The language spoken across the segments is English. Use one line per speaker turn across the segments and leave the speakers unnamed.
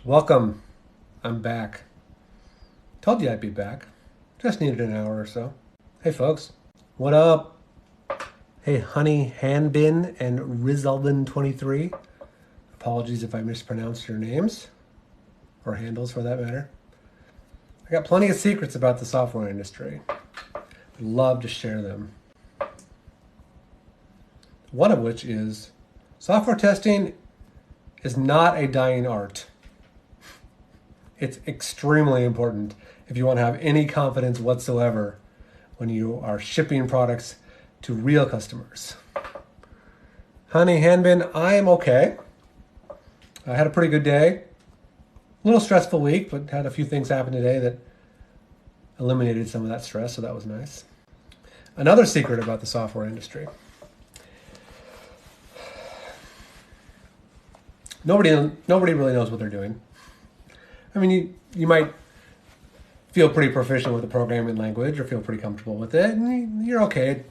Welcome. I'm back. Told you I'd be back. Just needed an hour or so. Hey folks. What up? Hey Honey Hanbin and Rizalvin23. Apologies if I mispronounced your names. Or handles for that matter. I got plenty of secrets about the software industry. I'd love to share them. One of which is software testing is not a dying art. It's extremely important if you want to have any confidence whatsoever when you are shipping products to real customers. Honey Hanbin, I am okay. I had a pretty good day. A little stressful week, but had a few things happen today that eliminated some of that stress, so that was nice. Another secret about the software industry. Nobody really knows what they're doing. I mean, you might feel pretty proficient with the programming language or feel pretty comfortable with it, and you're okay at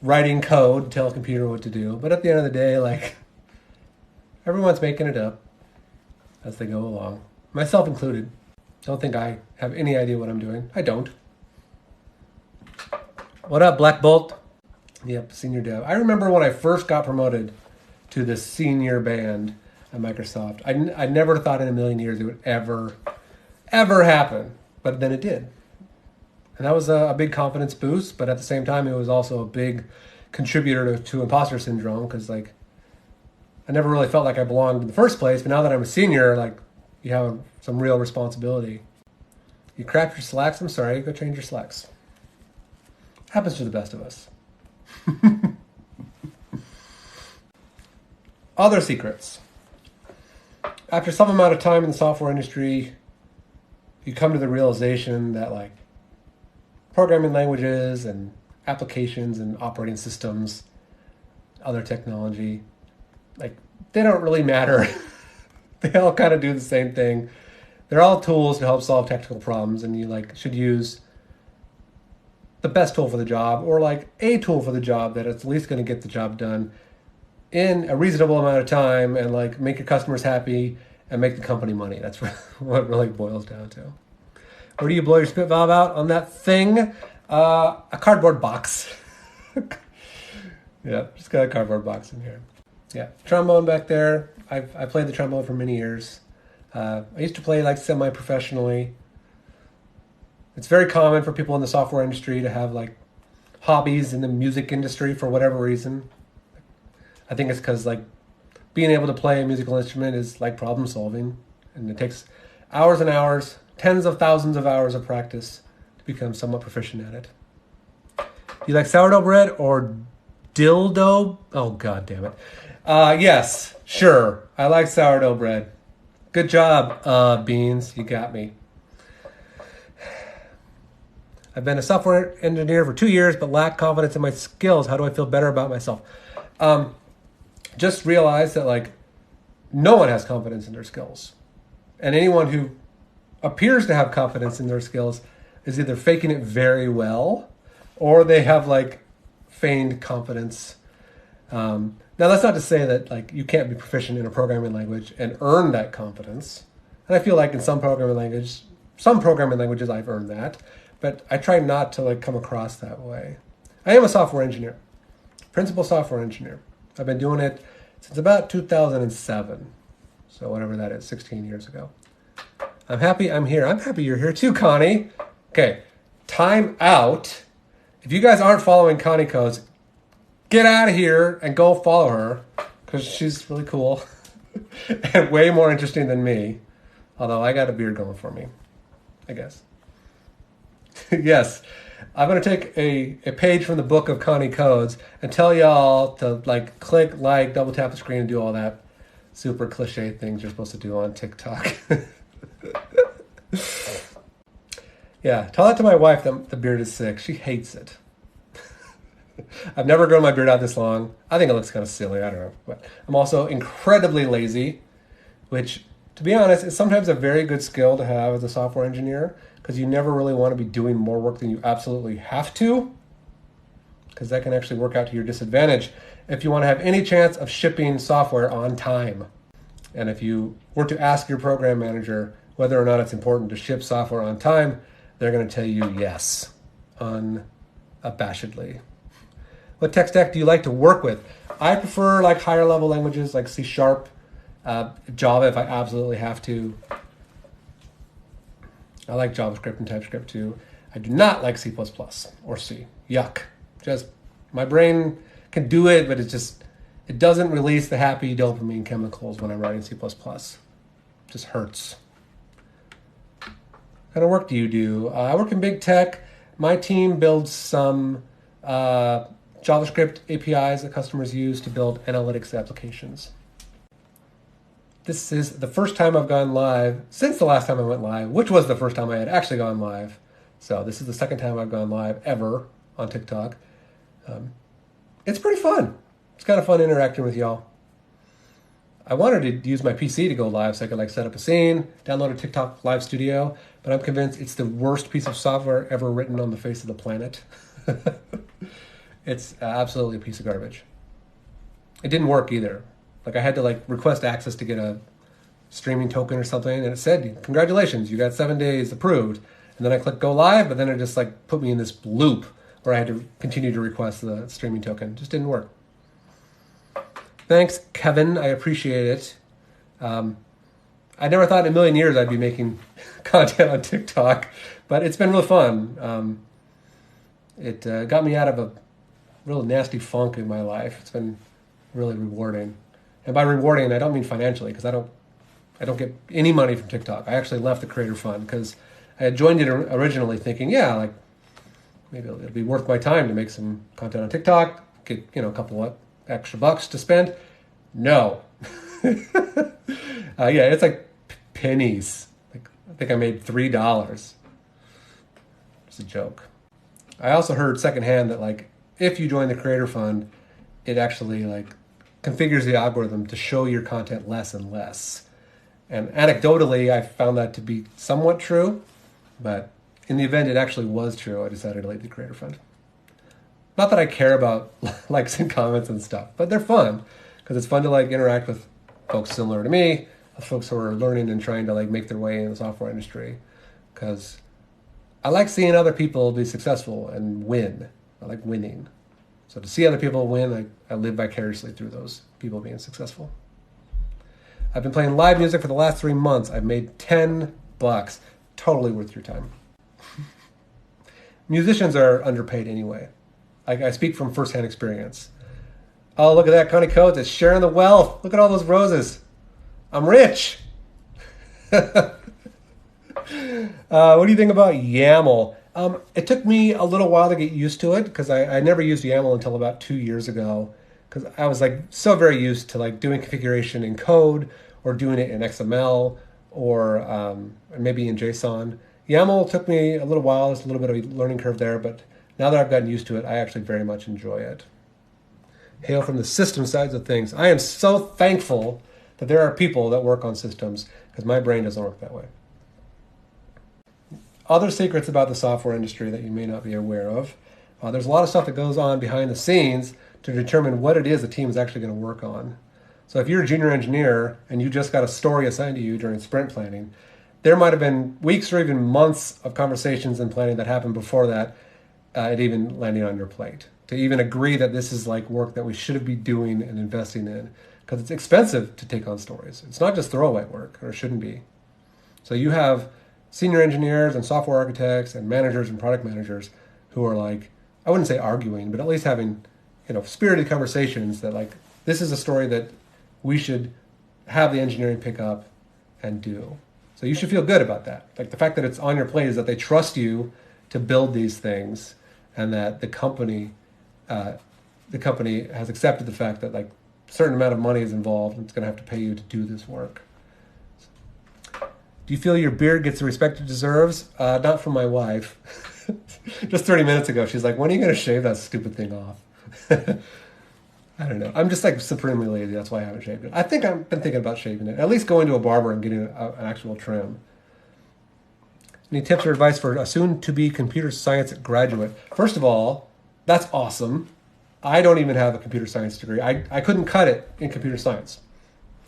writing code to tell a computer what to do. But at the end of the day, like, everyone's making it up as they go along, myself included. Don't think I have any idea what I'm doing. I don't. What up, Black Bolt? Yep, senior dev. I remember when I first got promoted to the senior band at Microsoft. I never thought in a million years it would ever happen, but then it did. And that was a big confidence boost, but at the same time, it was also a big contributor to imposter syndrome, because like, I never really felt like I belonged in the first place, but now that I'm a senior, like, you have some real responsibility. You crap your slacks, I'm sorry, go change your slacks. Happens to the best of us. Other secrets. After some amount of time in the software industry, you come to the realization that like programming languages and applications and operating systems, other technology, like they don't really matter. They all kind of do the same thing. They're all tools to help solve technical problems, and you like should use the best tool for the job, or like a tool for the job that it's at least going to get the job done in a reasonable amount of time and like make your customers happy and make the company money. That's what it really boils down to. Where do you blow your spit valve out on that thing? A cardboard box. Yeah, just got a cardboard box in here. Yeah, trombone back there. I played the trombone for many years. I used to play like semi-professionally. It's very common for people in the software industry to have like hobbies in the music industry for whatever reason. I think it's because like being able to play a musical instrument is like problem solving, and it takes hours and hours, tens of thousands of hours of practice to become somewhat proficient at it. You like sourdough bread or dildo? Oh, God damn it. Yes, sure. I like sourdough bread. Good job, Beans. You got me. I've been a software engineer for 2 years, but lack confidence in my skills. How do I feel better about myself? Just realize that like no one has confidence in their skills. And anyone who appears to have confidence in their skills is either faking it very well or they have like feigned confidence. Now that's not to say that like you can't be proficient in a programming language and earn that confidence. And I feel like in some programming languages I've earned that, but I try not to like come across that way. I am a software engineer, principal software engineer. I've been doing it since about 2007. So whatever that is, 16 years ago. I'm happy I'm here. I'm happy you're here too, Connie. Okay, time out. If you guys aren't following Connie Codes, get out of here and go follow her, because she's really cool and way more interesting than me. Although I got a beard going for me, I guess. Yes, I'm going to take a page from the book of Connie Codes and tell y'all to like click, like, double tap the screen and do all that super cliche things you're supposed to do on TikTok. Yeah, tell that to my wife that the beard is sick. She hates it. I've never grown my beard out this long. I think it looks kind of silly. I don't know. But I'm also incredibly lazy, which, to be honest, is sometimes a very good skill to have as a software engineer, because you never really want to be doing more work than you absolutely have to, because that can actually work out to your disadvantage if you want to have any chance of shipping software on time. And if you were to ask your program manager whether or not it's important to ship software on time, they're going to tell you yes, unabashedly. What tech stack do you like to work with? I prefer like higher level languages like C#, Java if I absolutely have to. I like JavaScript and TypeScript too. I do not like C++ or C. Yuck. Just my brain can do it, but it doesn't release the happy dopamine chemicals when I'm writing C++. Just hurts. What kind of work do you do? I work in big tech. My team builds some JavaScript APIs that customers use to build analytics applications. This is the first time I've gone live since the last time I went live, which was the first time I had actually gone live. So this is the second time I've gone live ever on TikTok. It's pretty fun. It's kind of fun interacting with y'all. I wanted to use my PC to go live so I could like set up a scene, download a TikTok Live Studio, but I'm convinced it's the worst piece of software ever written on the face of the planet. It's absolutely a piece of garbage. It didn't work either. Like I had to like request access to get a streaming token or something, and it said, "Congratulations, you got 7 days approved." And then I clicked go live, but then it just like put me in this loop where I had to continue to request the streaming token. Just didn't work. Thanks, Kevin. I appreciate it. I never thought in a million years I'd be making content on TikTok, but it's been real fun. It got me out of a real nasty funk in my life. It's been really rewarding. And by rewarding, I don't mean financially, because I don't get any money from TikTok. I actually left the Creator Fund because I had joined it originally thinking, yeah, like maybe it'll be worth my time to make some content on TikTok, get a couple of extra bucks to spend. No. Yeah, it's like pennies. Like I think I made $3. It's a joke. I also heard secondhand that like if you join the Creator Fund, it actually like configures the algorithm to show your content less and less. And anecdotally, I found that to be somewhat true, but in the event it actually was true, I decided to leave the Creator Fund. Not that I care about likes and comments and stuff, but they're fun because it's fun to like interact with folks similar to me, folks who are learning and trying to like make their way in the software industry. Because I like seeing other people be successful and win. I like winning. So to see other people win, I live vicariously through those people being successful. I've been playing live music for the last 3 months. I've made $10. Totally worth your time. Musicians are underpaid anyway. I speak from firsthand experience. Oh, look at that, Connie Coates. It's sharing the wealth. Look at all those roses. I'm rich. What do you think about YAML? It took me a little while to get used to it because I never used YAML until about 2 years ago because I was like so very used to like doing configuration in code or doing it in XML or maybe in JSON. YAML took me a little while. There's a little bit of a learning curve there, but now that I've gotten used to it, I actually very much enjoy it. Hail from the system sides of things. I am so thankful that there are people that work on systems because my brain doesn't work that way. Other secrets about the software industry that you may not be aware of. There's a lot of stuff that goes on behind the scenes to determine what it is the team is actually going to work on. So if you're a junior engineer and you just got a story assigned to you during sprint planning, there might have been weeks or even months of conversations and planning that happened before that, it even landing on your plate. To even agree that this is like work that we should be doing and investing in, because it's expensive to take on stories. It's not just throwaway work, or it shouldn't be. So you have senior engineers and software architects and managers and product managers who are like, I wouldn't say arguing, but at least having, spirited conversations that like, this is a story that we should have the engineering pick up and do. So you should feel good about that. Like the fact that it's on your plate is that they trust you to build these things and that the company has accepted the fact that like a certain amount of money is involved and it's going to have to pay you to do this work. Do you feel your beard gets the respect it deserves? Not from my wife. Just 30 minutes ago, she's like, when are you going to shave that stupid thing off? I don't know. I'm just like supremely lazy. That's why I haven't shaved it. I think I've been thinking about shaving it. At least going to a barber and getting an actual trim. Any tips or advice for a soon-to-be computer science graduate? First of all, that's awesome. I don't even have a computer science degree. I couldn't cut it in computer science.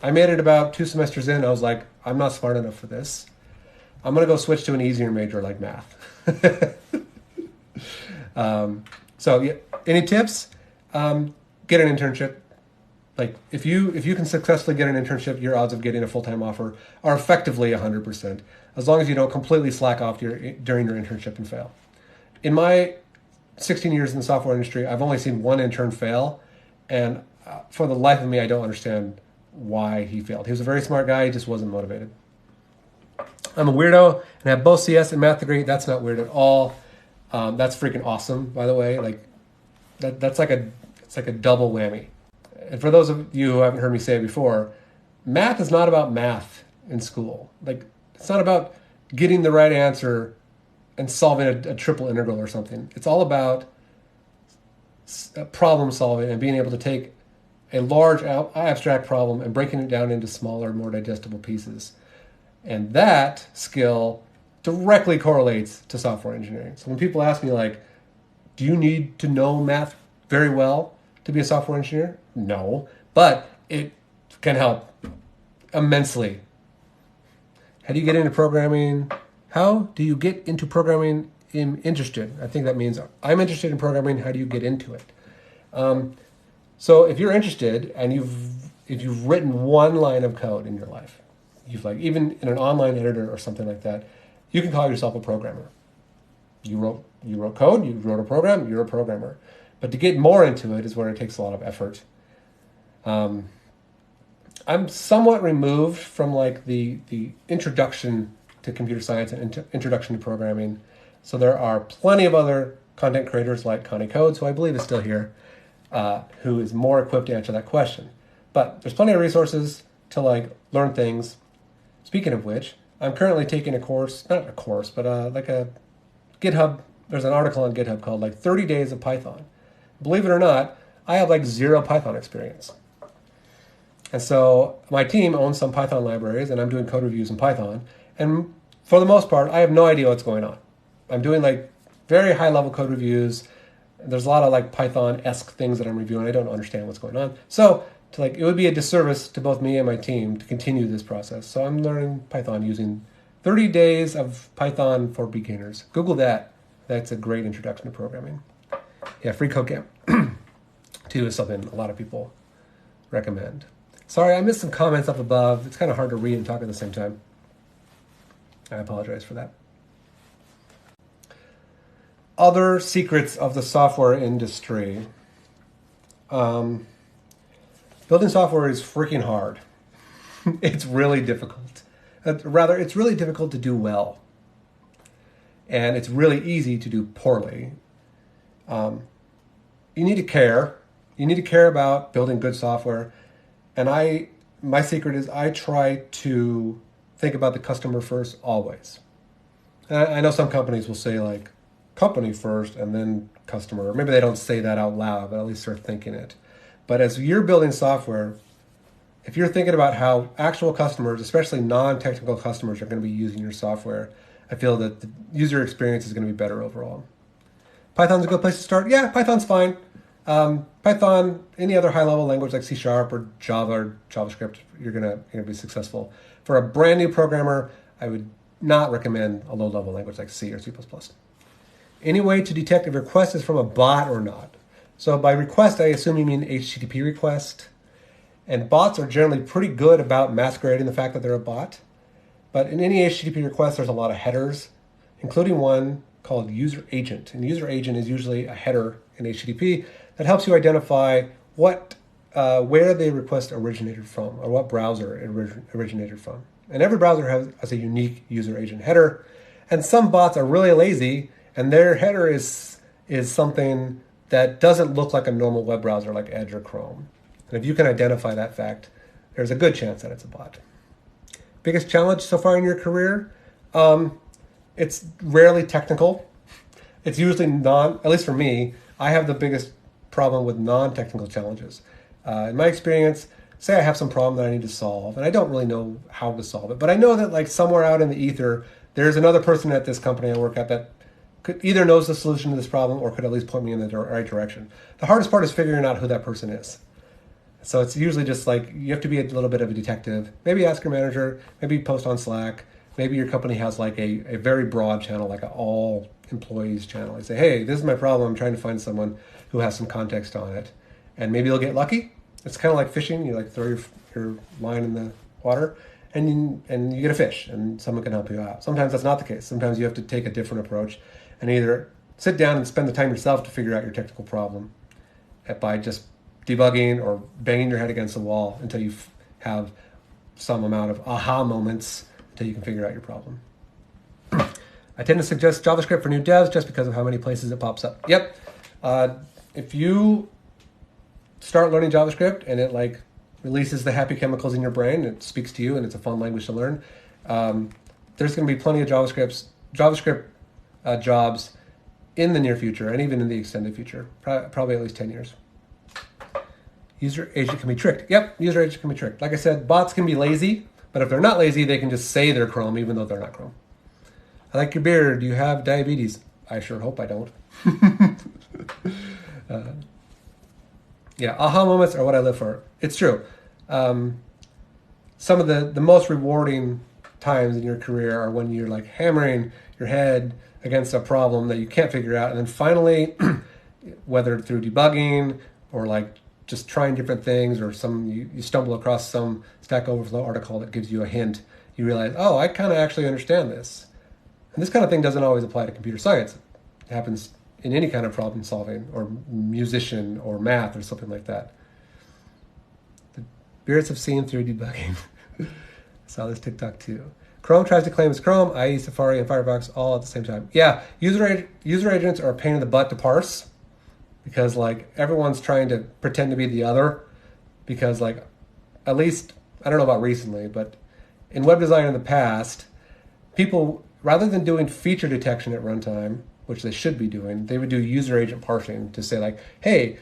I made it about 2 semesters in. I was like, I'm not smart enough for this. I'm going to go switch to an easier major like math. So yeah, any tips? Get an internship. Like if you can successfully get an internship, your odds of getting a full-time offer are effectively 100%, as long as you don't completely slack off during your internship and fail. In my 16 years in the software industry, I've only seen one intern fail, and for the life of me, I don't understand why he failed. He was a very smart guy, he just wasn't motivated. I'm a weirdo and have both CS and math degree. That's not weird at all. That's freaking awesome, by the way. Like it's like a double whammy. And for those of you who haven't heard me say it before, math is not about math in school. Like it's not about getting the right answer and solving a triple integral or something. It's all about problem solving and being able to take a large abstract problem and breaking it down into smaller, more digestible pieces. And that skill directly correlates to software engineering. So when people ask me like, do you need to know math very well to be a software engineer? No, but it can help immensely. How do you get into programming? How do you get into programming? Interested. I think that means I'm interested in programming. How do you get into it? So if you're interested and if you've written one line of code in your life, you've like even in an online editor or something like that, you can call yourself a programmer. You wrote code, you wrote a program, you're a programmer. But to get more into it is where it takes a lot of effort. I'm somewhat removed from like the introduction to computer science and introduction to programming. So there are plenty of other content creators like Connie Codes, who I believe is still here, who is more equipped to answer that question. But there's plenty of resources to like learn things. Speaking of which, I'm currently taking a course, not a course, but like a GitHub. There's an article on GitHub called like 30 Days of Python. Believe it or not, I have like zero Python experience. And so my team owns some Python libraries and I'm doing code reviews in Python. And for the most part, I have no idea what's going on. I'm doing like very high level code reviews. There's a lot of like Python-esque things that I'm reviewing. I don't understand what's going on. So it would be a disservice to both me and my team to continue this process. So I'm learning Python using 30 Days of Python for Beginners. Google that. That's a great introduction to programming. Yeah, FreeCodeCamp 2 is something a lot of people recommend. Sorry, I missed some comments up above. It's kind of hard to read and talk at the same time. I apologize for that. Other secrets of the software industry. Building software is freaking hard. It's really difficult. Rather, it's really difficult to do well. And it's really easy to do poorly. You need to care. You need to care about building good software. And my secret is I try to think about the customer first always. And I know some companies will say like company first and then customer. Or maybe they don't say that out loud, but at least they're thinking it. But as you're building software, if you're thinking about how actual customers, especially non-technical customers, are going to be using your software, I feel that the user experience is going to be better overall. Python's a good place to start. Yeah, Python's fine. Python, any other high-level language like C# or Java or JavaScript, you're gonna be successful. For a brand new programmer, I would not recommend a low-level language like C or C++. Any way to detect if a request is from a bot or not? So by request, I assume you mean HTTP request. And bots are generally pretty good about masquerading the fact that they're a bot. But in any HTTP request, there's a lot of headers, including one called user agent. And user agent is usually a header in HTTP that helps you identify where the request originated from or what browser it originated from. And every browser has a unique user agent header. And some bots are really lazy, and their header is something that doesn't look like a normal web browser like Edge or Chrome. And if you can identify that fact, there's a good chance that it's a bot. Biggest challenge so far in your career? It's rarely technical. It's usually at least for me, I have the biggest problem with non-technical challenges. In my experience, say I have some problem that I need to solve, and I don't really know how to solve it, but I know that like somewhere out in the ether, there's another person at this company I work at that could either knows the solution to this problem or could at least point me in the right direction. The hardest part is figuring out who that person is. So it's usually just like you have to be a little bit of a detective. Maybe ask your manager, maybe post on Slack. Maybe your company has like a very broad channel, like an all employees channel. You say, hey, this is my problem. I'm trying to find someone who has some context on it. And maybe you'll get lucky. It's kind of like fishing. You like throw your line in the water and you get a fish and someone can help you out. Sometimes that's not the case. Sometimes you have to take a different approach and either sit down and spend the time yourself to figure out your technical problem by just debugging or banging your head against the wall until you have some amount of aha moments until you can figure out your problem. I tend to suggest JavaScript for new devs just because of how many places it pops up. Yep. If you start learning JavaScript and it like releases the happy chemicals in your brain, it speaks to you and it's a fun language to learn, there's going to be plenty of JavaScript jobs in the near future and even in the extended future, probably at least 10 years. User agent can be tricked. Yep, user agent can be tricked. Like I said, bots can be lazy, but if they're not lazy, they can just say they're Chrome even though they're not Chrome. I like your beard. Do you have diabetes? I sure hope I don't. Yeah, aha moments are what I live for. It's true. Some of the most rewarding times in your career are when you're like hammering your head against a problem that you can't figure out, and then finally, whether through debugging or like just trying different things, or you stumble across some Stack Overflow article that gives you a hint, you realize, oh, I kind of actually understand this. And this kind of thing doesn't always apply to computer science. It happens in any kind of problem solving or musician or math or something like that. The beards have seen through debugging. I saw this TikTok too. Chrome tries to claim it's Chrome, i.e. Safari and Firefox all at the same time. Yeah, user agents are a pain in the butt to parse because like everyone's trying to pretend to be the other because like at least, I don't know about recently, but in web design in the past, people, rather than doing feature detection at runtime, which they should be doing, they would do user agent parsing to say like, hey,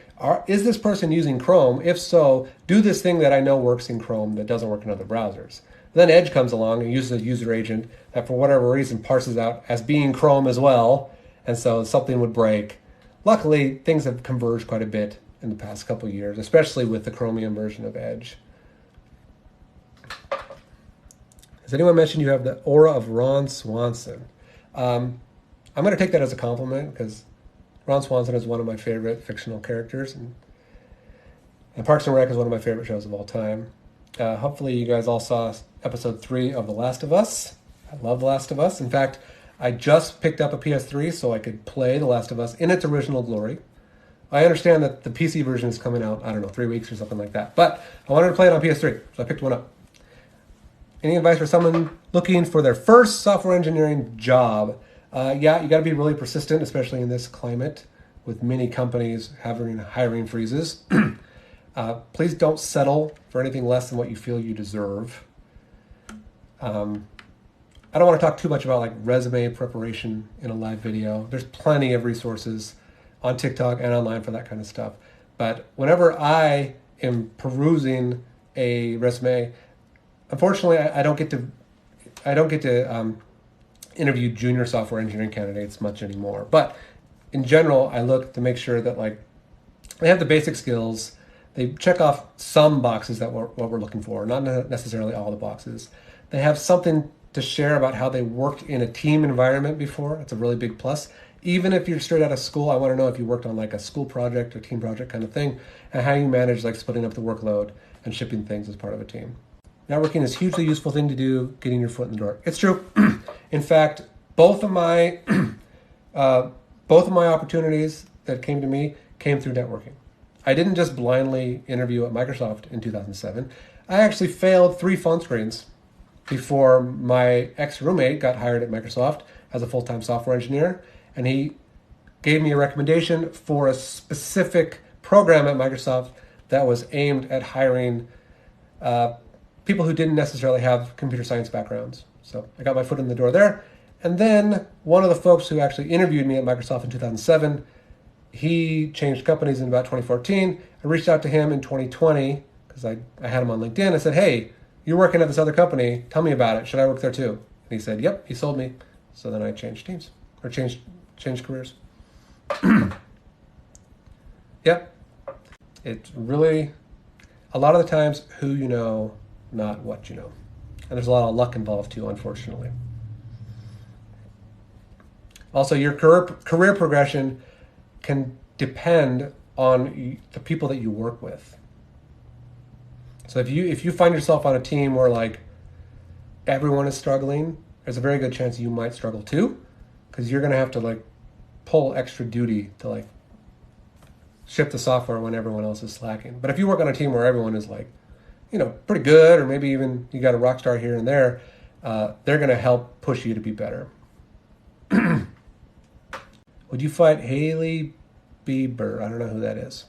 is this person using Chrome? If so, do this thing that I know works in Chrome that doesn't work in other browsers. Then Edge comes along and uses a user agent that for whatever reason parses out as being Chrome as well, and so something would break. Luckily, things have converged quite a bit in the past couple of years, especially with the Chromium version of Edge. Has anyone mentioned you have the aura of Ron Swanson? I'm going to take that as a compliment because Ron Swanson is one of my favorite fictional characters, and Parks and Rec is one of my favorite shows of all time. Hopefully you guys all saw episode 3 of The Last of Us. I love The Last of Us. In fact, I just picked up a PS3 so I could play The Last of Us in its original glory. I understand that the PC version is coming out, I don't know, 3 weeks or something like that. But I wanted to play it on PS3, so I picked one up. Any advice for someone looking for their first software engineering job? Yeah, you got to be really persistent, especially in this climate with many companies having hiring freezes. Please don't settle for anything less than what you feel you deserve. I don't want to talk too much about like resume preparation in a live video. There's plenty of resources on TikTok and online for that kind of stuff. But whenever I am perusing a resume, unfortunately, I don't get to interview junior software engineering candidates much anymore. But in general, I look to make sure that like they have the basic skills. They check off some boxes that what we're looking for, not necessarily all the boxes. They have something to share about how they worked in a team environment before. That's a really big plus. Even if you're straight out of school, I want to know if you worked on like a school project or team project kind of thing, and how you manage like splitting up the workload and shipping things as part of a team. Networking is a hugely useful thing to do, getting your foot in the door. It's true. In fact, both of my opportunities that came to me came through networking. I didn't just blindly interview at Microsoft in 2007. I actually failed 3 phone screens before my ex-roommate got hired at Microsoft as a full-time software engineer, and he gave me a recommendation for a specific program at Microsoft that was aimed at hiring people who didn't necessarily have computer science backgrounds. So I got my foot in the door there. And then one of the folks who actually interviewed me at Microsoft in 2007, he changed companies in about 2014. I reached out to him in 2020 because I had him on LinkedIn. I said, hey, you're working at this other company. Tell me about it. Should I work there too? And he said, yep, he sold me. So then I changed teams or changed careers. Yep. It's really, a lot of the times who you know, not what you know. And there's a lot of luck involved too, unfortunately. Also, your career progression can depend on the people that you work with. So if you find yourself on a team where like everyone is struggling, there's a very good chance you might struggle too, because you're going to have to like pull extra duty to like ship the software when everyone else is slacking. But if you work on a team where everyone is like, pretty good, or maybe even you got a rock star here and there, they're going to help push you to be better. Would you fight Hailey Bieber? I don't know who that is.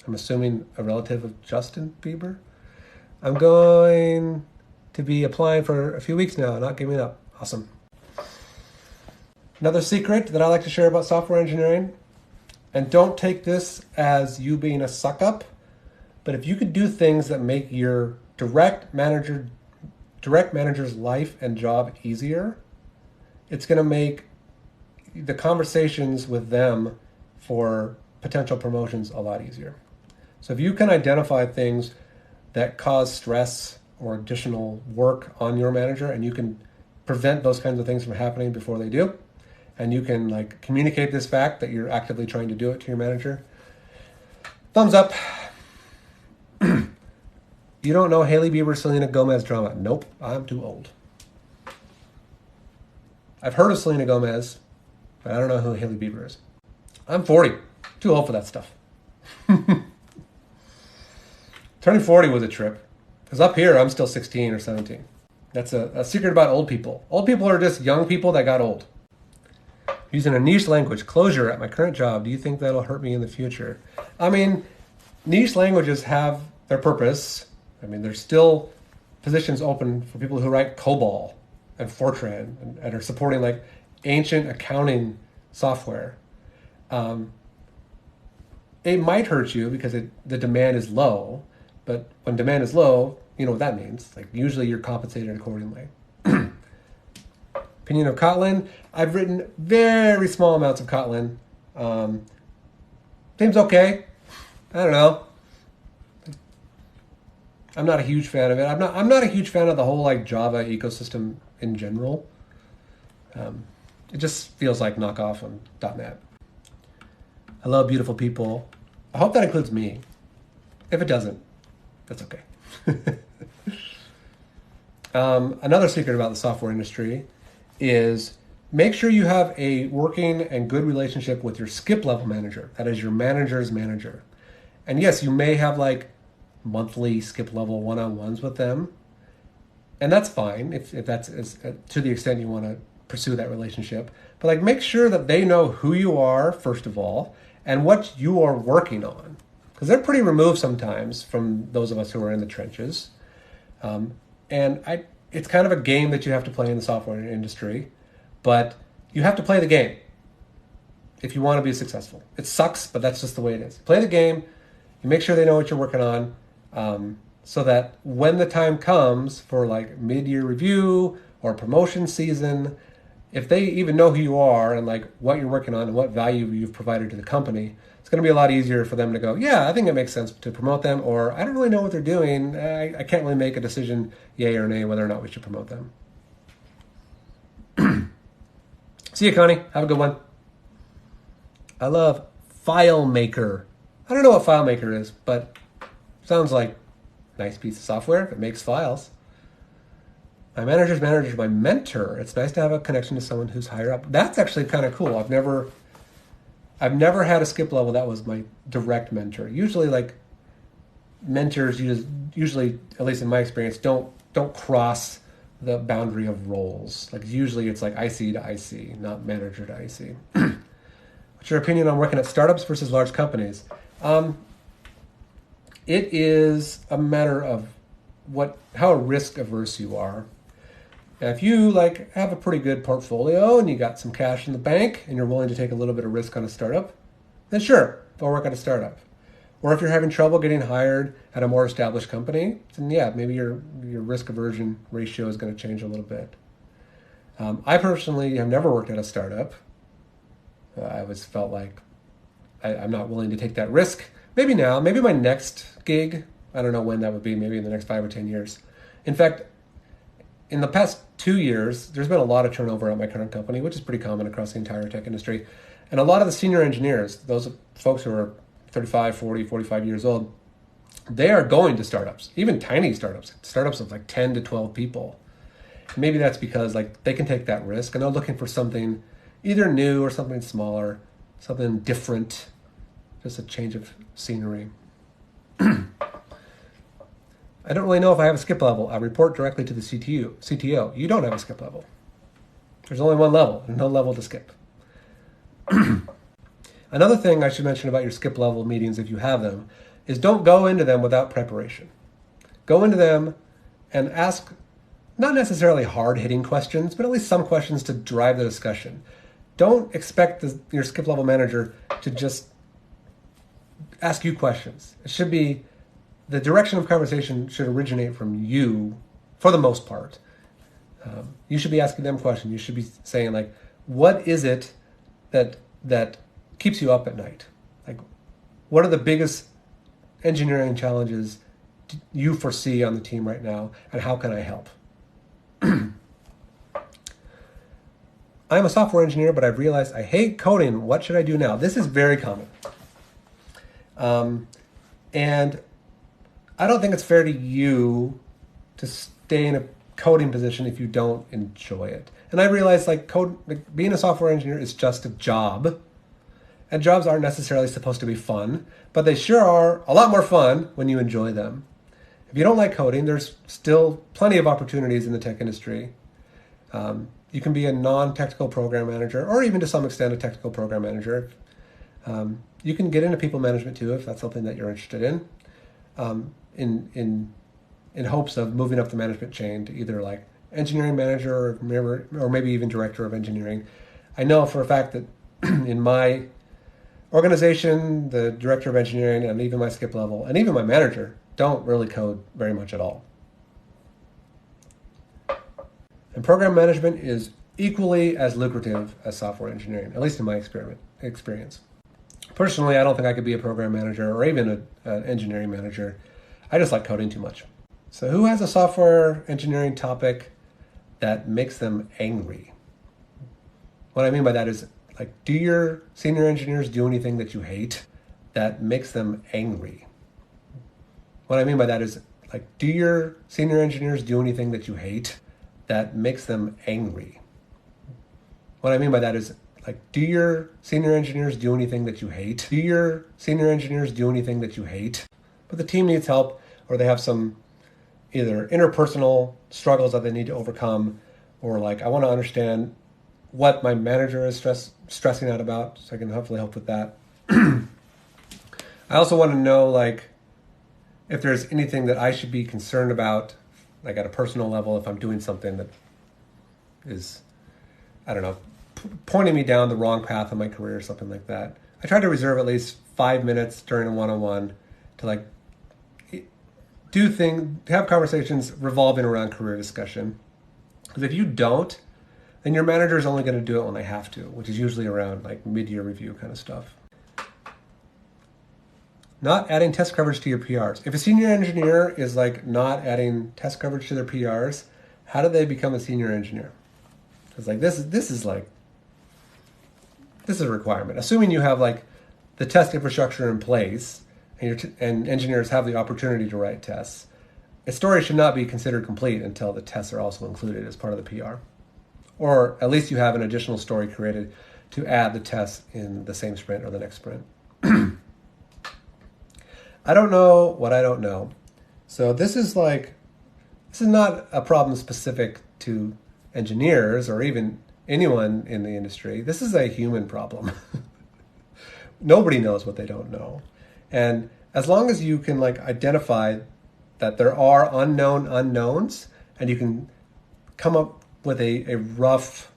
I'm assuming a relative of Justin Bieber. I'm going to be applying for a few weeks now, not giving up. Awesome. Another secret that I like to share about software engineering, and don't take this as you being a suck up, but if you could do things that make your direct manager's life and job easier, it's going to make the conversations with them for potential promotions a lot easier. So if you can identify things that cause stress or additional work on your manager, and you can prevent those kinds of things from happening before they do, and you can like communicate this fact that you're actively trying to do it to your manager, thumbs up. You don't know Hailey Bieber, Selena Gomez drama? Nope, I'm too old. I've heard of Selena Gomez, but I don't know who Hailey Bieber is. I'm 40, too old for that stuff. Turning 40 was a trip, because up here I'm still 16 or 17. That's a secret about old people. Old people are just young people that got old. Using a niche language, closure at my current job, do you think that'll hurt me in the future? I mean, niche languages have their purpose. I mean, there's still positions open for people who write COBOL and Fortran and are supporting like ancient accounting software. It might hurt you because the demand is low, but when demand is low, you know what that means. Like usually you're compensated accordingly. Opinion of Kotlin. I've written very small amounts of Kotlin. Seems okay. I don't know. I'm not a huge fan of it. I'm not a huge fan of the whole like Java ecosystem in general. It just feels like knockoff on .NET. I love beautiful people. I hope that includes me. If it doesn't, that's okay. Another secret about the software industry is make sure you have a working and good relationship with your skip level manager. That is your manager's manager. And yes, you may have like monthly skip level one-on-ones with them. And that's fine if that's to the extent you want to pursue that relationship. But like make sure that they know who you are, first of all, and what you are working on. Because they're pretty removed sometimes from those of us who are in the trenches. It's kind of a game that you have to play in the software industry, but you have to play the game if you want to be successful. It sucks, but that's just the way it is. Play the game, you make sure they know what you're working on, so that when the time comes for like mid-year review or promotion season, if they even know who you are and like what you're working on and what value you've provided to the company, it's going to be a lot easier for them to go, yeah, I think it makes sense to promote them, or I don't really know what they're doing. I can't really make a decision, yay or nay, whether or not we should promote them. See you, Connie. Have a good one. I love FileMaker. I don't know what FileMaker is, but sounds like a nice piece of software that makes files. My manager's manager is my mentor. It's nice to have a connection to someone who's higher up. That's actually kind of cool. I've never had a skip level that was my direct mentor. Usually, like mentors, usually, at least in my experience, don't cross the boundary of roles. Like usually, it's like IC to IC, not manager to IC. What's your opinion on working at startups versus large companies? It is a matter of how risk averse you are. Now, if you like have a pretty good portfolio and you got some cash in the bank and you're willing to take a little bit of risk on a startup, then sure, go work at a startup. Or if you're having trouble getting hired at a more established company, then yeah, maybe your risk aversion ratio is going to change a little bit. I personally have never worked at a startup. I always felt like I'm not willing to take that risk. Maybe now, maybe my next gig I don't know when that would be, maybe in the next 5 or 10 years. In fact, in the past 2 years, there's been a lot of turnover at my current company, which is pretty common across the entire tech industry. And a lot of the senior engineers, those folks who are 35, 40, 45 years old, they are going to startups, even tiny startups of like 10 to 12 people. Maybe that's because like they can take that risk and they're looking for something either new or something smaller, something different, just a change of scenery. I don't really know if I have a skip level. I report directly to the CTO. You don't have a skip level. There's only one level, and no level to skip. Another thing I should mention about your skip level meetings, if you have them, is don't go into them without preparation. Go into them and ask not necessarily hard-hitting questions, but at least some questions to drive the discussion. Don't expect your skip level manager to just ask you questions. It should be, the direction of conversation should originate from you for the most part. You should be asking them questions. You should be saying like, what is it that keeps you up at night? Like, what are the biggest engineering challenges you foresee on the team right now, and how can I help? I'm a software engineer, but I've realized I hate coding. What should I do now? This is very common. And I don't think it's fair to you to stay in a coding position if you don't enjoy it. And I realize being a software engineer is just a job. And jobs aren't necessarily supposed to be fun, but they sure are a lot more fun when you enjoy them. If you don't like coding, there's still plenty of opportunities in the tech industry. You can be a non-technical program manager, or even to some extent a technical program manager. You can get into people management too, if that's something that you're interested in hopes of moving up the management chain to either like engineering manager or maybe even director of engineering. I know for a fact that in my organization, the director of engineering and even my skip level and even my manager don't really code very much at all. And program management is equally as lucrative as software engineering, at least in my experience. Personally, I don't think I could be a program manager or even an engineering manager. I just like coding too much. So who has a software engineering topic that makes them angry? What I mean by that is, like, do your senior engineers do anything that you hate that makes them angry? What I mean by that is, like, do your senior engineers do anything that you hate that makes them angry? What I mean by that is, like, do your senior engineers do anything that you hate? Do your senior engineers do anything that you hate? But the team needs help, or they have some either interpersonal struggles that they need to overcome, or like, I want to understand what my manager is stressing out about, so I can hopefully help with that. I also want to know, like, if there's anything that I should be concerned about, like at a personal level, if I'm doing something that is, I don't know, pointing me down the wrong path in my career or something like that. I try to reserve at least 5 minutes during a one-on-one to like have conversations revolving around career discussion. Because if you don't, then your manager is only going to do it when they have to, which is usually around like mid-year review kind of stuff. Not adding test coverage to your PRs. If a senior engineer is like not adding test coverage to their PRs, how do they become a senior engineer? It's like this is a requirement. Assuming you have like the test infrastructure in place and engineers have the opportunity to write tests, a story should not be considered complete until the tests are also included as part of the PR. Or at least you have an additional story created to add the tests in the same sprint or the next sprint. I don't know what I don't know. So this is not a problem specific to engineers or even anyone in the industry. This is a human problem. Nobody knows what they don't know. And as long as you can like identify that there are unknown unknowns and you can come up with a rough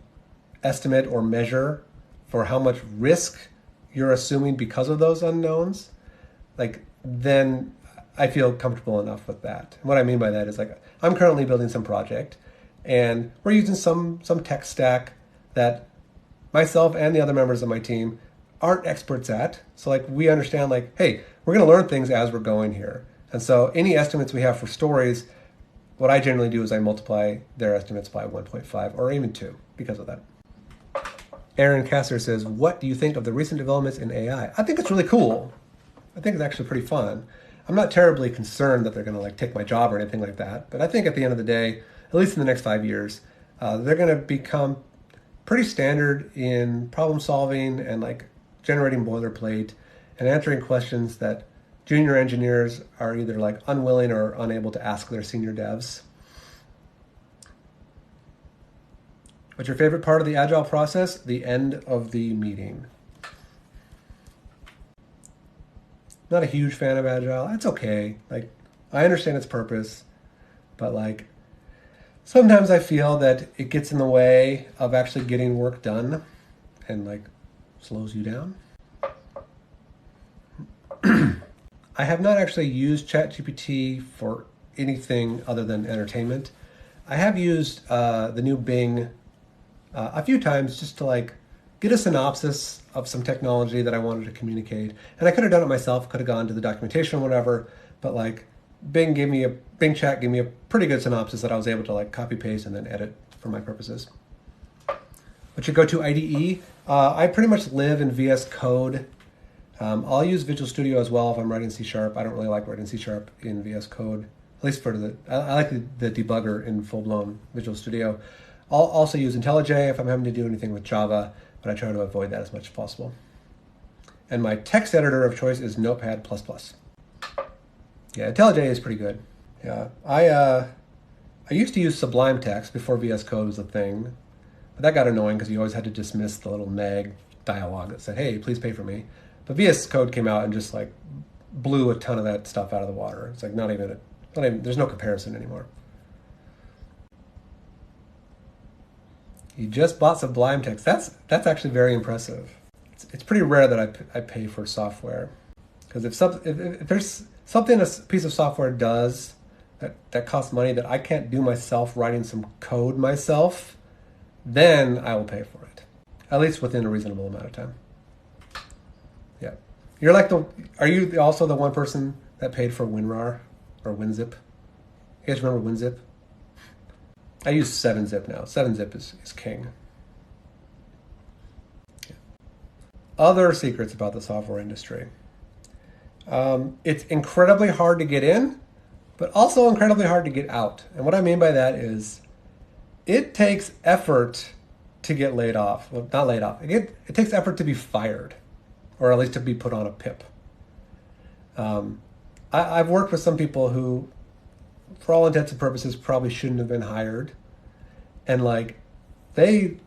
estimate or measure for how much risk you're assuming because of those unknowns, like, then I feel comfortable enough with that. And what I mean by that is, like, I'm currently building some project and we're using some tech stack that myself and the other members of my team aren't experts at. So like we understand like, hey, we're going to learn things as we're going here. And so any estimates we have for stories, what I generally do is I multiply their estimates by 1.5 or even 2 because of that. Aaron Kasser says, what do you think of the recent developments in AI? I think it's really cool. I think it's actually pretty fun. I'm not terribly concerned that they're going to like take my job or anything like that. But I think at the end of the day, at least in the next 5 years, they're going to become pretty standard in problem solving and like generating boilerplate and answering questions that junior engineers are either like unwilling or unable to ask their senior devs. What's your favorite part of the Agile process? The end of the meeting. Not a huge fan of Agile. It's okay. Like, I understand its purpose, but like, sometimes I feel that it gets in the way of actually getting work done and like slows you down. I have not actually used ChatGPT for anything other than entertainment. I have used the new Bing a few times just to like get a synopsis of some technology that I wanted to communicate. And I could have done it myself, could have gone to the documentation or whatever, but like Bing Chat gave me a pretty good synopsis that I was able to like copy paste and then edit for my purposes. What's your go-to IDE? I pretty much live in VS Code. I'll use Visual Studio as well if I'm writing C#. I don't really like writing C# in VS Code, at least for I like the debugger in full-blown Visual Studio. I'll also use IntelliJ if I'm having to do anything with Java, but I try to avoid that as much as possible. And my text editor of choice is Notepad++. Yeah, IntelliJ is pretty good. Yeah, I used to use Sublime Text before VS Code was a thing, but that got annoying because you always had to dismiss the little nag dialogue that said, hey, please pay for me. But VS Code came out and just like blew a ton of that stuff out of the water. It's like not even there's no comparison anymore. You just bought Sublime Text. That's actually very impressive. It's pretty rare that I pay for software, because if there's something a piece of software does that costs money that I can't do myself, writing some code myself, then I will pay for it, at least within a reasonable amount of time. Yeah, you're like are you also the one person that paid for WinRAR or WinZip? You guys remember WinZip? I use 7-Zip now. 7-Zip is king. Yeah. Other secrets about the software industry. It's incredibly hard to get in, but also incredibly hard to get out. And what I mean by that is it takes effort to get laid off. Well, not laid off. It takes effort to be fired, or at least to be put on a PIP. I've worked with some people who, for all intents and purposes, probably shouldn't have been hired. And like, they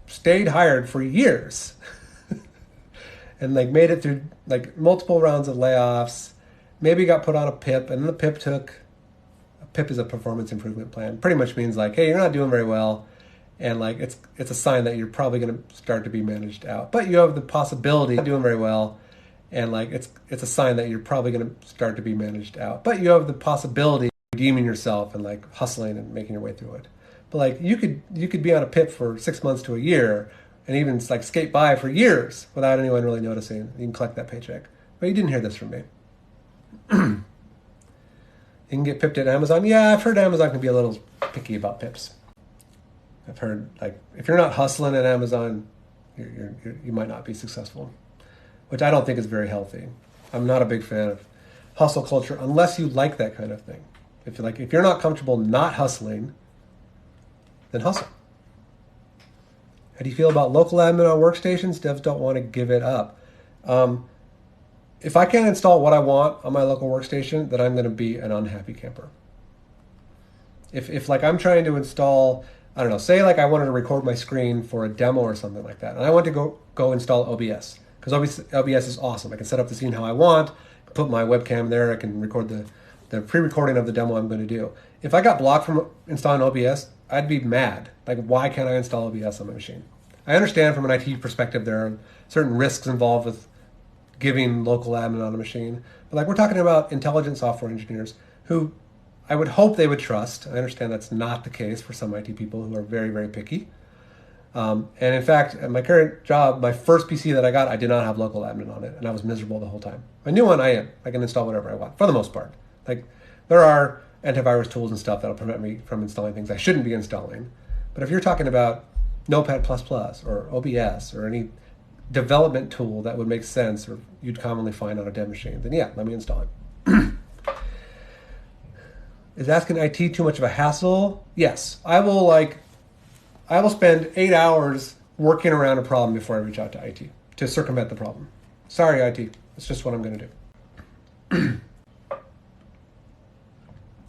stayed hired for years and like made it through like multiple rounds of layoffs, maybe got put on a PIP, and then the PIP is a performance improvement plan. Pretty much means like, hey, you're not doing very well. And like, it's a sign that you're probably going to start to be managed out, but you have the possibility of doing very well. And like, it's a sign that you're probably going to start to be managed out, but you have the possibility of redeeming yourself and like hustling and making your way through it. But like, you could be on a PIP for 6 months to a year and even like skate by for years without anyone really noticing. You can collect that paycheck. But you didn't hear this from me. You can get pipped at Amazon. Yeah, I've heard Amazon can be a little picky about pips. I've heard like, if you're not hustling at Amazon, you might not be successful, which I don't think is very healthy. I'm not a big fan of hustle culture unless you like that kind of thing. If you're not comfortable not hustling, then hustle. How do you feel about local admin on workstations? Devs don't want to give it up. If I can't install what I want on my local workstation, then I'm going to be an unhappy camper. If like I'm trying to install, I don't know, say like I wanted to record my screen for a demo or something like that, and I want to go install OBS, because OBS is awesome. I can set up the scene how I want, put my webcam there, I can record the pre-recording of the demo I'm going to do. If I got blocked from installing OBS, I'd be mad. Like, why can't I install OBS on my machine? I understand from an IT perspective there are certain risks involved with giving local admin on a machine. But like, we're talking about intelligent software engineers who I would hope they would trust. I understand that's not the case for some IT people who are very, very picky. And in fact, at my current job, my first PC that I got, I did not have local admin on it, and I was miserable the whole time. My new one, I can install whatever I want, for the most part. Like, there are antivirus tools and stuff that'll prevent me from installing things I shouldn't be installing. But if you're talking about Notepad++ or OBS or any development tool that would make sense or you'd commonly find on a dev machine, then yeah, let me install it. Is asking IT too much of a hassle? Yes. I will spend 8 hours working around a problem before I reach out to IT to circumvent the problem. Sorry, IT. It's just what I'm going to do.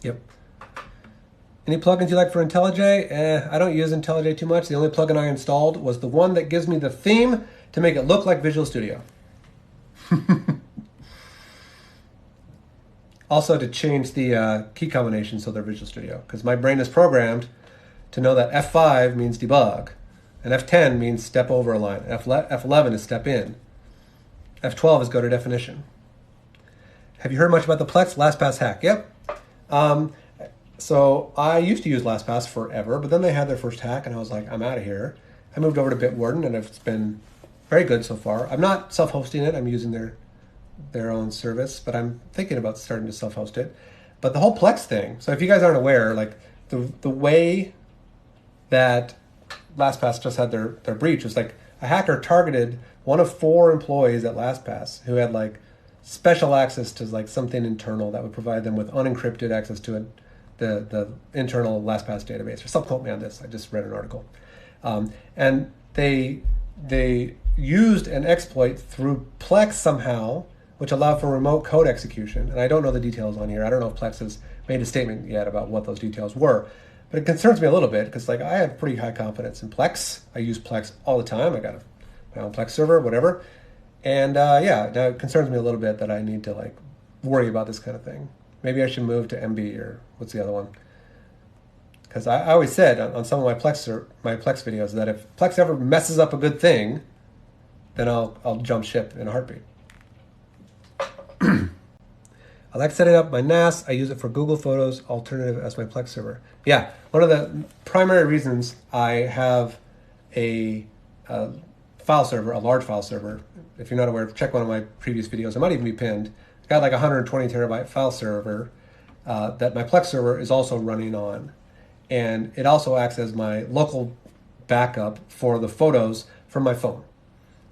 Yep. Any plugins you like for IntelliJ? I don't use IntelliJ too much. The only plugin I installed was the one that gives me the theme to make it look like Visual Studio. Also to change the key combination so they're Visual Studio, because my brain is programmed to know that F5 means debug, and F10 means step over a line. F11 is step in. F12 is go to definition. Have you heard much about the Plex LastPass hack? Yep. So I used to use LastPass forever, but then they had their first hack, and I was like, I'm out of here. I moved over to Bitwarden, and it's been very good so far. I'm not self-hosting it. I'm using their own service, but I'm thinking about starting to self-host it. But the whole Plex thing, so if you guys aren't aware, like the way that LastPass just had their breach was like a hacker targeted one of 4 employees at LastPass who had like special access to like something internal that would provide them with unencrypted access to the internal LastPass database. Or some quote me on this. I just read an article, and they used an exploit through Plex somehow, which allowed for remote code execution. And I don't know the details on here. I don't know if Plex has made a statement yet about what those details were. But it concerns me a little bit because like I have pretty high confidence in Plex. I use Plex all the time. I got my own Plex server, whatever. And yeah, now it concerns me a little bit that I need to like worry about this kind of thing. Maybe I should move to MB or what's the other one? Because I always said on some of my Plex videos that if Plex ever messes up a good thing, then I'll jump ship in a heartbeat. I like setting up my NAS. I use it for Google Photos alternative as my Plex server. Yeah, one of the primary reasons I have a file server, a large file server. If you're not aware, check one of my previous videos. It might even be pinned. It's got like a 120 terabyte file server that my Plex server is also running on. And it also acts as my local backup for the photos from my phone.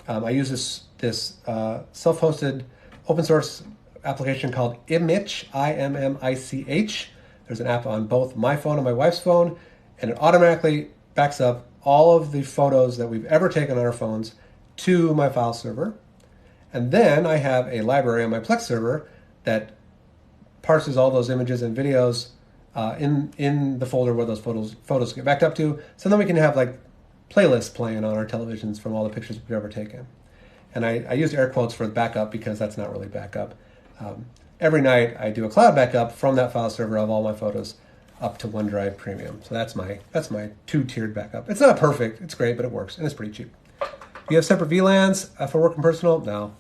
I use this self-hosted open source application called Immich, IMMICH. There's an app on both my phone and my wife's phone, and it automatically backs up all of the photos that we've ever taken on our phones to my file server. And then I have a library on my Plex server that parses all those images and videos in the folder where those photos get backed up to. So then we can have like playlists playing on our televisions from all the pictures we've ever taken. And I used air quotes for backup because that's not really backup. Every night I do a cloud backup from that file server of all my photos up to OneDrive Premium. So that's my 2-tiered backup. It's not perfect, it's great, but it works and it's pretty cheap. Do you have separate VLANs for work and personal? No.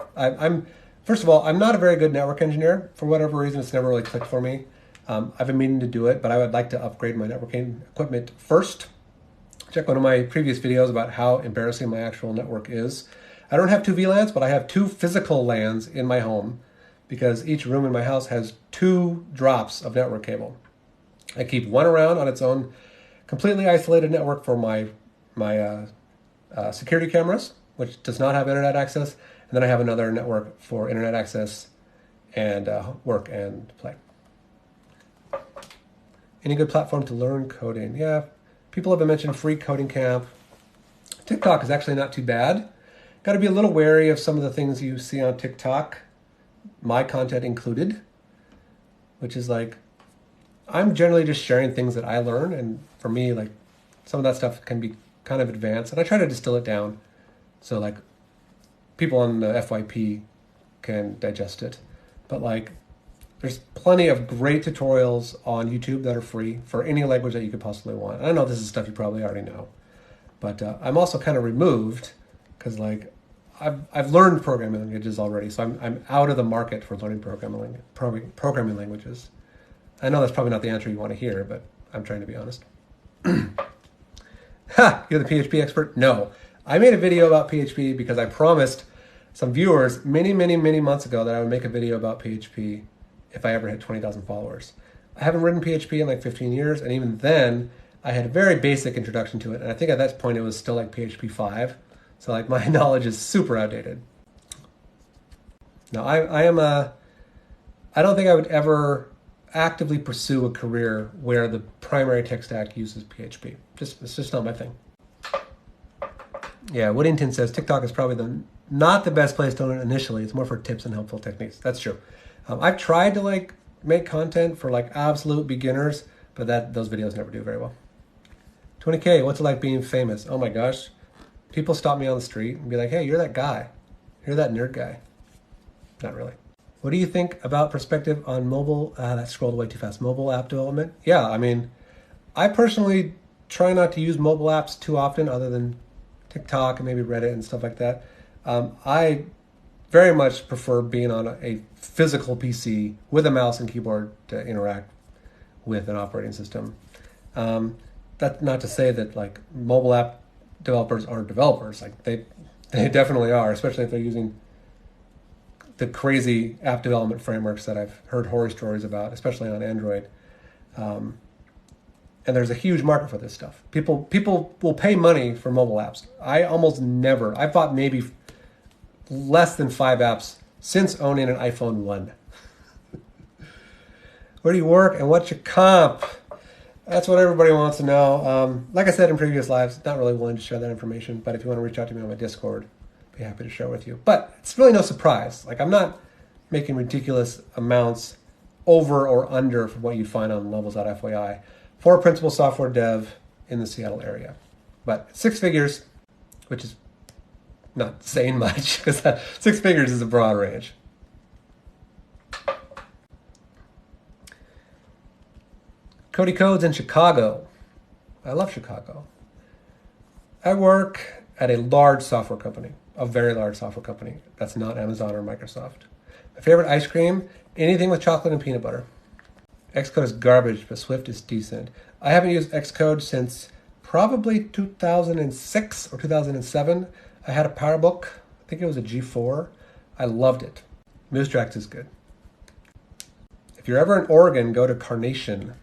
First of all, I'm not a very good network engineer. For whatever reason, it's never really clicked for me. I've been meaning to do it, but I would like to upgrade my networking equipment first. Check one of my previous videos about how embarrassing my actual network is. I don't have 2 VLANs, but I have 2 physical LANs in my home because each room in my house has 2 drops of network cable. I keep one around on its own completely isolated network for my security cameras, which does not have internet access, and then I have another network for internet access and work and play. Any good platform to learn coding? Yeah, people have mentioned Free Coding Camp. TikTok is actually not too bad. Got to be a little wary of some of the things you see on TikTok, my content included, which is like, I'm generally just sharing things that I learn, and for me, like, some of that stuff can be kind of advanced, and I try to distill it down so like people on the FYP can digest it. But like, there's plenty of great tutorials on YouTube that are free for any language that you could possibly want. And I know this is stuff you probably already know, but I'm also kind of removed because like I've learned programming languages already, so I'm out of the market for learning programming languages. I know that's probably not the answer you want to hear, but I'm trying to be honest. Ha! You're the PHP expert? No. I made a video about PHP because I promised some viewers many months ago that I would make a video about PHP, if I ever hit 20,000 followers. I haven't written PHP in like 15 years, and even then, I had a very basic introduction to it, and I think at that point it was still like PHP 5, so like my knowledge is super outdated. Now, I don't think I would ever actively pursue a career where the primary tech stack uses PHP. It's just not my thing. Yeah, Whittington says TikTok is probably not the best place to learn initially. It's more for tips and helpful techniques. That's true. I've tried to like make content for like absolute beginners, but those videos never do very well. 20K, what's it like being famous? Oh my gosh. People stop me on the street and be like, hey, you're that guy. You're that nerd guy. Not really. What do you think about perspective on mobile? That scrolled way too fast. Mobile app development? Yeah, I mean, I personally try not to use mobile apps too often other than TikTok and maybe Reddit and stuff like that. I very much prefer being on a physical PC with a mouse and keyboard to interact with an operating system. That's not to say that like mobile app developers aren't developers. Like they definitely are, especially if they're using the crazy app development frameworks that I've heard horror stories about, especially on Android. And there's a huge market for this stuff. People will pay money for mobile apps. I've bought maybe less than 5 apps since owning an iPhone 1. Where do you work and what's your comp? That's what everybody wants to know. Like I said in previous lives, not really willing to share that information, but if you want to reach out to me on my Discord, I'd be happy to share with you. But it's really no surprise. Like I'm not making ridiculous amounts over or under from what you'd find on levels.fyi for a principal software dev in the Seattle area. But 6 figures, which is not saying much because 6 figures is a broad range. Cody Codes in Chicago. I love Chicago. I work at a large software company, a very large software company. That's not Amazon or Microsoft. My favorite ice cream, anything with chocolate and peanut butter. Xcode is garbage, but Swift is decent. I haven't used Xcode since probably 2006 or 2007. I had a PowerBook. I think it was a G4. I loved it. Moosetrax is good. If you're ever in Oregon, go to Carnation.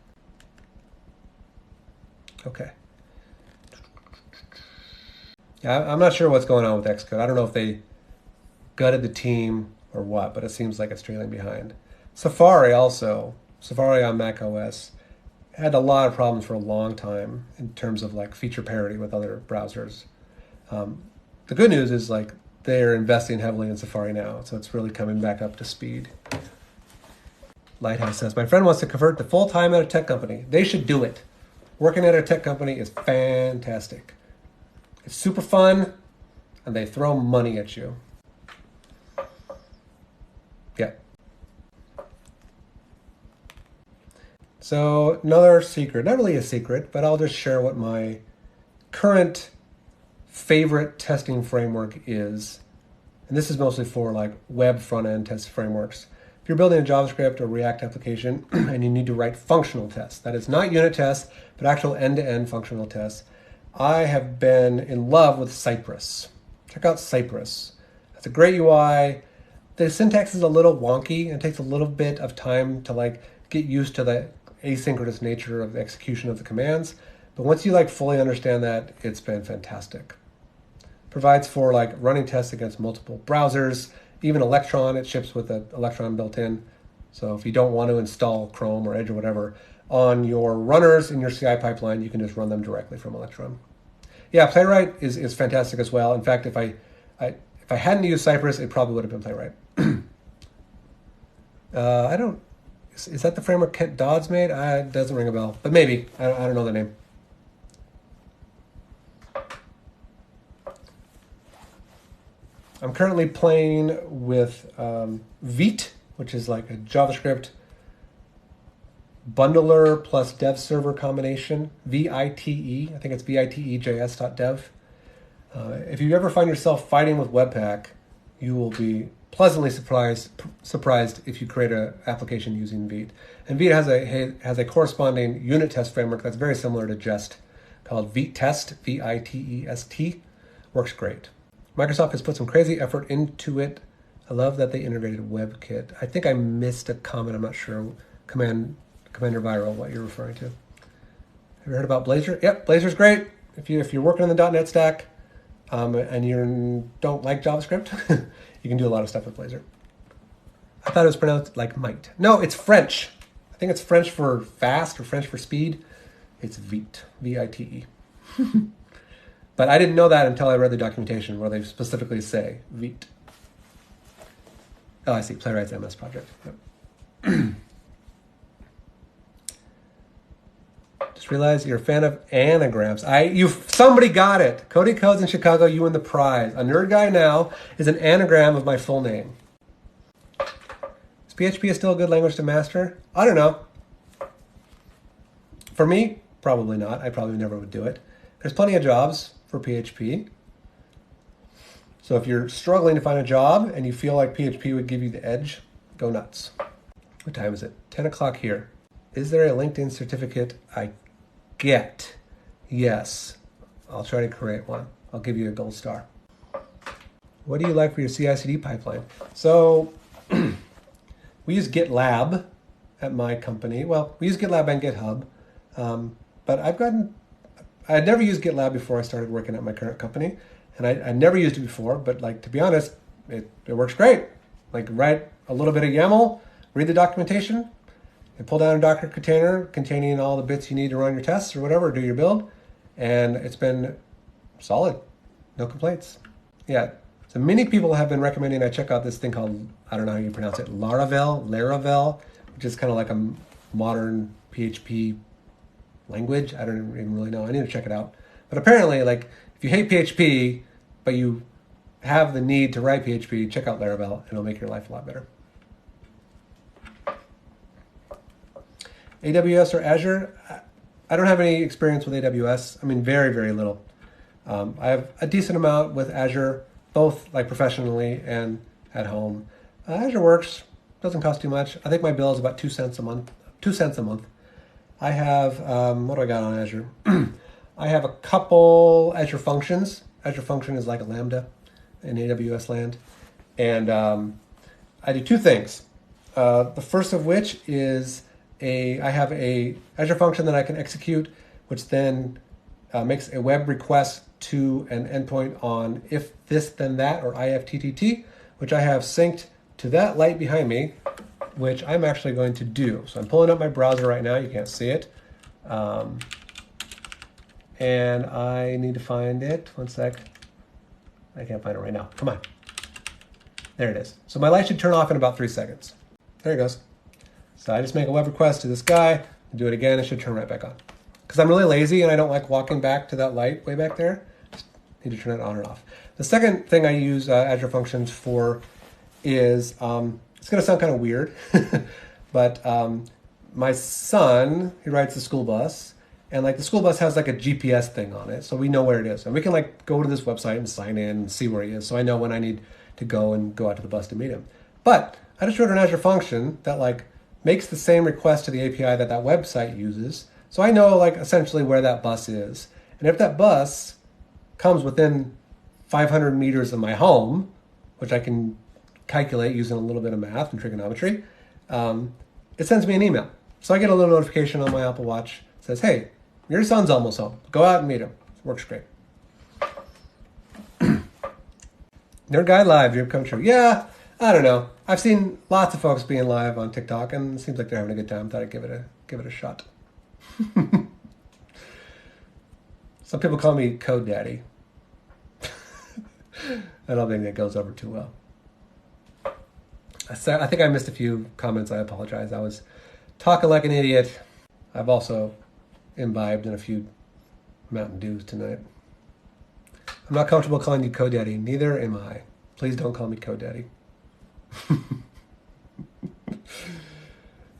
Okay. Yeah, I'm not sure what's going on with Xcode. I don't know if they gutted the team or what, but it seems like it's trailing behind. Safari on Mac OS, had a lot of problems for a long time in terms of like feature parity with other browsers. The good news is like they're investing heavily in Safari now, so it's really coming back up to speed. Lighthouse says, my friend wants to convert to full-time at a tech company. They should do it. Working at a tech company is fantastic. It's super fun, and they throw money at you. Yeah. So another secret, not really a secret, but I'll just share what my current favorite testing framework is. And this is mostly for like web front-end test frameworks. If you're building a JavaScript or React application and you need to write functional tests, that is not unit tests, but actual end-to-end functional tests, I have been in love with Cypress. Check out Cypress. It's a great UI. The syntax is a little wonky and it takes a little bit of time to like get used to the asynchronous nature of the execution of the commands. But once you like fully understand that, it's been fantastic. Provides for like running tests against multiple browsers, even Electron. It ships with an Electron built in. So if you don't want to install Chrome or Edge or whatever on your runners in your CI pipeline, you can just run them directly from Electron. Yeah, Playwright is fantastic as well. In fact, if I hadn't used Cypress, it probably would have been Playwright. Is that the framework Kent Dodds made? It doesn't ring a bell, but maybe. I don't know the name. I'm currently playing with Vite, which is like a JavaScript bundler plus dev server combination, VITE. I think it's vitejs.dev. If you ever find yourself fighting with Webpack, you will be pleasantly surprised if you create an application using Vite. And Vite has a corresponding unit test framework that's very similar to Jest called Vitest, Vitest. Works great. Microsoft has put some crazy effort into it. I love that they integrated WebKit. I think I missed a comment. I'm not sure. Commander Viral, what you're referring to. Have you heard about Blazor? Yep, Blazor's great. If you're working in the .NET stack and you don't like JavaScript, you can do a lot of stuff with Blazor. I thought it was pronounced like might. No, it's French. I think it's French for fast or French for speed. It's Vite, V-I-T-E. But I didn't know that until I read the documentation where they specifically say Vite. Oh, I see. Playwright's MS project. Yep. Just realized you're a fan of anagrams. Somebody got it. Cody Codes in Chicago, you win the prize. A nerd guy now is an anagram of my full name. Is PHP still a good language to master? I don't know. For me, probably not. I probably never would do it. There's plenty of jobs for PHP. So if you're struggling to find a job and you feel like PHP would give you the edge, go nuts. What time is it? 10 o'clock here. Is there a LinkedIn certificate I get? Yes. I'll try to create one. I'll give you a gold star. What do you like for your CI/CD pipeline? So we use GitLab at my company. Well, we use GitLab and GitHub. But I had never used GitLab before I started working at my current company. And I never used it before, but like, to be honest, it works great. Like, write a little bit of YAML, read the documentation, and pull down a Docker container containing all the bits you need to run your tests or whatever, do your build. And it's been solid. No complaints. Yeah. So many people have been recommending I check out this thing called, I don't know how you pronounce it, Laravel, which is kind of like a modern PHP language. I don't even really know. I need to check it out. But apparently, like, if you hate PHP, but you have the need to write PHP, check out Laravel. It'll make your life a lot better. AWS or Azure? I don't have any experience with AWS. I mean, very, very little. I have a decent amount with Azure, both like professionally and at home. Azure works, doesn't cost too much. I think my bill is about 2 cents a month. 2 cents a month. I have, what do I got on Azure? I have a couple Azure Functions. Azure Function is like a Lambda in AWS land. And I do two things. The first of which is I have a Azure Function that I can execute, which then makes a web request to an endpoint on if this then that, or IFTTT, which I have synced to that light behind me, which I'm actually going to do. So I'm pulling up my browser right now. You can't see it. And I need to find it. One sec. I can't find it right now. Come on. There it is. So my light should turn off in about 3 seconds. There it goes. So I just make a web request to this guy, do it again, it should turn right back on. Because I'm really lazy and I don't like walking back to that light way back there. Just need to turn it on or off. The second thing I use Azure Functions for is, it's going to sound kind of weird, but my son, he rides the school bus, and like the school bus has like a GPS thing on it, so we know where it is. And we can like go to this website and sign in and see where he is, so I know when I need to go out to the bus to meet him. But I just wrote an Azure function that like makes the same request to the API that website uses, so I know like essentially where that bus is. And if that bus comes within 500 meters of my home, which I can calculate using a little bit of math and trigonometry, it sends me an email. So I get a little notification on my Apple Watch that says, hey, your son's almost home. Go out and meet him. It works great. Nerd Guy Live, dream come true. Yeah, I don't know. I've seen lots of folks being live on TikTok, and it seems like they're having a good time. Thought I'd give it a shot. Some people call me Code Daddy. I don't think that goes over too well. I think I missed a few comments. I apologize. I was talking like an idiot. I've also imbibed in a few Mountain Dews tonight. I'm not comfortable calling you Code Daddy. Neither am I. Please don't call me Code Daddy.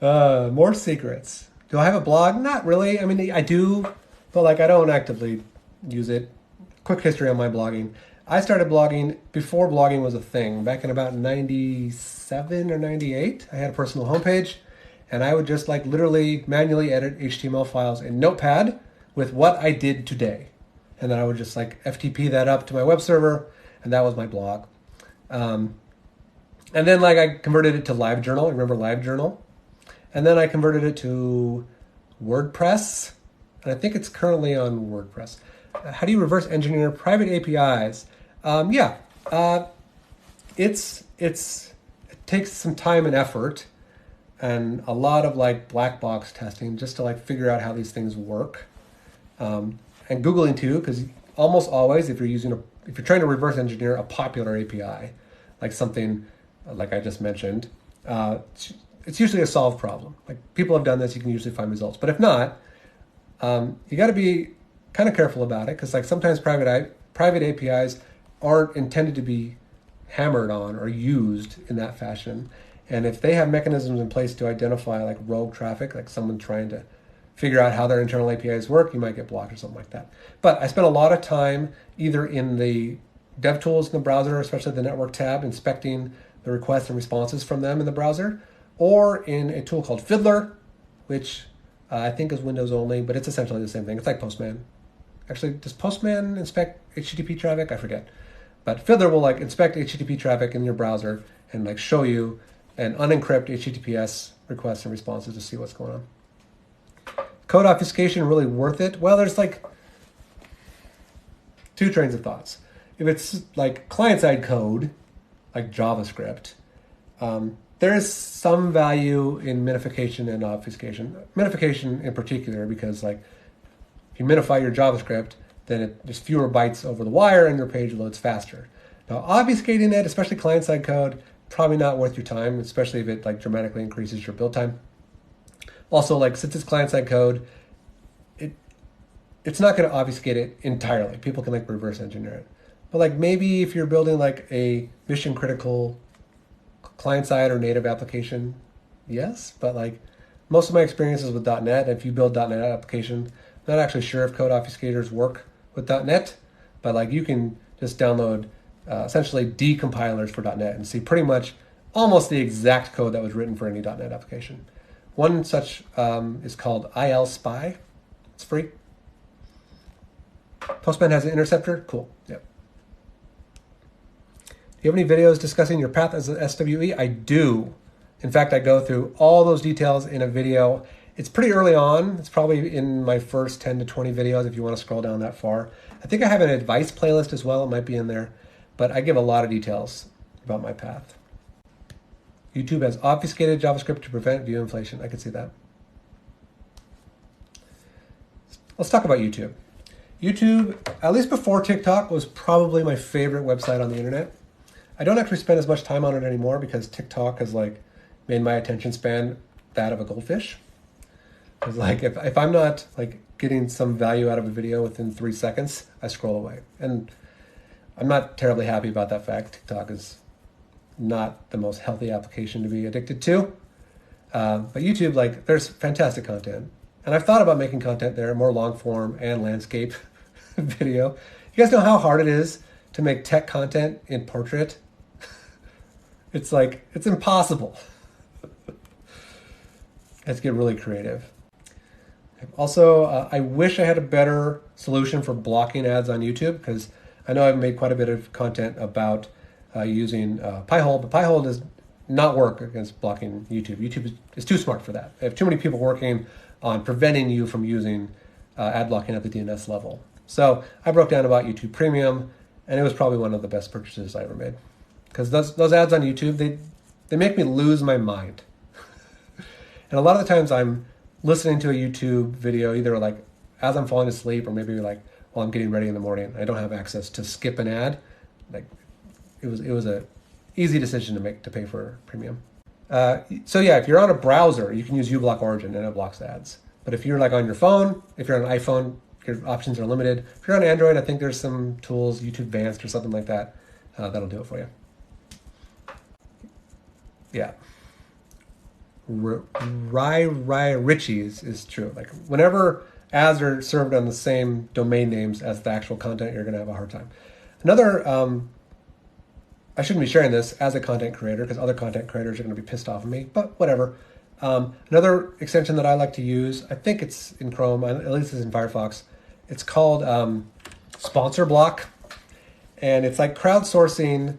More secrets. Do I have a blog? Not really. I mean, I do, but like I don't actively use it. Quick history on my blogging. I started blogging before blogging was a thing. Back in about 97 or 98, I had a personal homepage, and I would just like literally manually edit HTML files in Notepad with what I did today. And then I would just like FTP that up to my web server, and that was my blog. And then like I converted it to LiveJournal. Remember LiveJournal? And then I converted it to WordPress. And I think it's currently on WordPress. How do you reverse engineer private APIs? It takes some time and effort and a lot of like black box testing just to like figure out how these things work. And Googling too, because almost always if you're trying to reverse engineer a popular API, like something like I just mentioned, it's usually a solved problem. Like people have done this, you can usually find results. But if not, you got to be kind of careful about it because like sometimes private APIs aren't intended to be hammered on or used in that fashion. And if they have mechanisms in place to identify like rogue traffic, like someone trying to figure out how their internal APIs work, you might get blocked or something like that. But I spent a lot of time either in the DevTools in the browser, especially the network tab, inspecting the requests and responses from them in the browser, or in a tool called Fiddler, which I think is Windows only, but it's essentially the same thing. It's like Postman. Actually, does Postman inspect HTTP traffic? I forget. But Fiddler will like inspect HTTP traffic in your browser and like show you and unencrypt HTTPS requests and responses to see what's going on. Code obfuscation really worth it? Well, there's like two trains of thoughts. If it's like client-side code, like JavaScript, there is some value in minification and obfuscation. Minification in particular, because like if you minify your JavaScript, then there's fewer bytes over the wire and your page loads faster. Now, obfuscating it, especially client-side code, probably not worth your time, especially if it like dramatically increases your build time. Also, like since it's client-side code, it's not going to obfuscate it entirely. People can like reverse engineer it. But like maybe if you're building like a mission-critical client-side or native application, yes. But like most of my experiences with .NET, if you build .NET application, I'm not actually sure if code obfuscators work with .NET, but like you can just download essentially decompilers for .NET and see pretty much almost the exact code that was written for any .NET application. One such is called ILSpy. It's free. Postman has an interceptor. Cool. Yep. Do you have any videos discussing your path as an SWE? I do. In fact, I go through all those details in a video. It's pretty early on. It's probably in my first 10 to 20 videos if you want to scroll down that far. I think I have an advice playlist as well. It might be in there. But I give a lot of details about my path. YouTube has obfuscated JavaScript to prevent view inflation. I can see that. Let's talk about YouTube. YouTube, at least before TikTok, was probably my favorite website on the internet. I don't actually spend as much time on it anymore because TikTok has like made my attention span that of a goldfish. Because like if I'm not like getting some value out of a video within 3 seconds, I scroll away. And I'm not terribly happy about that fact. TikTok is not the most healthy application to be addicted to. But YouTube, like, there's fantastic content. And I've thought about making content there, more long form and landscape video. You guys know how hard it is to make tech content in portrait? It's like, it's impossible. Let's get really creative. Also, I wish I had a better solution for blocking ads on YouTube, because I know I've made quite a bit of content about using Pi-hole, but Pi-hole does not work against blocking YouTube. YouTube is too smart for that. They have too many people working on preventing you from using ad blocking at the DNS level. So I broke down about YouTube Premium, and it was probably one of the best purchases I ever made. Because those ads on YouTube, they make me lose my mind. And a lot of the times I'm listening to a YouTube video, either like as I'm falling asleep or maybe like while I'm getting ready in the morning. I don't have access to skip an ad. Like it was a easy decision to make to pay for Premium. So yeah, if you're on a browser, you can use uBlock Origin and it blocks ads. But if you're like on your phone, if you're on an iPhone, your options are limited. If you're on Android, I think there's some tools, YouTube Advanced or something like that, that'll do it for you. Yeah. Richie's is true. Like whenever ads are served on the same domain names as the actual content, you're going to have a hard time. Another, I shouldn't be sharing this as a content creator because other content creators are going to be pissed off at me, but whatever. Another extension that I like to use, I think it's in Chrome, at least it's in Firefox. It's called Sponsor Block, and it's like crowdsourcing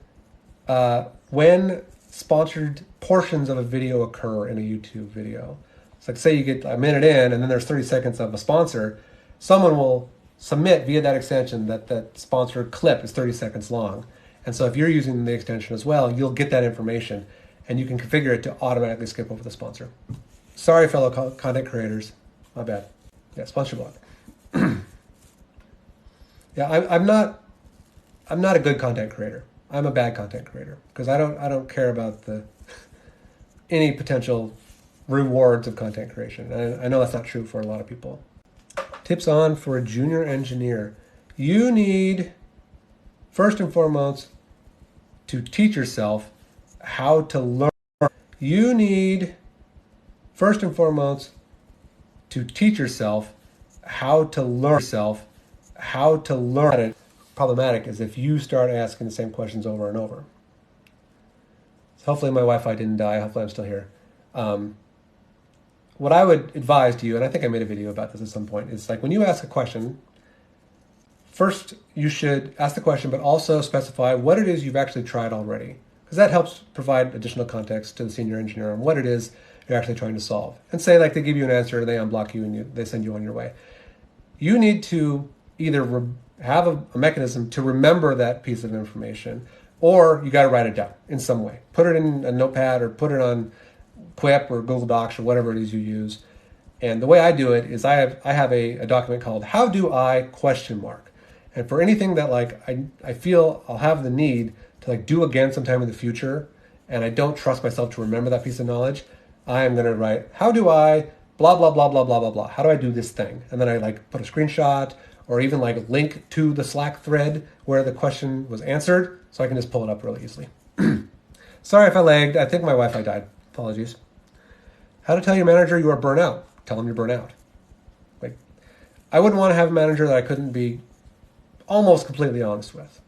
when sponsored portions of a video occur in a YouTube video. It's like, say you get a minute in and then there's 30 seconds of a sponsor, someone will submit via that extension that sponsored clip is 30 seconds long. And so if you're using the extension as well, you'll get that information and you can configure it to automatically skip over the sponsor. Sorry, fellow content creators. My bad. Yeah, sponsor block. Yeah, I'm not a good content creator. I'm a bad content creator because I don't care about any potential rewards of content creation. I know that's not true for a lot of people. Tips on for a junior engineer. You need, first and foremost, to teach yourself how to learn. You need, first and foremost, to teach yourself how to learn it. Problematic is if you start asking the same questions over and over. So hopefully my Wi-Fi didn't die. Hopefully I'm still here. What I would advise to you, and I think I made a video about this at some point, is like when you ask a question, first you should ask the question, but also specify what it is you've actually tried already, because that helps provide additional context to the senior engineer on what it is you're actually trying to solve. And say like they give you an answer, they unblock you, and they send you on your way. You need to either have a mechanism to remember that piece of information, or you got to write it down in some way. Put it in a notepad or put it on Quip or Google Docs or whatever it is you use. And the way I do it is I have a document called How Do I ? And for anything that like I feel I'll have the need to like do again sometime in the future, and I don't trust myself to remember that piece of knowledge, I am going to write, how do I blah, blah, blah, blah, blah, blah, blah. How do I do this thing? And then I like put a screenshot or even like link to the Slack thread where the question was answered so I can just pull it up really easily. Sorry if I lagged. I think my Wi-Fi died. Apologies. How to tell your manager you are burnt out. Tell them you're burnt out. Like, I wouldn't want to have a manager that I couldn't be almost completely honest with.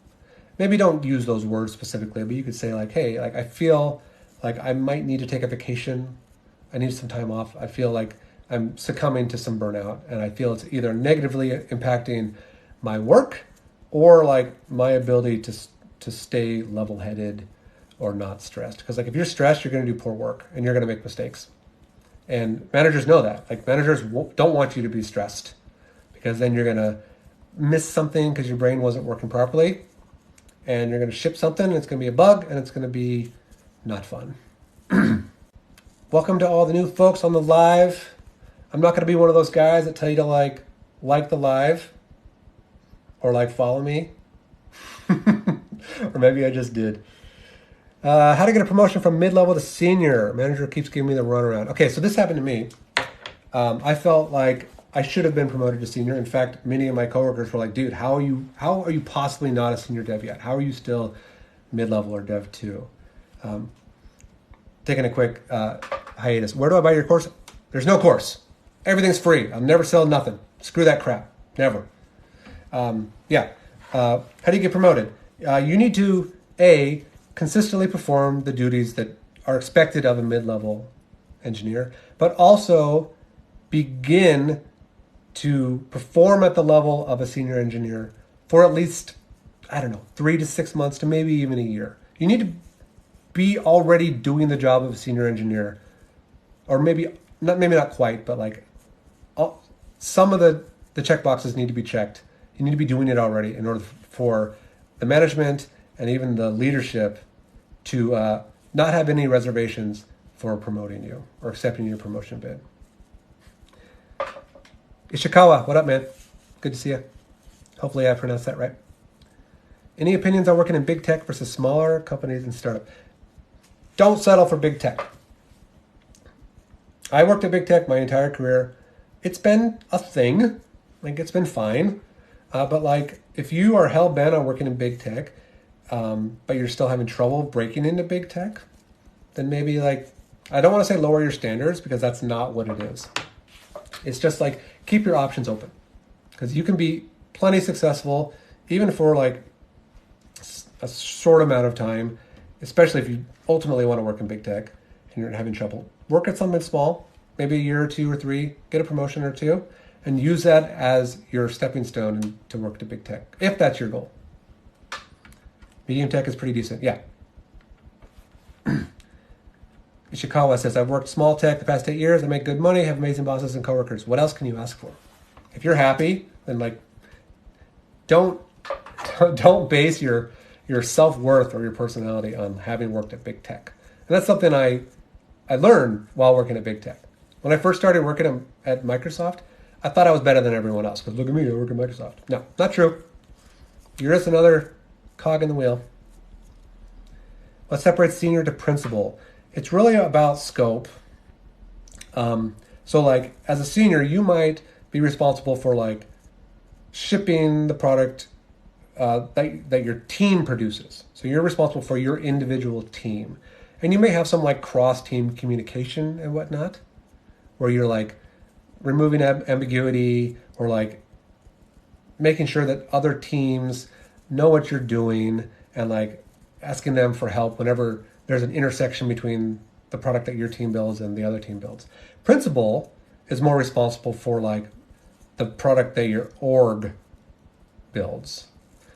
Maybe don't use those words specifically, but you could say like, hey, like I feel like I might need to take a vacation. I need some time off. I feel like I'm succumbing to some burnout, and I feel it's either negatively impacting my work or like my ability to stay level-headed or not stressed. Because like if you're stressed, you're going to do poor work and you're going to make mistakes. And managers know that. Like managers don't want you to be stressed because then you're going to miss something because your brain wasn't working properly, and you're going to ship something and it's going to be a bug and it's going to be not fun. Welcome to all the new folks on the live. I'm not going to be one of those guys that tell you to like the live or like follow me. Or maybe I just did. How to get a promotion from mid-level to senior. Manager keeps giving me the runaround. Okay, so this happened to me. I felt like I should have been promoted to senior. In fact, many of my coworkers were like, dude, how are you possibly not a senior dev yet? How are you still mid-level or dev 2? Taking a quick hiatus. Where do I buy your course? There's no course. Everything's free. I'll never sell nothing. Screw that crap. Never. How do you get promoted? You need to, A, consistently perform the duties that are expected of a mid-level engineer, but also begin to perform at the level of a senior engineer for at least, 3 to 6 months to maybe even a year. You need to be already doing the job of a senior engineer, or maybe not quite, but like some of the checkboxes need to be checked. You need to be doing it already in order for the management and even the leadership to not have any reservations for promoting you or accepting your promotion bid. Ishikawa, what up, man? Good to see you. Hopefully I pronounced that right. Any opinions on working in big tech versus smaller companies and startup? Don't settle for big tech. I worked at big tech my entire career. It's been a thing. Like, it's been fine. But like, if you are hell-bent on working in big tech, but you're still having trouble breaking into big tech, then maybe like, I don't want to say lower your standards because that's not what it is. It's just like, keep your options open, because you can be plenty successful even for like a short amount of time, especially if you ultimately want to work in big tech and you're having trouble. Work at something small, maybe a year or 2 or 3, get a promotion or 2, and use that as your stepping stone to work to big tech, if that's your goal. Medium tech is pretty decent, yeah. Ishikawa says, I've worked small tech the past 8 years. I make good money, have amazing bosses and coworkers. What else can you ask for? If you're happy, then like, don't base your self-worth or your personality on having worked at big tech. And that's something I learned while working at big tech. When I first started working at Microsoft, I thought I was better than everyone else because look at me, I work at Microsoft. No, not true. You're just another cog in the wheel. What separates senior to principal? It's really about scope. So like as a senior, you might be responsible for like shipping the product that your team produces. So you're responsible for your individual team. And you may have some like cross-team communication and whatnot, where you're like removing ambiguity or like making sure that other teams know what you're doing and like asking them for help whenever there's an intersection between the product that your team builds and the other team builds. Principal is more responsible for like the product that your org builds.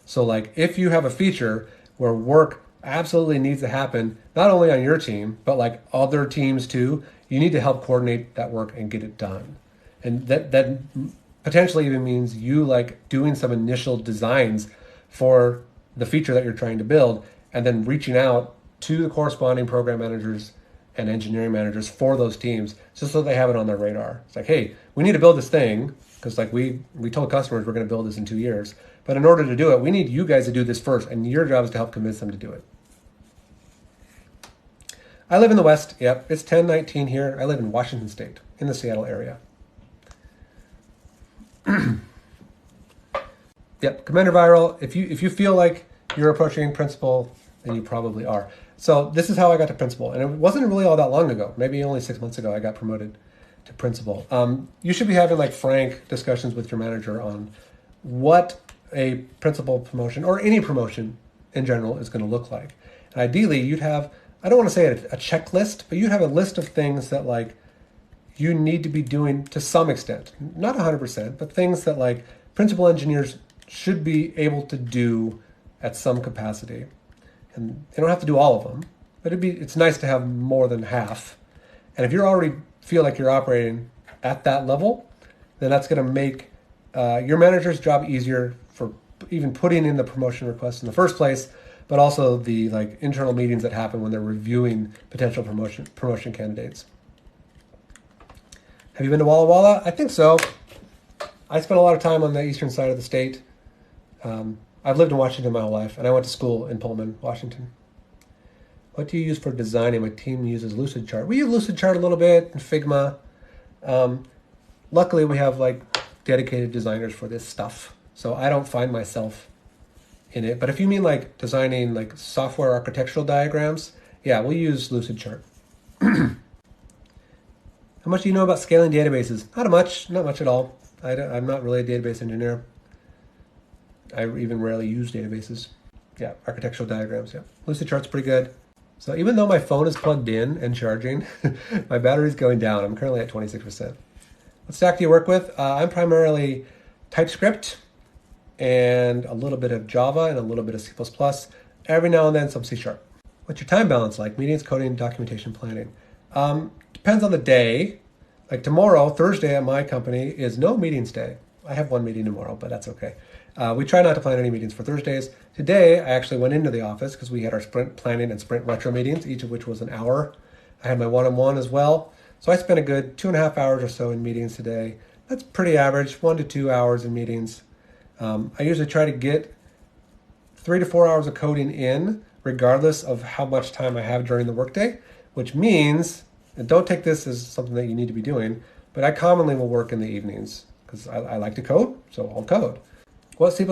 So like if you have a feature where work absolutely needs to happen, not only on your team, but like other teams too, you need to help coordinate that work and get it done. And that potentially even means you like doing some initial designs for the feature that you're trying to build and then reaching out to the corresponding program managers and engineering managers for those teams just so they have it on their radar. It's like, hey, we need to build this thing because like we told customers we're going to build this in 2 years. But in order to do it, we need you guys to do this first, and your job is to help convince them to do it. I live in the West. Yep, it's 10:19 here. I live in Washington State, in the Seattle area. Yep, Commander Viral, if you feel like you're approaching principal, then you probably are. So this is how I got to principal, and it wasn't really all that long ago. Maybe only 6 months ago I got promoted to principal. You should be having like frank discussions with your manager on what a principal promotion or any promotion in general is going to look like. And ideally you'd have, I don't want to say a checklist, but you'd have a list of things that like you need to be doing to some extent, not 100%, but things that like principal engineers should be able to do at some capacity. And they don't have to do all of them, but it's nice to have more than half. And if you already feel like you're operating at that level, then that's going to make your manager's job easier for even putting in the promotion request in the first place, but also the like internal meetings that happen when they're reviewing potential promotion candidates. Have you been to Walla Walla? I think so. I spent a lot of time on the eastern side of the state. I've lived in Washington my whole life, and I went to school in Pullman, Washington. What do you use for designing? My team uses Lucidchart. We use Lucidchart a little bit and Figma. Luckily, we have like dedicated designers for this stuff, so I don't find myself in it. But if you mean like designing like software architectural diagrams, yeah, we'll use Lucidchart. How much do you know about scaling databases? Not much at all. I'm not really a database engineer. I even rarely use databases. Yeah, architectural diagrams, yeah. Lucidchart's pretty good. So even though my phone is plugged in and charging, my battery's going down. I'm currently at 26%. What stack do you work with? I'm primarily TypeScript and a little bit of Java and a little bit of C++. Every now and then some C#. What's your time balance like? Meetings, coding, documentation, planning. Depends on the day. Like tomorrow, Thursday at my company is no meetings day. I have one meeting tomorrow, but that's okay. We try not to plan any meetings for Thursdays. Today, I actually went into the office because we had our sprint planning and sprint retro meetings, each of which was an hour. I had my one-on-one as well. So I spent a good 2.5 hours or so in meetings today. That's pretty average, 1 to 2 hours in meetings. I usually try to get 3 to 4 hours of coding in, regardless of how much time I have during the workday, which means, and don't take this as something that you need to be doing, but I commonly will work in the evenings because I like to code, so I'll code. What C++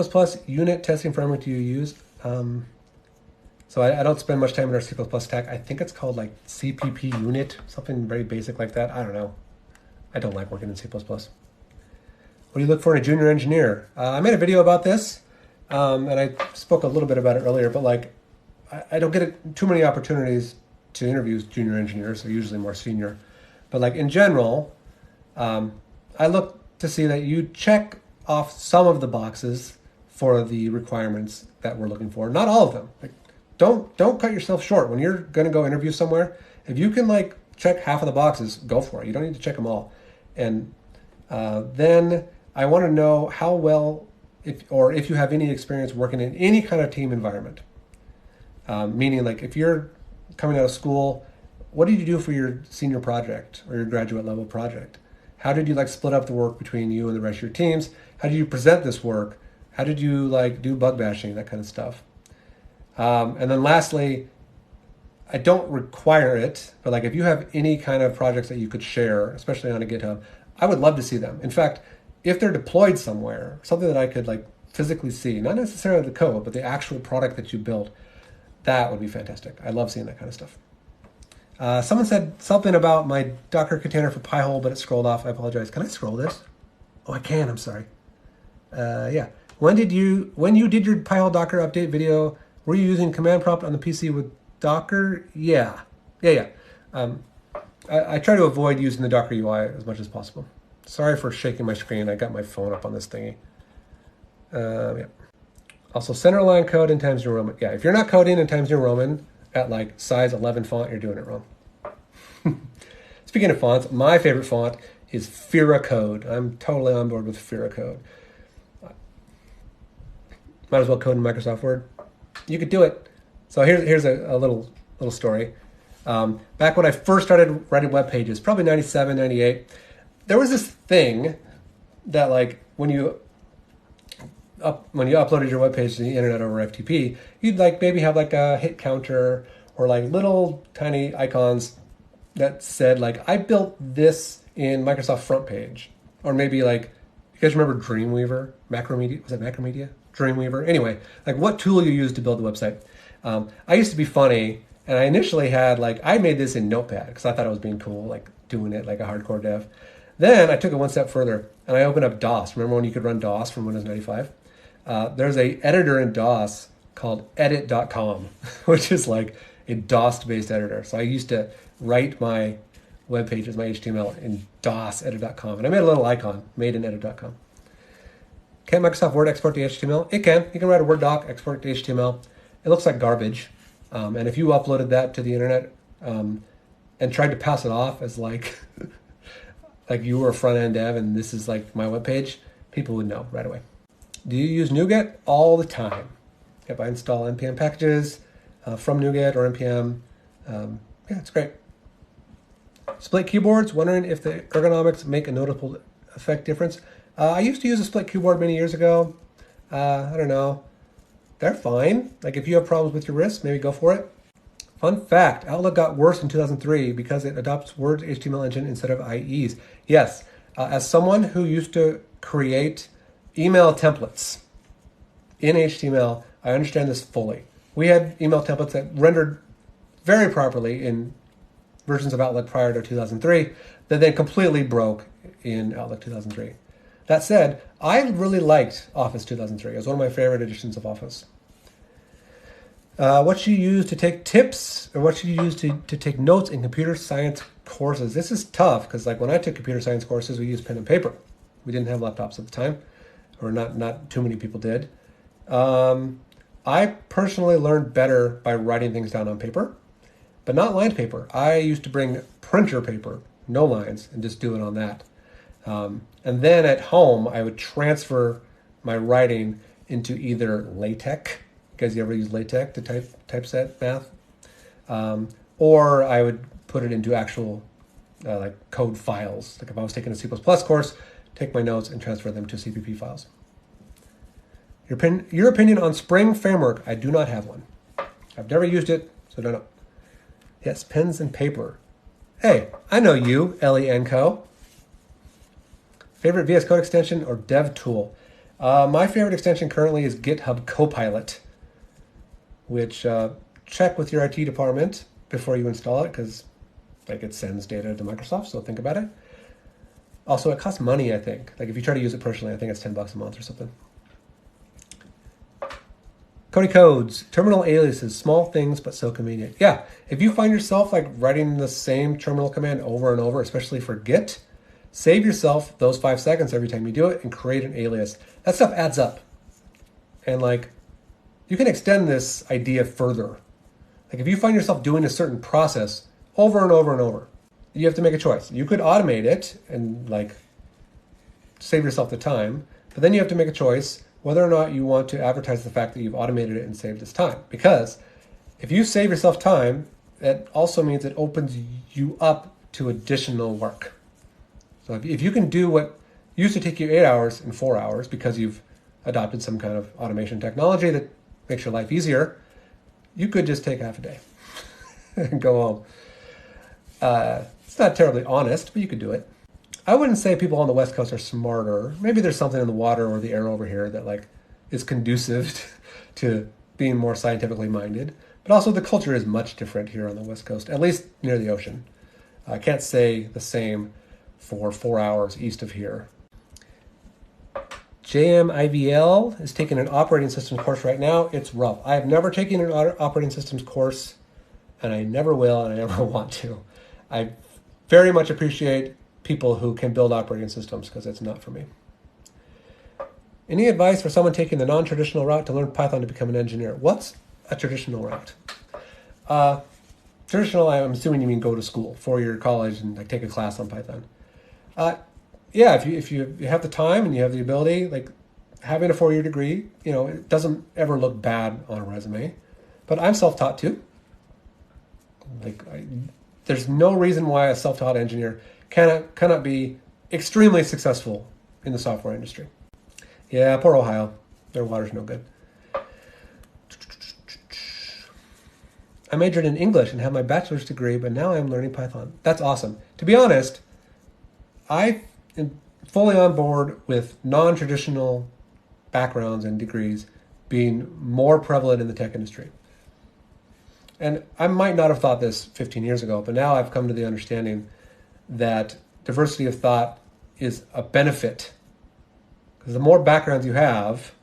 unit testing framework do you use? So I don't spend much time in our C++ stack. I think it's called like CPP unit, something very basic like that. I don't know. I don't like working in C++. What do you look for in a junior engineer? I made a video about this, and I spoke a little bit about it earlier, but like I don't get too many opportunities to interview junior engineers. They're usually more senior. But like in general, I look to see that you check off some of the boxes for the requirements that we're looking for. Not all of them. Like, don't cut yourself short. When you're going to go interview somewhere If you can like check half of the boxes, go for it. You don't need to check them all. And then I want to know how well, if you have any experience working in any kind of team environment. Meaning like if you're coming out of school, what did you do for your senior project or your graduate level project? How did you like split up the work between you and the rest of your teams? How did you present this work? How did you like do bug bashing, that kind of stuff? And then lastly, I don't require it, but like if you have any kind of projects that you could share, especially on a GitHub, I would love to see them. In fact, if they're deployed somewhere, something that I could like physically see, not necessarily the code, but the actual product that you built, that would be fantastic. I love seeing that kind of stuff. Someone said something about my Docker container for Pi-hole, but it scrolled off. I apologize. Can I scroll this? Oh, I can. I'm sorry. Yeah. When you did your Pi-hole Docker update video, were you using command prompt on the PC with Docker? Yeah. I try to avoid using the Docker UI as much as possible. Sorry for shaking my screen. I got my phone up on this thingy. Yeah. Also, centerline code in Times New Roman. Yeah, if you're not coding in Times New Roman at like size 11 font, you're doing it wrong. Speaking of fonts, my favorite font is Fira Code. I'm totally on board with Fira Code. Might as well code in Microsoft Word. You could do it. So here's a little story. Back when I first started writing web pages, probably 97, 98, there was this thing that like when you uploaded your web page to the internet over FTP, you'd like maybe have like a hit counter or like little tiny icons that said like, I built this in Microsoft Front Page. Or maybe like, you guys remember Dreamweaver? Macromedia? Was it Macromedia? Dreamweaver? Anyway, like what tool you use to build the website. I used to be funny, and I initially had like, I made this in Notepad because I thought it was being cool, like doing it like a hardcore dev. Then I took it one step further and I opened up DOS. Remember when you could run DOS from Windows 95? There's a editor in DOS called edit.com, which is like a DOS-based editor. So I used to write my web pages, my HTML in DOS edit.com. And I made a little icon, made in edit.com. Can Microsoft Word export to HTML? It can. You can write a Word doc, export it to HTML. It looks like garbage. And if you uploaded that to the internet and tried to pass it off as like, like you were a front-end dev and this is like my web page, people would know right away. Do you use NuGet? All the time. If I install NPM packages from NuGet or NPM, yeah, it's great. Split keyboards, wondering if the ergonomics make a notable effect difference. I used to use a split keyboard many years ago. I don't know. They're fine. Like if you have problems with your wrist, maybe go for it. Fun fact, Outlook got worse in 2003 because it adopts Word's HTML engine instead of IE's. Yes, as someone who used to create email templates in HTML, I understand this fully. We had email templates that rendered very properly in versions of Outlook prior to 2003 that then completely broke in Outlook 2003. That said, I really liked Office 2003. It was one of my favorite editions of Office. What should you use to take tips, or what should you use to take notes in computer science courses? This is tough because like when I took computer science courses, we used pen and paper. We didn't have laptops at the time, or not too many people did. I personally learned better by writing things down on paper, but not lined paper. I used to bring printer paper, no lines, and just do it on that. And then at home, I would transfer my writing into either LaTeX. You guys ever use LaTeX to typeset math? Or I would put it into actual like code files. Like if I was taking a C++ course, take my notes and transfer them to CPP files. Your opinion on Spring Framework? I do not have one. I've never used it, so I don't know. Yes, pens and paper. Hey, I know you, Ellie and Co. Favorite VS Code extension or dev tool? My favorite extension currently is GitHub Copilot, which check with your IT department before you install it because like it sends data to Microsoft, so think about it. Also, it costs money, I think. Like if you try to use it personally, I think it's $10 a month or something. Cody Codes, terminal aliases, small things but so convenient. Yeah, if you find yourself like writing the same terminal command over and over, especially for Git, save yourself those 5 seconds every time you do it and create an alias. That stuff adds up. And like, you can extend this idea further. Like if you find yourself doing a certain process over and over and over. You have to make a choice. You could automate it and like save yourself the time, but then you have to make a choice whether or not you want to advertise the fact that you've automated it and saved this time. Because if you save yourself time, that also means it opens you up to additional work. So if you can do what used to take you 8 hours in 4 hours because you've adopted some kind of automation technology that makes your life easier, you could just take half a day and go home. It's not terribly honest, but you could do it. I wouldn't say people on the West Coast are smarter. Maybe there's something in the water or the air over here that like is conducive to being more scientifically minded. But also the culture is much different here on the West Coast, at least near the ocean. I can't say the same for 4 hours east of here. JMIVL is taking an operating systems course right now. It's rough. I have never taken an operating systems course, and I never will, and I never want to. I very much appreciate people who can build operating systems because it's not for me. Any advice for someone taking the non-traditional route to learn Python to become an engineer? What's a traditional route? Traditional, I'm assuming you mean go to school, 4-year college, and like take a class on Python. Yeah, if you have the time and you have the ability, like having a 4-year degree, it doesn't ever look bad on a resume. But I'm self-taught too. There's no reason why a self-taught engineer cannot be extremely successful in the software industry. Yeah, poor Ohio. Their water's no good. I majored in English and have my bachelor's degree, but now I'm learning Python. That's awesome. To be honest, I am fully on board with non-traditional backgrounds and degrees being more prevalent in the tech industry. And I might not have thought this 15 years ago, but now I've come to the understanding that diversity of thought is a benefit. Because the more backgrounds you have,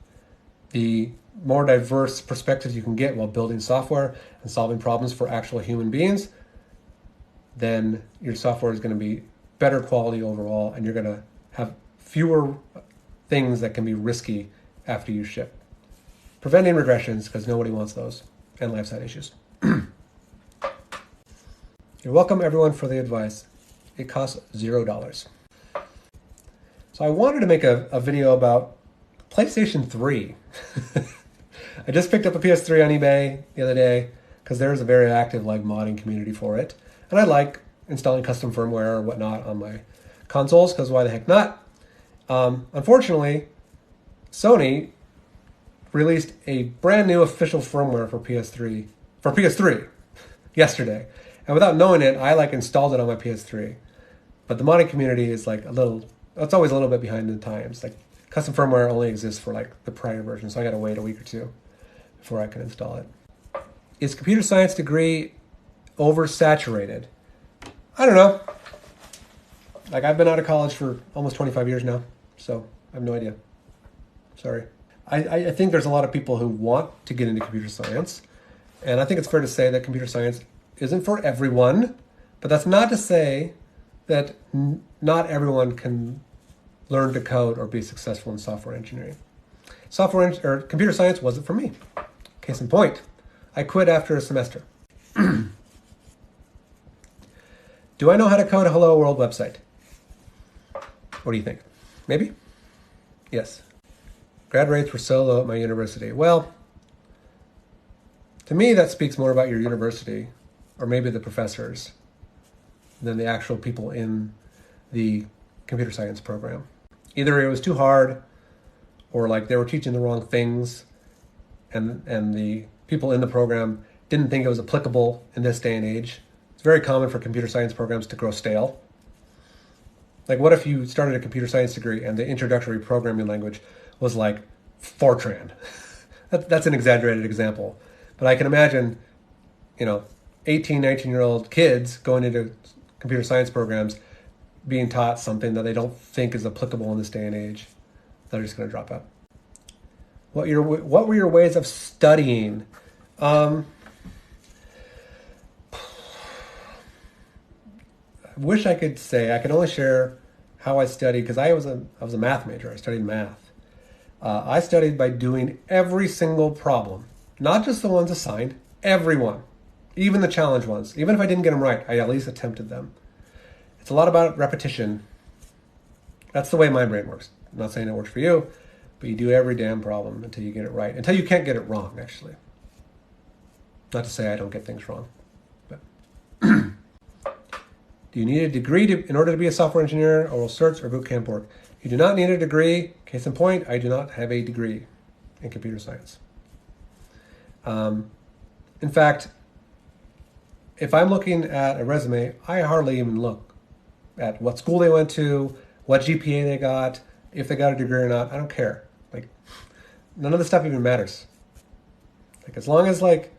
the more diverse perspectives you can get while building software and solving problems for actual human beings, then your software is going to be better quality overall, and you're going to have fewer things that can be risky after you ship. Preventing regressions, because nobody wants those, and lifeside issues. You're welcome, everyone, for the advice. It costs $0. So I wanted to make a video about PlayStation 3. I just picked up a PS3 on eBay the other day because there's a very active modding community for it. And I like installing custom firmware or whatnot on my consoles because why the heck not? Unfortunately, Sony released a brand new official firmware for PS3 yesterday. And without knowing it, I installed it on my PS3. But the modding community is it's always a little bit behind the times. Custom firmware only exists for the prior version, so I got to wait a week or two before I can install it. Is computer science degree oversaturated? I don't know. I've been out of college for almost 25 years now, so I have no idea. Sorry. I think there's a lot of people who want to get into computer science, and I think it's fair to say that computer science isn't for everyone, but that's not to say that not everyone can learn to code or be successful in software engineering. Computer science wasn't for me. Case in point, I quit after a semester. Do I know how to code a Hello World website? What do you think? Maybe? Yes. Grad rates were so low at my university. Well, to me that speaks more about your university, or maybe the professors, than the actual people in the computer science program. Either it was too hard, or they were teaching the wrong things, and the people in the program didn't think it was applicable in this day and age. It's very common for computer science programs to grow stale. What if you started a computer science degree and the introductory programming language was Fortran? That's an exaggerated example, but I can imagine, 18, 19-year-old kids going into computer science programs being taught something that they don't think is applicable in this day and age. They're just going to drop out. What were your ways of studying? I wish I could say. I can only share how I studied because I was a math major. I studied math. I studied by doing every single problem, not just the ones assigned, every one. Even the challenge ones. Even if I didn't get them right, I at least attempted them. It's a lot about repetition. That's the way my brain works. I'm not saying it works for you, but you do every damn problem until you get it right. Until you can't get it wrong, actually. Not to say I don't get things wrong. But do you need a degree in order to be a software engineer, or will certs or boot camp work? You do not need a degree. Case in point, I do not have a degree in computer science. In fact, if I'm looking at a resume, I hardly even look at what school they went to, what GPA they got, if they got a degree or not. I don't care. Like, none of this stuff even matters. Like, as long as like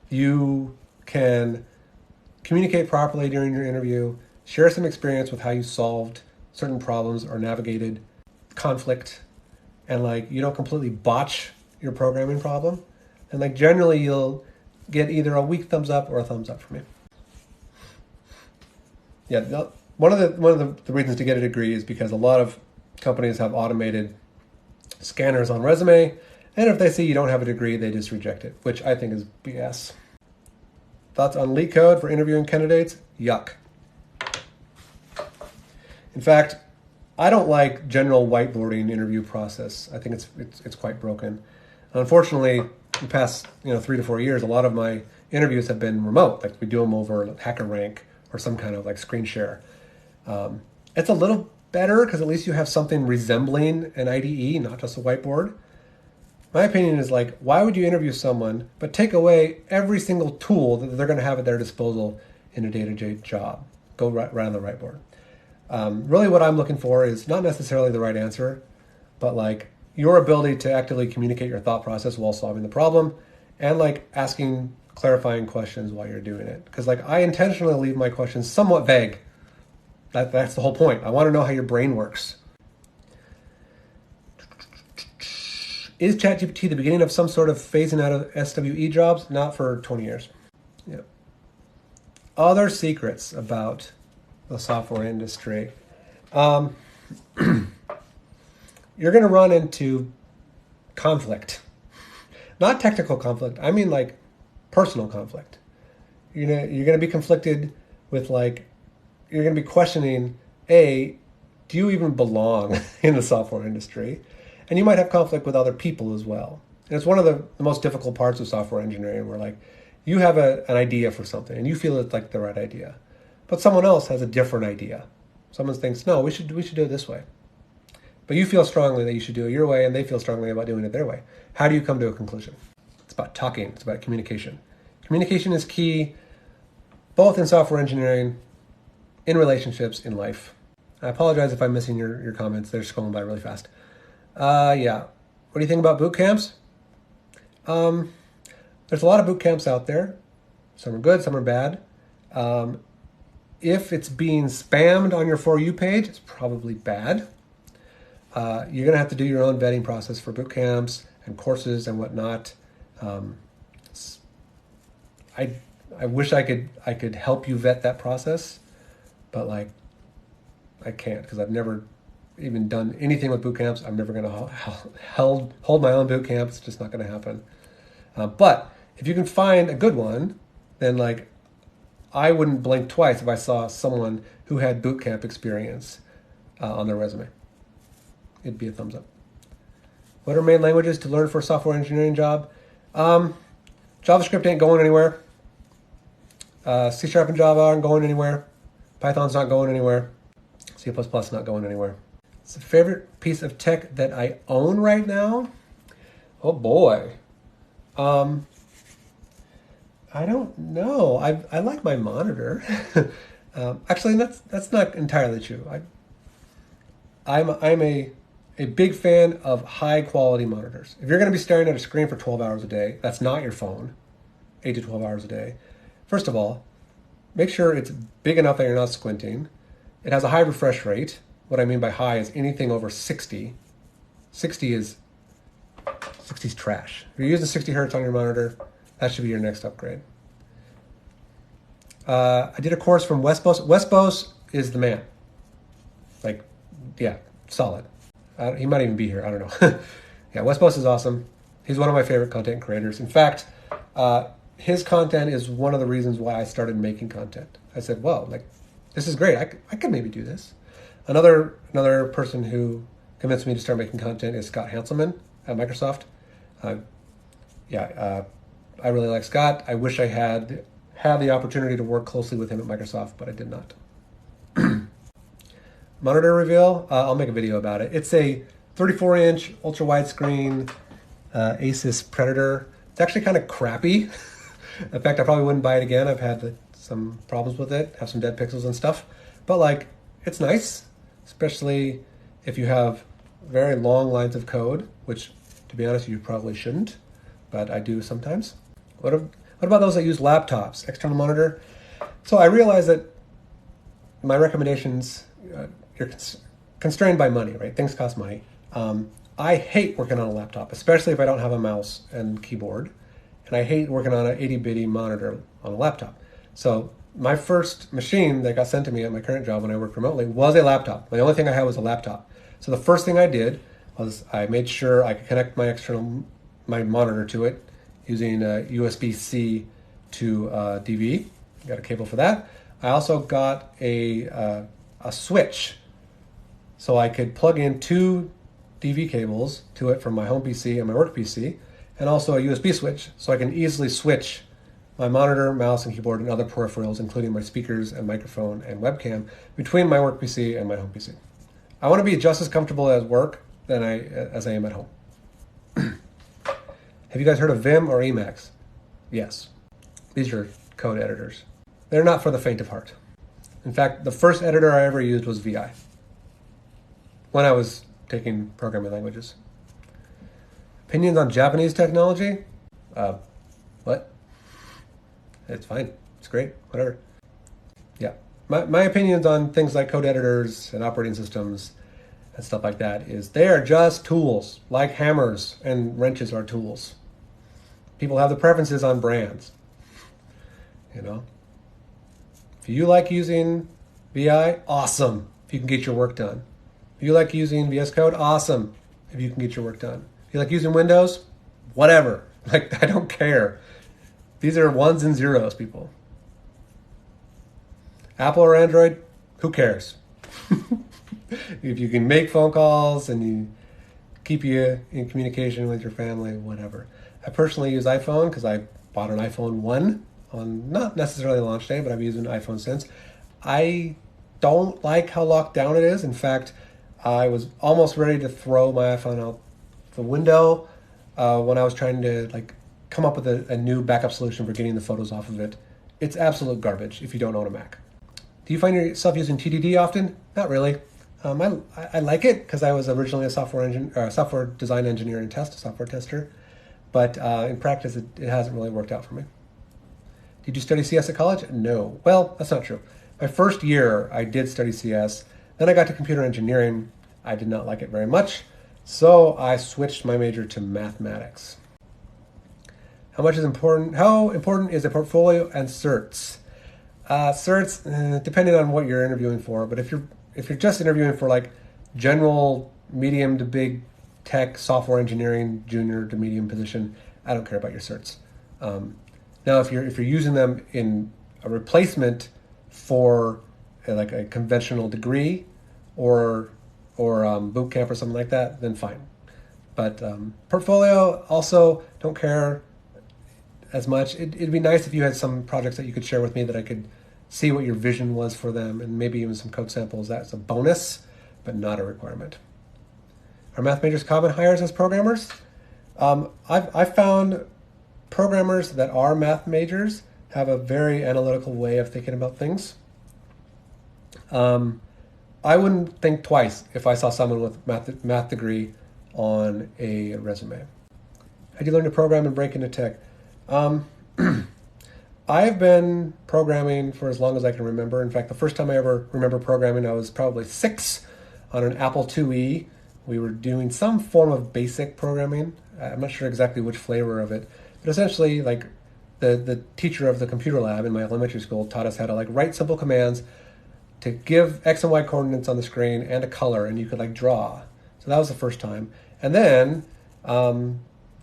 you can communicate properly during your interview, share some experience with how you solved certain problems or navigated conflict, and like you don't completely botch your programming problem, and like generally you'll get either a weak thumbs up or a thumbs up from me. Yeah, one of the reasons to get a degree is because a lot of companies have automated scanners on resume, and if they see you don't have a degree, they just reject it, which I think is BS. Thoughts on LeetCode for interviewing candidates? Yuck. In fact, I don't like general whiteboarding interview process. I think it's quite broken. Unfortunately, the past 3 to 4 years, a lot of my interviews have been remote. Like we do them over HackerRank or some kind of like screen share. It's a little better because at least you have something resembling an IDE, not just a whiteboard. My opinion is like, why would you interview someone but take away every single tool that they're going to have at their disposal in a day-to-day job? Go right on the whiteboard. Really what I'm looking for is not necessarily the right answer, but like your ability to actively communicate your thought process while solving the problem, and like asking clarifying questions while you're doing it. Because like I intentionally leave my questions somewhat vague. That's the whole point. I want to know how your brain works. Is ChatGPT the beginning of some sort of phasing out of SWE jobs? Not for 20 years. Yeah. Other secrets about the software industry. You're going to run into conflict. Not technical conflict. I mean like personal conflict. You're going to be conflicted with like, you're going to be questioning, do you even belong in the software industry? And you might have conflict with other people as well. And it's one of the most difficult parts of software engineering where like you have an idea for something and you feel it's like the right idea, but someone else has a different idea. Someone thinks, no, we should do it this way. But you feel strongly that you should do it your way and they feel strongly about doing it their way. How do you come to a conclusion? It's about talking. It's about communication. Communication is key, both in software engineering, in relationships, in life. I apologize if I'm missing your comments. They're scrolling by really fast. Yeah. What do you think about boot camps? There's a lot of boot camps out there. Some are good, some are bad. If it's being spammed on your For You page, it's probably bad. You're going to have to do your own vetting process for boot camps and courses and whatnot. I wish I could help you vet that process, but like I can't because I've never even done anything with boot camps. I'm never going to hold my own boot camp. It's just not going to happen. But if you can find a good one, then like I wouldn't blink twice if I saw someone who had boot camp experience on their resume. It'd be a thumbs up. What are main languages to learn for a software engineering job? JavaScript ain't going anywhere. C# and Java aren't going anywhere. Python's not going anywhere. C++ not going anywhere. It's a favorite piece of tech that I own right now. Oh boy. I don't know. I like my monitor. Actually, that's not entirely true. I'm a big fan of high quality monitors. If you're going to be staring at a screen for 12 hours a day, that's not your phone, 8 to 12 hours a day. First of all, make sure it's big enough that you're not squinting. It has a high refresh rate. What I mean by high is anything over 60. 60 is trash. If you're using 60 hertz on your monitor, that should be your next upgrade. I did a course from Westbos. Westbos is the man. Like, yeah, solid. He might even be here. I don't know. Yeah, Westbos is awesome. He's one of my favorite content creators. In fact, his content is one of the reasons why I started making content. I said, well, like, this is great. I could maybe do this. Another person who convinced me to start making content is Scott Hanselman at Microsoft. I really like Scott. I wish I had the opportunity to work closely with him at Microsoft, but I did not. Monitor reveal, I'll make a video about it. It's a 34-inch ultra widescreen Asus Predator. It's actually kind of crappy. In fact, I probably wouldn't buy it again. I've had some problems with it, have some dead pixels and stuff. But like, it's nice, especially if you have very long lines of code, which, to be honest, you probably shouldn't, but I do sometimes. What about those that use laptops, external monitor? So I realize that my recommendations, you're constrained by money, right? Things cost money. I hate working on a laptop, especially if I don't have a mouse and keyboard. And I hate working on an itty-bitty monitor on a laptop. So my first machine that got sent to me at my current job when I worked remotely was a laptop. The only thing I had was a laptop. So the first thing I did was I made sure I could connect my monitor to it using a USB-C to DV. Got a cable for that. I also got a switch, so I could plug in two DV cables to it from my home PC and my work PC, and also a USB switch, so I can easily switch my monitor, mouse, and keyboard and other peripherals, including my speakers and microphone and webcam, between my work PC and my home PC. I want to be just as comfortable at work as I am at home. Have you guys heard of Vim or Emacs? Yes. These are code editors. They're not for the faint of heart. In fact, the first editor I ever used was VI when I was taking programming languages. Opinions on Japanese technology? What? It's fine. It's great. Whatever. Yeah. My opinions on things like code editors and operating systems and stuff like that is they are just tools, like hammers and wrenches are tools. People have the preferences on brands. You know? If you like using VI, awesome. If you can get your work done. If you like using VS Code, awesome. If you can get your work done. If you like using Windows, whatever. Like, I don't care. These are ones and zeros, people. Apple or Android, who cares? If you can make phone calls and you keep you in communication with your family, whatever. I personally use iPhone because I bought an iPhone 1 on not necessarily launch day, but I've used an iPhone since. I don't like how locked down it is. In fact, I was almost ready to throw my iPhone out the window when I was trying to come up with a new backup solution for getting the photos off of it. It's absolute garbage if you don't own a Mac. Do you find yourself using TDD often? Not really. I like it because I was originally a software design engineer and software tester, but in practice it hasn't really worked out for me. Did you study CS at college? No. Well, that's not true. My first year I did study CS. Then I got to computer engineering. I did not like it very much, so I switched my major to mathematics. How important is a portfolio and certs? Certs, depending on what you're interviewing for, but if you're just interviewing for general medium to big tech software engineering junior to medium position, I don't care about your certs. Now, if you're using them in a replacement for a conventional degree or boot camp or something like that, then fine. But portfolio, also don't care as much. It'd be nice if you had some projects that you could share with me that I could see what your vision was for them, and maybe even some code samples. That's a bonus, but not a requirement. Are math majors common hires as programmers? I've found programmers that are math majors have a very analytical way of thinking about things. I wouldn't think twice if I saw someone with math degree on a resume. How do you learn to program and break into tech? I've been programming for as long as I can remember. In fact, the first time I ever remember programming, I was probably 6 on an Apple IIe. We were doing some form of basic programming. I'm not sure exactly which flavor of it, but essentially the teacher of the computer lab in my elementary school taught us how to write simple commands to give X and Y coordinates on the screen and a color, and you could draw. So that was the first time. And then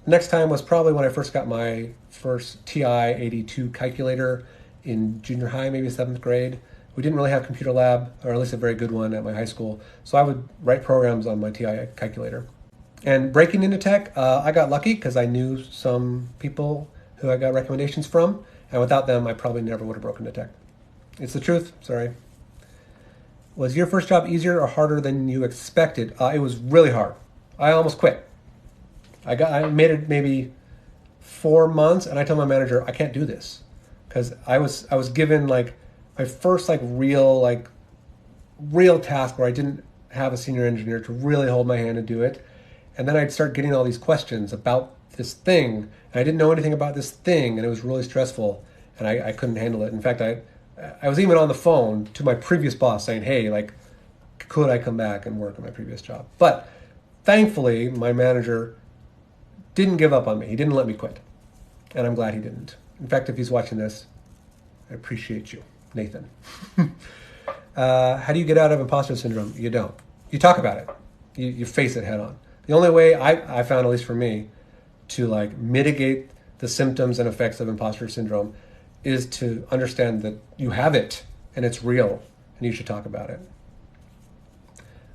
Next time was probably when I first got my first TI-82 calculator in junior high, maybe 7th grade. We didn't really have a computer lab, or at least a very good one at my high school. So I would write programs on my TI calculator. And breaking into tech, I got lucky because I knew some people who I got recommendations from. And without them, I probably never would have broken into tech. It's the truth. Sorry. Was your first job easier or harder than you expected? It was really hard. I almost quit. I made it maybe 4 months, and I told my manager I can't do this because I was given like my first real task where I didn't have a senior engineer to really hold my hand and do it, and then I'd start getting all these questions about this thing, and I didn't know anything about this thing, and it was really stressful, and I couldn't handle it. In fact, I was even on the phone to my previous boss saying, hey, could I come back and work at my previous job? But thankfully, my manager didn't give up on me. He didn't let me quit. And I'm glad he didn't. In fact, if he's watching this, I appreciate you, Nathan. How do you get out of imposter syndrome? You don't. You talk about it. You face it head on. The only way I found, at least for me, to mitigate the symptoms and effects of imposter syndrome is to understand that you have it and it's real and you should talk about it.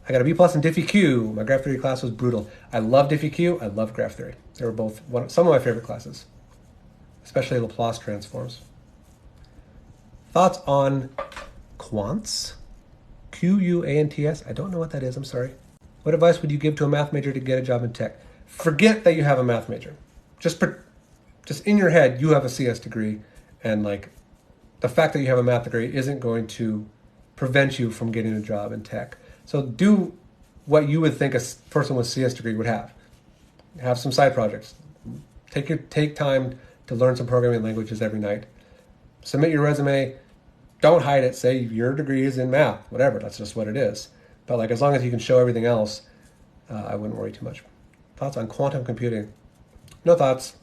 I got a B+ in Diffie-Q. My graph theory class was brutal. I love Diffie-Q. I love graph theory. They were both some of my favorite classes, especially Laplace transforms. Thoughts on quants? Quants? I don't know what that is. I'm sorry. What advice would you give to a math major to get a job in tech? Forget that you have a math major. Just in your head, you have a CS degree, and the fact that you have a math degree isn't going to prevent you from getting a job in tech. So do what you would think a person with a CS degree would have. Have some side projects. Take time to learn some programming languages every night. Submit your resume. Don't hide it. Say your degree is in math, whatever. That's just what it is. But as long as you can show everything else, I wouldn't worry too much. Thoughts on quantum computing? No thoughts.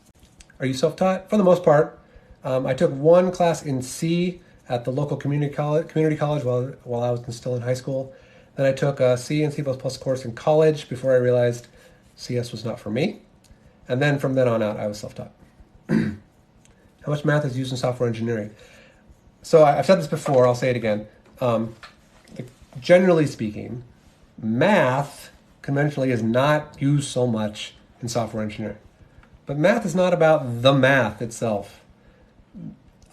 Are you self-taught? For the most part. I took one class in C at the local community college while I was still in high school. Then I took a C and C++ course in college before I realized CS was not for me. And then from then on out, I was self-taught. How much math is used in software engineering? So I've said this before, I'll say it again. Generally speaking, math conventionally is not used so much in software engineering. But math is not about the math itself.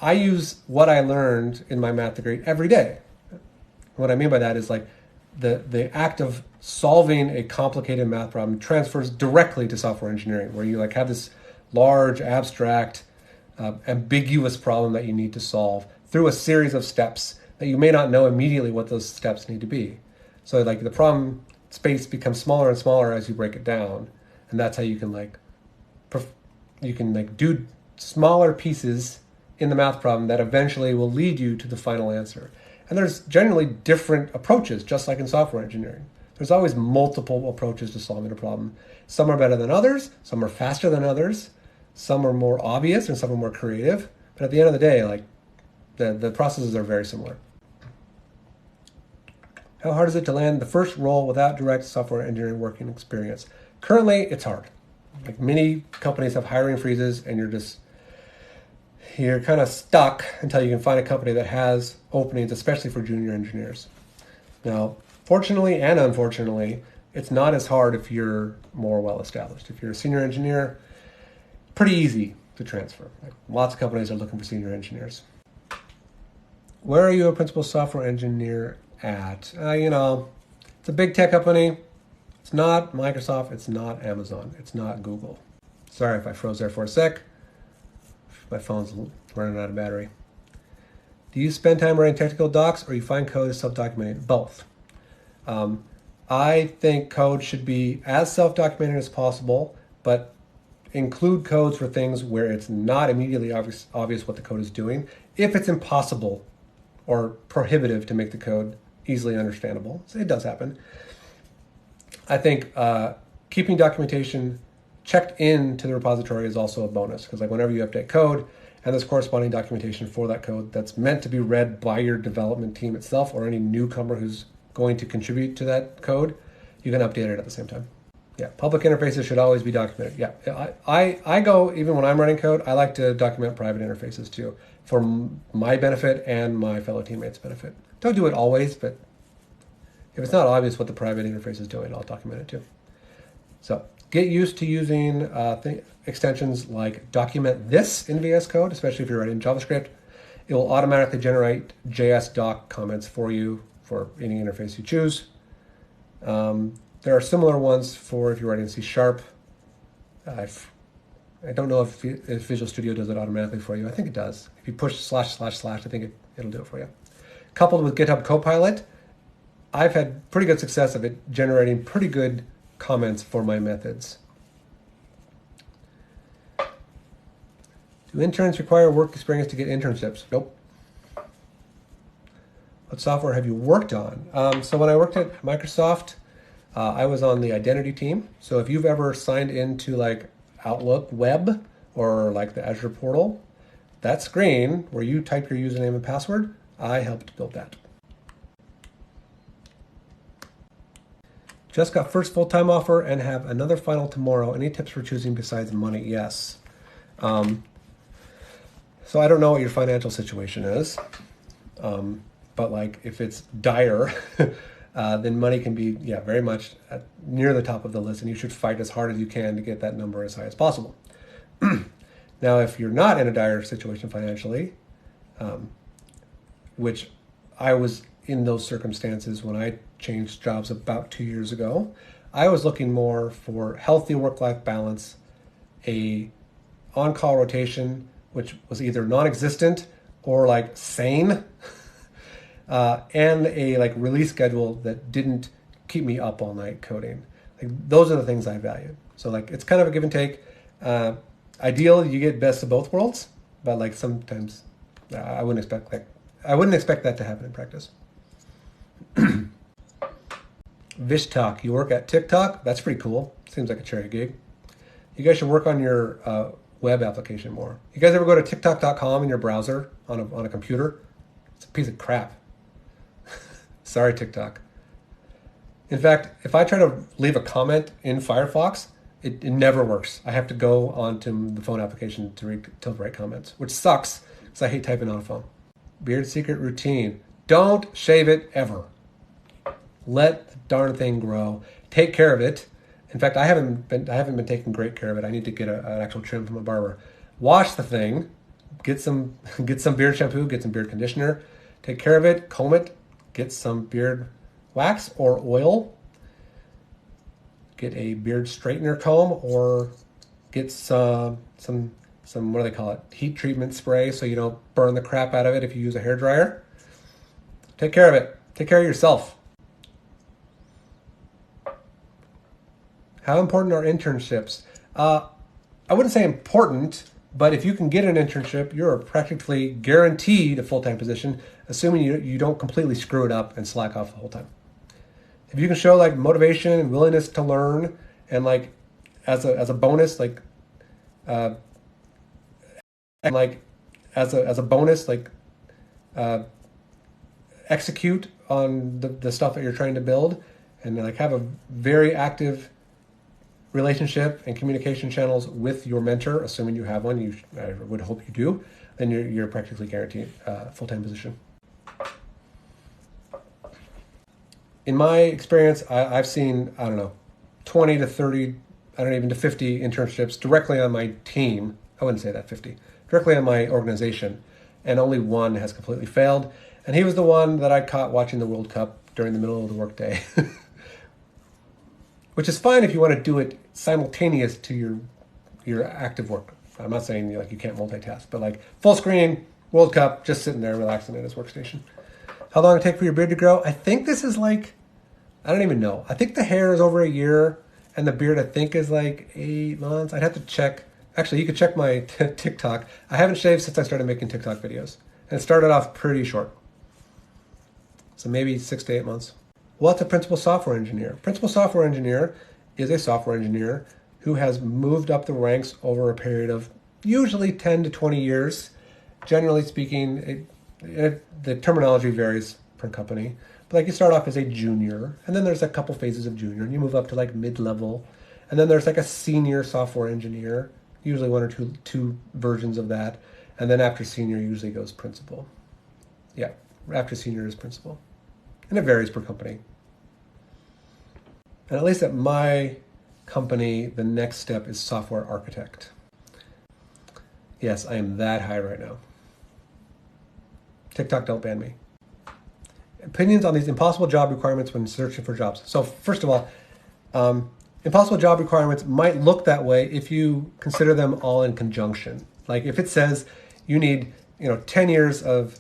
I use what I learned in my math degree every day. What I mean by that is the act of solving a complicated math problem transfers directly to software engineering, where you have this large, abstract, ambiguous problem that you need to solve through a series of steps that you may not know immediately what those steps need to be. So the problem space becomes smaller and smaller as you break it down, and that's how you can do smaller pieces in the math problem that eventually will lead you to the final answer. And there's generally different approaches, just like in software engineering. There's always multiple approaches to solving a problem. Some are better than others, some are faster than others, some are more obvious and some are more creative. But at the end of the day, the processes are very similar. How hard is it to land the first role without direct software engineering working experience? Currently, it's hard. Many companies have hiring freezes, and you're kind of stuck until you can find a company that has openings, especially for junior engineers. Now, fortunately and unfortunately, it's not as hard if you're more well-established. If you're a senior engineer, pretty easy to transfer. Lots of companies are looking for senior engineers. Where are you a principal software engineer at? It's a big tech company. It's not Microsoft. It's not Amazon. It's not Google. Sorry if I froze there for a sec. My phone's running out of battery. Do you spend time writing technical docs, or you find code is self-documented? Both. I think code should be as self-documented as possible, but include codes for things where it's not immediately obvious what the code is doing, if it's impossible or prohibitive to make the code easily understandable. So it does happen. I think keeping documentation checked into the repository is also a bonus, because whenever you update code and there's corresponding documentation for that code that's meant to be read by your development team itself or any newcomer who's going to contribute to that code, you can update it at the same time. Yeah, public interfaces should always be documented. Yeah, I go, even when I'm running code, I like to document private interfaces too, for my benefit and my fellow teammates' benefit. Don't do it always, but if it's not obvious what the private interface is doing, I'll document it too. So get used to using extensions like document this in VS Code, especially if you're writing JavaScript. It will automatically generate JS doc comments for you for any interface you choose. There are similar ones for if you're writing C#. I don't know if Visual Studio does it automatically for you. I think it does. If you push ///, I think it'll do it for you. Coupled with GitHub Copilot, I've had pretty good success of it generating pretty good comments for my methods. Do interns require work experience to get internships? Nope. What software have you worked on? So when I worked at Microsoft, I was on the identity team. So if you've ever signed into like Outlook Web or like the Azure portal, that screen where you type your username and password, I helped build that. Just got first full-time offer and have another final tomorrow. Any tips for choosing besides money? Yes. So I don't know what your financial situation is, but like if it's dire, then money can be, very much near the top of the list, and you should fight as hard as you can to get that number as high as possible. Now, if you're not in a dire situation financially, which I was in those circumstances when I changed jobs about 2 years ago, I was looking more for healthy work-life balance, a on-call rotation, which was either non-existent or like sane, and a like release schedule that didn't keep me up all night coding. Like those are the things I valued. So like it's kind of a give and take. Ideal, you get best of both worlds, but like sometimes I wouldn't expect that to happen in practice. Vishtak, you work at TikTok? That's pretty cool. Seems like a cherry gig. You guys should work on your web application more. You guys ever go to TikTok.com in your browser on a computer? It's a piece of crap. Sorry, TikTok. In fact, if I try to leave a comment in Firefox, it never works. I have to go onto the phone application to write comments, which sucks because I hate typing on a phone. Beard secret routine. Don't shave it ever. Let the darn thing grow. Take care of it. In fact, I haven't been taking great care of it. I need to get an actual trim from a barber. Wash the thing. Get some beard shampoo. Get some beard conditioner. Take care of it. Comb it. Get some beard wax or oil. Get a beard straightener comb or get some what do they call it? Heat treatment spray so you don't burn the crap out of it if you use a hairdryer. Take care of it. Take care of yourself. How important are internships? I wouldn't say important, but if you can get an internship, you're practically guaranteed a full-time position, assuming you don't completely screw it up and slack off the whole time. If you can show like motivation and willingness to learn, and like as a bonus, execute on the stuff that you're trying to build, and like have a very active relationship and communication channels with your mentor, assuming you have one. I would hope you do. Then you're practically guaranteed a full-time position. In my experience, I've seen, 20 to 30, to 50 internships directly on my team. I wouldn't say that 50, directly on my organization, and only one has completely failed. And he was the one that I caught watching the World Cup during the middle of the workday. Which is fine if you want to do it simultaneous to your active work. I'm not saying you can't multitask, but like full screen, World Cup, just sitting there relaxing at his workstation. How long it take for your beard to grow? I think this is I don't even know. I think the hair is over a year, and the beard I think is like 8 months. I'd have to check. Actually, you could check my TikTok. I haven't shaved since I started making TikTok videos, and it started off pretty short. So maybe 6 to 8 months. What's a principal software engineer? Principal software engineer is a software engineer who has moved up the ranks over a period of usually 10 to 20 years. Generally speaking, the terminology varies per company. But you start off as a junior, and then there's a couple phases of junior, and you move up to mid-level, And then there's like a senior software engineer, usually one or two versions of that. And then after senior usually goes principal. Yeah, after senior is principal. And it varies per company. And at least at my company, the next step is software architect. Yes, I am that high right now. TikTok, don't ban me. Opinions on these impossible job requirements when searching for jobs. So first of all, impossible job requirements might look that way if you consider them all in conjunction. Like if it says you need 10 years of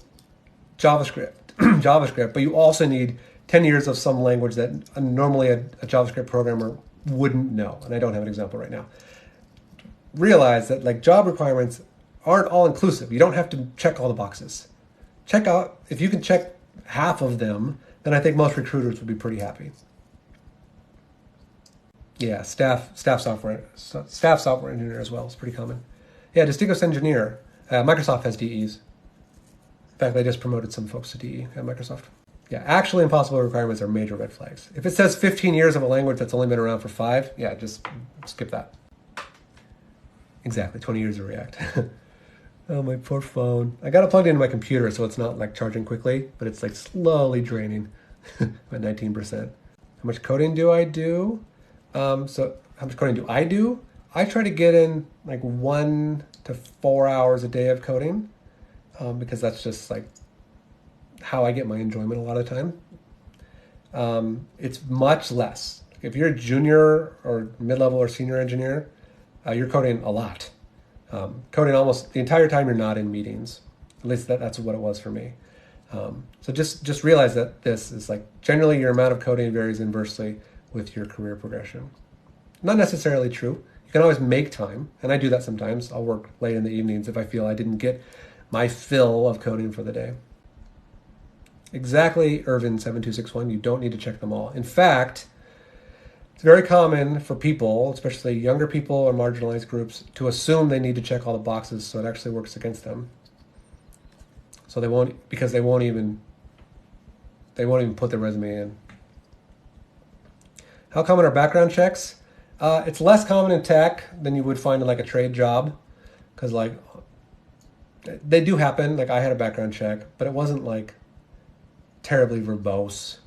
JavaScript, but you also need 10 years of some language that normally a JavaScript programmer wouldn't know. And I don't have an example right now. Realize that like job requirements aren't all inclusive. You don't have to check all the boxes. Check out, if you can check half of them, then I think most recruiters would be pretty happy. Yeah, staff software engineer as well is pretty common. Yeah, distinguished engineer. Microsoft has DEs. In fact, they just promoted some folks to DE at Microsoft. Yeah, actually impossible requirements are major red flags. If it says 15 years of a language that's only been around for 5, yeah, just skip that. Exactly, 20 years of React. Oh, my poor phone. I got it plugged into my computer, so it's not like charging quickly, but it's like slowly draining by 19%. How much coding do I do? So how much coding do? I try to get in like 1 to 4 hours a day of coding because that's just like how I get my enjoyment a lot of the time. It's much less. If you're a junior or mid-level or senior engineer, you're coding a lot. Coding almost the entire time you're not in meetings. At least that's what it was for me. So just realize that this is like generally your amount of coding varies inversely with your career progression. Not necessarily true. You can always make time, and I do that sometimes. I'll work late in the evenings if I feel I didn't get my fill of coding for the day. Exactly, Irvin7261, you don't need to check them all. In fact, it's very common for people, especially younger people or marginalized groups, to assume they need to check all the boxes, so it actually works against them. So they won't even put their resume in. How common are background checks? It's less common in tech than you would find in like a trade job, because like they do happen. Like I had a background check, but it wasn't like terribly verbose.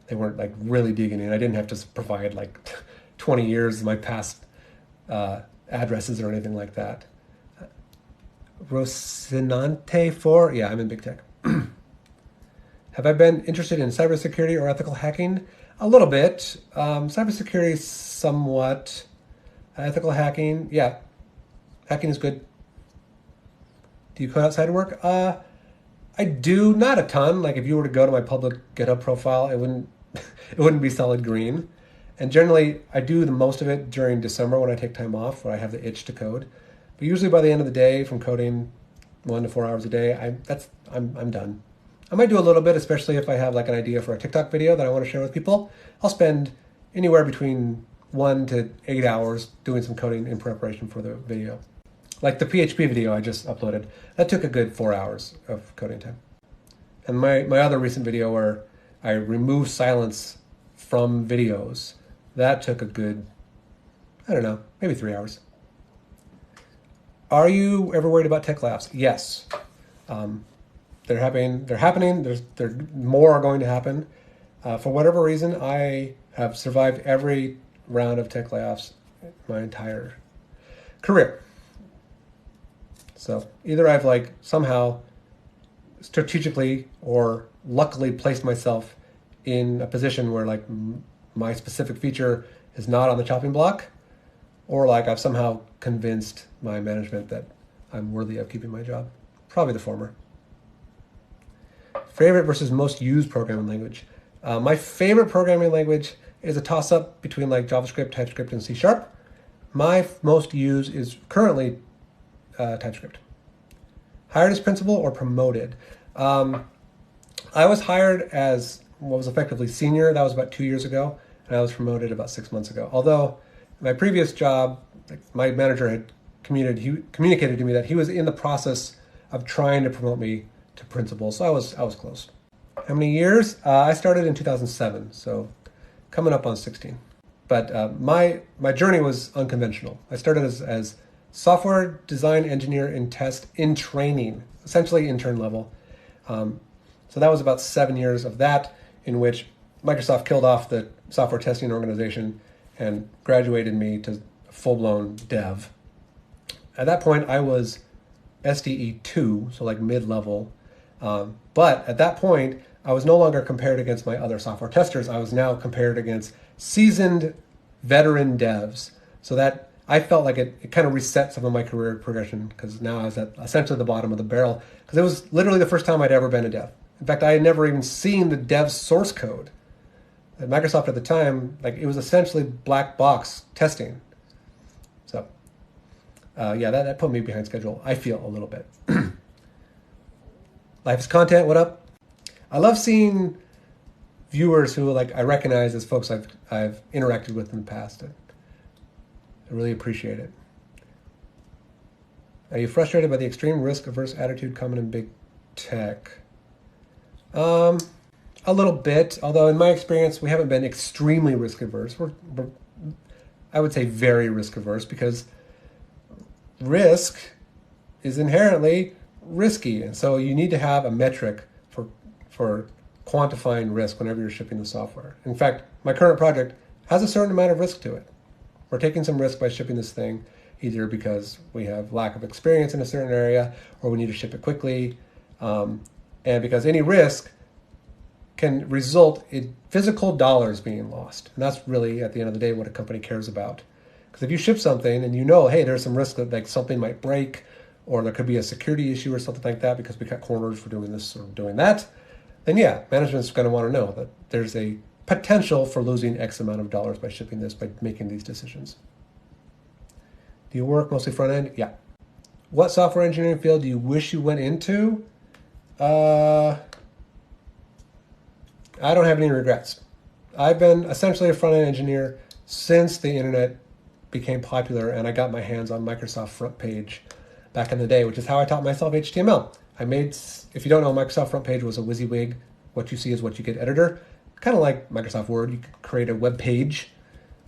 They weren't like really digging in. I didn't have to provide like 20 years of my past addresses or anything like that. Rocinante 4, yeah, I'm in big tech. Have I been interested in cybersecurity or ethical hacking? A little bit. Cybersecurity, somewhat. Ethical hacking, yeah. Hacking is good. Do you code outside of work? I do, not a ton. Like if you were to go to my public GitHub profile, it wouldn't be solid green. And generally, I do the most of it during December when I take time off, where I have the itch to code. But usually by the end of the day, from coding 1 to 4 hours a day, I'm done. I might do a little bit, especially if I have like an idea for a TikTok video that I want to share with people. I'll spend anywhere between 1 to 8 hours doing some coding in preparation for the video. Like the PHP video I just uploaded, that took a good 4 hours of coding time. And my other recent video where I removed silence from videos, that took a good, I don't know, maybe 3 hours. Are you ever worried about tech layoffs? Yes. They're happening. More are going to happen. For whatever reason, I have survived every round of tech layoffs my entire career. So either I've like somehow strategically or luckily placed myself in a position where like my specific feature is not on the chopping block, or like I've somehow convinced my management that I'm worthy of keeping my job. Probably the former. Favorite versus most used programming language. My favorite programming language is a toss-up between like JavaScript, TypeScript, and C#. My most used is currently TypeScript. Hired as principal or promoted? I was hired as what was effectively senior. That was about 2 years ago, and I was promoted about 6 months ago. Although my previous job, like, my manager had communicated to me that he was in the process of trying to promote me to principal, so I was close. How many years? I started in 2007, so coming up on 16. But my journey was unconventional. I started as software design engineer in test in training, essentially intern level. So that was about 7 years of that, in which Microsoft killed off the software testing organization and graduated me to full-blown dev. At that point, I was SDE 2, so like mid-level. But at that point, I was no longer compared against my other software testers. I was now compared against seasoned veteran devs. So that I felt like it kind of reset some of my career progression, because now I was at essentially the bottom of the barrel, because it was literally the first time I'd ever been a dev. In fact, I had never even seen the dev source code. At Microsoft at the time, like, it was essentially black box testing. So yeah, that put me behind schedule, I feel, a little bit. Life is Content, what up? I love seeing viewers who, like, I recognize as folks I've interacted with in the past. I really appreciate it. Are you frustrated by the extreme risk-averse attitude common in big tech? A little bit, although in my experience, we haven't been extremely risk-averse. We're, I would say, very risk-averse, because risk is inherently risky. And so you need to have a metric for quantifying risk whenever you're shipping the software. In fact, my current project has a certain amount of risk to it. We're taking some risk by shipping this thing, either because we have lack of experience in a certain area, or we need to ship it quickly, and because any risk can result in physical dollars being lost. And that's really, at the end of the day, what a company cares about. Because if you ship something and you know, hey, there's some risk that, like, something might break, or there could be a security issue or something like that because we cut corners for doing this or doing that, then yeah, management's going to want to know that there's a potential for losing X amount of dollars by shipping this, by making these decisions. Do you work mostly front end? Yeah. What software engineering field do you wish you went into? I don't have any regrets. I've been essentially a front-end engineer since the internet became popular and I got my hands on Microsoft Front Page back in the day, which is how I taught myself HTML. If you don't know, Microsoft Front Page was a WYSIWYG, what you see is what you get editor. Kind of like Microsoft Word, you could create a web page,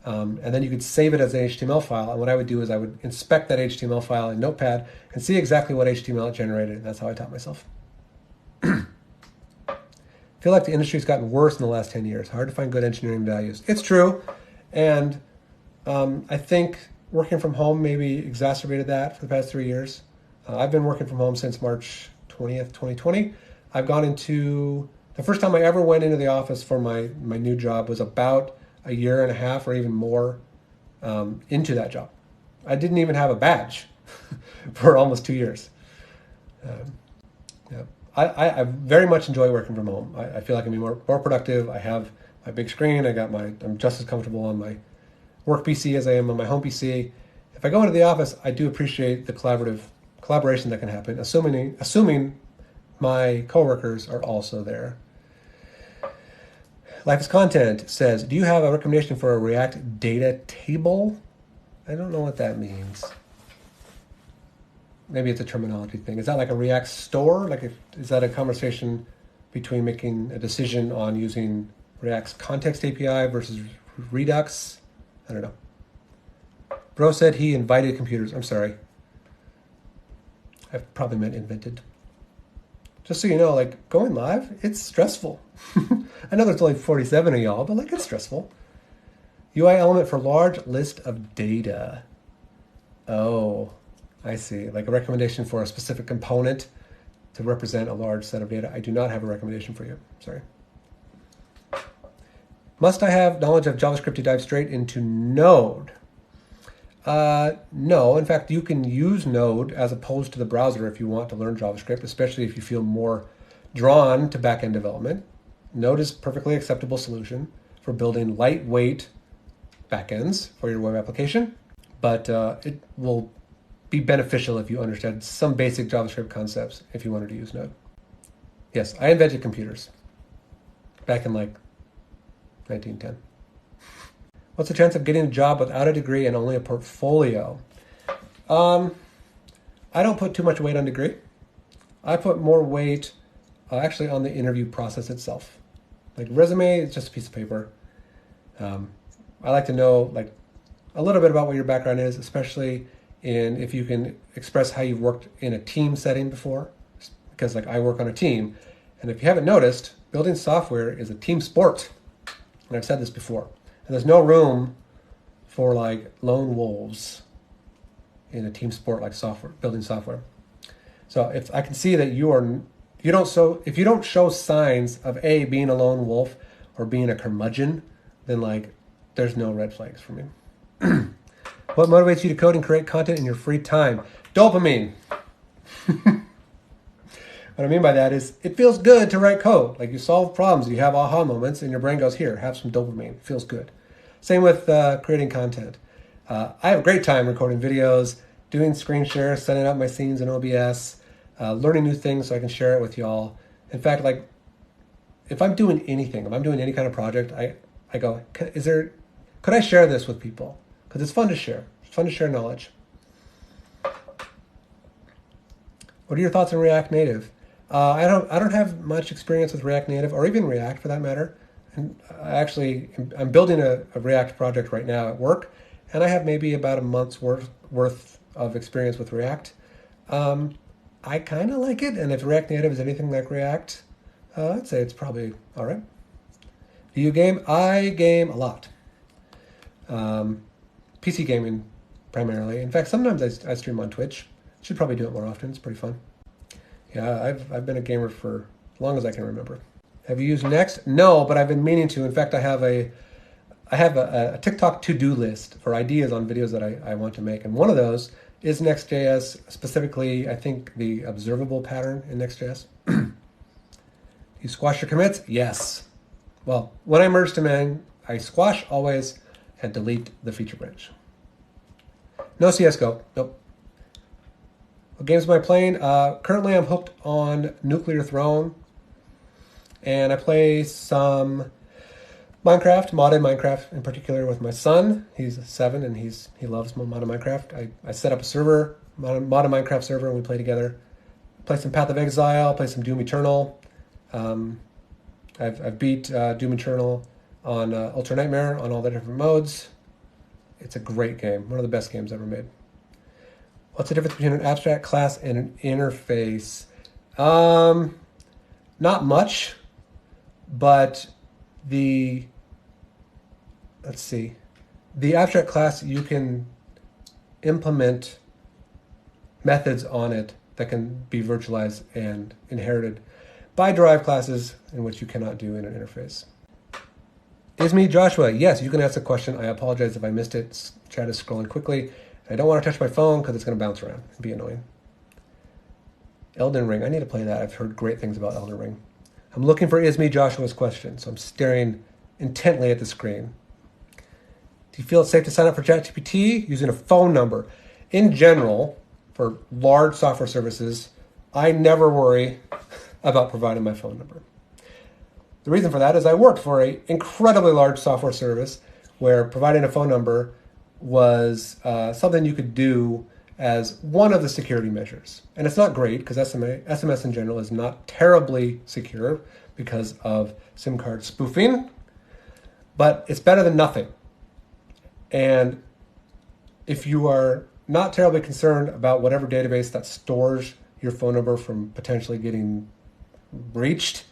and then you could save it as an HTML file. And what I would do is I would inspect that HTML file in Notepad and see exactly what HTML it generated. And that's how I taught myself. I feel like the industry's gotten worse in the last 10 years. Hard to find good engineering values. It's true. And I think working from home maybe exacerbated that for the past 3 years. I've been working from home since March 20th, 2020. I've gone into, the first time I ever went into the office for my new job was about a year and a half or even more into that job. I didn't even have a badge for almost 2 years. Yeah. I very much enjoy working from home. I feel like I'm more productive. I have my big screen. I'm just as comfortable on my work PC as I am on my home PC. If I go into the office, I do appreciate the collaboration that can happen, assuming my coworkers are also there. Life is Content says, do you have a recommendation for a React data table? I don't know what that means. Maybe it's a terminology thing. Is that like a React store? Is that a conversation between making a decision on using React's context API versus Redux? I don't know. Bro said he invited computers. I'm sorry. I probably meant invented. Just so you know, like, going live, it's stressful. I know there's only 47 of y'all, but, like, it's stressful. UI element for large list of data. Oh, I see. Like a recommendation for a specific component to represent a large set of data. I do not have a recommendation for you. Sorry. Must I have knowledge of JavaScript to dive straight into Node? No. In fact, you can use Node as opposed to the browser if you want to learn JavaScript, especially if you feel more drawn to back-end development. Node is a perfectly acceptable solution for building lightweight backends for your web application, but it will be beneficial if you understand some basic JavaScript concepts if you wanted to use Node. Yes, I invented computers back in like 1910. What's the chance of getting a job without a degree and only a portfolio? I don't put too much weight on degree. I put more weight actually on the interview process itself. Like resume is just a piece of paper. I like to know like a little bit about what your background is, especially if you can express how you've worked in a team setting before, because like I work on a team, and if you haven't noticed, building software is a team sport, and I've said this before, and there's no room for like lone wolves in a team sport like building software. So if I can see that if you don't show signs of being a lone wolf or being a curmudgeon, then like there's no red flags for me. What motivates you to code and create content in your free time? Dopamine. What I mean by that is it feels good to write code. Like you solve problems, you have aha moments, and your brain goes, here, have some dopamine. It feels good. Same with creating content. I have a great time recording videos, doing screen share, setting up my scenes in OBS, learning new things so I can share it with y'all. In fact, like if I'm doing anything, if I'm doing any kind of project, I go, could I share this with people? Because it's fun to share. It's fun to share knowledge. What are your thoughts on React Native? I don't have much experience with React Native or even React for that matter. And I'm building a React project right now at work, and I have maybe about a month's worth of experience with React. I kind of like it, and if React Native is anything like React, I'd say it's probably all right. Do you game? I game a lot. PC gaming primarily. In fact, sometimes I stream on Twitch. Should probably do it more often. It's pretty fun. Yeah, I've been a gamer for as long as I can remember. Have you used Next? No, but I've been meaning to. In fact, I have a TikTok to-do list for ideas on videos that I want to make, and one of those is Next.js, specifically, I think the observable pattern in Next.js. You squash your commits? Yes. Well, when I merge them in, I squash always and delete the feature branch. No CSGO. Nope. What games am I playing? Currently, I'm hooked on Nuclear Throne, and I play some Minecraft, modded Minecraft in particular with my son. He's 7 and he loves modded Minecraft. I set up a server, modded Minecraft server, and we play together. Play some Path of Exile, play some Doom Eternal. I've beat Doom Eternal on Ultra Nightmare on all the different modes. It's a great game, one of the best games ever made. What's the difference between an abstract class and an interface? Not much, but the abstract class, you can implement methods on it that can be virtualized and inherited by derived classes, in which you cannot do in an interface. Is me Joshua? Yes, you can ask a question. I apologize if I missed it. Chat is scrolling quickly. I don't want to touch my phone because it's going to bounce around and be annoying. Elden Ring. I need to play that. I've heard great things about Elden Ring. I'm looking for Is me Joshua's question, so I'm staring intently at the screen. Do you feel it's safe to sign up for ChatGPT using a phone number? In general, for large software services, I never worry about providing my phone number. The reason for that is I worked for an incredibly large software service where providing a phone number was something you could do as one of the security measures. And it's not great because SMS in general is not terribly secure because of SIM card spoofing, but it's better than nothing. And if you are not terribly concerned about whatever database that stores your phone number from potentially getting breached,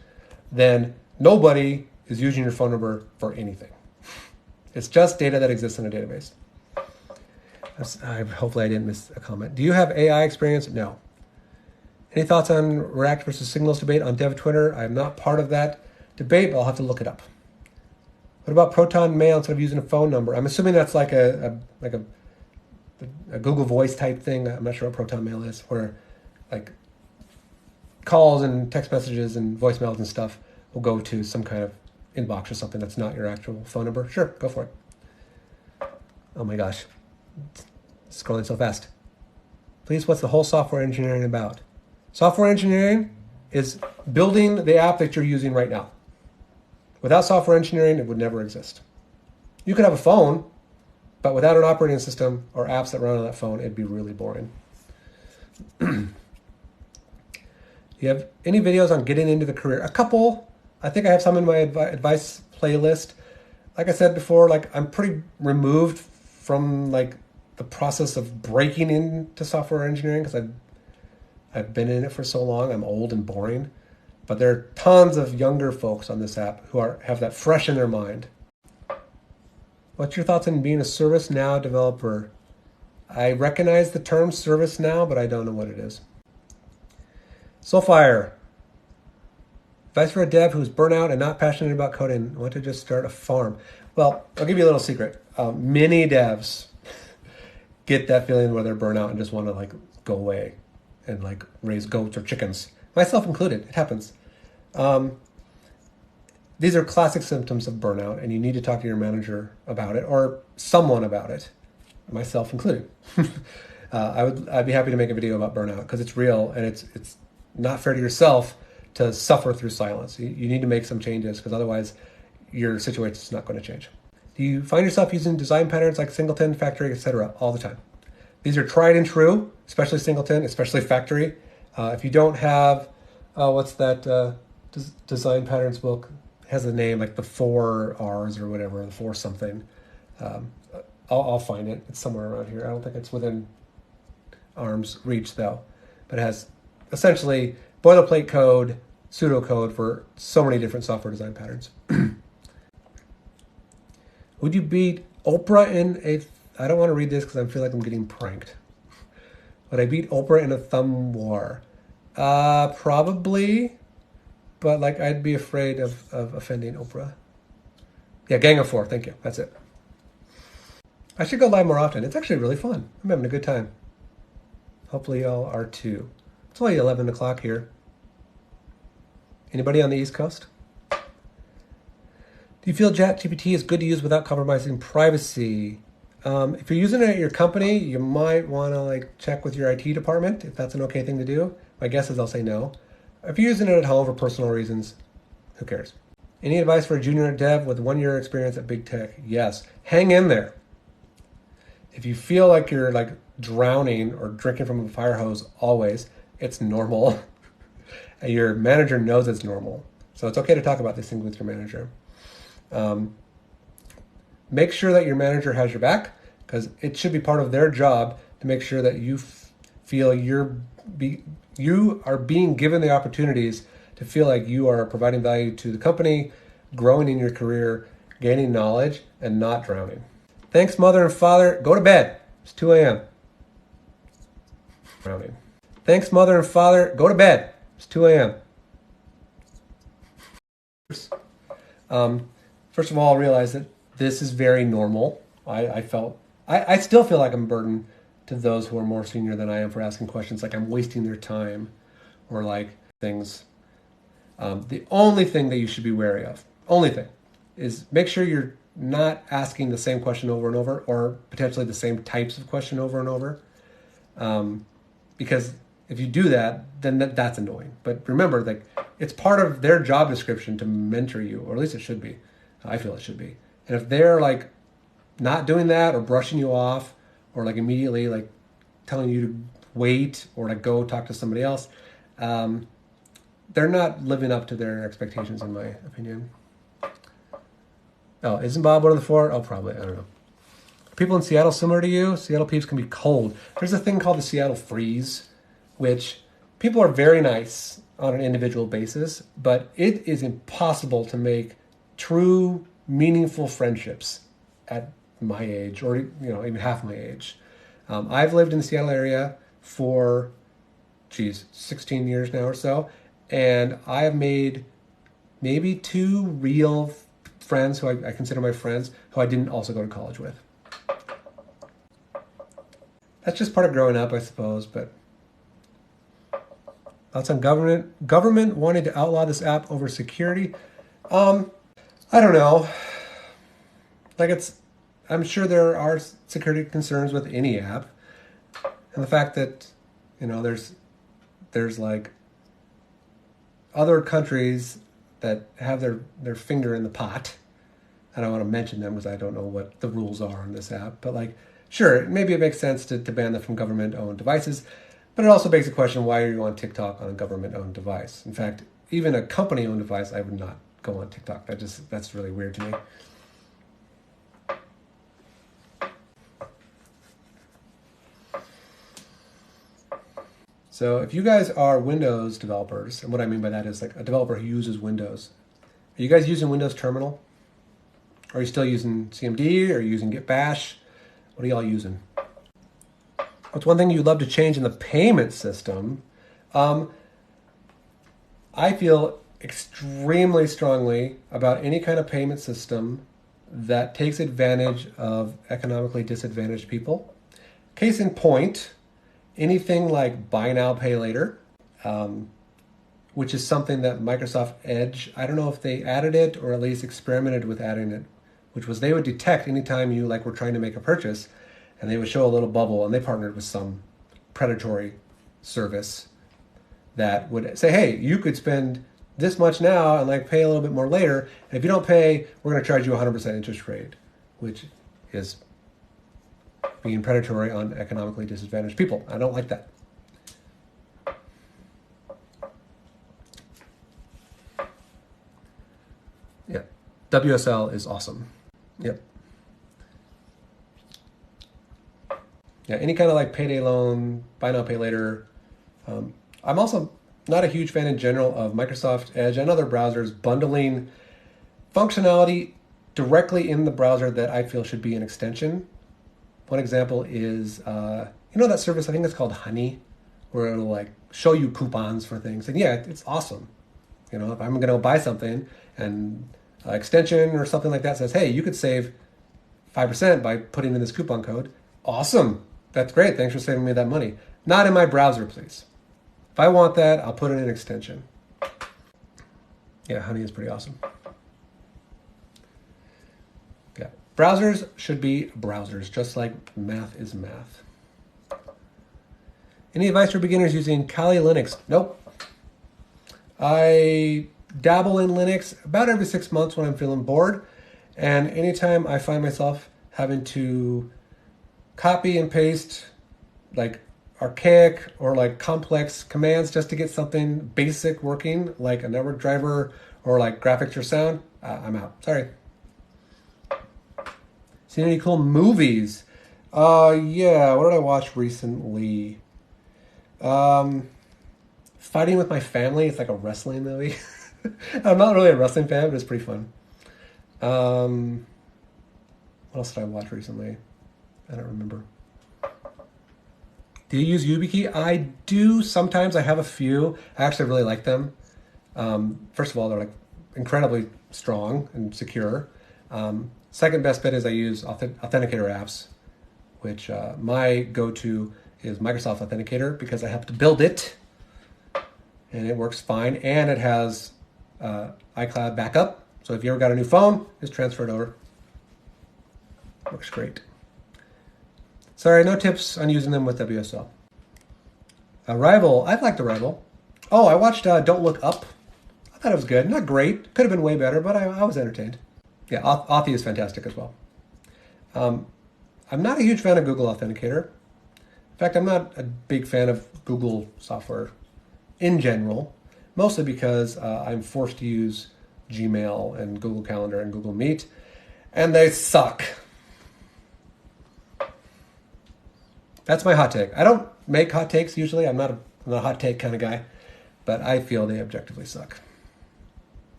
then nobody is using your phone number for anything. It's just data that exists in a database. Hopefully I didn't miss a comment. Do you have AI experience? No. Any thoughts on React versus Signals debate on Dev Twitter? I'm not part of that debate, but I'll have to look it up. What about Proton Mail instead of using a phone number? I'm assuming that's like a Google Voice type thing. I'm not sure what Proton Mail is, where like calls and text messages and voicemails and stuff will go to some kind of inbox or something that's not your actual phone number. Sure, go for it. Oh my gosh. Scrolling so fast. Please, what's the whole software engineering about? Software engineering is building the app that you're using right now. Without software engineering, it would never exist. You could have a phone, but without an operating system or apps that run on that phone, it'd be really boring. Do you have any videos on getting into the career? A couple. I think I have some in my advice playlist. like I said before, like I'm pretty removed from like the process of breaking into software engineering because I've been in it for so long. I'm old and boring. But there are tons of younger folks on this app who have that fresh in their mind. What's your thoughts on being a ServiceNow developer? I recognize the term ServiceNow, but I don't know what it is. Soulfire. Advice for a dev who's burnt out and not passionate about coding. Want to just start a farm. Well, I'll give you a little secret. Many devs get that feeling where they're burnt out and just want to like go away and like raise goats or chickens. Myself included. It happens. These are classic symptoms of burnout, and you need to talk to your manager about it or someone about it, myself included. I'd be happy to make a video about burnout because it's real and it's not fair to yourself to suffer through silence. You need to make some changes because otherwise your situation is not going to change. Do you find yourself using design patterns like Singleton, Factory, etc. all the time? These are tried and true, especially Singleton, especially Factory. If you don't have, what's that design patterns book? It has a name like the 4 R's or whatever, the 4 something. I'll find it. It's somewhere around here. I don't think it's within arm's reach though. But it has essentially boilerplate code, pseudocode for so many different software design patterns. Would you beat Oprah in a... I don't want to read this because I feel like I'm getting pranked. Would I beat Oprah in a thumb war? Probably. But like I'd be afraid of offending Oprah. Yeah, Gang of 4. Thank you. That's it. I should go live more often. It's actually really fun. I'm having a good time. Hopefully y'all are too. It's only 11 o'clock here. Anybody on the East Coast? Do you feel ChatGPT is good to use without compromising privacy? If you're using it at your company, you might want to like check with your IT department if that's an okay thing to do. My guess is they'll say no. If you're using it at home for personal reasons, who cares? Any advice for a junior dev with 1 year experience at big tech? Yes. Hang in there. If you feel like you're like drowning or drinking from a fire hose always, it's normal. Your manager knows it's normal. So it's okay to talk about these things with your manager. Make sure that your manager has your back because it should be part of their job to make sure that you feel you are being given the opportunities to feel like you are providing value to the company, growing in your career, gaining knowledge, and not drowning. Thanks, mother and father. Go to bed. It's 2 a.m. Drowning. Thanks, mother and father. Go to bed. It's 2 a.m. First of all, realize that this is very normal. I still feel like I'm a burden to those who are more senior than I am for asking questions like I'm wasting their time or like things. The only thing that you should be wary of, only thing, is make sure you're not asking the same question over and over or potentially the same types of question over and over. Because if you do that, then that's annoying. But remember, like it's part of their job description to mentor you, or at least it should be. I feel it should be. And if they're like not doing that or brushing you off or like immediately like telling you to wait or like go talk to somebody else, they're not living up to their expectations, in my opinion. Oh, isn't Bob one of the 4? Oh, probably. I don't know. Are people in Seattle similar to you? Seattle peeps can be cold. There's a thing called the Seattle freeze, which people are very nice on an individual basis, but it is impossible to make true, meaningful friendships at my age, or even half my age. I've lived in the Seattle area for, 16 years now or so, and I have made maybe 2 real friends who I consider my friends who I didn't also go to college with. That's just part of growing up, I suppose, but thoughts on government wanting to outlaw this app over security? I don't know. I'm sure there are security concerns with any app. And the fact that, there's like other countries that have their finger in the pot. I don't want to mention them because I don't know what the rules are on this app. But like, sure, maybe it makes sense to ban them from government-owned devices. But it also begs the question, why are you on TikTok on a government-owned device? In fact, even a company-owned device, I would not go on TikTok. That's really weird to me. So if you guys are Windows developers, and what I mean by that is like a developer who uses Windows, are you guys using Windows Terminal? Are you still using CMD? Are you using Git Bash? What are y'all using? What's one thing you'd love to change in the payment system? I feel extremely strongly about any kind of payment system that takes advantage of economically disadvantaged people. Case in point, anything like buy now, pay later, which is something that Microsoft Edge, I don't know if they added it or at least experimented with adding it, which was they would detect anytime you like were trying to make a purchase and they would show a little bubble, and they partnered with some predatory service that would say, hey, you could spend this much now and like pay a little bit more later. And if you don't pay, we're going to charge you 100% interest rate, which is being predatory on economically disadvantaged people. I don't like that. Yeah, WSL is awesome. Yep. Yeah, any kind of like payday loan, buy now, pay later. I'm also not a huge fan in general of Microsoft Edge and other browsers bundling functionality directly in the browser that I feel should be an extension. One example is, that service, I think it's called Honey, where it'll like show you coupons for things. And yeah, it's awesome. If I'm going to buy something and an extension or something like that says, hey, you could save 5% by putting in this coupon code. Awesome. That's great. Thanks for saving me that money. Not in my browser, please. If I want that, I'll put in an extension. Yeah, Honey is pretty awesome. Yeah, browsers should be browsers, just like math is math. Any advice for beginners using Kali Linux? Nope. I dabble in Linux about every 6 months when I'm feeling bored. And anytime I find myself having to copy and paste like archaic or like complex commands just to get something basic working, like a network driver or like graphics or sound, I'm out. Sorry. Seen any cool movies? Yeah, what did I watch recently? Fighting with My Family. It's like a wrestling movie. I'm not really a wrestling fan, but it's pretty fun. What else did I watch recently? I don't remember. Do you use YubiKey? I do sometimes. I have a few. I actually really like them. First of all, they're like incredibly strong and secure. Second best bet is I use authenticator apps, which my go-to is Microsoft Authenticator because I have to build it, and it works fine. And it has iCloud backup. So if you ever got a new phone, just transfer it over. Works great. Sorry, no tips on using them with WSL. Arrival, I've liked Arrival. Oh, I watched Don't Look Up. I thought it was good. Not great. Could have been way better, but I was entertained. Yeah, Authy is fantastic as well. I'm not a huge fan of Google Authenticator. In fact, I'm not a big fan of Google software in general, mostly because I'm forced to use Gmail and Google Calendar and Google Meet, and they suck. That's my hot take. I don't make hot takes usually. I'm not a hot take kind of guy, but I feel they objectively suck.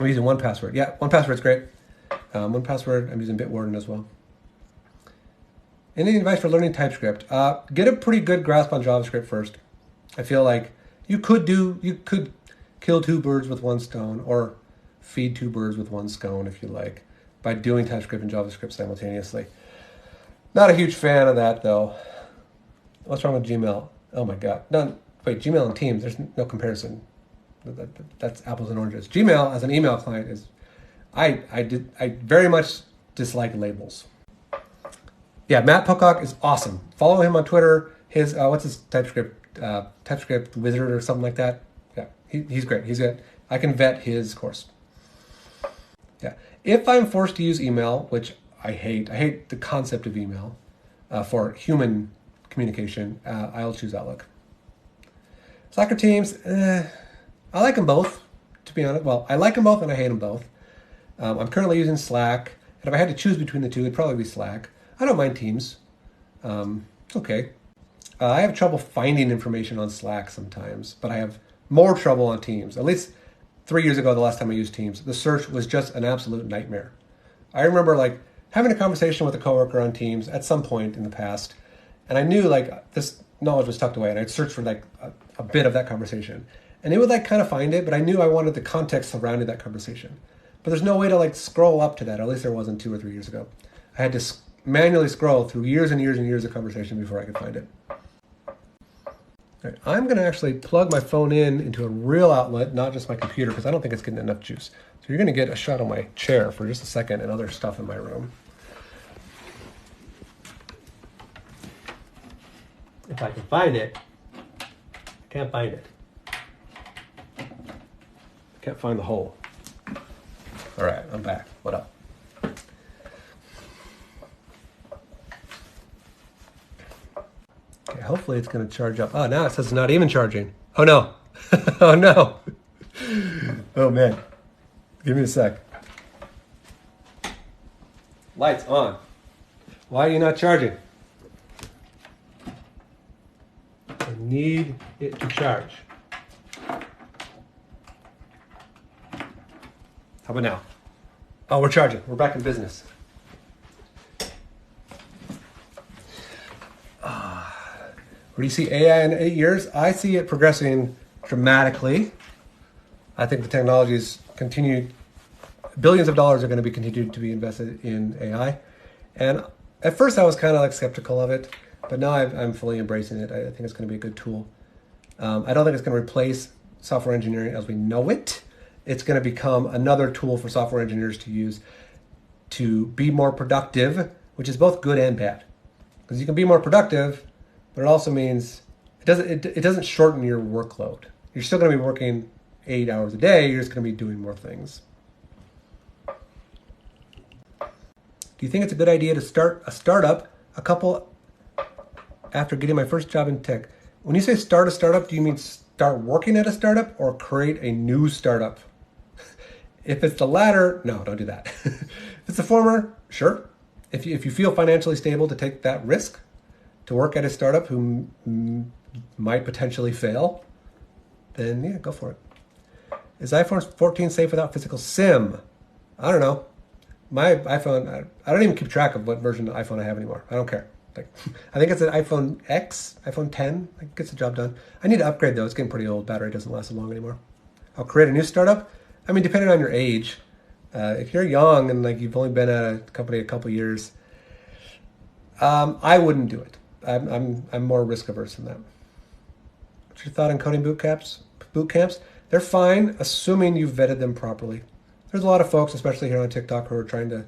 I'm using 1Password. Yeah, 1Password's great. 1Password, I'm using Bitwarden as well. Any advice for learning TypeScript? Get a pretty good grasp on JavaScript first. I feel like you could kill two birds with one stone, or feed two birds with one scone if you like, by doing TypeScript and JavaScript simultaneously. Not a huge fan of that though. What's wrong with Gmail? Oh my God. Gmail and Teams, there's no comparison. That's apples and oranges. Gmail as an email client is, I very much dislike labels. Yeah, Matt Pocock is awesome. Follow him on Twitter. His, what's his TypeScript wizard or something like that. Yeah, he's great. He's good. I can vet his course. Yeah. If I'm forced to use email, which I hate the concept of email for human communication, I'll choose Outlook. Slack or Teams, I like them both, to be honest. Well, I like them both and I hate them both. I'm currently using Slack, and if I had to choose between the two, it'd probably be Slack. I don't mind Teams. It's okay. I have trouble finding information on Slack sometimes, but I have more trouble on Teams. At least 3 years ago, the last time I used Teams, the search was just an absolute nightmare. I remember like having a conversation with a coworker on Teams at some point in the past, and I knew like this knowledge was tucked away, and I'd search for like a bit of that conversation, and it would like kind of find it, but I knew I wanted the context surrounding that conversation. But there's no way to like scroll up to that, or at least there wasn't 2 or 3 years ago. I had to manually scroll through years and years and years of conversation before I could find it. Right, I'm going to actually plug my phone into a real outlet, not just my computer, because I don't think it's getting enough juice. So you're going to get a shot of my chair for just a second and other stuff in my room. If I can find it. I can't find it. I can't find the hole. All right, I'm back. What up? Okay, hopefully it's going to charge up. Oh, now it says it's not even charging. Oh, no. Oh, no. Oh, man. Give me a sec. Lights on. Why are you not charging? I need it to charge. How about now? Oh, we're charging. We're back in business. Where do you see AI in 8 years? I see it progressing dramatically. I think the technologies continue, billions of dollars are going to be continued to be invested in AI. And at first I was kind of like skeptical of it, but now I'm fully embracing it. I think it's going to be a good tool. I don't think it's going to replace software engineering as we know it. It's going to become another tool for software engineers to use to be more productive, which is both good and bad. Because you can be more productive, but it also means it doesn't shorten your workload. You're still going to be working 8 hours a day. You're just going to be doing more things. Do you think it's a good idea to start a startup a couple after getting my first job in tech? When you say start a startup, do you mean start working at a startup or create a new startup? If it's the latter, no, don't do that. If it's the former, sure. If you feel financially stable to take that risk, to work at a startup who might potentially fail, then yeah, go for it. Is iPhone 14 safe without physical SIM? I don't know. My iPhone, I don't even keep track of what version of iPhone I have anymore. I don't care. Like, I think it's an iPhone X, iPhone 10. It gets the job done. I need to upgrade though. It's getting pretty old. Battery doesn't last as long anymore. I'll create a new startup. I mean, depending on your age, if you're young and like you've only been at a company a couple years, I wouldn't do it. I'm more risk averse than that. What's your thought on coding boot camps? They're fine, assuming you've vetted them properly. There's a lot of folks, especially here on TikTok, who are trying to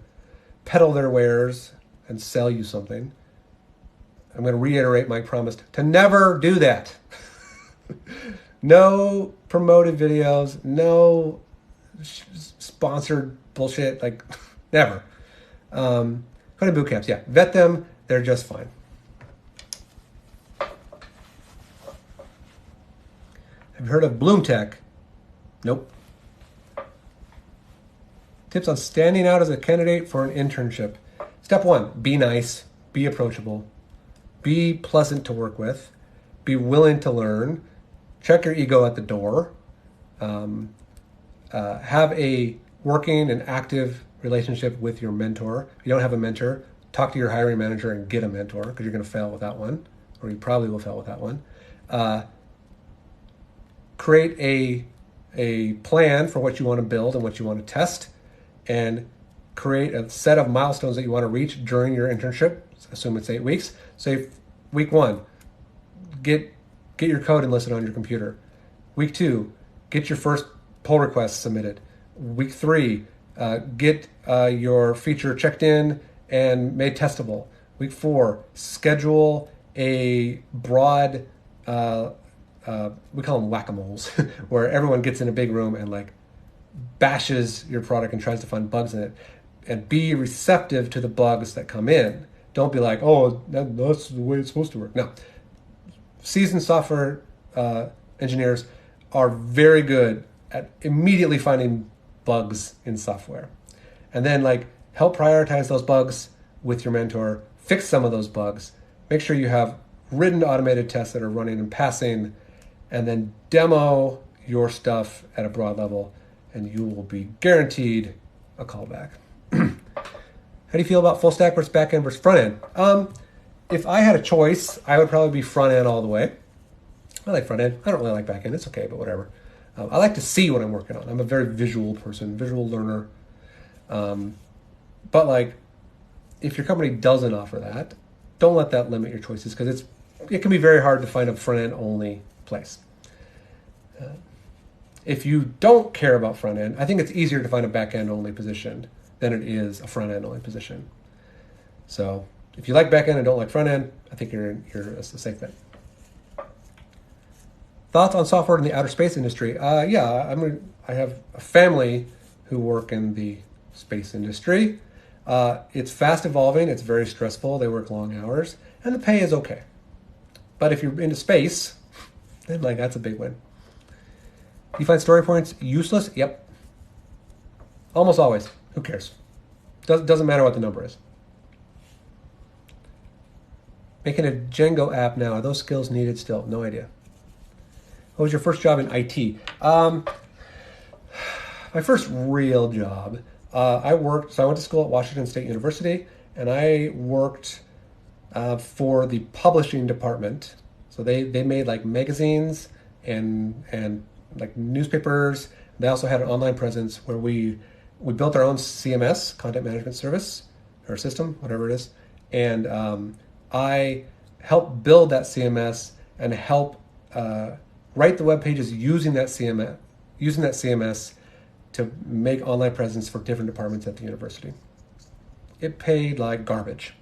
peddle their wares and sell you something. I'm going to reiterate my promise to never do that. No promoted videos, no sponsored bullshit, like never. Coding boot camps, yeah, vet them. They're just fine. Have you heard of Bloom Tech? Nope. Tips on standing out as a candidate for an internship. Step 1, be nice, be approachable, be pleasant to work with, be willing to learn, check your ego at the door, have a working and active relationship with your mentor. If you don't have a mentor, talk to your hiring manager and get a mentor, because you're going to fail with that one, or you probably will fail with that one. Create a plan for what you want to build and what you want to test, and create a set of milestones that you want to reach during your internship. Assume it's 8 weeks. Say week 1, get your code enlisted on your computer. Week 2, get your first pull request submitted. Week 3, get your feature checked in and made testable. Week 4, schedule a broad, we call them whack-a-moles, where everyone gets in a big room and like bashes your product and tries to find bugs in it. And be receptive to the bugs that come in. Don't be like, oh, that's the way it's supposed to work. No. Seasoned software engineers are very good at immediately finding bugs in software. And then like help prioritize those bugs with your mentor, fix some of those bugs, make sure you have written automated tests that are running and passing, and then demo your stuff at a broad level, and you will be guaranteed a callback. How do you feel about full stack versus back end versus front end? If I had a choice, I would probably be front end all the way. I like front end. I don't really like back end. It's okay, but whatever. I like to see what I'm working on. I'm a very visual person, visual learner. But like, if your company doesn't offer that, don't let that limit your choices, because it can be very hard to find a front end only place. If you don't care about front end, I think it's easier to find a back end only position than it is a front end only position. So if you like back end and don't like front end, I think you're a safe bet. Thoughts on software in the outer space industry? I have a family who work in the space industry. It's fast evolving. It's very stressful. They work long hours, and the pay is okay. But if you're into space, then like that's a big win. You find story points useless? Yep. Almost always. Who cares? Doesn't matter what the number is. Making a Django app now. Are those skills needed still? No idea. What was your first job in IT? My first real job, I went to school at Washington State University, and I worked for the publishing department. So they made like magazines and like newspapers. They also had an online presence where we built our own CMS, content management service, or system, whatever it is. And I helped build that CMS and help write the web pages using that CMS to make online presence for different departments at the university. It paid like garbage,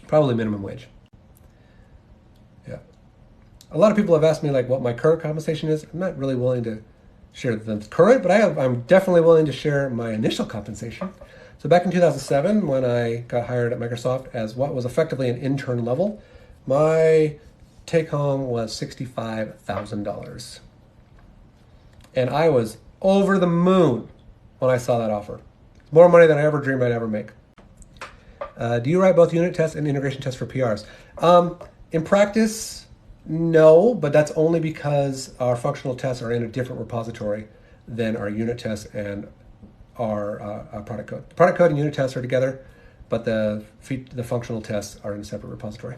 probably minimum wage. Yeah. A lot of people have asked me like what my current compensation is. I'm not really willing to share the current, but I'm definitely willing to share my initial compensation. So back in 2007, when I got hired at Microsoft as what was effectively an intern level, my take home was $65,000. And I was over the moon when I saw that offer. More money than I ever dreamed I'd ever make. Do you write both unit tests and integration tests for PRs? In practice, no, but that's only because our functional tests are in a different repository than our unit tests and our product code. The product code and unit tests are together, but the functional tests are in a separate repository.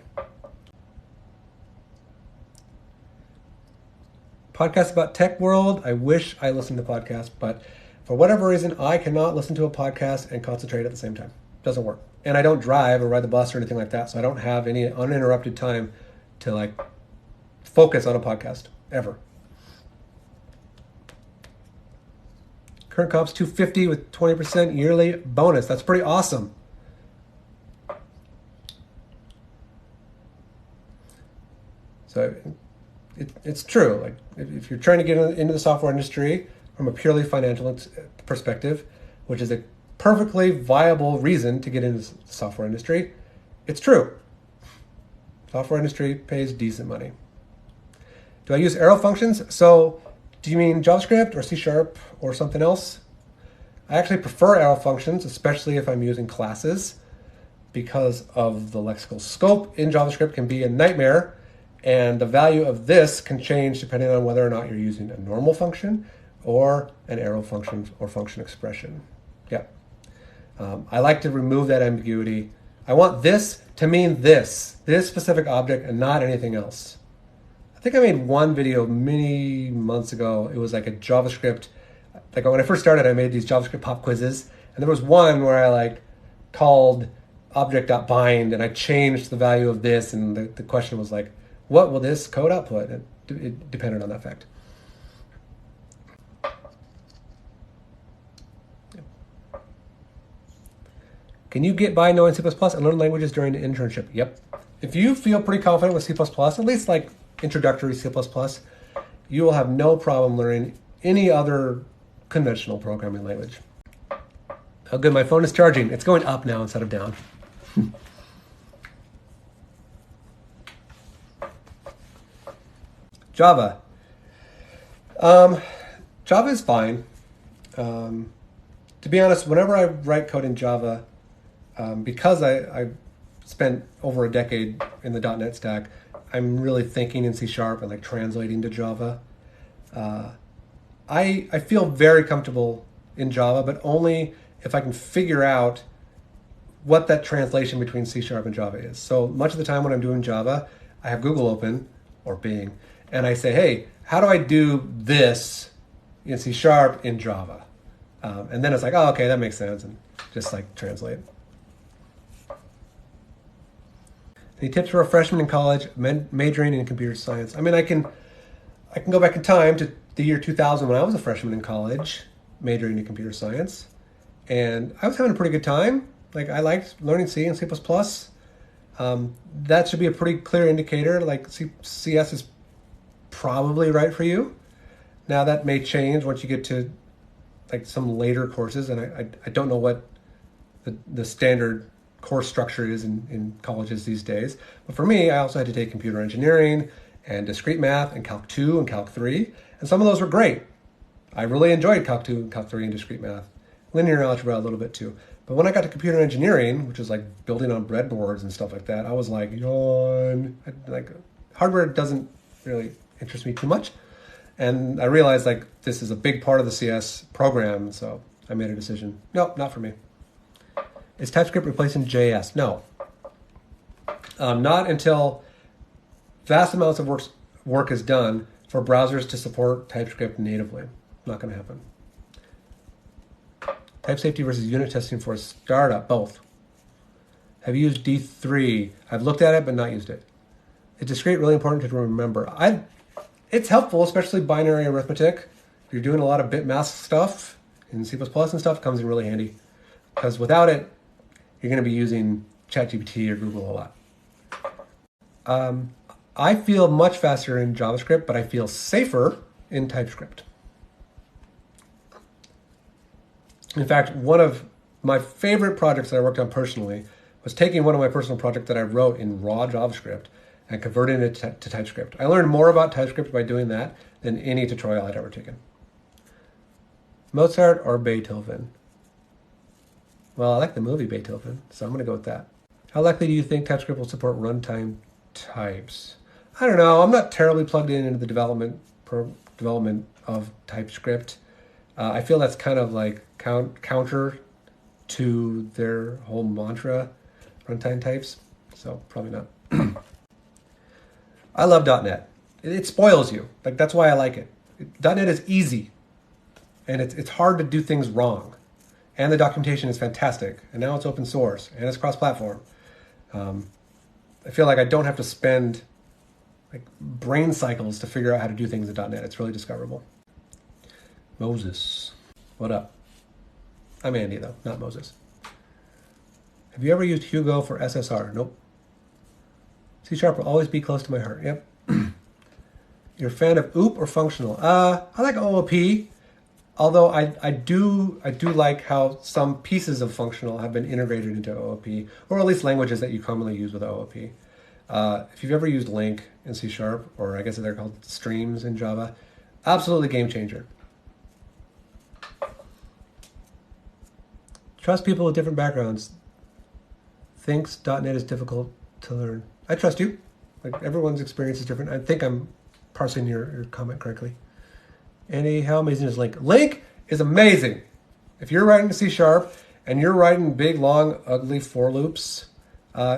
Podcasts about tech world. I wish I listened to podcasts, but for whatever reason, I cannot listen to a podcast and concentrate at the same time. Doesn't work. And I don't drive or ride the bus or anything like that, so I don't have any uninterrupted time to like focus on a podcast ever. Current comp's $250 with 20% yearly bonus. That's pretty awesome. So it's true. Like if you're trying to get into the software industry from a purely financial perspective, which is a perfectly viable reason to get into the software industry, it's true. Software industry pays decent money. Do I use arrow functions? So do you mean JavaScript or C# or something else? I actually prefer arrow functions, especially if I'm using classes, because of the lexical scope in JavaScript can be a nightmare, and the value of this can change depending on whether or not you're using a normal function or an arrow function or function expression. Yeah. I like to remove that ambiguity. I want this to mean this specific object and not anything else. I think I made one video many months ago. It was like a JavaScript, like when I first started, I made these JavaScript pop quizzes, and there was one where I like called object.bind and I changed the value of this, and the question was like, what will this code output? It depended on that fact. Can you get by knowing C++ and learn languages during the internship? Yep. If you feel pretty confident with C++, at least like introductory C++, you will have no problem learning any other conventional programming language. Oh good, my phone is charging. It's going up now instead of down. Java. Java is fine. To be honest, whenever I write code in Java, because I spent over a decade in the .NET stack, I'm really thinking in C# and like translating to Java. I feel very comfortable in Java, but only if I can figure out what that translation between C# and Java is. So much of the time when I'm doing Java, I have Google open or Bing, and I say, hey, how do I do this in C# in Java? And then it's like, oh, okay, that makes sense, and just like translate. Any tips for a freshman in college majoring in computer science? I mean, I can go back in time to the year 2000 when I was a freshman in college, majoring in computer science, and I was having a pretty good time. Like, I liked learning C and C++. That should be a pretty clear indicator. Like, CS is probably right for you. Now that may change once you get to like some later courses, and I don't know what the standard course structure is in colleges these days. But for me, I also had to take computer engineering and discrete math and Calc 2 and Calc 3, and some of those were great. I really enjoyed Calc 2 and Calc 3 and discrete math. Linear algebra a little bit too. But when I got to computer engineering, which is like building on breadboards and stuff like that, I was like, yawn. Like, hardware doesn't really interest me too much. And I realized like this is a big part of the CS program, so I made a decision. Nope, not for me. Is TypeScript replacing JS? No. Not until vast amounts of work is done for browsers to support TypeScript natively. Not going to happen. Type safety versus unit testing for a startup, both. Have you used D3? I've looked at it, but not used it. Is discrete really important to remember? It's helpful, especially binary arithmetic. If you're doing a lot of bit mask stuff in C++ and stuff, it comes in really handy. Because without it, you're going to be using ChatGPT or Google a lot. I feel much faster in JavaScript, but I feel safer in TypeScript. In fact, one of my favorite projects that I worked on personally was taking one of my personal projects that I wrote in raw JavaScript and converting it to TypeScript. I learned more about TypeScript by doing that than any tutorial I'd ever taken. Mozart or Beethoven? Well, I like the movie Beethoven, so I'm going to go with that. How likely do you think TypeScript will support runtime types? I don't know. I'm not terribly plugged into the development of TypeScript. I feel that's kind of like counter to their whole mantra, runtime types. So probably not. I love .NET. It spoils you. Like, that's why I like it. .NET is easy, and it's hard to do things wrong. And the documentation is fantastic. And now it's open source, and it's cross-platform. I feel like I don't have to spend like brain cycles to figure out how to do things in .NET. It's really discoverable. Moses, what up? I'm Andy, though, not Moses. Have you ever used Hugo for SSR? Nope. C# will always be close to my heart. Yep. You're a fan of OOP or functional? I like OOP, although I do like how some pieces of functional have been integrated into OOP, or at least languages that you commonly use with OOP. If you've ever used LINQ in C#, or I guess they're called streams in Java, absolutely game changer. Trust people with different backgrounds. Thinks .NET is difficult to learn. I trust you. Like, everyone's experience is different. I think I'm parsing your comment correctly. Andy, how amazing is LINQ? LINQ is amazing. If you're writing C# and you're writing big, long, ugly for loops,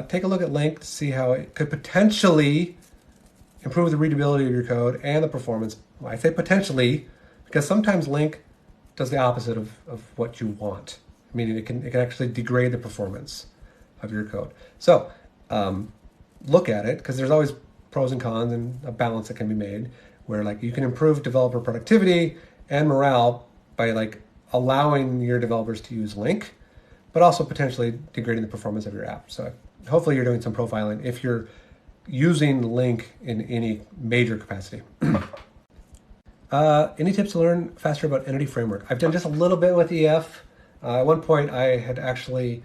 take a look at LINQ to see how it could potentially improve the readability of your code and the performance. Well, I say potentially because sometimes LINQ does the opposite of what you want. Meaning it can actually degrade the performance of your code. So look at it, because there's always pros and cons and a balance that can be made where like you can improve developer productivity and morale by like allowing your developers to use LINQ, but also potentially degrading the performance of your app. So hopefully you're doing some profiling if you're using LINQ in any major capacity. Any tips to learn faster about Entity Framework? I've done just a little bit with EF. At one point, I had actually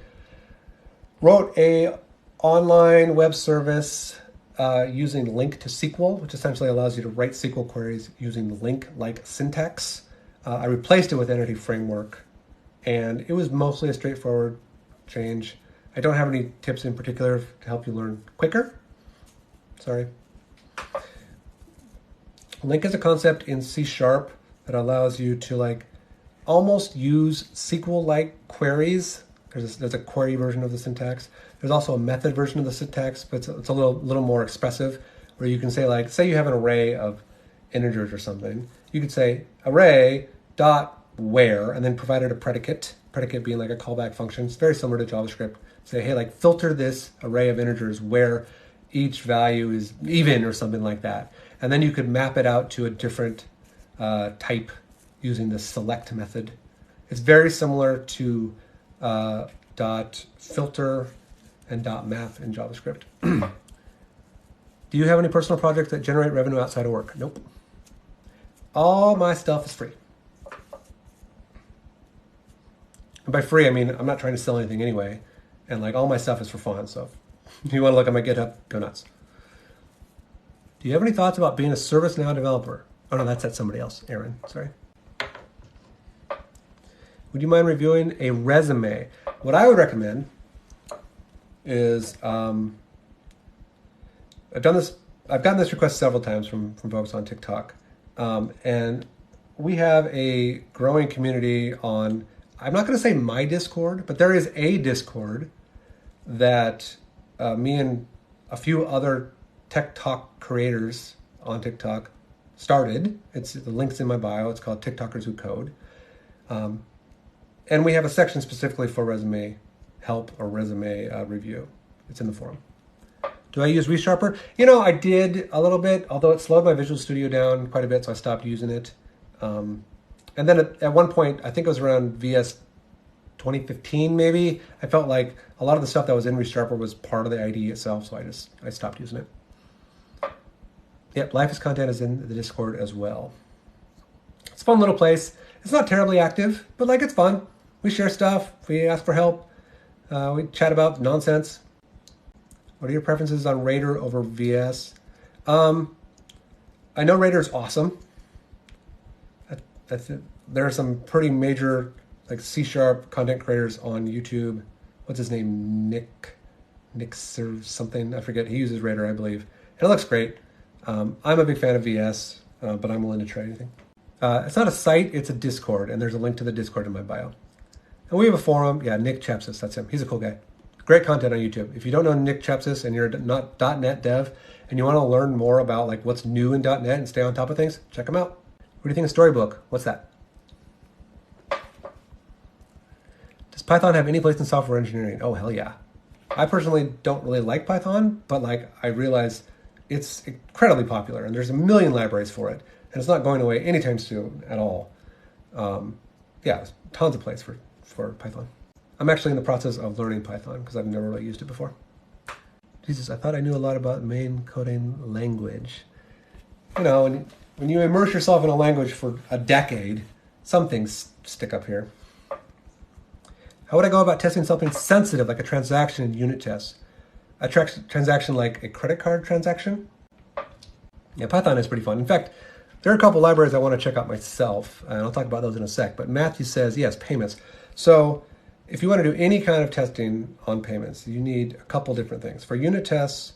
wrote a online web service using LINQ to SQL, which essentially allows you to write SQL queries using LINQ-like syntax. I replaced it with Entity Framework, and it was mostly a straightforward change. I don't have any tips in particular to help you learn quicker, Sorry. LINQ is a concept in C# that allows you to like almost use SQL-like queries. There's a query version of the syntax. There's also a method version of the syntax, but it's a little more expressive, where you can say like, say you have an array of integers or something. You could say array dot where, and then provide it a predicate being like a callback function. It's very similar to JavaScript. Say, hey, like filter this array of integers where each value is even or something like that. And then you could map it out to a different type using the select method. It's very similar to dot filter and dot map in JavaScript. Do you have any personal projects that generate revenue outside of work? Nope. All my stuff is free. And by free, I mean, I'm not trying to sell anything anyway. And like all my stuff is for fun. So if you want to look at my GitHub, go nuts. Do you have any thoughts about being a ServiceNow developer? Oh no, that's somebody else. Aaron, sorry. Would you mind reviewing a resume? What I would recommend is, I've gotten this request several times from folks on TikTok. And we have a growing community on, I'm not going to say my Discord, but there is a Discord that me and a few other tech talk creators on TikTok started. The link's in my bio. It's called TikTokers Who Code. And we have a section specifically for resume help or resume review. It's in the forum. Do I use ReSharper? You know, I did a little bit, although it slowed my Visual Studio down quite a bit, so I stopped using it. And then at one point, I think it was around VS 2015 maybe, I felt like a lot of the stuff that was in ReSharper was part of the IDE itself, so I stopped using it. Yep, Life is Content is in the Discord as well. It's a fun little place. It's not terribly active, but like it's fun. We share stuff, we ask for help, we chat about nonsense. What are your preferences on Raider over VS? I know Raider is awesome. There are some pretty major like C# content creators on YouTube. What's his name? Nix or something. I forget. He uses Raider, I believe. And it looks great. I'm a big fan of VS, but I'm willing to try anything. It's not a site, it's a Discord, and there's a link to the Discord in my bio. And we have a forum. Yeah, Nick Chepsis, that's him. He's a cool guy. Great content on YouTube. If you don't know Nick Chepsis and you're a .NET dev and you want to learn more about like what's new in .NET and stay on top of things, check him out. What do you think of Storybook? What's that? Does Python have any place in software engineering? Oh, hell yeah. I personally don't really like Python, but like I realize it's incredibly popular and there's a million libraries for it. And it's not going away anytime soon at all. Yeah, there's tons of place for Python. I'm actually in the process of learning Python because I've never really used it before. Jesus, I thought I knew a lot about main coding language. You know, when you immerse yourself in a language for a decade, some things stick up here. How would I go about testing something sensitive like a transaction in unit tests? A transaction like a credit card transaction? Yeah, Python is pretty fun. In fact, there are a couple libraries I want to check out myself, and I'll talk about those in a sec. But Matthew says, yes, payments. So if you want to do any kind of testing on payments, you need a couple different things. For unit tests,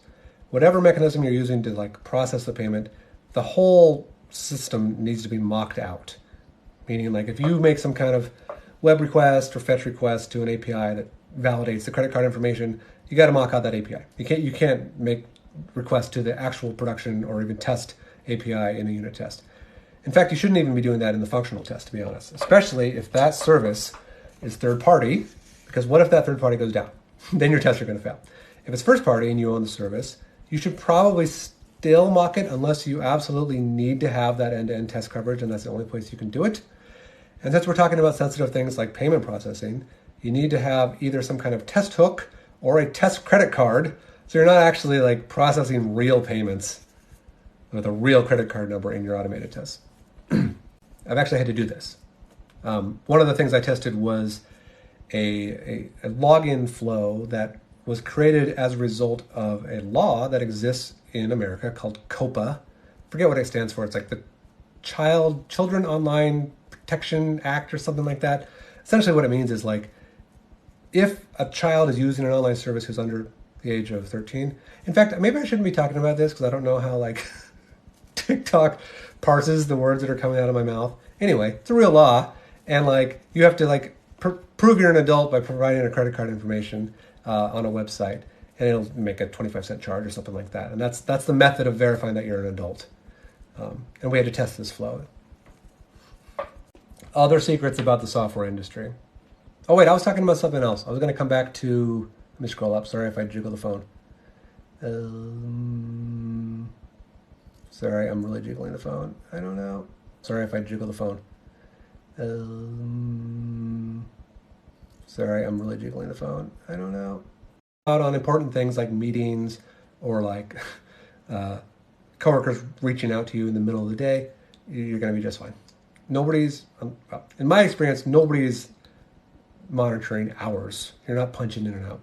whatever mechanism you're using to like process the payment, the whole system needs to be mocked out. Meaning like if you make some kind of web request or fetch request to an API that validates the credit card information, you got to mock out that API. You can't make requests to the actual production or even test API in a unit test. In fact, you shouldn't even be doing that in the functional test, to be honest, especially if that service is third party, because what if that third party goes down? Then your tests are going to fail. If it's first party and you own the service, you should probably still mock it unless you absolutely need to have that end-to-end test coverage, and that's the only place you can do it. And since we're talking about sensitive things like payment processing, you need to have either some kind of test hook or a test credit card, so you're not actually like processing real payments with a real credit card number in your automated tests. I've actually had to do this. One of the things I tested was a login flow that was created as a result of a law that exists in America called COPPA. Forget what it stands for. It's like the Children Online Protection Act or something like that. Essentially what it means is like if a child is using an online service who's under the age of 13. In fact, maybe I shouldn't be talking about this because I don't know how like TikTok parses the words that are coming out of my mouth. Anyway, it's a real law, and like you have to like prove you're an adult by providing a credit card information on a website, and it'll make a 25-cent charge or something like that. And that's the method of verifying that you're an adult. And we had to test this flow. Other secrets about the software industry. Oh wait, I was talking about something else. I was going to come back to. Let me scroll up. Sorry if I jiggle the phone. Sorry, I'm really jiggling the phone. I don't know. Sorry if I jiggle the phone. Sorry, I'm really jiggling the phone. I don't know. Out on important things like meetings or like coworkers reaching out to you in the middle of the day, you're going to be just fine. Nobody's, in my experience, nobody's monitoring hours. You're not punching in and out.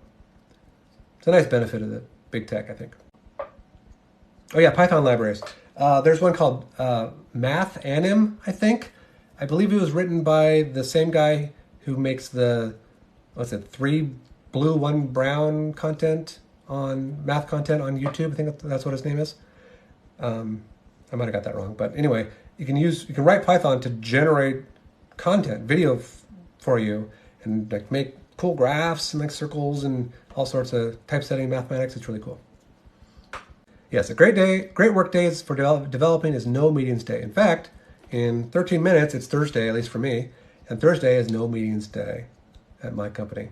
It's a nice benefit of the big tech, I think. Oh yeah, Python libraries. There's one called Mathanim, I think. I believe it was written by the same guy who makes the, 3 blue, 1 brown content on math content on YouTube. I think that's what his name is. I might have got that wrong, but anyway, you can write Python to generate content, video for you, and like make cool graphs and like circles and all sorts of typesetting mathematics. It's really cool. Yes, a great work days for developing is no meetings day. In fact, in 13 minutes, it's Thursday, at least for me, and Thursday is no meetings day at my company.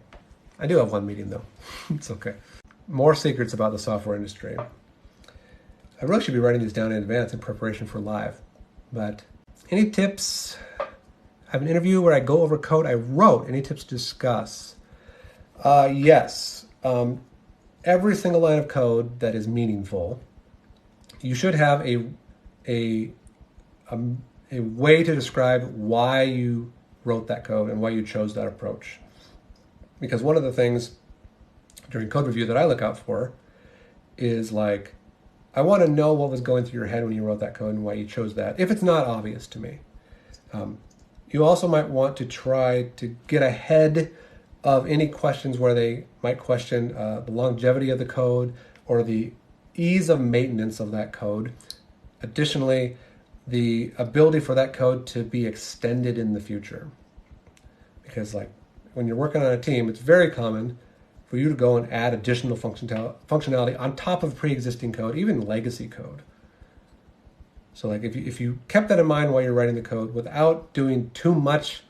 I do have one meeting though. It's okay. More secrets about the software industry. I really should be writing these down in advance in preparation for live, but any tips? I have an interview where I go over code I wrote. Any tips to discuss? Yes. Every single line of code that is meaningful, you should have a way to describe why you wrote that code and why you chose that approach. Because one of the things during code review that I look out for is like, I want to know what was going through your head when you wrote that code and why you chose that, if it's not obvious to me. You also might want to try to get ahead of any questions where they might question the longevity of the code or the ease of maintenance of that code. Additionally, the ability for that code to be extended in the future. Because like when you're working on a team, it's very common for you to go and add additional functionality on top of pre-existing code, even legacy code. So like if you kept that in mind while you're writing the code without doing too much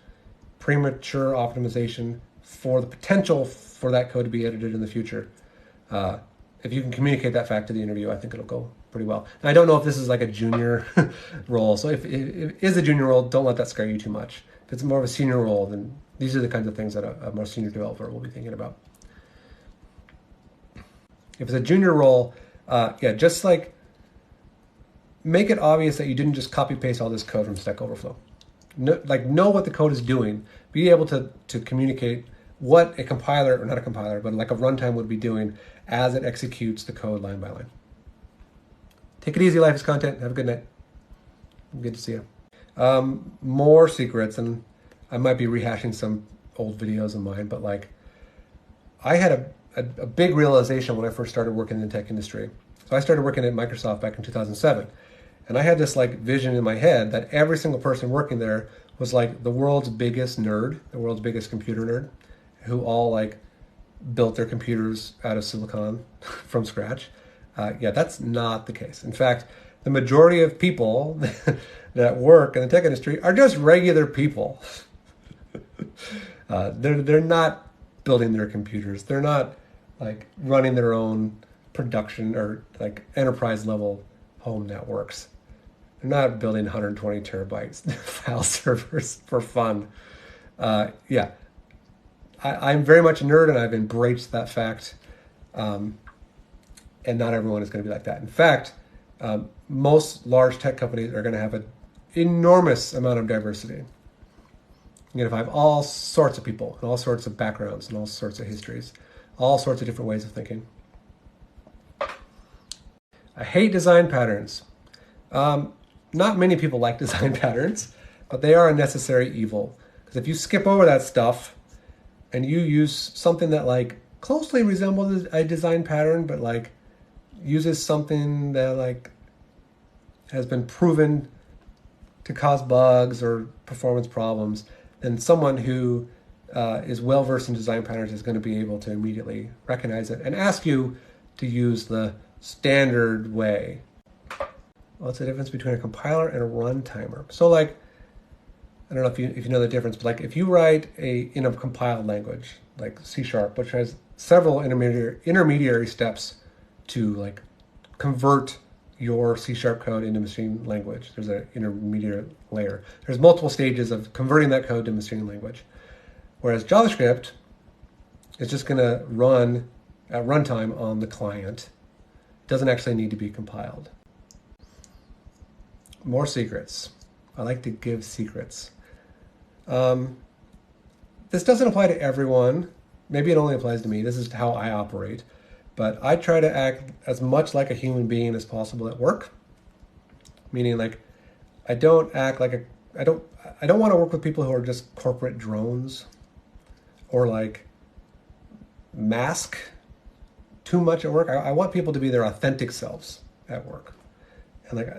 premature optimization for the potential for that code to be edited in the future, if you can communicate that fact to the interview, I think it'll go pretty well. And I don't know if this is like a junior role. So if it is a junior role, don't let that scare you too much. If it's more of a senior role, then these are the kinds of things that a more senior developer will be thinking about. If it's a junior role, just like make it obvious that you didn't just copy paste all this code from Stack Overflow. Know what the code is doing. Be able to communicate what a compiler, or not a compiler, but like a runtime would be doing as it executes the code line by line. Take it easy, life is content. Have a good night. Good to see you. More secrets, and I might be rehashing some old videos of mine, but like I had a big realization when I first started working in the tech industry. So I started working at Microsoft back in 2007. And I had this like vision in my head that every single person working there was like the world's biggest nerd, the world's biggest computer nerd, who all like built their computers out of silicon from scratch. That's not the case. In fact, the majority of people that work in the tech industry are just regular people. They're not building their computers. They're not like running their own production or like enterprise level home networks. They're not building 120 terabytes file servers for fun. I'm very much a nerd, and I've embraced that fact. And not everyone is going to be like that. In fact, most large tech companies are going to have an enormous amount of diversity. You're going to have all sorts of people and all sorts of backgrounds and all sorts of histories, all sorts of different ways of thinking. I hate design patterns. Not many people like design patterns, but they are a necessary evil. Because if you skip over that stuff and you use something that like closely resembles a design pattern, but like uses something that like has been proven to cause bugs or performance problems, then someone who is well versed in design patterns is going to be able to immediately recognize it and ask you to use the standard way. What's the difference between a compiler and a runtimer? So like, I don't know if you know the difference, but like if you write in a compiled language like C#, which has several intermediary steps to like convert your C# code into machine language. There's an intermediate layer. There's multiple stages of converting that code to machine language. Whereas JavaScript is just going to run at runtime on the client. It doesn't actually need to be compiled. More secrets. I like to give secrets. This doesn't apply to everyone. Maybe it only applies to me. This is how I operate. But I try to act as much like a human being as possible at work. Meaning like I don't act like I don't want to work with people who are just corporate drones or like mask too much at work. I want people to be their authentic selves at work. And like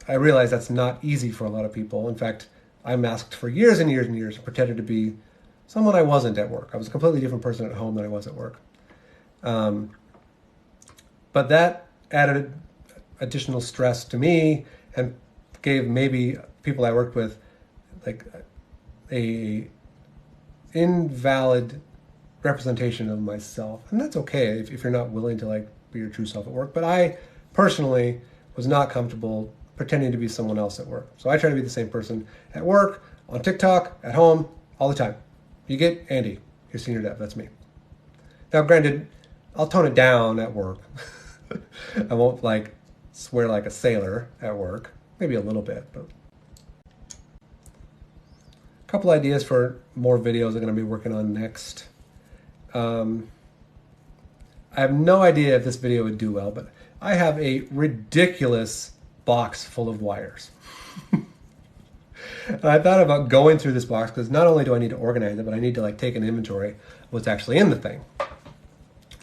I realize that's not easy for a lot of people. In fact, I masked for years and years and years and pretended to be someone I wasn't at work. I was a completely different person at home than I was at work. But that added additional stress to me and gave maybe people I worked with like a invalid representation of myself. And that's okay if you're not willing to like be your true self at work. But I personally was not comfortable pretending to be someone else at work. So I try to be the same person at work, on TikTok, at home, all the time. You get Andy, your senior dev, that's me. Now granted, I'll tone it down at work. I won't like swear like a sailor at work, maybe a little bit, but. A couple ideas for more videos I'm going to be working on next. I have no idea if this video would do well, but I have a ridiculous box full of wires. And I thought about going through this box because not only do I need to organize it, but I need to like take an inventory of what's actually in the thing.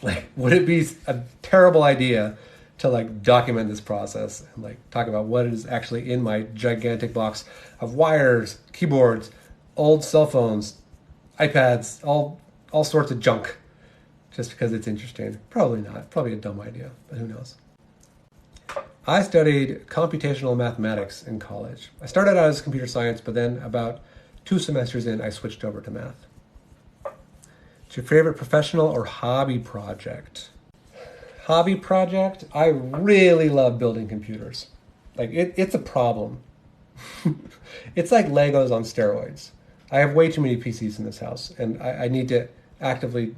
Like, would it be a terrible idea to like document this process and like talk about what is actually in my gigantic box of wires, keyboards, old cell phones, iPads, all sorts of junk, just because it's interesting? Probably not. Probably a dumb idea, but who knows? I studied computational mathematics in college. I started out as computer science, but then about 2 semesters in, I switched over to math. What's your favorite professional or hobby project? Hobby project? I really love building computers. Like, it's a problem. It's like Legos on steroids. I have way too many PCs in this house, and I need to actively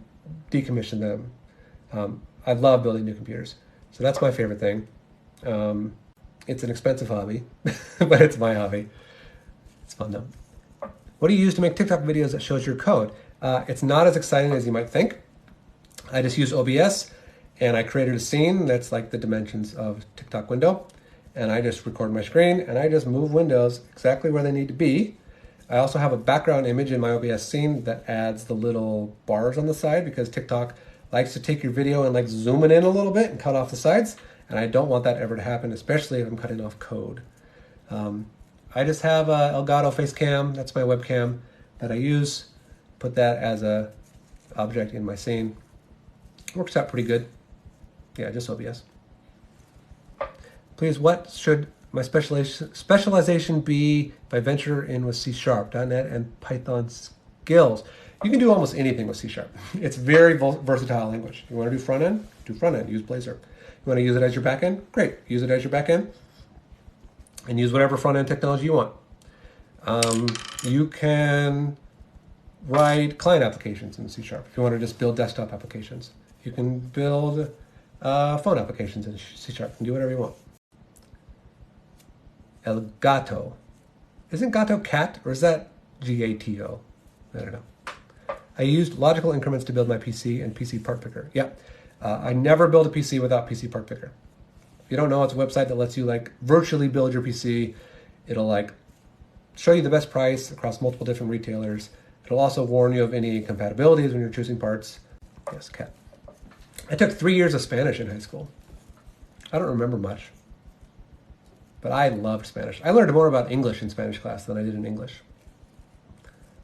decommission them. I love building new computers. So that's my favorite thing. It's an expensive hobby, but it's my hobby. It's fun though. What do you use to make TikTok videos that shows your code? It's not as exciting as you might think. I just use OBS and I created a scene that's like the dimensions of TikTok window. And I just record my screen and I just move windows exactly where they need to be. I also have a background image in my OBS scene that adds the little bars on the side because TikTok likes to take your video and like zoom it in a little bit and cut off the sides. And I don't want that ever to happen, especially if I'm cutting off code. I just have a Elgato Facecam. That's my webcam that I use. Put that as a object in my scene. Works out pretty good. Yeah, just OBS. Please, what should my specialization be if I venture in with C#, .NET, and Python skills? You can do almost anything with C#. It's very versatile language. You want to do front end? Do front end. Use Blazor. You want to use it as your back end? Great. Use it as your back end. And use whatever front end technology you want. You can write client applications in C#. If you want to just build desktop applications. You can build phone applications in C#. You can do whatever you want. Elgato. Isn't Gato cat, or is that Gato? I don't know. I used logical increments to build my PC and PC part picker. Yeah. I never build a PC without PC part picker. If you don't know, it's a website that lets you like virtually build your PC. It'll like show you the best price across multiple different retailers. It'll also warn you of any incompatibilities when you're choosing parts. Yes, cat. I took 3 years of Spanish in high school. I don't remember much, but I loved Spanish. I learned more about English in Spanish class than I did in English.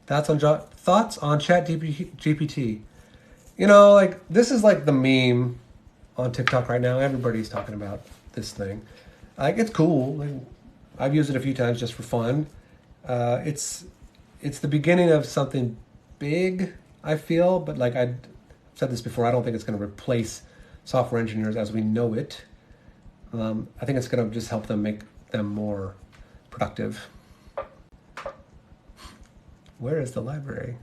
Thoughts on ChatGPT? You know, like this is like the meme on TikTok right now. Everybody's talking about this thing. Like it's cool. Like, I've used it a few times just for fun. It's the beginning of something big, I feel, but like I've said this before, I don't think it's going to replace software engineers as we know it. I think it's going to just help them make them more productive. Where is the library?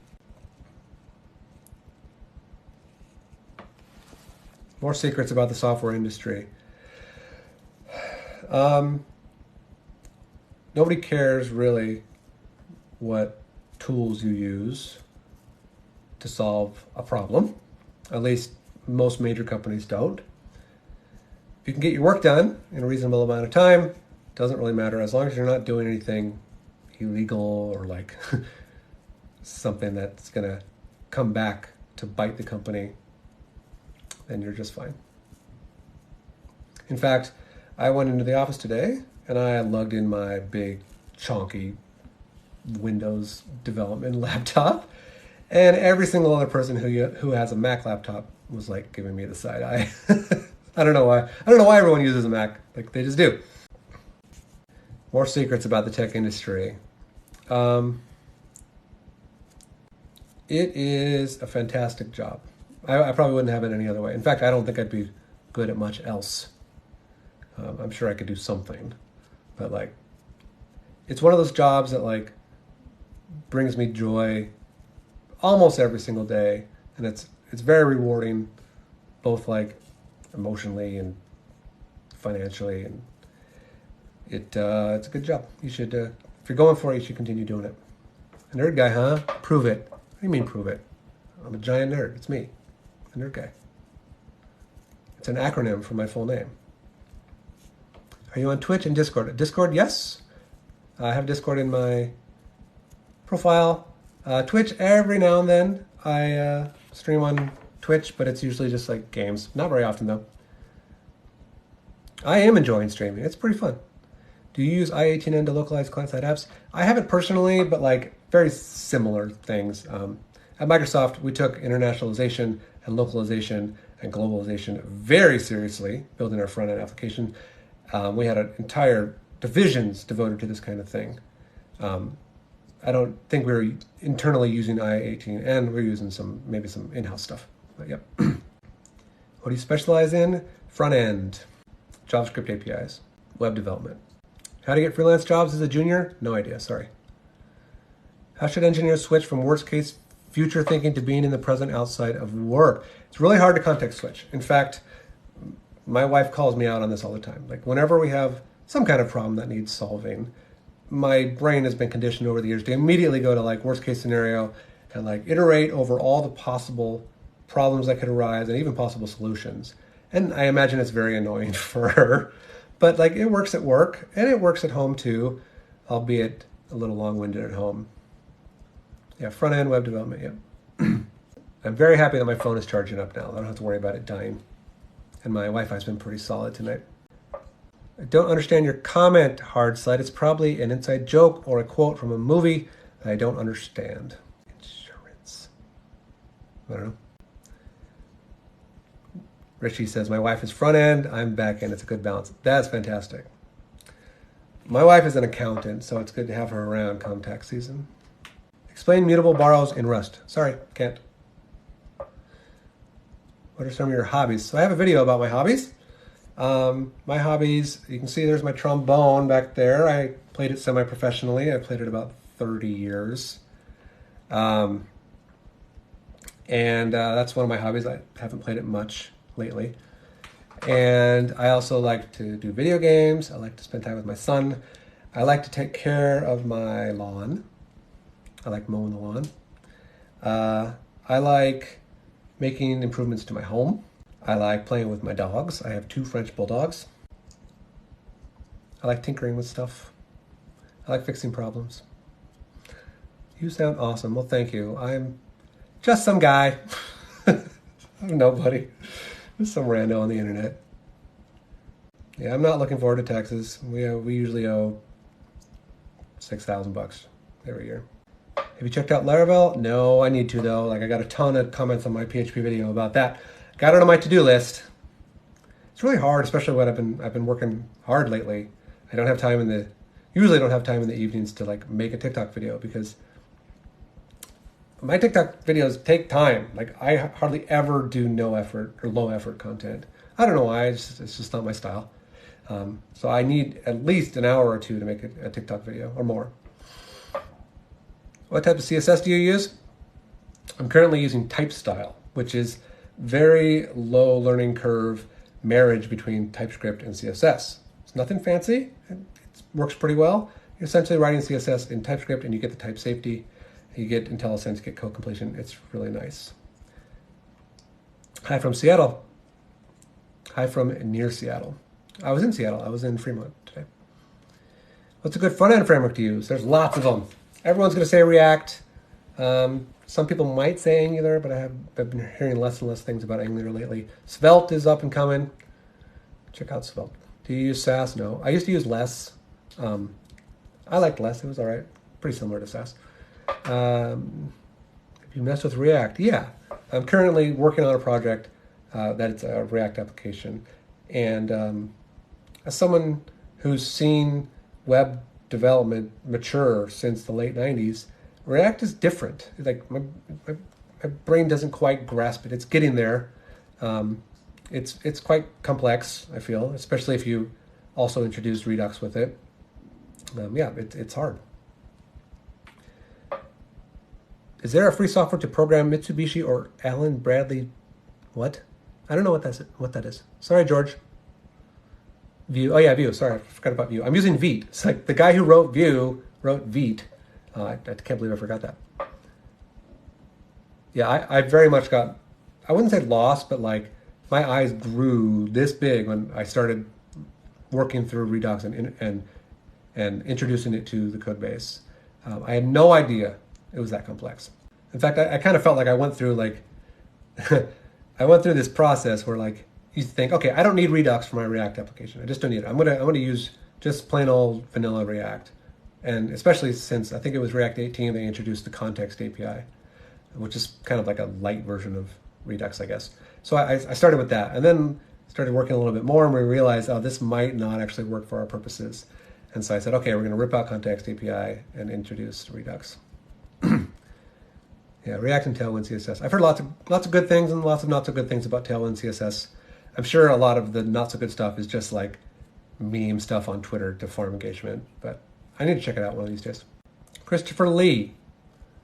More secrets about the software industry. Nobody cares really what tools you use to solve a problem. At least most major companies don't. If you can get your work done in a reasonable amount of time, doesn't really matter as long as you're not doing anything illegal or like something that's gonna come back to bite the company, then you're just fine. In fact, I went into the office today and I logged in my big chonky Windows development laptop, and every single other person who has a Mac laptop was like giving me the side eye. I don't know why. I don't know why everyone uses a Mac. Like they just do. More secrets about the tech industry. It is a fantastic job. I probably wouldn't have it any other way. In fact, I don't think I'd be good at much else. I'm sure I could do something, but like, it's one of those jobs that like brings me joy almost every single day, and it's very rewarding, both like emotionally and financially, and it's a good job. You should, if you're going for it, you should continue doing it. A nerd guy, huh? Prove it. What do you mean prove it? I'm a giant nerd. It's me, a nerd guy. It's an acronym for my full name. Are you on Twitch and Discord? Discord, yes. I have Discord in my profile. Twitch, every now and then I stream on Twitch, but it's usually just like games. Not very often though. I am enjoying streaming. It's pretty fun. Do you use i18n to localize client-side apps? I haven't personally, but like very similar things. At Microsoft, we took internationalization and localization and globalization very seriously, building our front-end application. We had an entire divisions devoted to this kind of thing. I don't think we were internally using i18n. We're using maybe some in-house stuff. But yep. What do you specialize in? Front end, JavaScript APIs, web development. How to get freelance jobs as a junior? No idea, sorry. How should engineers switch from worst case future thinking to being in the present outside of work? It's really hard to context switch. In fact, my wife calls me out on this all the time. Like whenever we have some kind of problem that needs solving, my brain has been conditioned over the years to immediately go to like worst case scenario and like iterate over all the possible problems that could arise and even possible solutions. And I imagine it's very annoying for her, but like it works at work and it works at home too, albeit a little long-winded at home. Yeah, front-end web development, yeah. I'm very happy that my phone is charging up now. I don't have to worry about it dying. And my Wi-Fi's been pretty solid tonight. I don't understand your comment, Hard Slide. It's probably an inside joke or a quote from a movie that I don't understand. Insurance. I don't know. Richie says, my wife is front end, I'm back end. It's a good balance. That's fantastic. My wife is an accountant, so it's good to have her around come tax season. Explain mutable borrows in Rust. Sorry, can't. What are some of your hobbies? So I have a video about my hobbies. My hobbies, you can see there's my trombone back there. I played it semi-professionally. I played it about 30 years. And that's one of my hobbies. I haven't played it much lately. And I also like to do video games. I like to spend time with my son. I like to take care of my lawn. I like mowing the lawn. I like making improvements to my home. I like playing with my dogs. I have 2 French bulldogs. I like tinkering with stuff. I like fixing problems. You sound awesome. Well, thank you. I'm just some guy. Nobody. Just some rando on the internet. Yeah, I'm not looking forward to taxes. We usually owe $6,000 every year. Have you checked out Laravel? No, I need to though. Like I got a ton of comments on my PHP video about that. Got it on my to-do list. It's really hard, especially when I've been working hard lately. I don't have time usually don't have time in the evenings to like make a TikTok video because my TikTok videos take time. Like I hardly ever do no effort or low effort content. I don't know why. It's just not my style. So I need at least an hour or two to make a TikTok video or more. What type of CSS do you use? I'm currently using TypeStyle, which is very low learning curve marriage between TypeScript and CSS. It's nothing fancy. It works pretty well. You're essentially writing CSS in TypeScript and you get the type safety. You get IntelliSense, get code completion. It's really nice. Hi from Seattle. Hi from near Seattle. I was in Seattle. I was in Fremont today. What's a good front-end framework to use? There's lots of them. Everyone's going to say React. Some people might say Angular, but I've been hearing less and less things about Angular lately. Svelte is up and coming. Check out Svelte. Do you use Sass? No. I used to use Less. I liked Less. It was all right. Pretty similar to Sass. Have you messed with React? Yeah. I'm currently working on a project that it's a React application. And as someone who's seen web development mature since the late 90s, React is different. Like my brain doesn't quite grasp it. It's getting there. It's quite complex, I feel, especially if you also introduce Redux with it. It's hard. Is there a free software to program Mitsubishi or Allen Bradley? What? I don't know what that is. Sorry, George. Vue. Oh yeah, Vue. Sorry, I forgot about Vue. I'm using Vite. It's like the guy who wrote Vue wrote Vite. I can't believe I forgot that. Yeah, I very much got, I wouldn't say lost, but like my eyes grew this big when I started working through Redux and introducing it to the code base. I had no idea it was that complex. In fact, I kind of felt like I went through like, I went through this process where like, you think, okay, I don't need Redux for my React application. I just don't need it. I'm gonna use just plain old vanilla React. And especially since I think it was React 18, they introduced the context API, which is kind of like a light version of Redux, I guess. So I started with that and then started working a little bit more and we realized, oh, this might not actually work for our purposes. And so I said, okay, we're gonna rip out context API and introduce Redux. Yeah, React and Tailwind CSS. I've heard lots of good things and lots of not so good things about Tailwind CSS. I'm sure a lot of the not so good stuff is just like meme stuff on Twitter to farm engagement, but I need to check it out one of these days. Christopher Lee.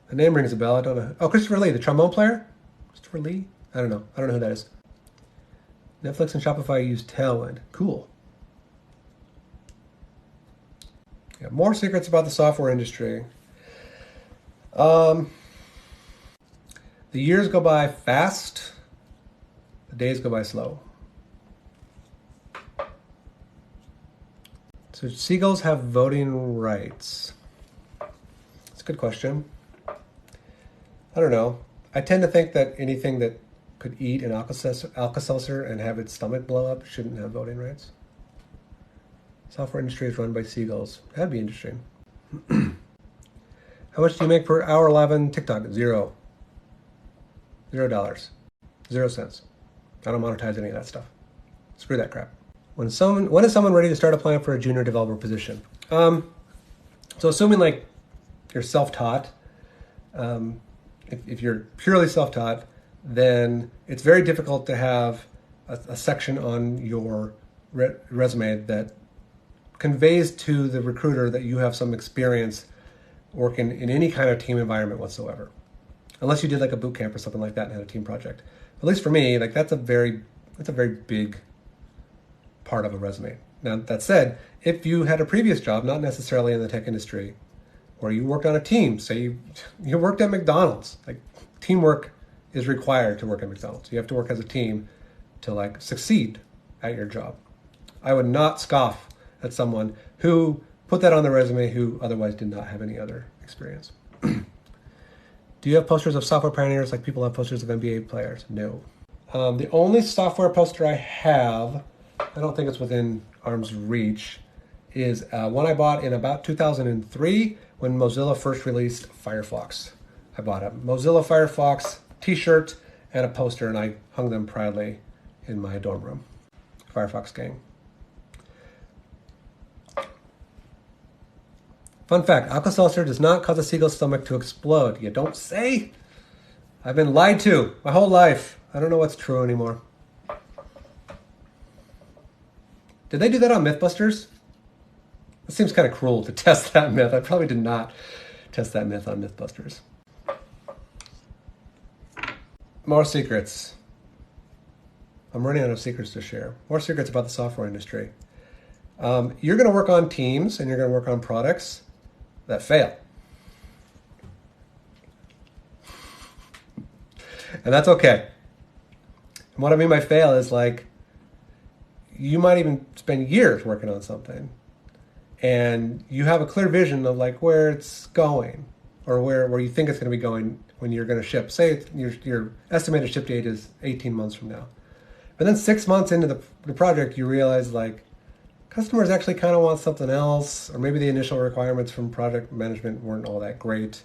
The name rings a bell. I don't know. Oh, Christopher Lee, the trombone player? Christopher Lee? I don't know. I don't know who that is. Netflix and Shopify use Tailwind. Cool. Yeah, more secrets about the software industry. The years go by fast. The days go by slow. So seagulls have voting rights. That's a good question. I don't know. I tend to think that anything that could eat an Alka-Seltzer and have its stomach blow up shouldn't have voting rights. Software industry is run by seagulls. That'd be interesting. How much do you make per hour live on TikTok? $0. $0. 0 cents. I don't monetize any of that stuff. Screw that crap. When is someone ready to start applying for a junior developer position? So assuming like you're self-taught, if you're purely self-taught, then it's very difficult to have a section on your resume that conveys to the recruiter that you have some experience working in any kind of team environment whatsoever. Unless you did like a boot camp or something like that and had a team project. At least for me, like that's a very big part of a resume. Now that said, if you had a previous job, not necessarily in the tech industry, or you worked on a team, say you worked at McDonald's, like teamwork is required to work at McDonald's. You have to work as a team to like succeed at your job. I would not scoff at someone who put that on their resume who otherwise did not have any other experience. Do you have posters of software pioneers like people have posters of NBA players? No. The only software poster I have, I don't think it's within arm's reach, is one I bought in about 2003 when Mozilla first released Firefox. I bought a Mozilla Firefox t-shirt and a poster, and I hung them proudly in my dorm room. Firefox gang. Fun fact, Alka-Seltzer does not cause a seagull's stomach to explode. You don't say? I've been lied to my whole life. I don't know what's true anymore. Did they do that on Mythbusters? It seems kind of cruel to test that myth. I probably did not test that myth on Mythbusters. More secrets. I'm running out of secrets to share. More secrets about the software industry. You're going to work on teams and you're going to work on products that fail. And that's okay. And what I mean by fail is like, you might even spend years working on something and you have a clear vision of like where it's going or where you think it's going to be going when you're going to ship. Say your estimated ship date is 18 months from now. But then 6 months into the project, you realize like customers actually kind of want something else, or maybe the initial requirements from project management weren't all that great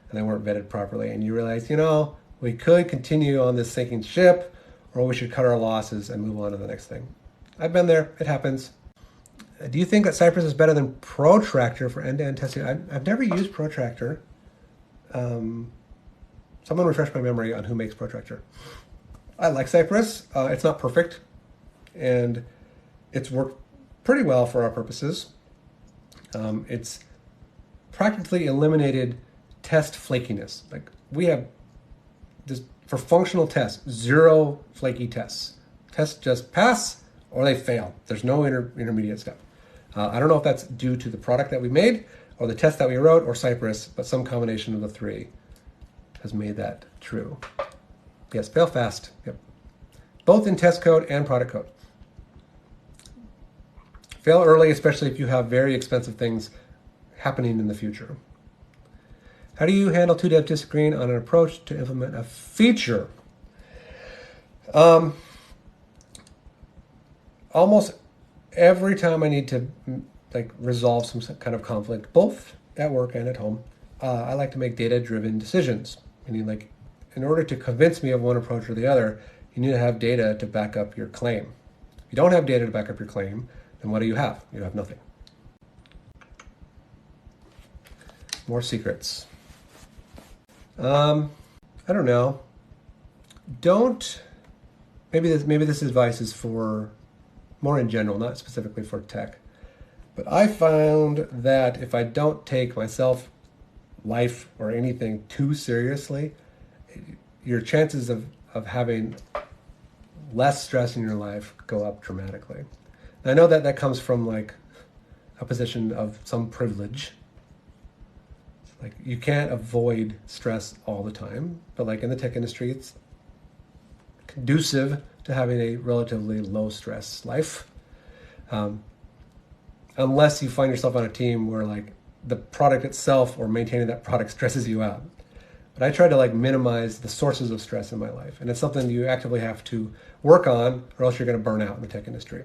and they weren't vetted properly. And you realize, we could continue on this sinking ship, or we should cut our losses and move on to the next thing. I've been there. It happens. Do you think that Cypress is better than Protractor for end-to-end testing? I've never used Protractor. Someone refresh my memory on who makes Protractor. I like Cypress. It's not perfect, and it's worked pretty well for our purposes. It's practically eliminated test flakiness. Like we have this for functional tests, 0 flaky tests. Tests just pass or they fail. There's no intermediate step. I don't know if that's due to the product that we made or the test that we wrote or Cypress, but some combination of the three has made that true. Yes, fail fast. Yep. Both in test code and product code. Fail early, especially if you have very expensive things happening in the future. How do you handle two devs disagreeing on an approach to implement a feature? Almost every time I need to resolve some kind of conflict, both at work and at home, I like to make data-driven decisions. Meaning, in order to convince me of one approach or the other, you need to have data to back up your claim. If you don't have data to back up your claim, then what do you have? You have nothing. More secrets. I don't know. Maybe this advice is for more in general, not specifically for tech. But I found that if I don't take myself, life, or anything too seriously, your chances of having less stress in your life go up dramatically. And I know that comes from a position of some privilege. You can't avoid stress all the time, but in the tech industry, it's conducive to having a relatively low stress life. Unless you find yourself on a team where the product itself or maintaining that product stresses you out. But I try to minimize the sources of stress in my life. And it's something you actively have to work on, or else you're going to burn out in the tech industry.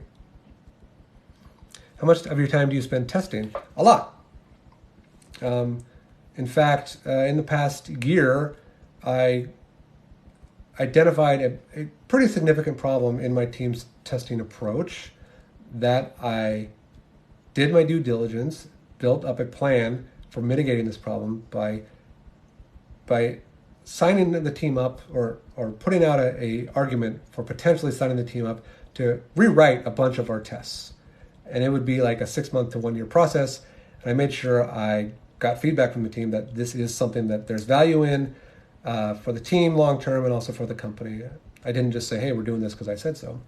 How much of your time do you spend testing? A lot. In fact, in the past year, I identified a pretty significant problem in my team's testing approach that I did my due diligence, built up a plan for mitigating this problem by signing the team up or putting out a argument for potentially signing the team up to rewrite a bunch of our tests. And it would be a 6 month to 1 year process. And I made sure I got feedback from the team that this is something that there's value in for the team long term and also for the company. I didn't just say, hey, we're doing this because I said so.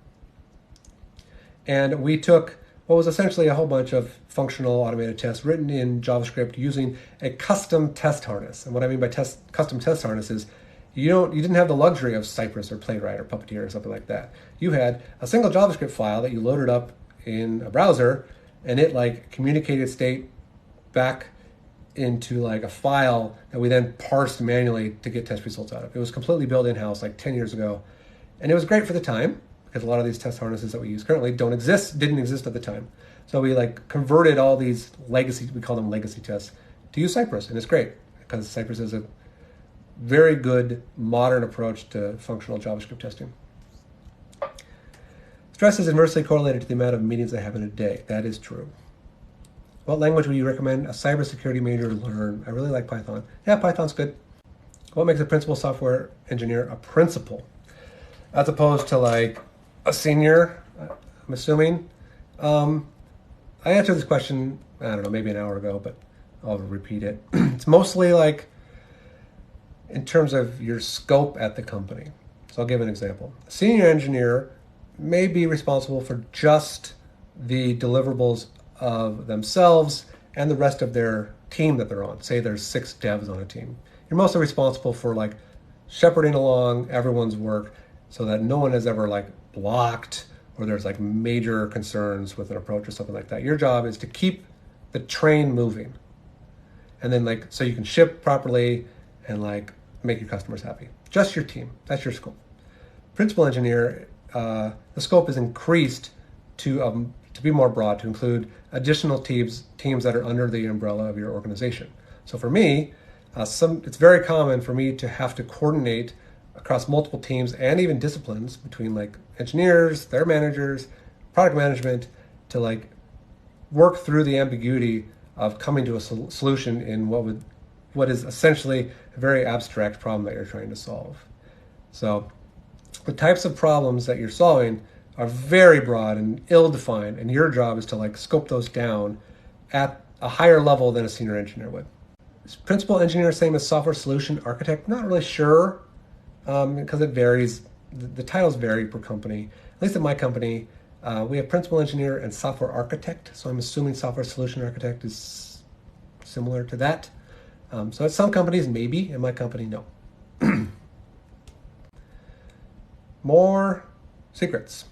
And we took what was essentially a whole bunch of functional automated tests written in JavaScript using a custom test harness. And what I mean by custom test harness is you didn't have the luxury of Cypress or Playwright or Puppeteer or something like that. You had a single JavaScript file that you loaded up in a browser, and it communicated state back into a file that we then parsed manually to get test results out of. It was completely built in-house 10 years ago And it was great for the time because a lot of these test harnesses that we use currently didn't exist at the time. So we like converted all these legacy, we call them legacy tests, to use Cypress, and it's great because Cypress is a very good modern approach to functional JavaScript testing. Stress is inversely correlated to the amount of meetings I have in a day. That is true. What language would you recommend a cybersecurity major learn? I really like Python. Yeah, Python's good. What makes a principal software engineer a principal, as opposed to like a senior, I'm assuming? I answered this question, I don't know, maybe an hour ago, but I'll repeat it. It's mostly like in terms of your scope at the company. So I'll give an example. A senior engineer may be responsible for just the deliverables of themselves and the rest of their team that they're on. Say there's 6 devs on a team. You're mostly responsible for like shepherding along everyone's work so that no one is ever like blocked or there's like major concerns with an approach or something like that. Your job is to keep the train moving. And then like, so you can ship properly and like make your customers happy. Just your team, that's your scope. Principal engineer, the scope is increased to be more broad, to include additional teams that are under the umbrella of your organization. So for me, it's very common for me to have to coordinate across multiple teams and even disciplines between like engineers, their managers, product management, to like work through the ambiguity of coming to a solution in what is essentially a very abstract problem that you're trying to solve. So the types of problems that you're solving are very broad and ill-defined, and your job is to like scope those down at a higher level than a senior engineer would. Is principal engineer same as software solution architect? Not really sure, because it varies. The titles vary per company. At least at my company, we have principal engineer and software architect, so I'm assuming software solution architect is similar to that. So at some companies, maybe. In my company, no. More secrets.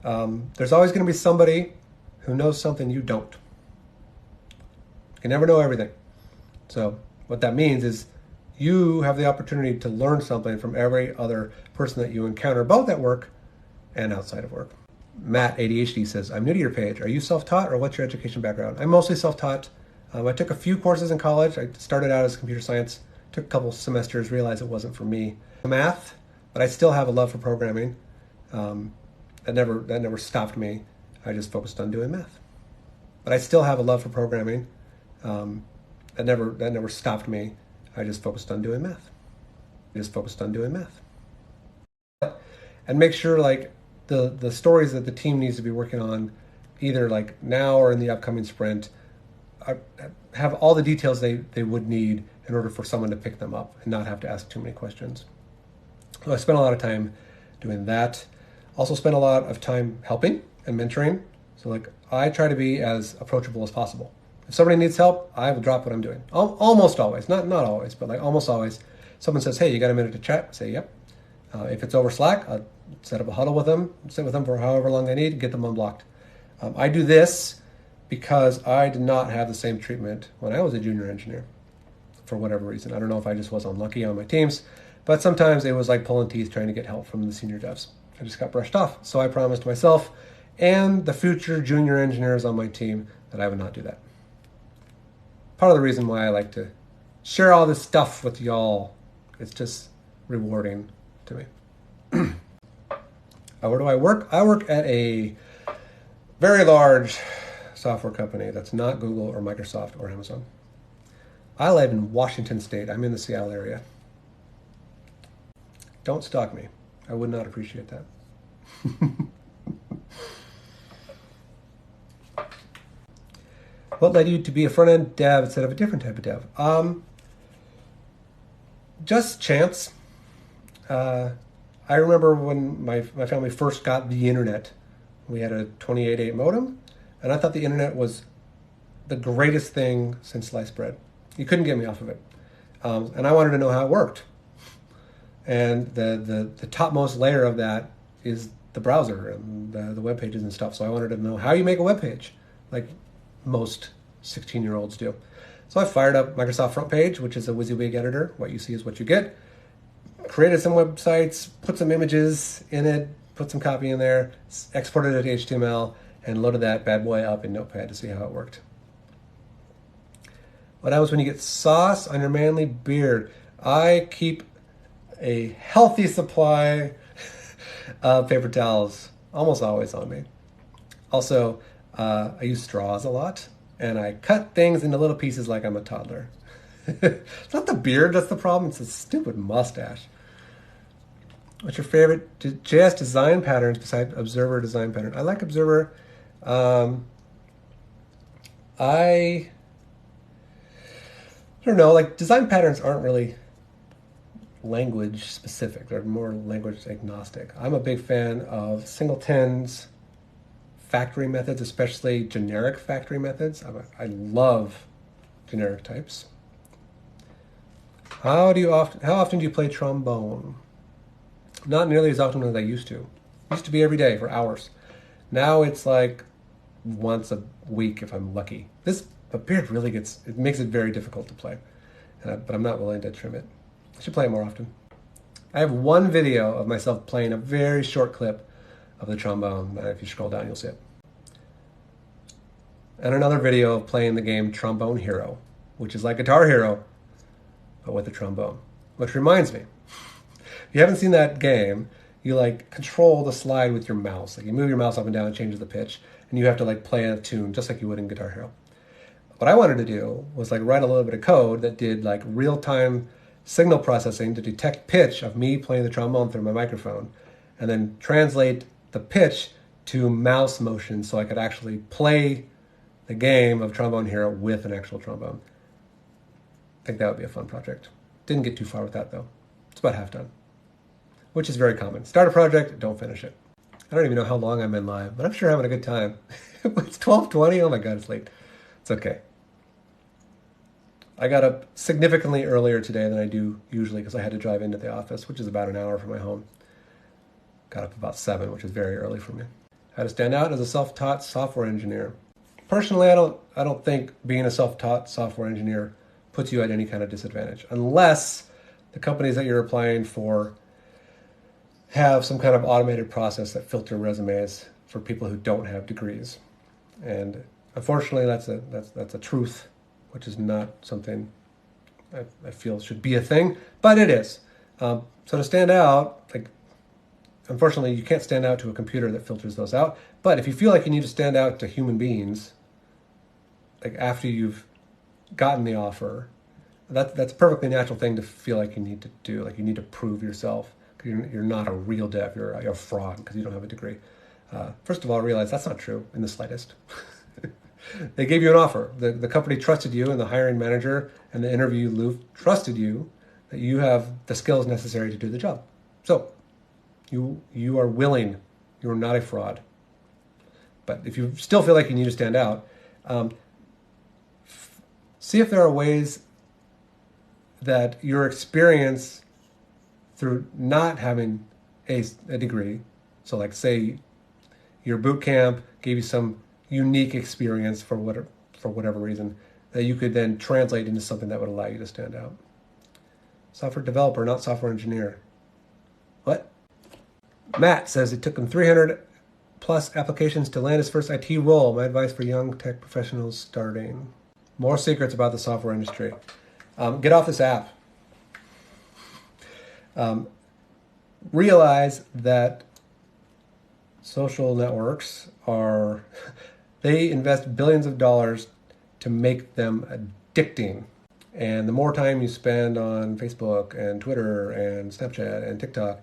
There's always going to be somebody who knows something you don't. You can never know everything. So what that means is you have the opportunity to learn something from every other person that you encounter, both at work and outside of work. Matt, ADHD, says, I'm new to your page. Are you self-taught or what's your education background? I'm mostly self-taught. I took a few courses in college. I started out as computer science, took a couple semesters, realized it wasn't for me. Math, but I still have a love for programming. That never stopped me. I just focused on doing math. But I still have a love for programming. That never stopped me. I just focused on doing math. And make sure like the stories that the team needs to be working on, either like now or in the upcoming sprint, have all the details they would need in order for someone to pick them up and not have to ask too many questions. So I spent a lot of time doing that. Also spent a lot of time helping and mentoring. So like I try to be as approachable as possible. If somebody needs help, I will drop what I'm doing. Almost always, not always, but like almost always. Someone says, hey, you got a minute to chat? I say, yep. If it's over Slack, I'll set up a huddle with them, sit with them for however long I need, get them unblocked. I do this because I did not have the same treatment when I was a junior engineer for whatever reason. I don't know if I just was unlucky on my teams, but sometimes it was like pulling teeth trying to get help from the senior devs. I just got brushed off. So I promised myself and the future junior engineers on my team that I would not do that. Part of the reason why I like to share all this stuff with y'all, it's just rewarding to me. Where do I work? I work at a very large software company that's not Google or Microsoft or Amazon. I live in Washington State. I'm in the Seattle area. Don't stalk me. I would not appreciate that. What led you to be a front-end dev instead of a different type of dev? Just chance. I remember when my family first got the internet, we had a 28.8 modem, and I thought the internet was the greatest thing since sliced bread. You couldn't get me off of it. And I wanted to know how it worked. And the topmost layer of that is the browser and the web pages and stuff. So I wanted to know how you make a web page, like most 16-year-olds do. So I fired up Microsoft Front Page, which is a WYSIWYG editor. What you see is what you get. created some websites, put some images in it, put some copy in there, exported it to HTML, and loaded that bad boy up in Notepad to see how it worked. What happens when you get sauce on your manly beard? I keep a healthy supply of paper towels, almost always on me. Also, I use straws a lot, and I cut things into little pieces like I'm a toddler. It's not the beard that's the problem, it's the stupid mustache. What's your favorite JS design patterns besides Observer design pattern? I like Observer. I don't know, like design patterns aren't really language specific. They're more language agnostic. I'm a big fan of Singleton's factory methods, especially generic factory methods. I love generic types. How often do you play trombone? Not nearly as often as I used to. Used to be every day for hours. Now it's like once a week if I'm lucky. The beard really makes it very difficult to play, but I'm not willing to trim it. I should play it more often. I have one video of myself playing a very short clip of the trombone. If you scroll down, you'll see it. And another video of playing the game Trombone Hero, which is like Guitar Hero, but with a trombone. Which reminds me, if you haven't seen that game, you like control the slide with your mouse. Like you move your mouse up and down and changes the pitch, and you have to like play a tune just like you would in Guitar Hero. What I wanted to do was like write a little bit of code that did like real-time signal processing to detect pitch of me playing the trombone through my microphone, and then translate the pitch to mouse motion so I could actually play the game of Trombone Hero with an actual trombone. I think that would be a fun project. Didn't get too far with that though. It's about half done, which is very common. Start a project, don't finish it. I don't even know how long I'm in live, but I'm sure having a good time. It's 12:20, oh my God, it's late. It's okay. I got up significantly earlier today than I do usually because I had to drive into the office, which is about an hour from my home. Got up about 7, which is very early for me. How to stand out as a self-taught software engineer. Personally, I don't think being a self-taught software engineer puts you at any kind of disadvantage, unless the companies that you're applying for have some kind of automated process that filter resumes for people who don't have degrees. And unfortunately, that's a truth, which is not something I feel should be a thing, but it is. So to stand out, like, unfortunately, you can't stand out to a computer that filters those out. But if you feel like you need to stand out to human beings, like after you've gotten the offer, that's a perfectly natural thing to feel like you need to do. Like you need to prove yourself. You're not a real dev. You're a fraud because you don't have a degree. First of all, realize that's not true in the slightest. They gave you an offer. The company trusted you, and the hiring manager and the interview loop trusted you that you have the skills necessary to do the job. So you are willing. You are not a fraud. But if you still feel like you need to stand out, see if there are ways that your experience through not having a degree, so like say your boot camp gave you some unique experience for whatever reason, that you could then translate into something that would allow you to stand out. Software developer, not software engineer. What? Matt says it took him 300 plus applications to land his first IT role. My advice for young tech professionals starting. More secrets about the software industry. Get off this app. Realize that social networks they invest billions of dollars to make them addicting. And the more time you spend on Facebook and Twitter and Snapchat and TikTok,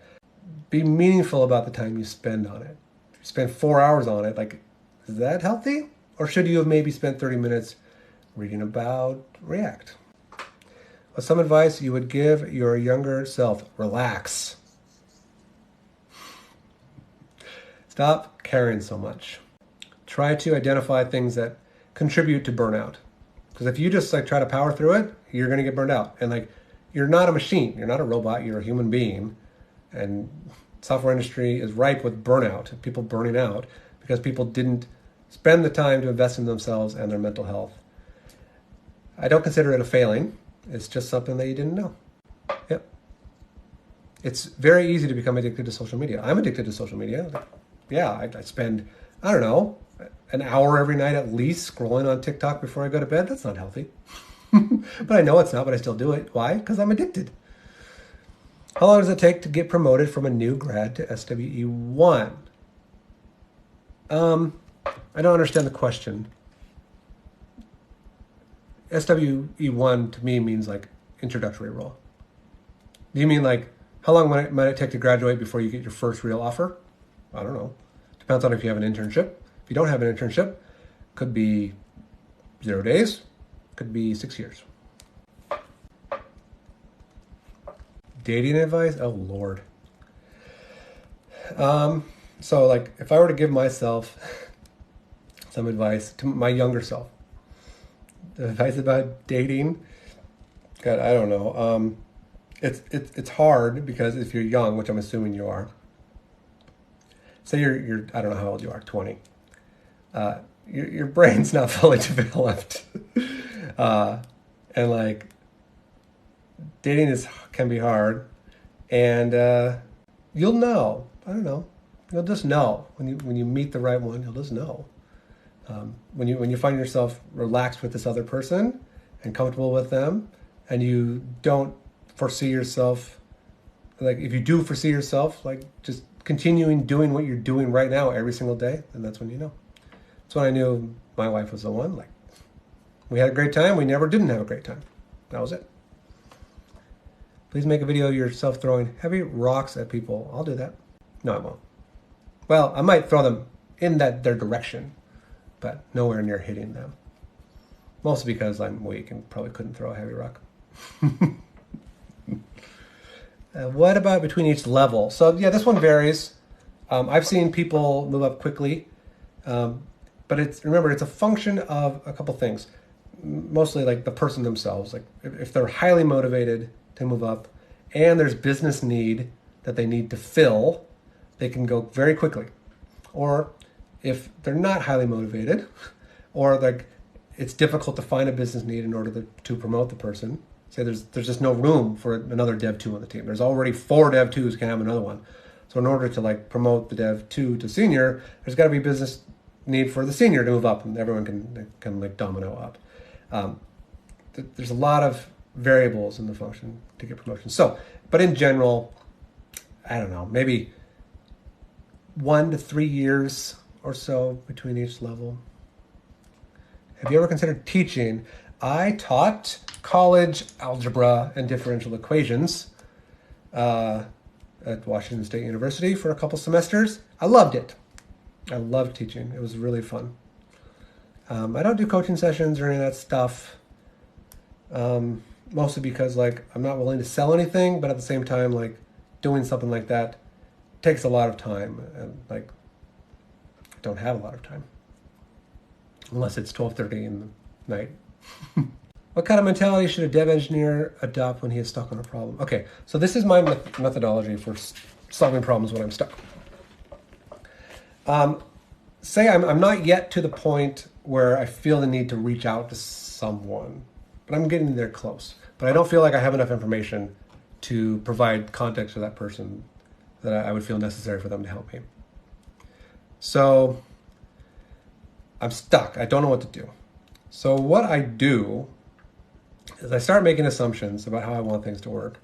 be meaningful about the time you spend on it. If you spend 4 hours on it, like, is that healthy? Or should you have maybe spent 30 minutes reading about React? What's some advice you would give your younger self? Relax. Stop caring so much. Try to identify things that contribute to burnout. Because if you just like try to power through it, you're going to get burned out. And like, you're not a machine. You're not a robot. You're a human being. And software industry is ripe with burnout, people burning out because people didn't spend the time to invest in themselves and their mental health. I don't consider it a failing. It's just something that you didn't know. Yep. It's very easy to become addicted to social media. I'm addicted to social media. Yeah, I spend, I don't know, an hour every night at least scrolling on TikTok before I go to bed. That's not healthy. But I know it's not, but I still do it. Why? Because I'm addicted. How long does it take to get promoted from a new grad to SWE1? I don't understand the question. SWE1 to me means like introductory role. Do you mean like how long might it take to graduate before you get your first real offer? I don't know. Depends on if you have an internship. If you don't have an internship, could be 0 days, could be 6 years. Dating advice? Oh, Lord. So like if I were to give myself some advice to my younger self, the advice about dating, God, I don't know. It's hard because if you're young, which I'm assuming you are, say you're I don't know how old you are, 20. Your brain's not fully developed, and like dating can be hard, and you'll know. I don't know. You'll just know when you meet the right one. You'll just know. When you find yourself relaxed with this other person and comfortable with them, and you don't foresee yourself, like if you do foresee yourself like just continuing doing what you're doing right now every single day, then that's when you know. That's when I knew my wife was the one. Like we had a great time. We never didn't have a great time. That was it. Please make a video of yourself throwing heavy rocks at people. I'll do that. No, I won't. Well, I might throw them in their direction, but nowhere near hitting them. Mostly because I'm weak and probably couldn't throw a heavy rock. What about between each level? So yeah, this one varies. I've seen people move up quickly, but remember, it's a function of a couple things. Mostly like the person themselves. Like if they're highly motivated to move up and there's business need that they need to fill, they can go very quickly. Or if they're not highly motivated, or like it's difficult to find a business need in order to promote the person. Say there's just no room for another Dev 2 on the team. There's already 4 Dev 2s, can have another one. So in order to like promote the Dev 2 to senior, there's got to be business need for the senior to move up, and everyone can like domino up. There's a lot of variables in the function to get promotion. So, but in general, I don't know, maybe 1 to 3 years or so between each level. Have you ever considered teaching? I taught college algebra and differential equations at Washington State University for a couple semesters. I loved it. I loved teaching. It was really fun. I don't do coaching sessions or any of that stuff, mostly because like I'm not willing to sell anything, but at the same time, like doing something like that takes a lot of time, and like I don't have a lot of time unless it's 12:30 in the night. What kind of mentality should a dev engineer adopt when he is stuck on a problem? Okay, so this is my methodology for solving problems when I'm stuck. Say I'm not yet to the point where I feel the need to reach out to someone, but I'm getting there close. But I don't feel like I have enough information to provide context to that person that I would feel necessary for them to help me. So I'm stuck. I don't know what to do. So what I do is I start making assumptions about how I want things to work.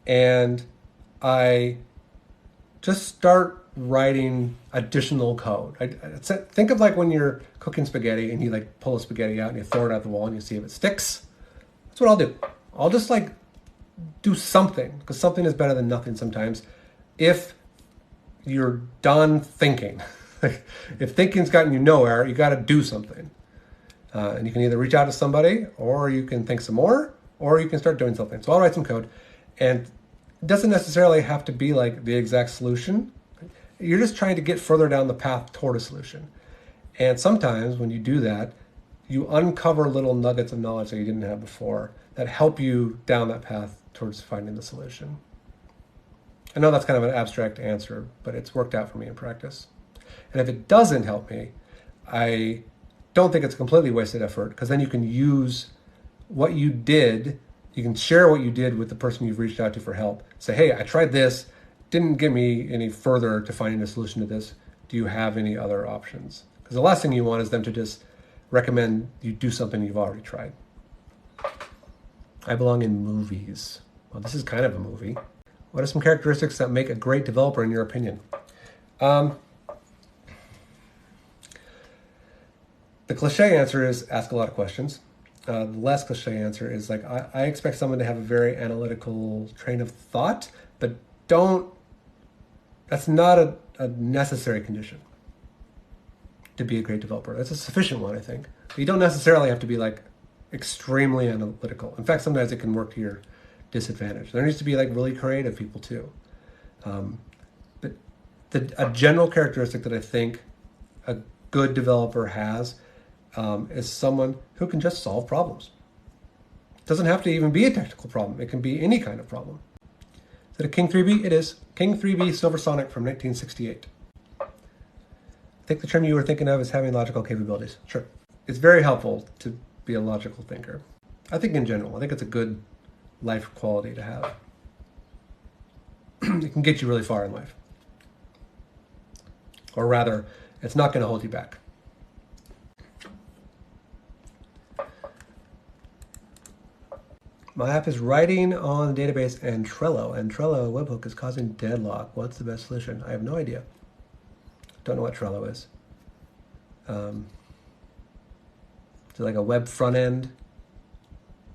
And I just start writing additional code. Think of like when you're cooking spaghetti and you like pull a spaghetti out and you throw it at the wall and you see if it sticks. That's what I'll do. I'll just like do something, because something is better than nothing sometimes. If you're done thinking, if thinking's gotten you nowhere, you got to do something. And you can either reach out to somebody, or you can think some more, or you can start doing something. So I'll write some code, and it doesn't necessarily have to be like the exact solution. You're just trying to get further down the path toward a solution. And sometimes when you do that, you uncover little nuggets of knowledge that you didn't have before that help you down that path towards finding the solution. I know that's kind of an abstract answer, but it's worked out for me in practice. And if it doesn't help me, I don't think it's completely wasted effort, because then you can use what you did You can share what you did with the person you've reached out to for help. Say, hey, I tried this, didn't get me any further to finding a solution to this. Do you have any other options? Because the last thing you want is them to just recommend you do something you've already tried. I belong in movies. Well, this is kind of a movie. What are some characteristics that make a great developer in your opinion? The cliche answer is ask a lot of questions. The less cliche answer is like, I expect someone to have a very analytical train of thought, but that's not a necessary condition to be a great developer. That's a sufficient one, I think. But you don't necessarily have to be like extremely analytical. In fact, sometimes it can work to your disadvantage. There needs to be like really creative people too. But a general characteristic that I think a good developer has is someone who can just solve problems. It doesn't have to even be a technical problem. It can be any kind of problem. Is it a King 3B? It is. King 3B Silver Sonic from 1968. I think the term you were thinking of is having logical capabilities. Sure. It's very helpful to be a logical thinker. I think in general, I think it's a good life quality to have. It can get you really far in life. Or rather, it's not going to hold you back. My app is writing on the database and Trello webhook is causing deadlock. What's the best solution? I have no idea. Don't know what Trello is. Is it like a web front end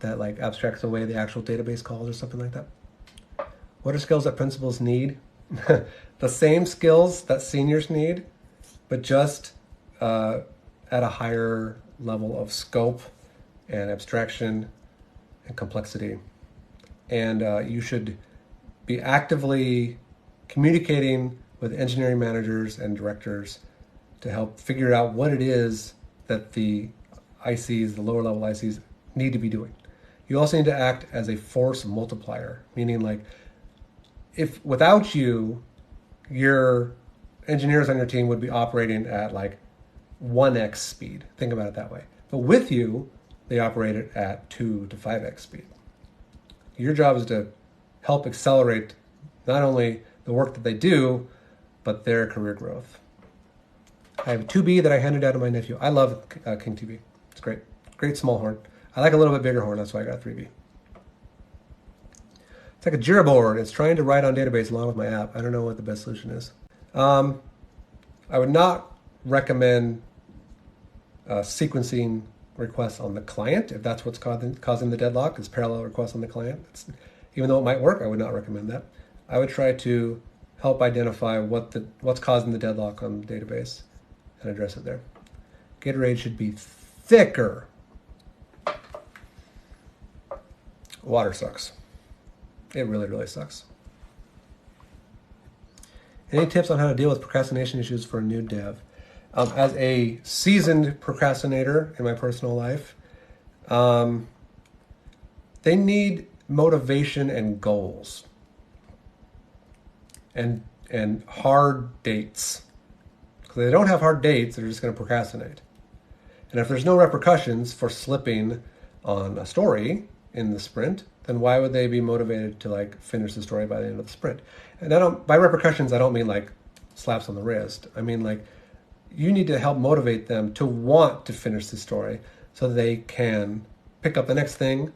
that like abstracts away the actual database calls or something like that? What are skills that principals need? The same skills that seniors need, but just at a higher level of scope and abstraction and complexity. And you should be actively communicating with engineering managers and directors to help figure out what it is that the ICs, the lower level ICs, need to be doing. You also need to act as a force multiplier, meaning like if without you, your engineers on your team would be operating at like 1x speed. Think about it that way. But with you, they operate it at 2 to 5x speed. Your job is to help accelerate not only the work that they do, but their career growth. I have a 2B that I handed out to my nephew. I love King 2B. It's great. Great small horn. I like a little bit bigger horn, that's why I got 3B. It's like a Jira board. It's trying to write on database along with my app. I don't know what the best solution is. I would not recommend sequencing requests on the client if that's what's causing the deadlock, is parallel requests on the client. Even though it might work, I would not recommend that. I would try to help identify what's causing the deadlock on the database and address it there. Gatorade should be thicker. Water sucks. It really, really sucks. Any tips on how to deal with procrastination issues for a new dev? As a seasoned procrastinator in my personal life, they need motivation and goals and hard dates. Because if they don't have hard dates, they're just going to procrastinate. And if there's no repercussions for slipping on a story in the sprint, then why would they be motivated to like finish the story by the end of the sprint? And by repercussions, I don't mean like slaps on the wrist. I mean like you need to help motivate them to want to finish the story so that they can pick up the next thing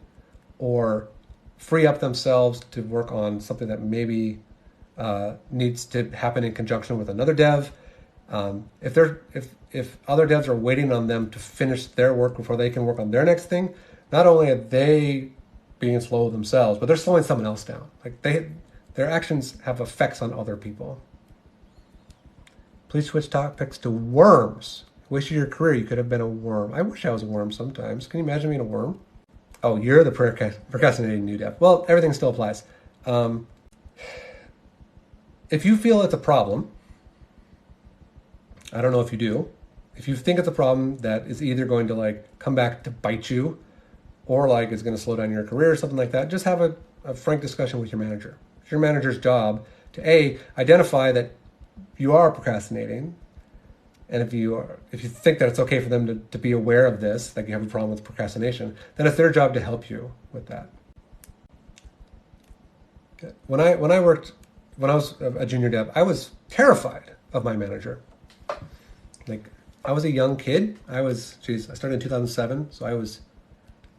or free up themselves to work on something that maybe needs to happen in conjunction with another dev. If other devs are waiting on them to finish their work before they can work on their next thing, not only are they being slow themselves, but they're slowing someone else down. Like their actions have effects on other people. Please switch topics to worms. Wish your career you could have been a worm. I wish I was a worm sometimes. Can you imagine being a worm? Oh, you're the procrastinating new dev. Well, everything still applies. If you feel it's a problem, I don't know if you do. If you think it's a problem that is either going to like come back to bite you or like is going to slow down your career or something like that, just have a frank discussion with your manager. It's your manager's job to identify that you are procrastinating, and if you think that it's okay for them to be aware of this, like you have a problem with procrastination, then it's their job to help you with that. When I was a junior dev, I was terrified of my manager. Like, I was a young kid. I started in 2007, so I was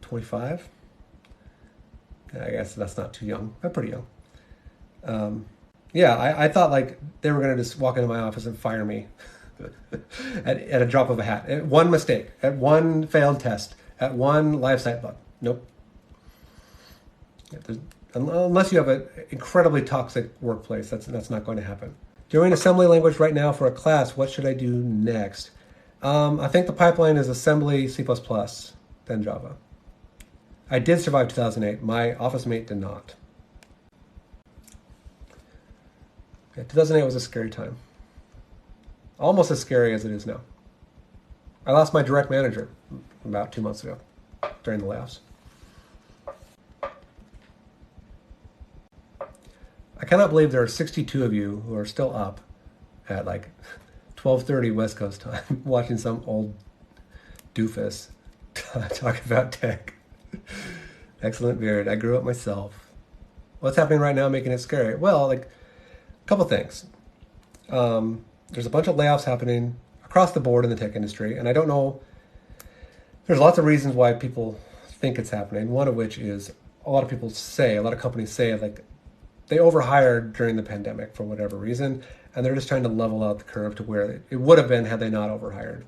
25. I guess that's not too young. I'm pretty young. I thought like they were going to just walk into my office and fire me at a drop of a hat. At one mistake, at one failed test, at one live site bug. Nope. Unless you have an incredibly toxic workplace, that's not going to happen. Doing assembly language right now for a class, what should I do next? I think the pipeline is assembly, C++, then Java. I did survive 2008. My office mate did not. Yeah, 2008 was a scary time. Almost as scary as it is now. I lost my direct manager about 2 months ago during the layoffs. I cannot believe there are 62 of you who are still up at like 12:30 West Coast time watching some old doofus talk about tech. Excellent beard. I grew up myself. What's happening right now making it scary? Well, like a couple things. There's a bunch of layoffs happening across the board in the tech industry, and I don't know. There's lots of reasons why people think it's happening. One of which is a lot of companies say like they overhired during the pandemic for whatever reason, and they're just trying to level out the curve to where it would have been had they not overhired.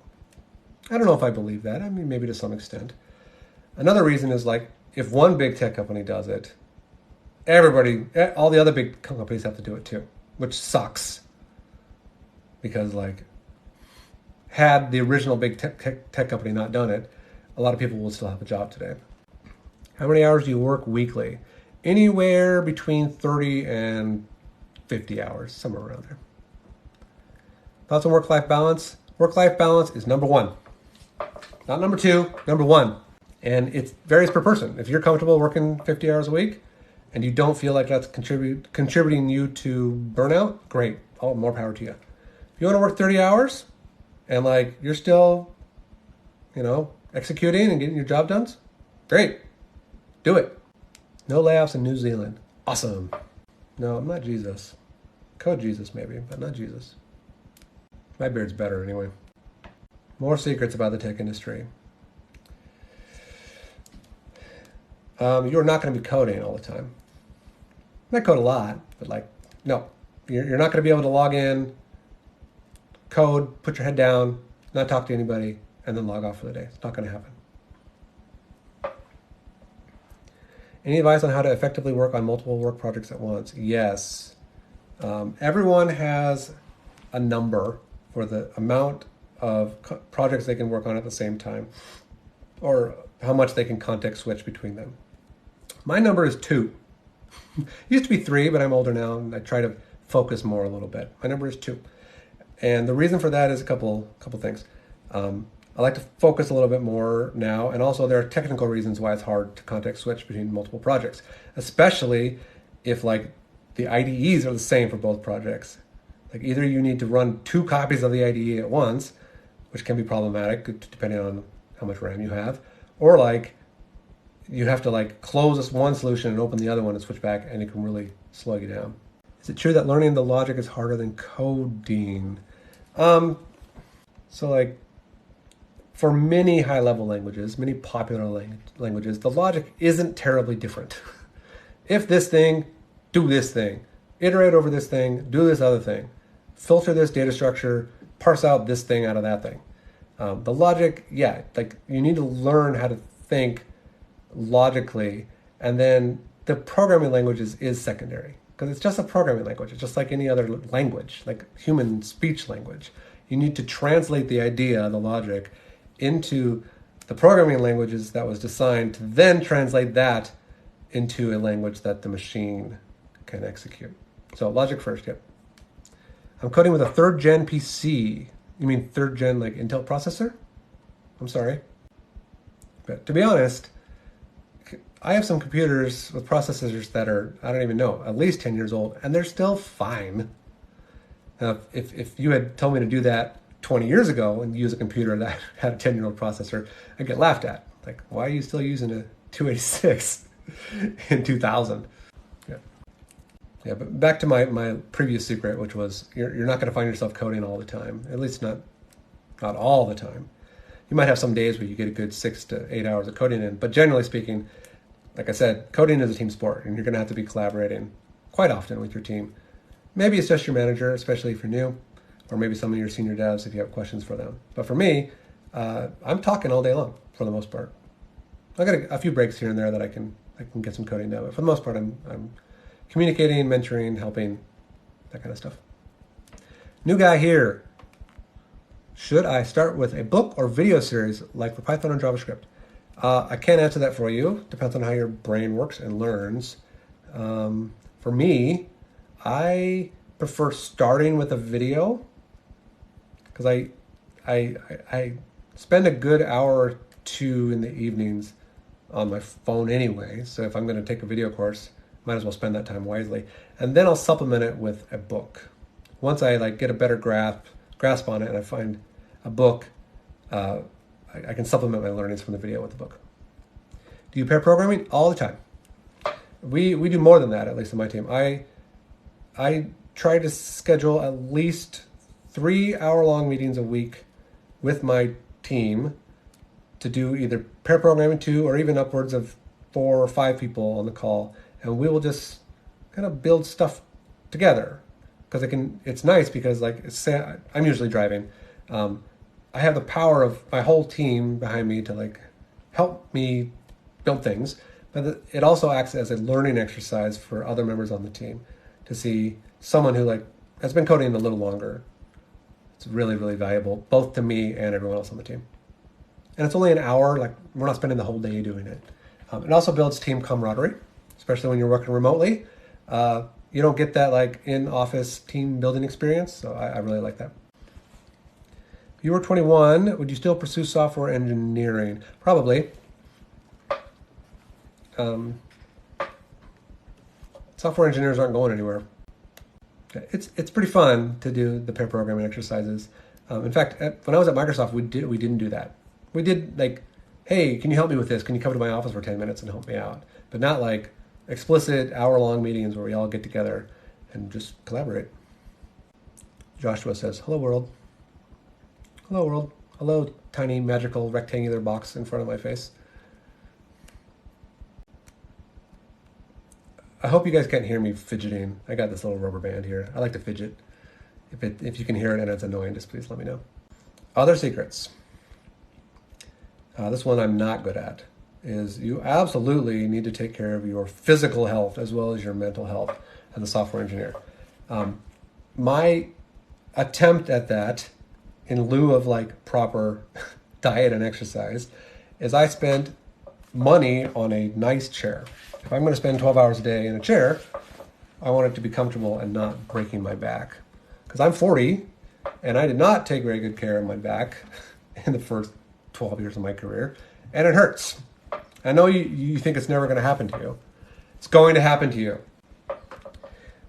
I don't know if I believe that. I mean, maybe to some extent. Another reason is like, if one big tech company does it, all the other big companies have to do it too, which sucks. Because like, had the original big tech company not done it, a lot of people would still have a job today. How many hours do you work weekly? Anywhere between 30 and 50 hours, somewhere around there. Thoughts on work-life balance? Work-life balance is number one. Not number two, number one. And it varies per person. If you're comfortable working 50 hours a week and you don't feel like that's contributing you to burnout, great. All more power to you. If you want to work 30 hours and like you're still, executing and getting your job done, great. Do it. No layoffs in New Zealand. Awesome. No, I'm not Jesus. Code Jesus maybe, but not Jesus. My beard's better anyway. More secrets about the tech industry. You're not going to be coding all the time. You might code a lot, but no. You're not going to be able to log in, code, put your head down, not talk to anybody, and then log off for the day. It's not going to happen. Any advice on how to effectively work on multiple work projects at once? Yes. Everyone has a number for the amount of projects they can work on at the same time, or how much they can context switch between them. My number is 2. It used to be 3, but I'm older now and I try to focus more a little bit. My number is 2. And the reason for that is a couple things. I like to focus a little bit more now, and also there are technical reasons why it's hard to context switch between multiple projects, especially if like the IDEs are the same for both projects. Like either you need to run 2 copies of the IDE at once, which can be problematic depending on how much RAM you have, or like you have to like close this one solution and open the other one and switch back, and it can really slow you down. Is it true that learning the logic is harder than coding? So like for many high-level languages, many popular languages, the logic isn't terribly different. If this thing, do this thing. Iterate over this thing, do this other thing. Filter this data structure, parse out this thing out of that thing. The logic, like you need to learn how to think logically, and then the programming language is secondary, because it's just a programming language. It's just like any other language, like human speech language. You need to translate the idea, the logic, into the programming languages that was designed to then translate that into a language that the machine can execute. So logic first, yep. I'm coding with a 3rd gen PC. You mean 3rd gen like Intel processor? I'm sorry. But to be honest, I have some computers with processors that are, I don't even know, at least 10 years old, and they're still fine. Now, if you had told me to do that 20 years ago and use a computer that had a 10-year-old processor, I'd get laughed at. Like, why are you still using a 286 in 2000? Yeah. Yeah, but back to my previous secret, which was you're not going to find yourself coding all the time, at least not all the time. You might have some days where you get a good 6 to 8 hours of coding in, but generally speaking, like I said, coding is a team sport, and you're going to have to be collaborating quite often with your team. Maybe it's just your manager, especially if you're new, or maybe some of your senior devs if you have questions for them. But for me, I'm talking all day long for the most part. I got a few breaks here and there that I can get some coding done, but for the most part, I'm communicating, mentoring, helping, that kind of stuff. New guy here. Should I start with a book or video series like for Python or JavaScript? I can't answer that for you. Depends on how your brain works and learns. For me, I prefer starting with a video because I spend a good hour or two in the evenings on my phone anyway. So if I'm going to take a video course, might as well spend that time wisely. And then I'll supplement it with a book. Once I get a better grasp on it and I find a book, I can supplement my learnings from the video with the book. Do you pair programming? All the time. We do more than that, at least in my team. I try to schedule at least 3-hour-long meetings a week with my team to do either pair programming 2 or even upwards of 4 or 5 people on the call, and we will just kind of build stuff together. Because it's nice because say I'm usually driving. I have the power of my whole team behind me to help me build things, but it also acts as a learning exercise for other members on the team to see someone who has been coding a little longer. It's really, really valuable, both to me and everyone else on the team. And it's only an hour, we're not spending the whole day doing it. It also builds team camaraderie, especially when you're working remotely. You don't get that in-office team building experience, so I really like that. If you were 21, would you still pursue software engineering? Probably. Software engineers aren't going anywhere. It's pretty fun to do the pair programming exercises. In fact, when I was at Microsoft, we didn't do that. We did hey, can you help me with this? Can you come to my office for 10 minutes and help me out? But not explicit hour-long meetings where we all get together and just collaborate. Joshua says, hello world. Hello world. Hello tiny magical rectangular box in front of my face. I hope you guys can't hear me fidgeting. I got this little rubber band here. I like to fidget. If you can hear it and it's annoying, just please let me know. Other secrets. This one I'm not good at is you absolutely need to take care of your physical health as well as your mental health as a software engineer. My attempt at that, in lieu of proper diet and exercise, is I spend money on a nice chair. If I'm going to spend 12 hours a day in a chair, I want it to be comfortable and not breaking my back. Because I'm 40 and I did not take very good care of my back in the first 12 years of my career, and it hurts. I know you think it's never going to happen to you. It's going to happen to you.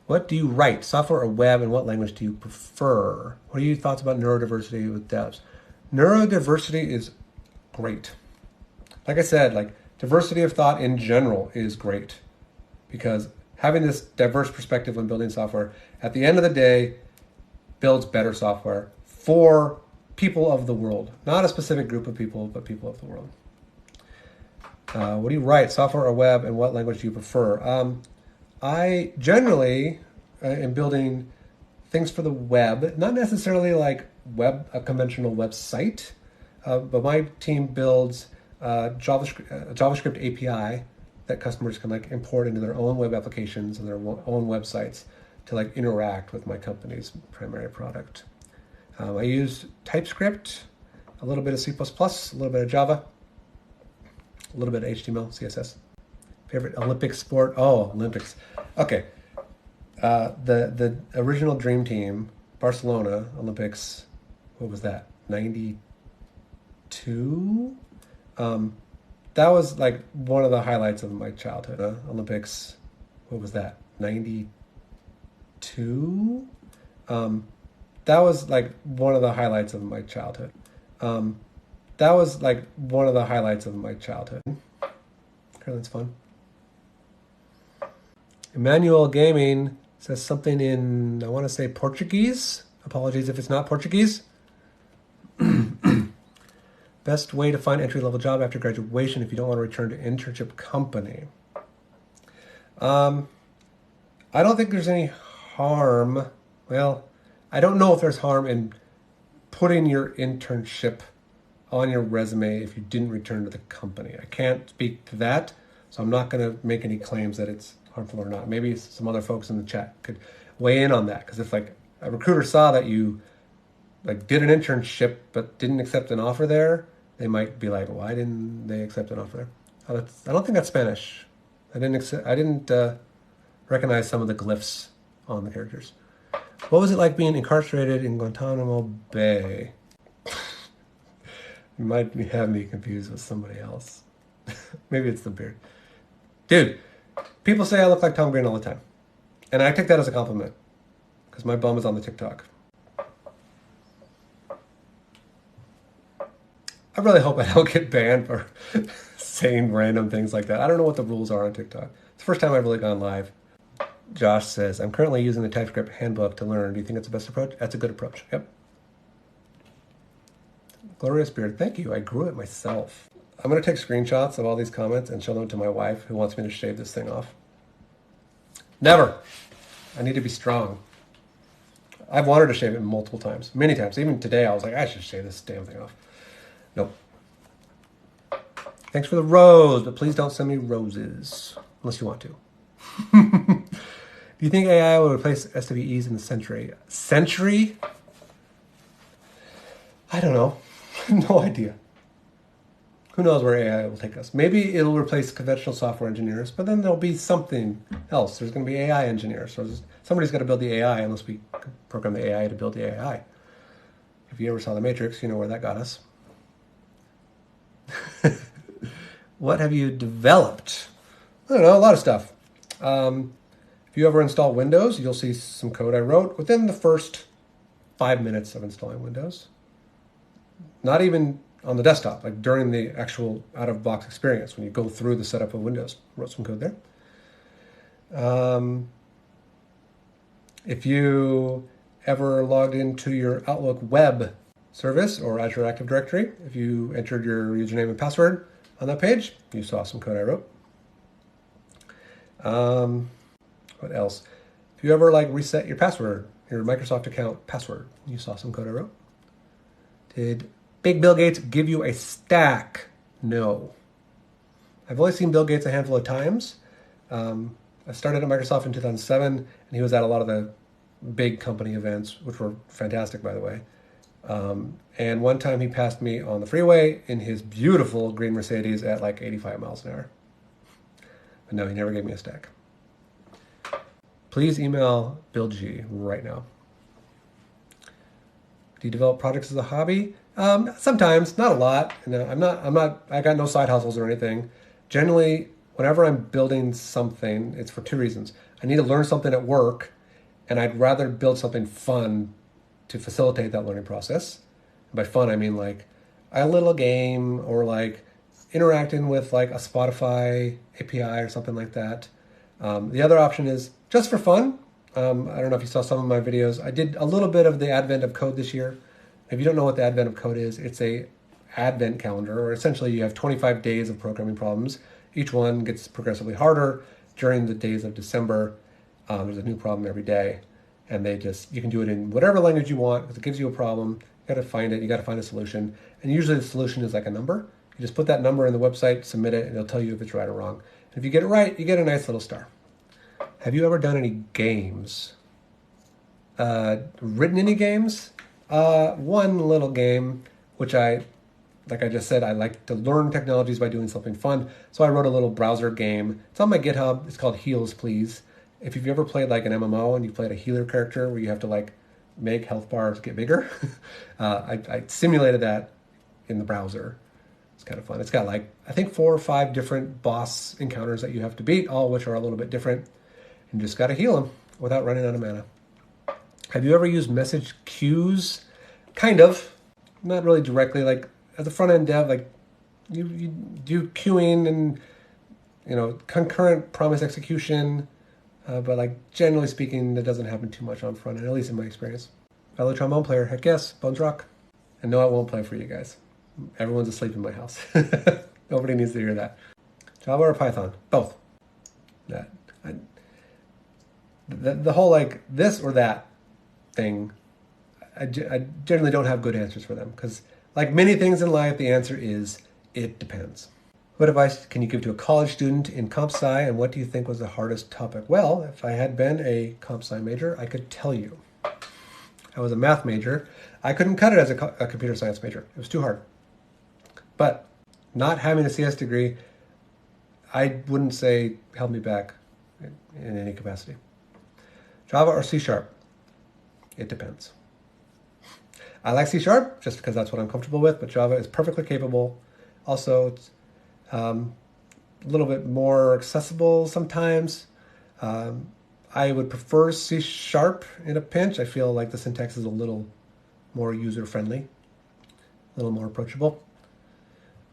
What do you write, software or web, and what language do you prefer? What are your thoughts about neurodiversity with devs? Neurodiversity is great. Like I said, diversity of thought in general is great because having this diverse perspective when building software, at the end of the day, builds better software for people of the world. Not a specific group of people, but people of the world. What do you write, software or web, and what language do you prefer? I generally am building things for the web, not necessarily a conventional website, but my team builds JavaScript API that customers can import into their own web applications and their own websites to interact with my company's primary product. I use TypeScript, a little bit of C++, a little bit of Java, a little bit of HTML, CSS. Favorite Olympic sport? Oh, Olympics. Okay. The original Dream Team, Barcelona Olympics, what was that? 92? That was one of the highlights of my childhood. Olympics, what was that? 92? That was one of the highlights of my childhood. That was one of the highlights of my childhood. Okay, that's fun. Emmanuel Gaming says something in, I want to say Portuguese. Apologies if it's not Portuguese. Best way to find entry-level job after graduation if you don't want to return to internship company. I don't think there's any harm. Well, I don't know if there's harm in putting your internship on your resume if you didn't return to the company. I can't speak to that, so I'm not going to make any claims that it's harmful or not. Maybe some other folks in the chat could weigh in on that, because if like a recruiter saw that you like did an internship but didn't accept an offer there, they might be like, why didn't they accept an offer there? I don't think that's Spanish. I didn't recognize some of the glyphs on the characters. What was it like being incarcerated in Guantanamo Bay? You might have me confused with somebody else. Maybe it's the beard. Dude, people say I look like Tom Green all the time. And I take that as a compliment, because my bum is on the TikTok. I really hope I don't get banned for saying random things like that. I don't know what the rules are on TikTok. It's the first time I've really gone live. Josh says, I'm currently using the TypeScript handbook to learn. Do you think it's the best approach? That's a good approach. Yep. Glorious Beard, thank you. I grew it myself. I'm going to take screenshots of all these comments and show them to my wife, who wants me to shave this thing off. Never. I need to be strong. I've wanted to shave it multiple times, many times. Even today, I was like, I should shave this damn thing off. Nope. Thanks for the rose, but please don't send me roses unless you want to. Do you think AI will replace SWEs in the century? Century? I don't know. No idea. Who knows where AI will take us? Maybe it'll replace conventional software engineers, but then there'll be something else. There's going to be AI engineers. So somebody's got to build the AI, unless we program the AI to build the AI. If you ever saw The Matrix, you know where that got us. What have you developed? I don't know, a lot of stuff. If you ever install Windows, you'll see some code I wrote within the first 5 minutes of installing Windows. Not even on the desktop, like during the actual out-of-box experience, when you go through the setup of Windows. Wrote some code there. If you ever logged into your Outlook web service or Azure Active Directory, if you entered your username and password on that page, you saw some code I wrote. What else? If you ever like reset your password, your Microsoft account password, you saw some code I wrote. Did Big Bill Gates give you a stack? No. I've only seen Bill Gates a handful of times. I started at Microsoft in 2007, and he was at a lot of the big company events, which were fantastic, by the way. And one time he passed me on the freeway in his beautiful green Mercedes at like 85 miles an hour. But no, he never gave me a stack. Please email Bill G right now. Do you develop projects as a hobby? Sometimes, not a lot. No, I got no side hustles or anything. Generally, whenever I'm building something, it's for two reasons. I need to learn something at work, and I'd rather build something fun to facilitate that learning process. By fun, I mean like a little game or like interacting with like a Spotify API or something like that. The other option is just for fun. I don't know if you saw some of my videos. I did a little bit of the Advent of Code this year. If you don't know what the Advent of Code is, it's a Advent calendar, or essentially you have 25 days of programming problems. Each one gets progressively harder during the days of December. There's a new problem every day, and you can do it in whatever language you want, because it gives you a problem. You got to find it. You got to find a solution, and usually the solution is like a number. You just put that number in the website, submit it, and it'll tell you if it's right or wrong. And if you get it right, you get a nice little star. Have you ever done any games? Written any games? One little game, which like I just said, I like to learn technologies by doing something fun. So I wrote a little browser game. It's on my GitHub. It's called Heals Please. If you've ever played like an MMO and you played a healer character where you have to like make health bars get bigger, I simulated that in the browser. It's kind of fun. It's got like, I think 4 or 5 different boss encounters that you have to beat, all of which are a little bit different. You just got to heal them without running out of mana. Have you ever used message queues? Kind of. Not really directly. Like as a front-end dev, like you do queuing and concurrent promise execution But like generally speaking, that doesn't happen too much on front end, at least in my experience. Fellow trombone player, heck yes, Bones Rock. And no, I won't play for you guys. Everyone's asleep in my house. Nobody needs to hear that. Java or Python? Both. That the whole like this or that thing, I generally don't have good answers for them because, like many things in life, the answer is it depends. What advice can you give to a college student in comp sci, and what do you think was the hardest topic? Well, if I had been a comp sci major, I could tell you. I was a math major. I couldn't cut it as a computer science major. It was too hard. But not having a CS degree, I wouldn't say held me back in any capacity. Java or C Sharp? It depends. I like C Sharp just because that's what I'm comfortable with, but Java is perfectly capable. Also, it's a little bit more accessible sometimes. I would prefer C Sharp in a pinch. I feel like the syntax is a little more user-friendly, a little more approachable.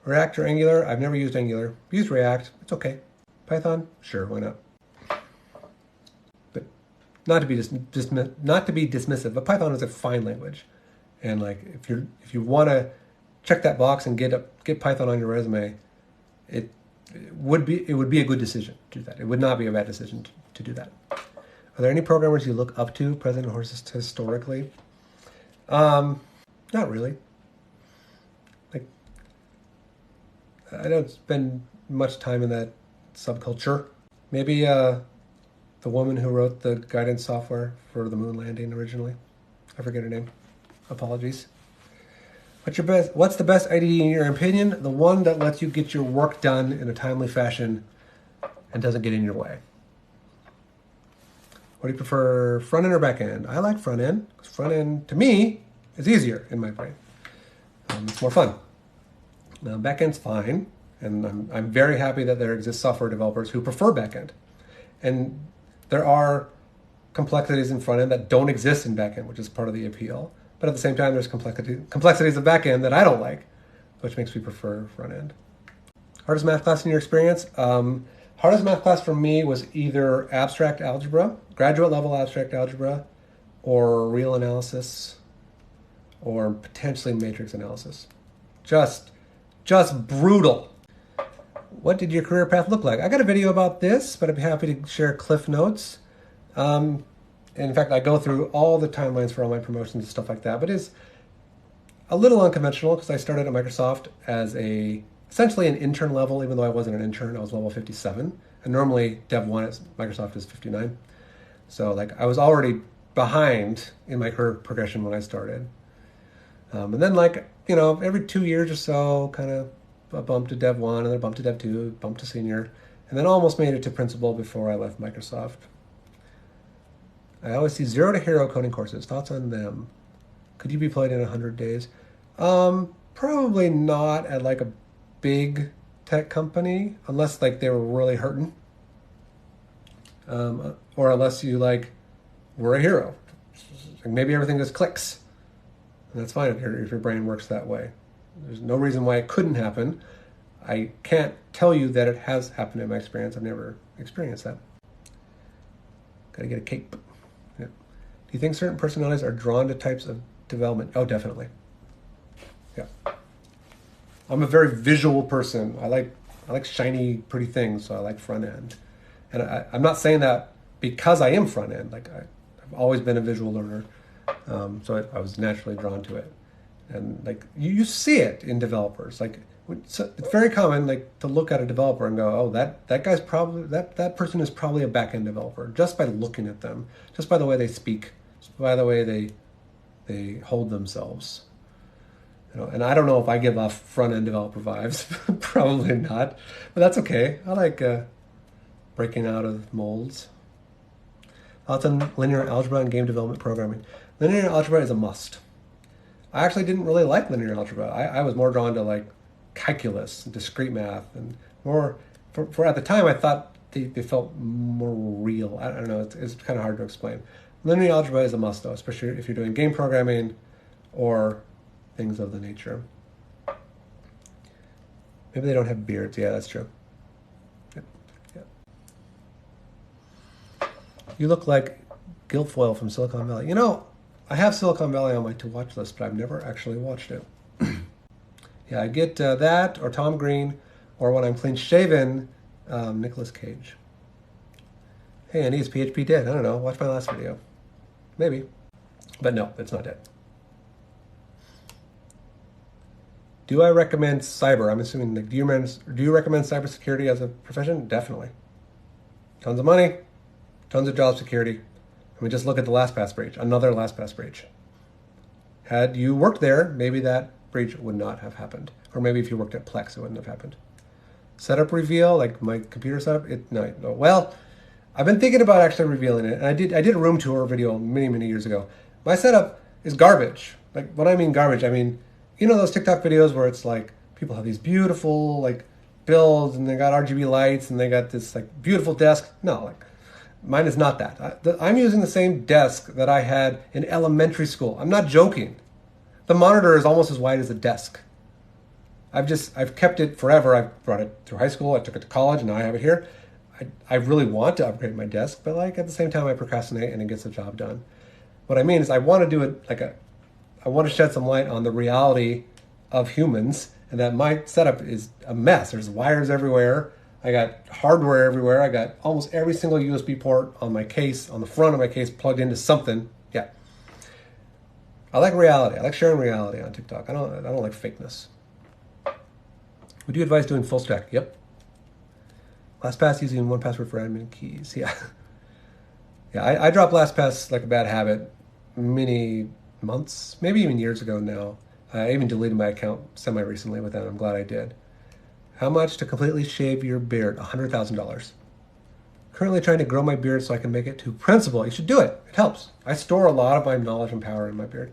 React or Angular? I've never used Angular. Used React. It's okay. Python? Sure, why not? But not to be dismissive, but Python is a fine language. And like if you want to check that box and get Python on your resume, it would be a good decision to do that. It would not be a bad decision to do that. Are there any programmers you look up to, present or historically? Not really. Like I don't spend much time in that subculture. Maybe the woman who wrote the guidance software for the moon landing originally. I forget her name. Apologies. What's the best IDE in your opinion? The one that lets you get your work done in a timely fashion and doesn't get in your way. What do you prefer, front end or back end? I like front end. Front end, to me, is easier in my brain. It's more fun. Now, back end's fine, and I'm very happy that there exist software developers who prefer back end. And there are complexities in front end that don't exist in back end, which is part of the appeal. But at the same time, there's complexities of back end that I don't like, which makes me prefer front end. Hardest math class in your experience? Hardest math class for me was either abstract algebra, graduate level abstract algebra, or real analysis, or potentially matrix analysis. Just brutal. What did your career path look like? I got a video about this, but I'd be happy to share cliff notes. In fact, I go through all the timelines for all my promotions and stuff like that, but it's a little unconventional because I started at Microsoft as essentially an intern level, even though I wasn't an intern, I was level 57. And normally Dev 1 at Microsoft is 59. So like I was already behind in my career progression when I started. And then like, every 2 years or so, kind of a bump to Dev 1 and then a bump to Dev 2, bump to senior, and then almost made it to principal before I left Microsoft. I always see 0 to hero coding courses. Thoughts on them? Could you be played in 100 days? Probably not at like a big tech company, unless like they were really hurting. Or unless you like were a hero. Maybe everything just clicks. And that's fine if your brain works that way. There's no reason why it couldn't happen. I can't tell you that it has happened in my experience. I've never experienced that. Gotta get a cake. Yeah. Do you think certain personalities are drawn to types of development? Oh, definitely. Yeah. I'm a very visual person. I like shiny, pretty things, so I like front end. And I'm not saying that because I am front end. Like I've always been a visual learner, so I was naturally drawn to it. And like you see it in developers. Like it's very common like to look at a developer and go, oh, that guy's probably that person is probably a back end developer just by looking at them, just by the way they speak, just by the way they hold themselves. And I don't know if I give off front end developer vibes. Probably not, but that's okay. I like breaking out of molds. Thoughts on linear algebra and game development programming? Linear algebra is a must. I actually didn't really like linear algebra. I was more drawn to like calculus and discrete math and more for at the time I thought they felt more real. I don't know, it's kind of hard to explain. Linear algebra is a must though, especially if you're doing game programming or things of the nature. Maybe they don't have beards. Yeah, that's true. Yeah. You look like Guilfoyle from Silicon Valley. You know, I have Silicon Valley on my to-watch list, but I've never actually watched it. Yeah, I get that, or Tom Green, or when I'm clean-shaven, Nicolas Cage. Hey, Andy, is PHP dead? I don't know. Watch my last video. Maybe. But no, it's not dead. Do I recommend cyber? I'm assuming, like, do you recommend cybersecurity as a profession? Definitely. Tons of money, tons of job security. I mean, just look at the LastPass breach, another LastPass breach. Had you worked there, maybe that breach would not have happened. Or maybe if you worked at Plex, it wouldn't have happened. Setup reveal, like my computer setup, no. Well, I've been thinking about actually revealing it. And I did a room tour video many years ago. My setup is garbage. Like, when I mean garbage, I mean, you know those TikTok videos where it's like people have these beautiful like builds and they got RGB lights and they got this like beautiful desk? No, like mine is not that. I'm using the same desk that I had in elementary school. I'm not joking. The monitor is almost as wide as the desk. I've kept it forever. I've brought it through high school. I took it to college, and now I have it here. I really want to upgrade my desk, but like at the same time, I procrastinate, and it gets the job done. What I mean is, I want to do it I want to shed some light on the reality of humans, and that my setup is a mess. There's wires everywhere. I got hardware everywhere. I got almost every single USB port on my case, on the front of my case, plugged into something. Yeah. I like reality. I like sharing reality on TikTok. I don't like fakeness. Would you advise doing full stack? Yep. LastPass using 1Password for admin keys. Yeah. Yeah, I dropped LastPass like a bad habit many months, maybe even years ago now. I even deleted my account semi-recently with that. I'm glad I did. How much to completely shave your beard? $100,000. Currently trying to grow my beard so I can make it to principal. You should do it. It helps. I store a lot of my knowledge and power in my beard.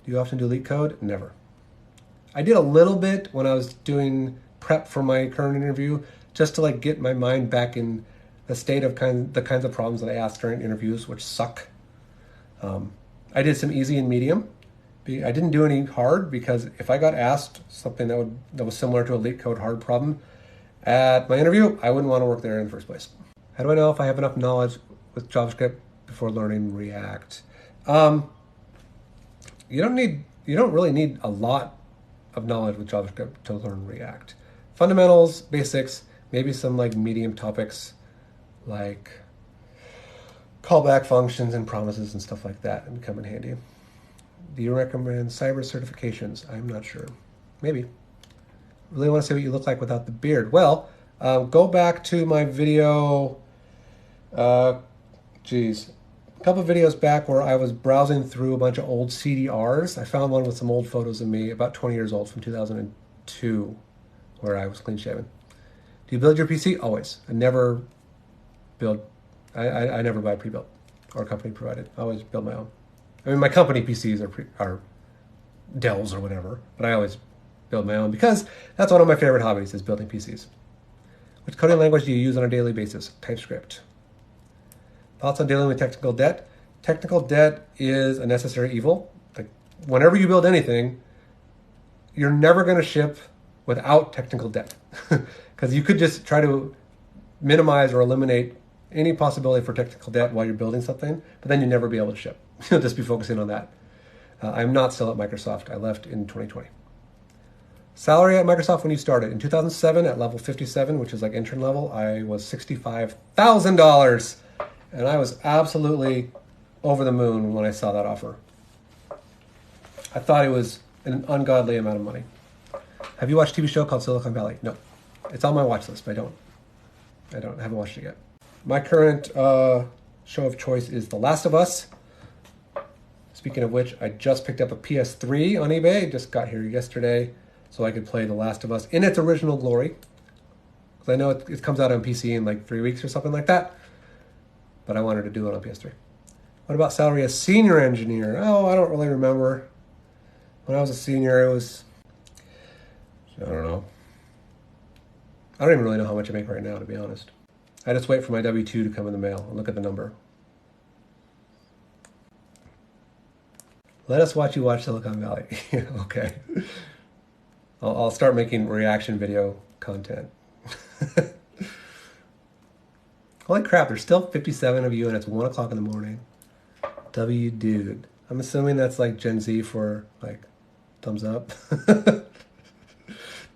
Do you often do leak code? Never. I did a little bit when I was doing prep for my current interview, just to like get my mind back in the state of the kinds of problems that I asked during interviews, which suck. I did some easy and medium. I didn't do any hard because if I got asked something that was similar to a leak code hard problem at my interview, I wouldn't want to work there in the first place. How do I know if I have enough knowledge with JavaScript before learning React? You don't really need a lot of knowledge with JavaScript to learn React. Fundamentals, basics, maybe some like medium topics like callback functions and promises and stuff like that and come in handy. Do you recommend cyber certifications? I'm not sure. Maybe. Really want to see what you look like without the beard. Well, go back to my video, a couple of videos back where I was browsing through a bunch of old CDRs. I found one with some old photos of me, about 20 years old, from 2002, where I was clean shaven. Do you build your PC? Always. I never build, I never buy pre-built or company provided. I always build my own. I mean, my company PCs are Dells or whatever, but I always build my own because that's one of my favorite hobbies is building PCs. Which coding language do you use on a daily basis? TypeScript. Thoughts on dealing with technical debt? Technical debt is a necessary evil. Like, whenever you build anything, you're never going to ship without technical debt. Because you could just try to minimize or eliminate any possibility for technical debt while you're building something, but then you'll never be able to ship. You'll just be focusing on that. I'm not still at Microsoft. I left in 2020. Salary at Microsoft when you started. In 2007 at level 57, which is like intern level, I was $65,000. And I was absolutely over the moon when I saw that offer. I thought it was an ungodly amount of money. Have you watched a TV show called Silicon Valley? No. It's on my watch list, but I haven't watched it yet. My current show of choice is The Last of Us. Speaking of which, I just picked up a PS3 on eBay. Just got here yesterday so I could play The Last of Us in its original glory. Because I know it comes out on PC in like 3 weeks or something like that. But I wanted to do it on PS3. What about salary as senior engineer? Oh, I don't really remember. When I was a senior, it was, I don't know. I don't even really know how much I make right now, to be honest. I just wait for my W-2 to come in the mail and look at the number. Let us watch you watch Silicon Valley. Okay. I'll start making reaction video content. Holy crap, there's still 57 of you and it's 1 o'clock in the morning. W dude. I'm assuming that's like Gen Z for like thumbs up.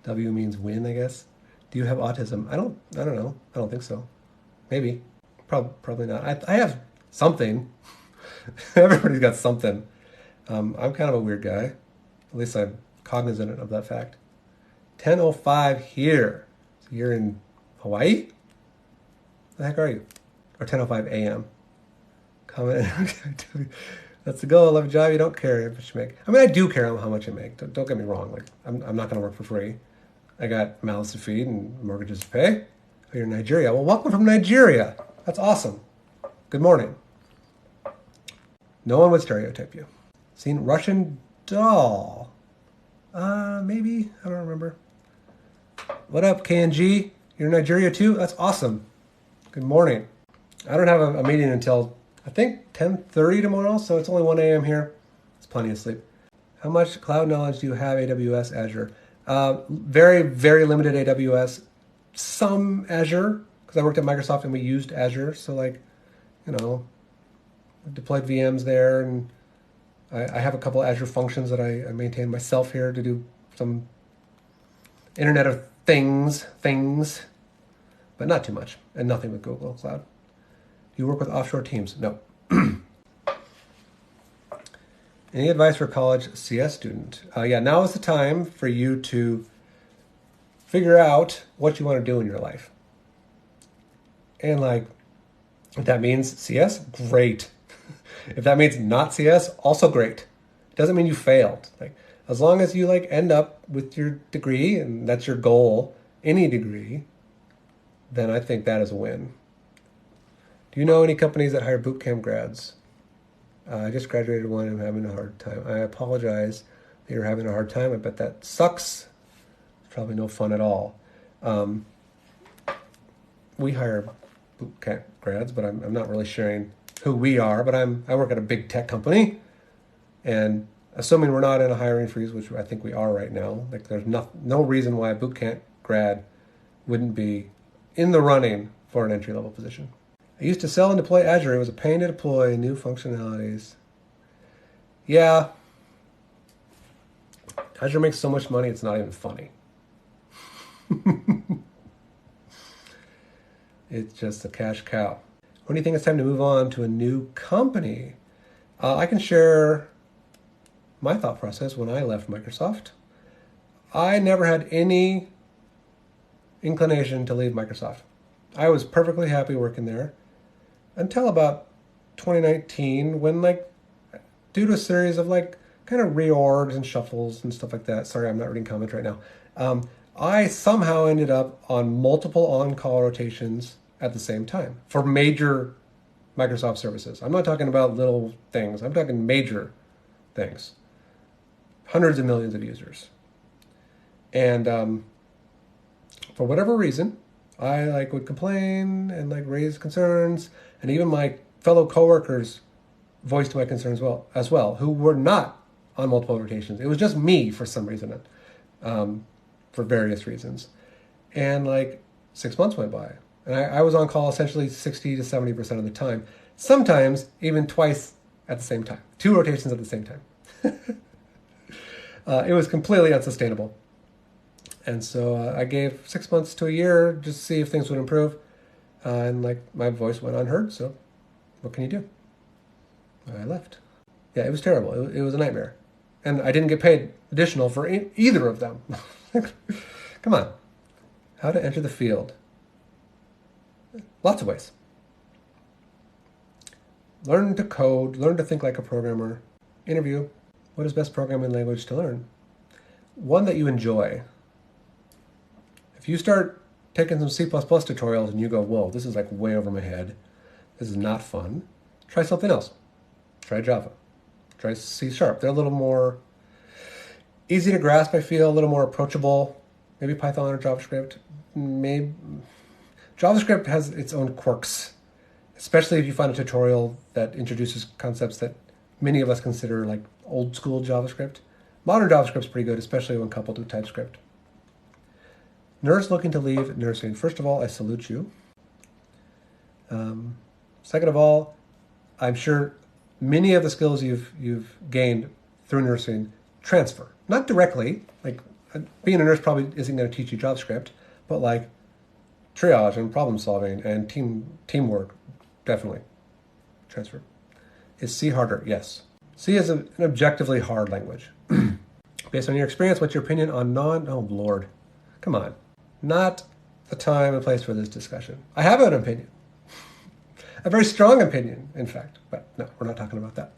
W means win, I guess. Do you have autism? I don't know. I don't think so. Maybe. Probably not. I have something. Everybody's got something. I'm kind of a weird guy. At least I'm cognizant of that fact. 10:05 here. So you're in Hawaii? The heck are you? Or 10:05 a.m. Comment. That's the goal. Love a job you don't care how much you make. I mean, I do care how much I make. Don't get me wrong. Like, I'm not going to work for free. I got mouths to feed and mortgages to pay. Oh, you're in Nigeria. Well, welcome from Nigeria. That's awesome. Good morning. No one would stereotype you. Seen Russian Doll? Maybe. I don't remember. What up, KNG? You're in Nigeria too? That's awesome. Good morning. I don't have a meeting until, I think, 10:30 tomorrow, so it's only 1 a.m. here. It's plenty of sleep. How much cloud knowledge do you have, AWS, Azure? Very, very limited AWS. Some Azure, because I worked at Microsoft and we used Azure. So like, I deployed VMs there, and I have a couple Azure functions that I maintain myself here to do some Internet of things, but not too much, and nothing with Google Cloud. Do you work with offshore teams? No. Any advice for a college CS student? Yeah, now is the time for you to figure out what you want to do in your life. And like, if that means CS, great. If that means not CS, also great. It doesn't mean you failed. Like, as long as you like end up with your degree and that's your goal, any degree, then I think that is a win. Do you know any companies that hire bootcamp grads? I just graduated one and I'm having a hard time. I apologize that you're having a hard time. I bet that sucks. It's probably no fun at all. We hire bootcamp grads, but I'm not really sharing who we are. But I work at a big tech company, and assuming we're not in a hiring freeze, which I think we are right now, like there's no reason why a bootcamp grad wouldn't be in the running for an entry-level position. I used to sell and deploy Azure. It was a pain to deploy new functionalities. Yeah. Azure makes so much money, it's not even funny. It's just a cash cow. When do you think it's time to move on to a new company? I can share my thought process when I left Microsoft. I never had any inclination to leave Microsoft. I was perfectly happy working there until about 2019 when, like, due to a series of like kind of reorgs and shuffles and stuff like that. Sorry, I'm not reading comments right now. I somehow ended up on multiple on-call rotations at the same time for major Microsoft services. I'm not talking about little things. I'm talking major things. Hundreds of millions of users. And for whatever reason, I like would complain and like raise concerns, and even my fellow coworkers voiced my concerns as well, who were not on multiple rotations. It was just me for some reason, for various reasons. And like 6 months went by, and I was on call essentially 60 to 70% of the time, sometimes even twice at the same time, 2 rotations at the same time. It was completely unsustainable. And so I gave 6 months to a year just to see if things would improve. And like my voice went unheard, so what can you do? I left. Yeah, it was terrible. It was a nightmare. And I didn't get paid additional for either of them. Come on. How to enter the field. Lots of ways. Learn to code, learn to think like a programmer. Interview. What is best programming language to learn? One that you enjoy. If you start taking some C++ tutorials and you go, whoa, this is like way over my head, this is not fun, try something else. Try Java. Try C#. They're a little more easy to grasp, I feel, a little more approachable. Maybe Python or JavaScript. Maybe JavaScript has its own quirks, especially if you find a tutorial that introduces concepts that many of us consider like old school JavaScript. Modern JavaScript's pretty good, especially when coupled with TypeScript. Nurse looking to leave nursing. First of all, I salute you. Second of all, I'm sure many of the skills you've gained through nursing transfer, not directly. Like being a nurse probably isn't going to teach you JavaScript, but like triage and problem solving and teamwork definitely transfer. Is C harder? Yes. C is an objectively hard language. Based on your experience, what's your opinion on oh Lord, come on. Not the time and place for this discussion. I have an opinion. A very strong opinion, in fact. But no, we're not talking about that.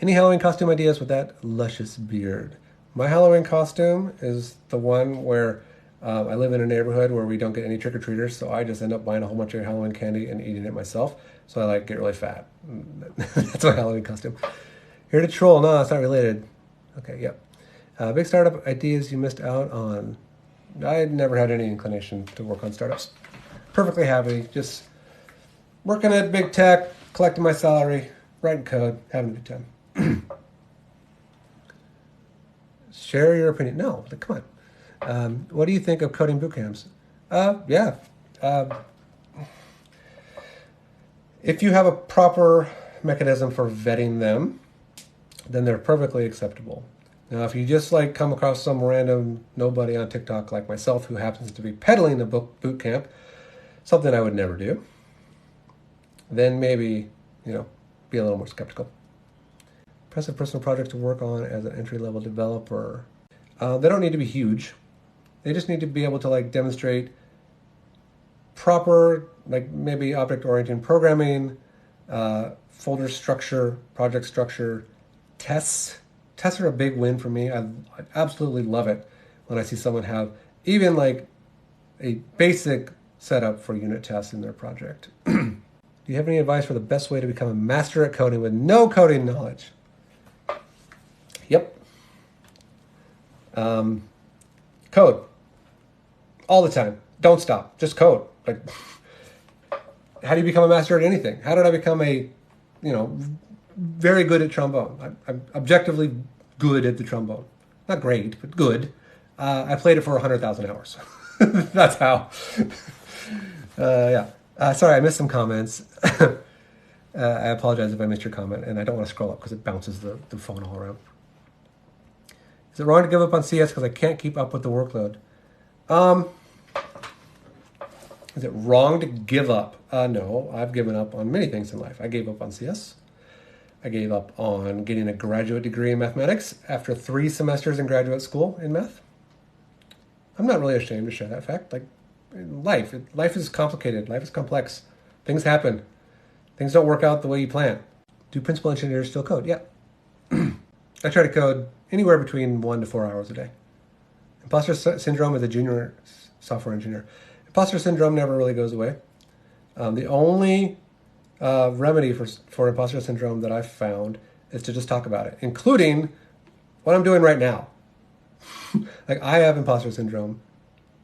Any Halloween costume ideas with that luscious beard? My Halloween costume is the one where I live in a neighborhood where we don't get any trick-or-treaters, so I just end up buying a whole bunch of Halloween candy and eating it myself. So I like get really fat. That's my Halloween costume. Here to troll. No, it's not related. Okay, yep. Big startup ideas you missed out on. I never had any inclination to work on startups. Perfectly happy, just working at big tech, collecting my salary, writing code, having a good time. Share your opinion. No, come on. What do you think of coding boot camps? Yeah. If you have a proper mechanism for vetting them, then they're perfectly acceptable. Now, if you just like come across some random nobody on TikTok like myself who happens to be peddling a boot camp, something I would never do, then maybe, be a little more skeptical. Impressive personal project to work on as an entry-level developer. They don't need to be huge. They just need to be able to like demonstrate proper, like maybe object-oriented programming, folder structure, project structure, tests. Tests are a big win for me. I absolutely love it when I see someone have even like a basic setup for unit tests in their project. Do you have any advice for the best way to become a master at coding with no coding knowledge? Yep. Code. All the time. Don't stop. Just code. Like, how do you become a master at anything? How did I become very good at trombone? I'm objectively good at the trombone. Not great, but good. I played it for 100,000 hours. That's how. Yeah. Sorry, I missed some comments. I apologize if I missed your comment, and I don't want to scroll up because it bounces the phone all around. Is it wrong to give up on CS because I can't keep up with the workload? Is it wrong to give up? No, I've given up on many things in life. I gave up on CS. I gave up on getting a graduate degree in mathematics after 3 semesters in graduate school in math. I'm not really ashamed to share that fact. Like, life is complicated. Life is complex. Things happen. Things don't work out the way you plan. Do principal engineers still code? Yeah. I try to code anywhere between 1 to 4 hours a day. Imposter syndrome as a junior software engineer. Imposter syndrome never really goes away. The only remedy for imposter syndrome that I've found is to just talk about it, including what I'm doing right now. Like, I have imposter syndrome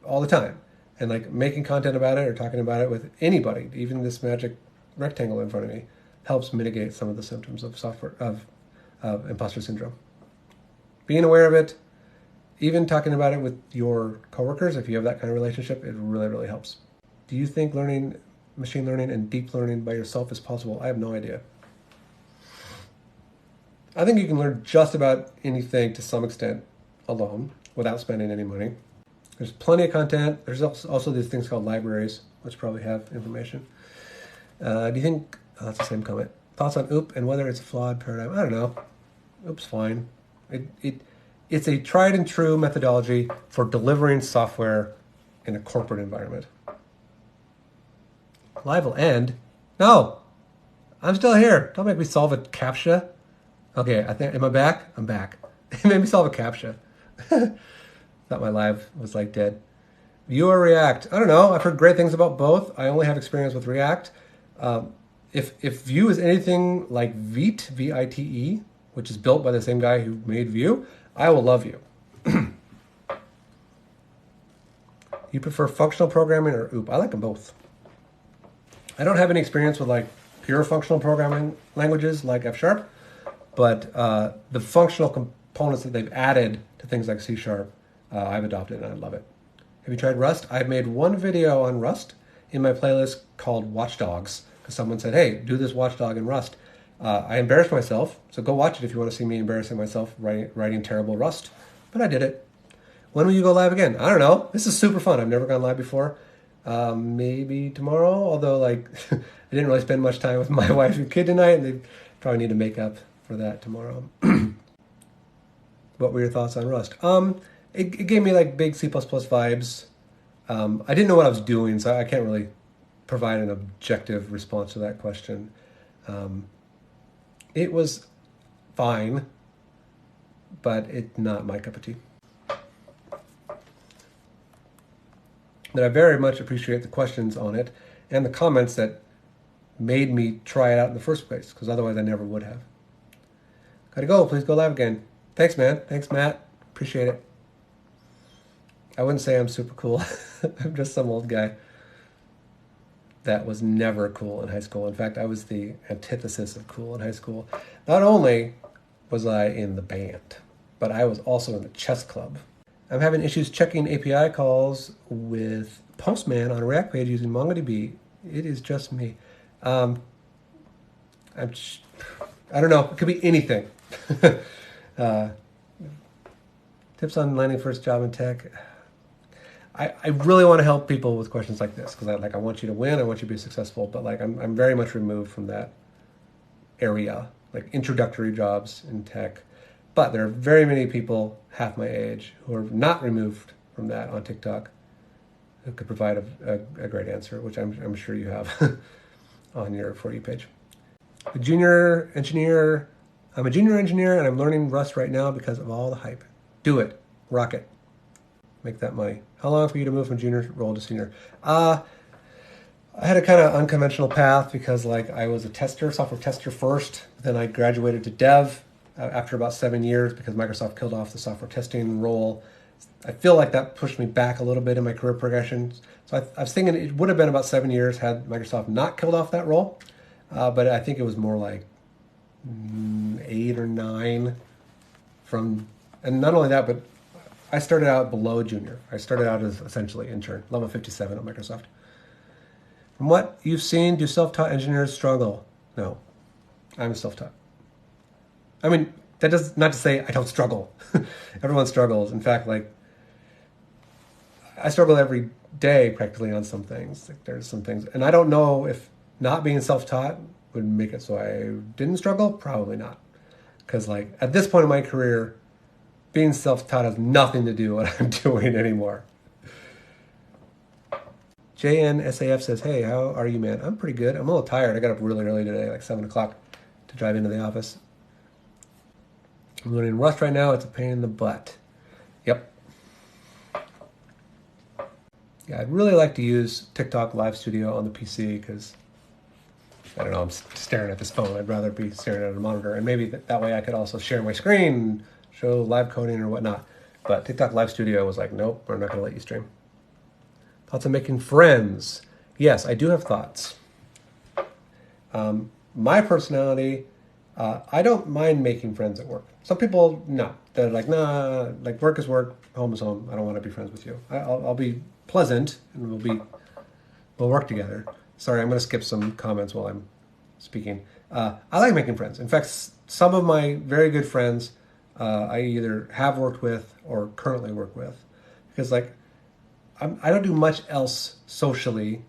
all the time, and like making content about it or talking about it with anybody, even this magic rectangle in front of me, helps mitigate some of the symptoms of imposter syndrome. Being aware of it, even talking about it with your coworkers, if you have that kind of relationship, it really, really helps. Do you think learning machine learning and deep learning by yourself is possible? I have no idea. I think you can learn just about anything to some extent alone without spending any money. There's plenty of content. There's also these things called libraries, which probably have information. Do you think, that's the same comment. Thoughts on OOP and whether it's a flawed paradigm? I don't know. OOP's fine. It's a tried and true methodology for delivering software in a corporate environment. Live will end. No, I'm still here. Don't make me solve a CAPTCHA. Okay, am I back? I'm back. It made me solve a CAPTCHA. Thought my live was like dead. Vue or React? I don't know. I've heard great things about both. I only have experience with React. If Vue is anything like Vite, V-I-T-E, which is built by the same guy who made Vue, I will love Vue. You prefer functional programming or OOP? I like them both. I don't have any experience with like pure functional programming languages like F#, but the functional components that they've added to things like C#, I've adopted and I love it. Have you tried Rust? I've made one video on Rust in my playlist called Watchdogs, because someone said, hey, do this Watchdog in Rust. I embarrassed myself, so go watch it if you want to see me embarrassing myself writing terrible Rust. But I did it. When will you go live again? I don't know. This is super fun. I've never gone live before. Maybe tomorrow, although like I didn't really spend much time with my wife and kid tonight, and they probably need to make up for that tomorrow. What were your thoughts on Rust? It gave me like big C++ vibes. I didn't know what I was doing, so I can't really provide an objective response to that question. It was fine, but it's not my cup of tea. But I very much appreciate the questions on it and the comments that made me try it out in the first place, because otherwise I never would have. Gotta go. Please go live again. Thanks, man. Thanks, Matt. Appreciate it. I wouldn't say I'm super cool. I'm just some old guy that was never cool in high school. In fact, I was the antithesis of cool in high school. Not only was I in the band, but I was also in the chess club. I'm having issues checking API calls with Postman on a React page using MongoDB. It is just me. I don't know. It could be anything. Tips on landing first job in tech. I really want to help people with questions like this, because I want you to win. I want you to be successful. But like I'm very much removed from that area, like introductory jobs in tech. But there are very many people half my age who are not removed from that on TikTok who could provide a great answer, which I'm sure you have on your For You page. I'm a junior engineer and I'm learning Rust right now because of all the hype. Do it. Rock it. Make that money. How long for you to move from junior role to senior? I had a kind of unconventional path because like I was a tester, software tester first. Then I graduated to dev after about 7 years because Microsoft killed off the software testing role. I feel like that pushed me back a little bit in my career progression. So I was thinking it would have been about 7 years had Microsoft not killed off that role. But I think it was more like 8 or 9 from, and not only that, but I started out below junior. I started out as essentially intern, level 57 at Microsoft. From what you've seen, do self-taught engineers struggle? No, I'm self-taught. I mean, that does not to say I don't struggle. Everyone struggles. In fact, like I struggle every day practically on some things. Like there's some things, and I don't know if not being self-taught would make it so I didn't struggle. Probably not, because like at this point in my career, being self-taught has nothing to do with what I'm doing anymore. JNSAF says, hey, how are you, man? I'm pretty good. I'm a little tired. I got up really early today, like 7 o'clock, to drive into the office. I'm learning Rust right now. It's a pain in the butt. Yep. Yeah, I'd really like to use TikTok Live Studio on the PC because, I don't know, I'm staring at this phone. I'd rather be staring at a monitor. And maybe that way I could also share my screen, show live coding or whatnot. But TikTok Live Studio was like, nope, we're not going to let you stream. Thoughts on making friends? Yes, I do have thoughts. My personality, I don't mind making friends at work. Some people, no. They're like, nah, like work is work, home is home. I don't want to be friends with you. I'll be pleasant and we'll work together. Sorry, I'm going to skip some comments while I'm speaking. I like making friends. In fact, some of my very good friends I either have worked with or currently work with, because like I don't do much else socially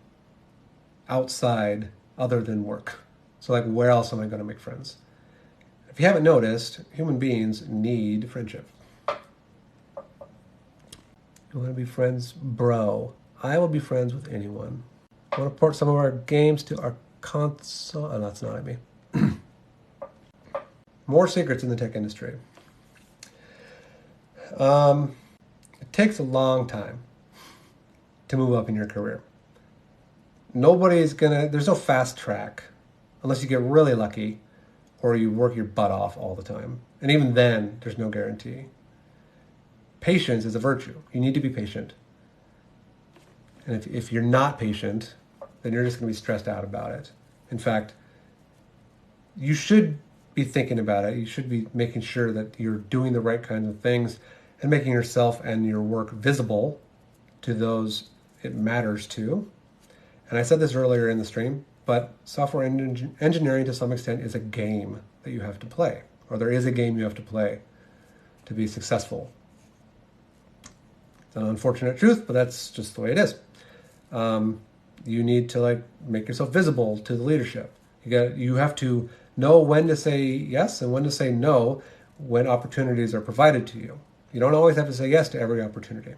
outside other than work. So like where else am I going to make friends? If you haven't noticed, human beings need friendship. You want to be friends, bro? I will be friends with anyone. I want to port some of our games to our console. Oh, that's not at me. More secrets in the tech industry. It takes a long time to move up in your career. There's no fast track unless you get really lucky or you work your butt off all the time. And even then, there's no guarantee. Patience is a virtue. You need to be patient. And if you're not patient, then you're just going to be stressed out about it. In fact, you should be thinking about it. You should be making sure that you're doing the right kinds of things and making yourself and your work visible to those it matters to. And I said this earlier in the stream, but software engineering to some extent is a game that you have to play, or there is a game you have to play to be successful. It's an unfortunate truth, but that's just the way it is. You need to like make yourself visible to the leadership. You have to know when to say yes and when to say no when opportunities are provided to you. You don't always have to say yes to every opportunity.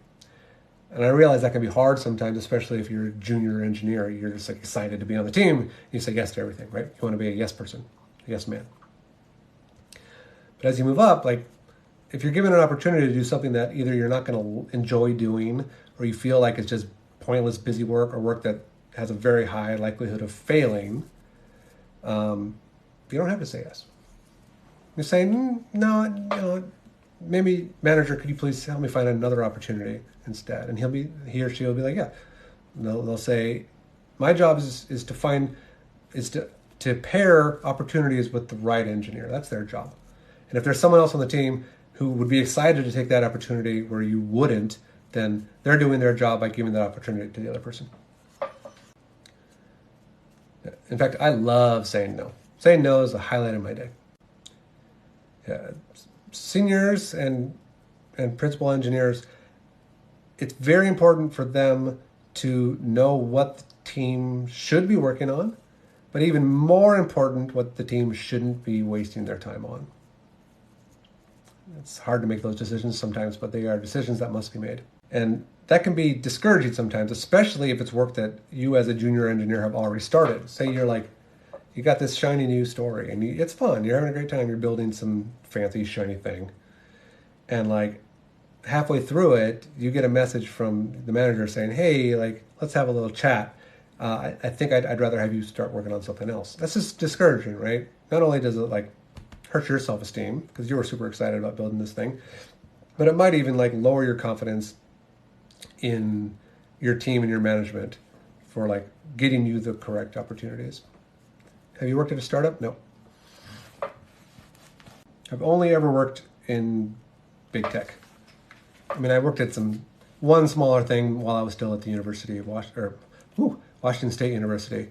And I realize that can be hard sometimes, especially if you're a junior engineer. You're just like excited to be on the team. You say yes to everything, right? You want to be a yes person, a yes man. But as you move up, like if you're given an opportunity to do something that either you're not going to enjoy doing or you feel like it's just pointless busy work or work that has a very high likelihood of failing, you don't have to say yes. You say, no, maybe manager, could you please help me find another opportunity instead? And he or she will be like, yeah. And they'll say, my job is to pair opportunities with the right engineer. That's their job. And if there's someone else on the team who would be excited to take that opportunity where you wouldn't, then they're doing their job by giving that opportunity to the other person. In fact, I love saying no. Saying no is the highlight of my day. Yeah, seniors and principal engineers, it's very important for them to know what the team should be working on, but even more important, what the team shouldn't be wasting their time on. It's hard to make those decisions sometimes, but they are decisions that must be made. And that can be discouraging sometimes, especially if it's work that you as a junior engineer have already started. Say you're like, you got this shiny new story and it's fun. You're having a great time. You're building some fancy shiny thing. And like halfway through it, you get a message from the manager saying, hey, like, let's have a little chat. I think I'd rather have you start working on something else. That's just discouraging, right? Not only does it like hurt your self-esteem because you were super excited about building this thing, but it might even like lower your confidence in your team and your management for like getting you the correct opportunities. Have you worked at a startup? No. I've only ever worked in big tech. I mean, I worked at one smaller thing while I was still at the University of Washington State University,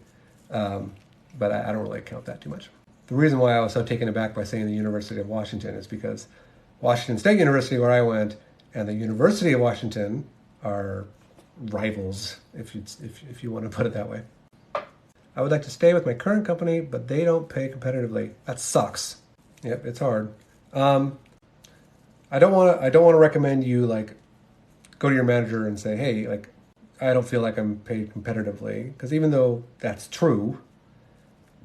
but I don't really count that too much. The reason why I was so taken aback by saying the University of Washington is because Washington State University, where I went, and the University of Washington are rivals, if you want to put it that way. I would like to stay with my current company, but they don't pay competitively. That sucks. Yep, it's hard. I don't want to recommend you like go to your manager and say, hey, like I don't feel like I'm paid competitively, because even though that's true,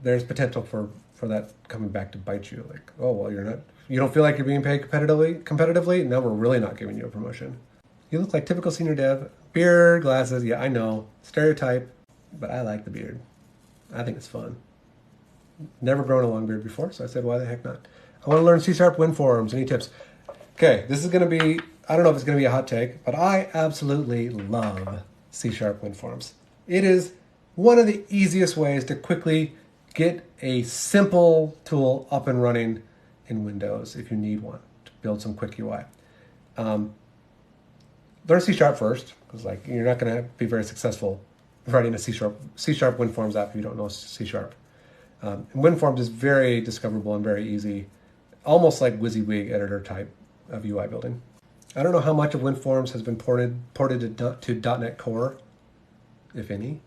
there's potential for that coming back to bite you. Like, oh well, you don't feel like you're being paid competitively. Now we're really not giving you a promotion. You look like typical senior dev, beard, glasses. Yeah, I know, stereotype, but I like the beard. I think it's fun. Never grown a long beard before, so I said, why the heck not? I want to learn C# WinForms. Any tips? Okay, this is going to be, I don't know if it's going to be a hot take, but I absolutely love C# WinForms. It is one of the easiest ways to quickly get a simple tool up and running in Windows if you need one to build some quick UI. Learn C# first, because like you're not going to be very successful writing a C# WinForms app if you don't know C#. And WinForms is very discoverable and very easy, almost like WYSIWYG editor type of UI building. I don't know how much of WinForms has been ported to .NET Core, if any.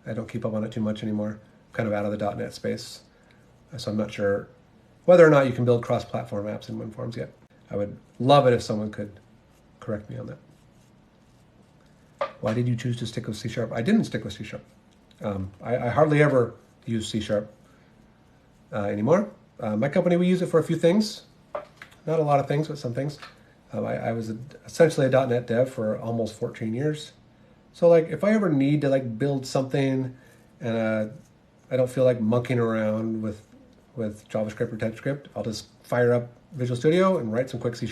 I don't keep up on it too much anymore. I'm kind of out of the .NET space, so I'm not sure whether or not you can build cross-platform apps in WinForms yet. I would love it if someone could correct me on that. Why did you choose to stick with C#? I didn't stick with C#. I hardly ever use C# anymore. My company, we use it for a few things. Not a lot of things, but some things. I was essentially a .NET dev for almost 14 years. So like if I ever need to like build something and I don't feel like monkeying around with JavaScript or TypeScript, I'll just fire up Visual Studio and write some quick C#.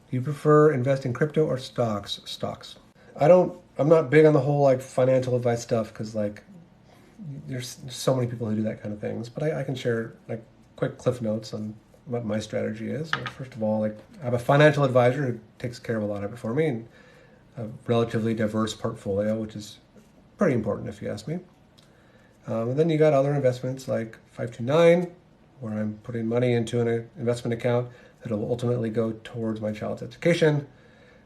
Do you prefer invest in crypto or stocks? Stocks. I'm not big on the whole like financial advice stuff because like there's so many people who do that kind of things, but I can share like quick cliff notes on what my strategy is. Well, first of all, like I have a financial advisor who takes care of a lot of it for me, and a relatively diverse portfolio, which is pretty important if you ask me. And then you got other investments like 529, where I'm putting money into an investment account that will ultimately go towards my child's education.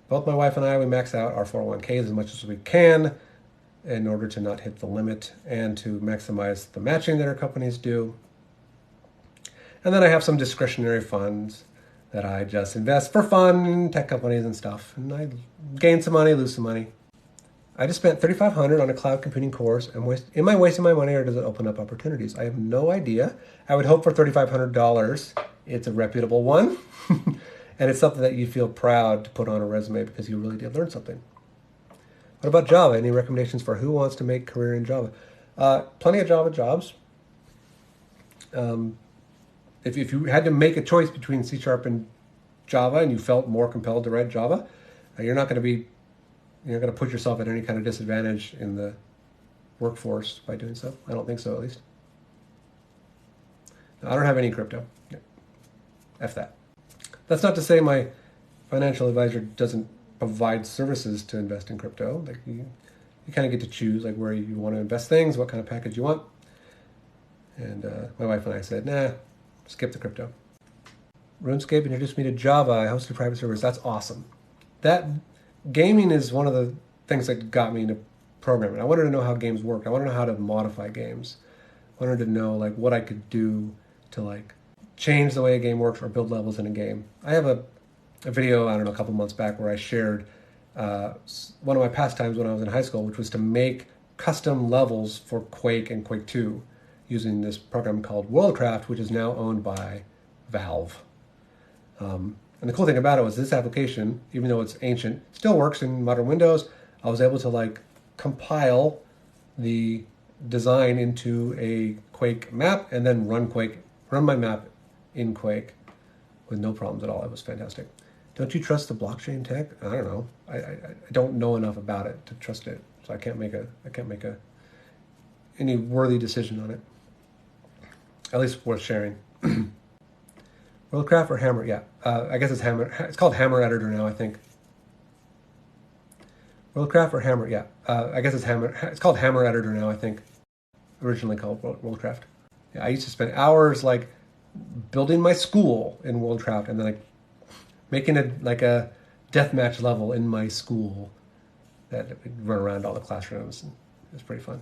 Both my wife and I, we max out our 401ks as much as we can in order to not hit the limit and to maximize the matching that our companies do. And then I have some discretionary funds that I just invest for fun in tech companies and stuff. And I gain some money, lose some money. I just spent $3,500 on a cloud computing course. Am I wasting my money, or does it open up opportunities? I have no idea. I would hope for $3,500 it's a reputable one. And it's something that you feel proud to put on a resume because you really did learn something. What about Java? Any recommendations for who wants to make a career in Java? Plenty of Java jobs. If you had to make a choice between C# and Java and you felt more compelled to write Java, you're not going to put yourself at any kind of disadvantage in the workforce by doing so. I don't think so, at least. I don't have any crypto. Yeah. F that. That's not to say my financial advisor doesn't provide services to invest in crypto. Like you kind of get to choose like where you want to invest things, what kind of package you want. And my wife and I said, nah, skip the crypto. RuneScape introduced me to Java. I hosted private servers. That's awesome. That gaming is one of the things that got me into programming. I wanted to know how games work. I wanted to know how to modify games. I wanted to know like what I could do to like change the way a game works or build levels in a game. I have a video, I don't know, a couple months back where I shared one of my pastimes when I was in high school, which was to make custom levels for Quake and Quake 2 using this program called Worldcraft, which is now owned by Valve. And the cool thing about it was this application, even though it's ancient, still works in modern Windows. I was able to like compile the design into a Quake map and then run my map in Quake with no problems at all. It was fantastic. Don't you trust the blockchain tech? I don't know. I don't know enough about it to trust it, so I can't make any worthy decision on it. At least worth sharing. Worldcraft or Hammer? Yeah, I guess it's Hammer. It's called Hammer Editor now, I think. Worldcraft or Hammer? Yeah, I guess it's Hammer. It's called Hammer Editor now, I think. Originally called Worldcraft. Yeah, I used to spend hours like building my school in Worldcraft and then like making a deathmatch level in my school that would run around all the classrooms. It was pretty fun.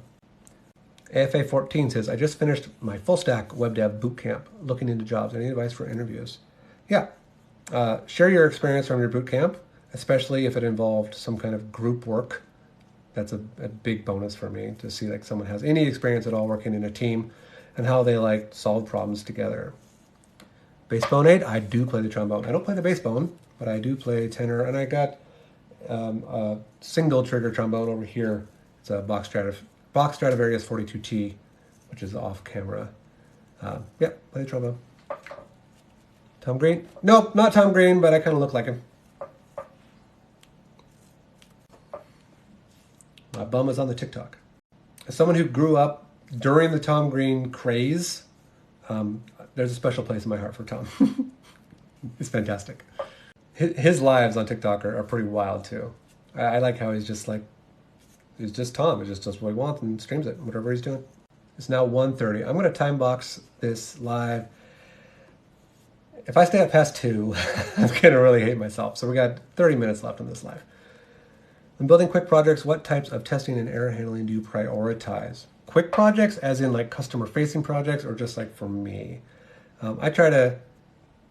AFA 14 says, I just finished my full stack web dev boot camp, looking into jobs. Any advice for interviews? Yeah. Share your experience from your boot camp, especially if it involved some kind of group work. That's a big bonus for me to see like someone has any experience at all working in a team and how they like solve problems together. Bassbone 8, I do play the trombone. I don't play the bassbone, but I do play tenor, and I got a single trigger trombone over here. It's a Box Stradivarius 42T, which is off camera. Yeah, play the trombone. Tom Green? Nope, not Tom Green, but I kind of look like him. My bum is on the TikTok. As someone who grew up during the Tom Green craze, there's a special place in my heart for Tom. He's fantastic. His lives on TikTok are pretty wild too. I like how he's just Tom. He just does what he wants and streams it, whatever he's doing. It's now 1:30. I'm going to time box this live. If I stay up past 2, I'm going to really hate myself. So we got 30 minutes left on this live. When building quick projects, what types of testing and error handling do you prioritize? Quick projects, as in like customer-facing projects, or just like for me? I try to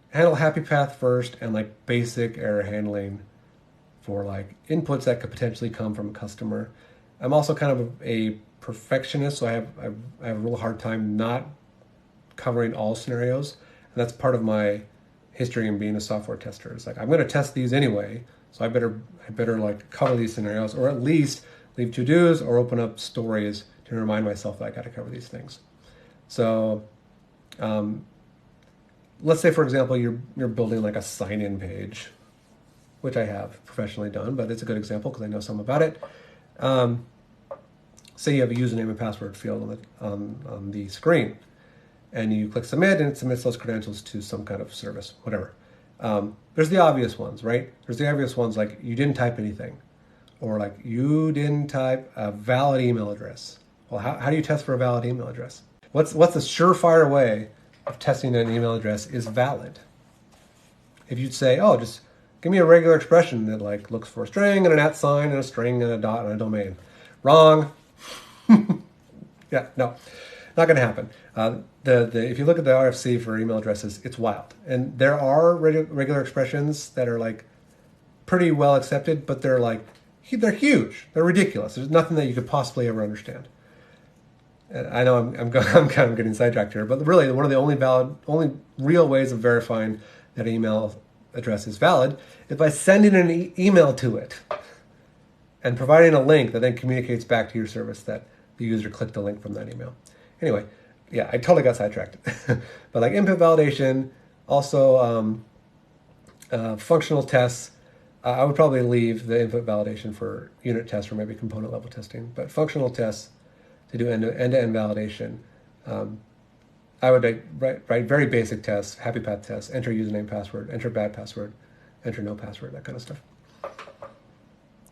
handle happy path first and like basic error handling for like inputs that could potentially come from a customer. I'm also kind of a perfectionist, so I have a real hard time not covering all scenarios, and that's part of my history in being a software tester. It's like I'm going to test these anyway, so I better like cover these scenarios, or at least leave to-dos or open up stories to remind myself that I got to cover these things. So let's say, for example, you're building like a sign-in page, which I have professionally done, but it's a good example because I know some about it. Say you have a username and password field on the screen, and you click submit, and it submits those credentials to some kind of service, whatever. There's the obvious ones, right? There's the obvious ones like you didn't type anything, or like you didn't type a valid email address, Well, how do you test for a valid email address? What's a surefire way of testing an email address is valid? If you'd say, oh, just give me a regular expression that like looks for a string and an at sign and a string and a dot and a domain. Wrong. Yeah, no, not going to happen. If you look at the RFC for email addresses, it's wild. And there are regular expressions that are like pretty well accepted, but they're huge. They're ridiculous. There's nothing that you could possibly ever understand. And I know I'm kind of getting sidetracked here, but really one of the only real ways of verifying that an email address is valid is by sending an email to it and providing a link that then communicates back to your service that the user clicked the link from that email. Anyway, yeah, I totally got sidetracked. But like input validation, also functional tests, I would probably leave the input validation for unit tests or maybe component level testing. But functional tests to do end-to-end validation, I would write very basic tests, happy path tests, enter username, password, enter bad password, enter no password, that kind of stuff.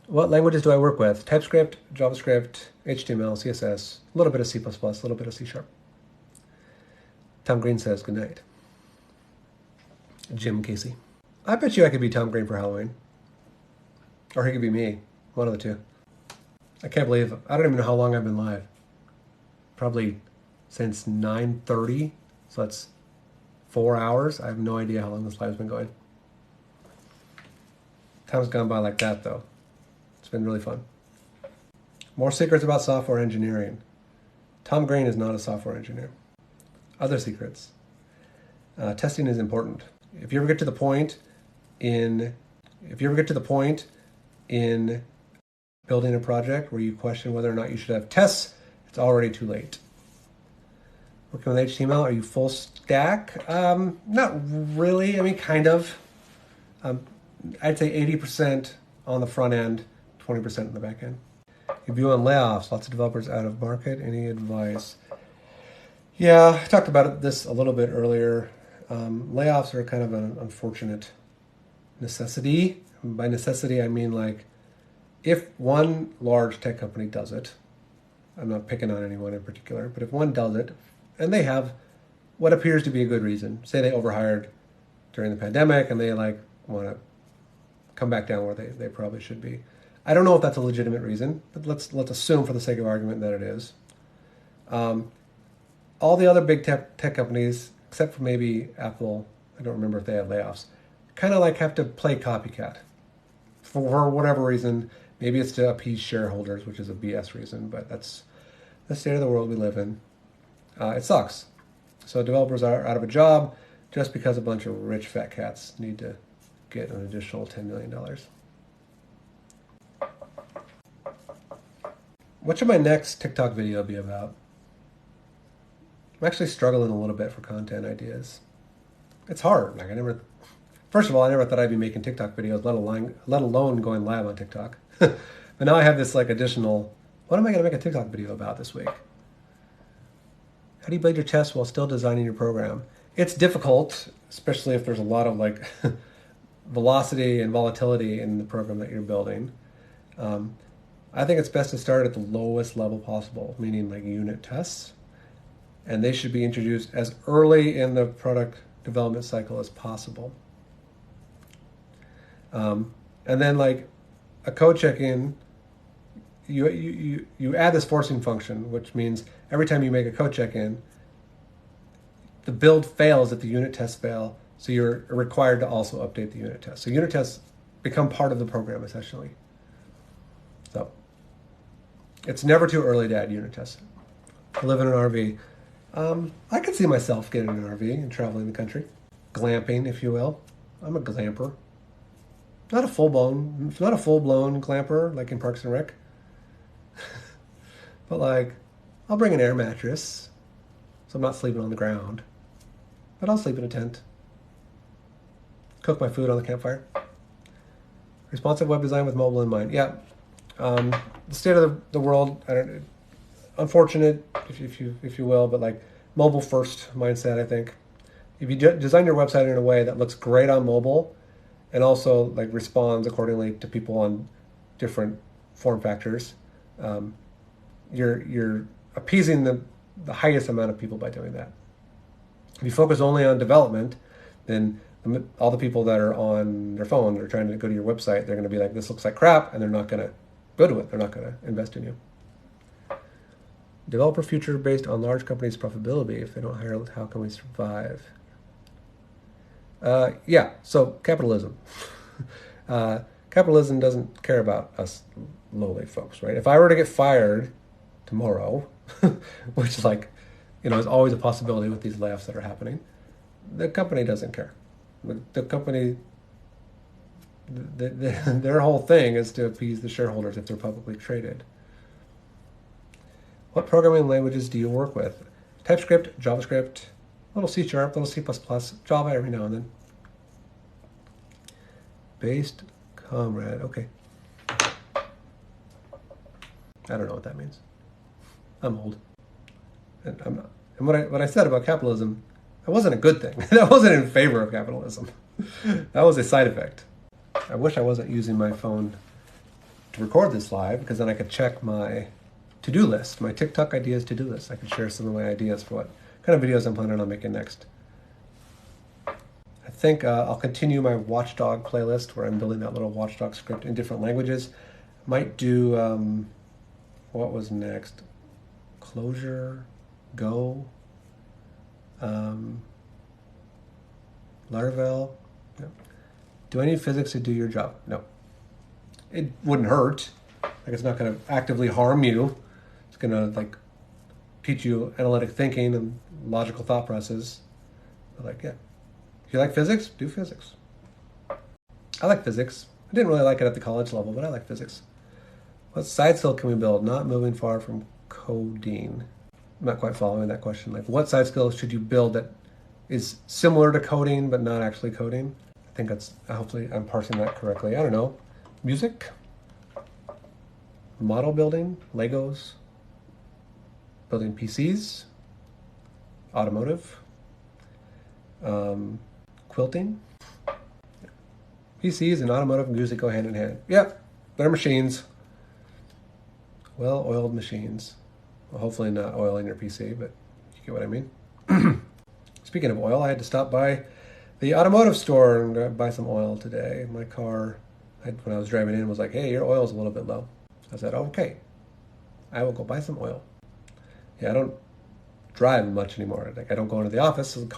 What languages do I work with? TypeScript, JavaScript, HTML, CSS, a little bit of C++, a little bit of C#. Tom Green says, good night. Jim Casey. I bet you I could be Tom Green for Halloween. Or he could be me. One of the two. I can't believe it. I don't even know how long I've been live. Probably since 9:30. So that's 4 hours. I have no idea how long this live's been going. Time's gone by like that, though. It's been really fun. More secrets about software engineering. Tom Green is not a software engineer. Other secrets. Testing is important. If you ever get to the point in building a project where you question whether or not you should have tests, it's already too late. Working with HTML, are you full stack? Not really. I mean, kind of. I'd say 80% on the front end, 20% on the back end. Your view on layoffs, lots of developers out of market. Any advice? Yeah, I talked about this a little bit earlier. Layoffs are kind of an unfortunate necessity. By necessity, I mean like if one large tech company does it, I'm not picking on anyone in particular, but if one does it, and they have what appears to be a good reason, say they overhired during the pandemic and they like want to come back down where they probably should be. I don't know if that's a legitimate reason, but let's assume for the sake of argument that it is. All the other big tech companies, except for maybe Apple, I don't remember if they had layoffs, kind of like have to play copycat for whatever reason. Maybe it's to appease shareholders, which is a BS reason, but that's the state of the world we live in. It sucks. So developers are out of a job just because a bunch of rich fat cats need to get an additional $10 million. What should my next TikTok video be about? I'm actually struggling a little bit for content ideas. It's hard. First of all, I never thought I'd be making TikTok videos, let alone going live on TikTok. But now I have this like additional, what am I going to make a TikTok video about this week? How do you build your tests while still designing your program? It's difficult, especially if there's a lot of like velocity and volatility in the program that you're building. I think it's best to start at the lowest level possible, meaning like unit tests. And they should be introduced as early in the product development cycle as possible. And then like a code check-in, you add this forcing function, which means every time you make a code check-in, the build fails if the unit tests fail, so you're required to also update the unit tests. So unit tests become part of the program, essentially. So it's never too early to add unit tests. I live in an RV. I could see myself getting an RV and traveling the country. Glamping, if you will. I'm a glamper. Not a full-blown glamper like in Parks and Rec. But like, I'll bring an air mattress, so I'm not sleeping on the ground. But I'll sleep in a tent. Cook my food on the campfire. Responsive web design with mobile in mind. Yeah. The state of the world, unfortunate, if you will, but like mobile first mindset, I think. If you design your website in a way that looks great on mobile and also like responds accordingly to people on different form factors, you're appeasing the highest amount of people by doing that. If you focus only on development, then all the people that are on their phone, they're trying to go to your website, they're going to be like, this looks like crap, and they're not going to go to it. They're not going to invest in you. Develop a future based on large companies' profitability. If they don't hire, how can we survive? Yeah, so capitalism. Capitalism doesn't care about us lowly folks, right? If I were to get fired tomorrow, which like, is always a possibility with these layoffs that are happening, the company doesn't care. The company, their whole thing is to appease the shareholders if they're publicly traded. What programming languages do you work with? TypeScript, JavaScript, a little C#, a little C++, Java every now and then. Based comrade, okay. I don't know what that means. I'm old. And I'm not. And what I said about capitalism, that wasn't a good thing. That wasn't in favor of capitalism. That was a side effect. I wish I wasn't using my phone to record this live, because then I could check my to-do list, my TikTok ideas to-do list. I could share some of my ideas for what kind of videos I'm planning on making next. I think I'll continue my Watchdog playlist where I'm building that little Watchdog script in different languages. Might do, what was next? Clojure, Go, Laravel. No. Do I need physics to do your job? No. It wouldn't hurt. Like, it's not going to actively harm you. It's going to like teach you analytic thinking and logical thought processes. But like, yeah. If you like physics, do physics. I like physics. I didn't really like it at the college level, but I like physics. What side skill can we build? Not moving far from coding. I'm not quite following that question. Like, what side skill should you build that is similar to coding, but not actually coding? I think that's, hopefully I'm parsing that correctly. I don't know. Music? Model building? Legos? Building PCs? Automotive? Quilting? PCs and automotive and music go hand in hand. Yep, they're machines. Well-oiled machines. Well, hopefully not oil in your PC, but you get what I mean. Speaking of oil, I had to stop by the automotive store and buy some oil today. My car, when I was driving in, was like, hey, your oil's a little bit low. I said, okay, I will go buy some oil. Yeah, I don't drive much anymore. Like, I don't go into the office, so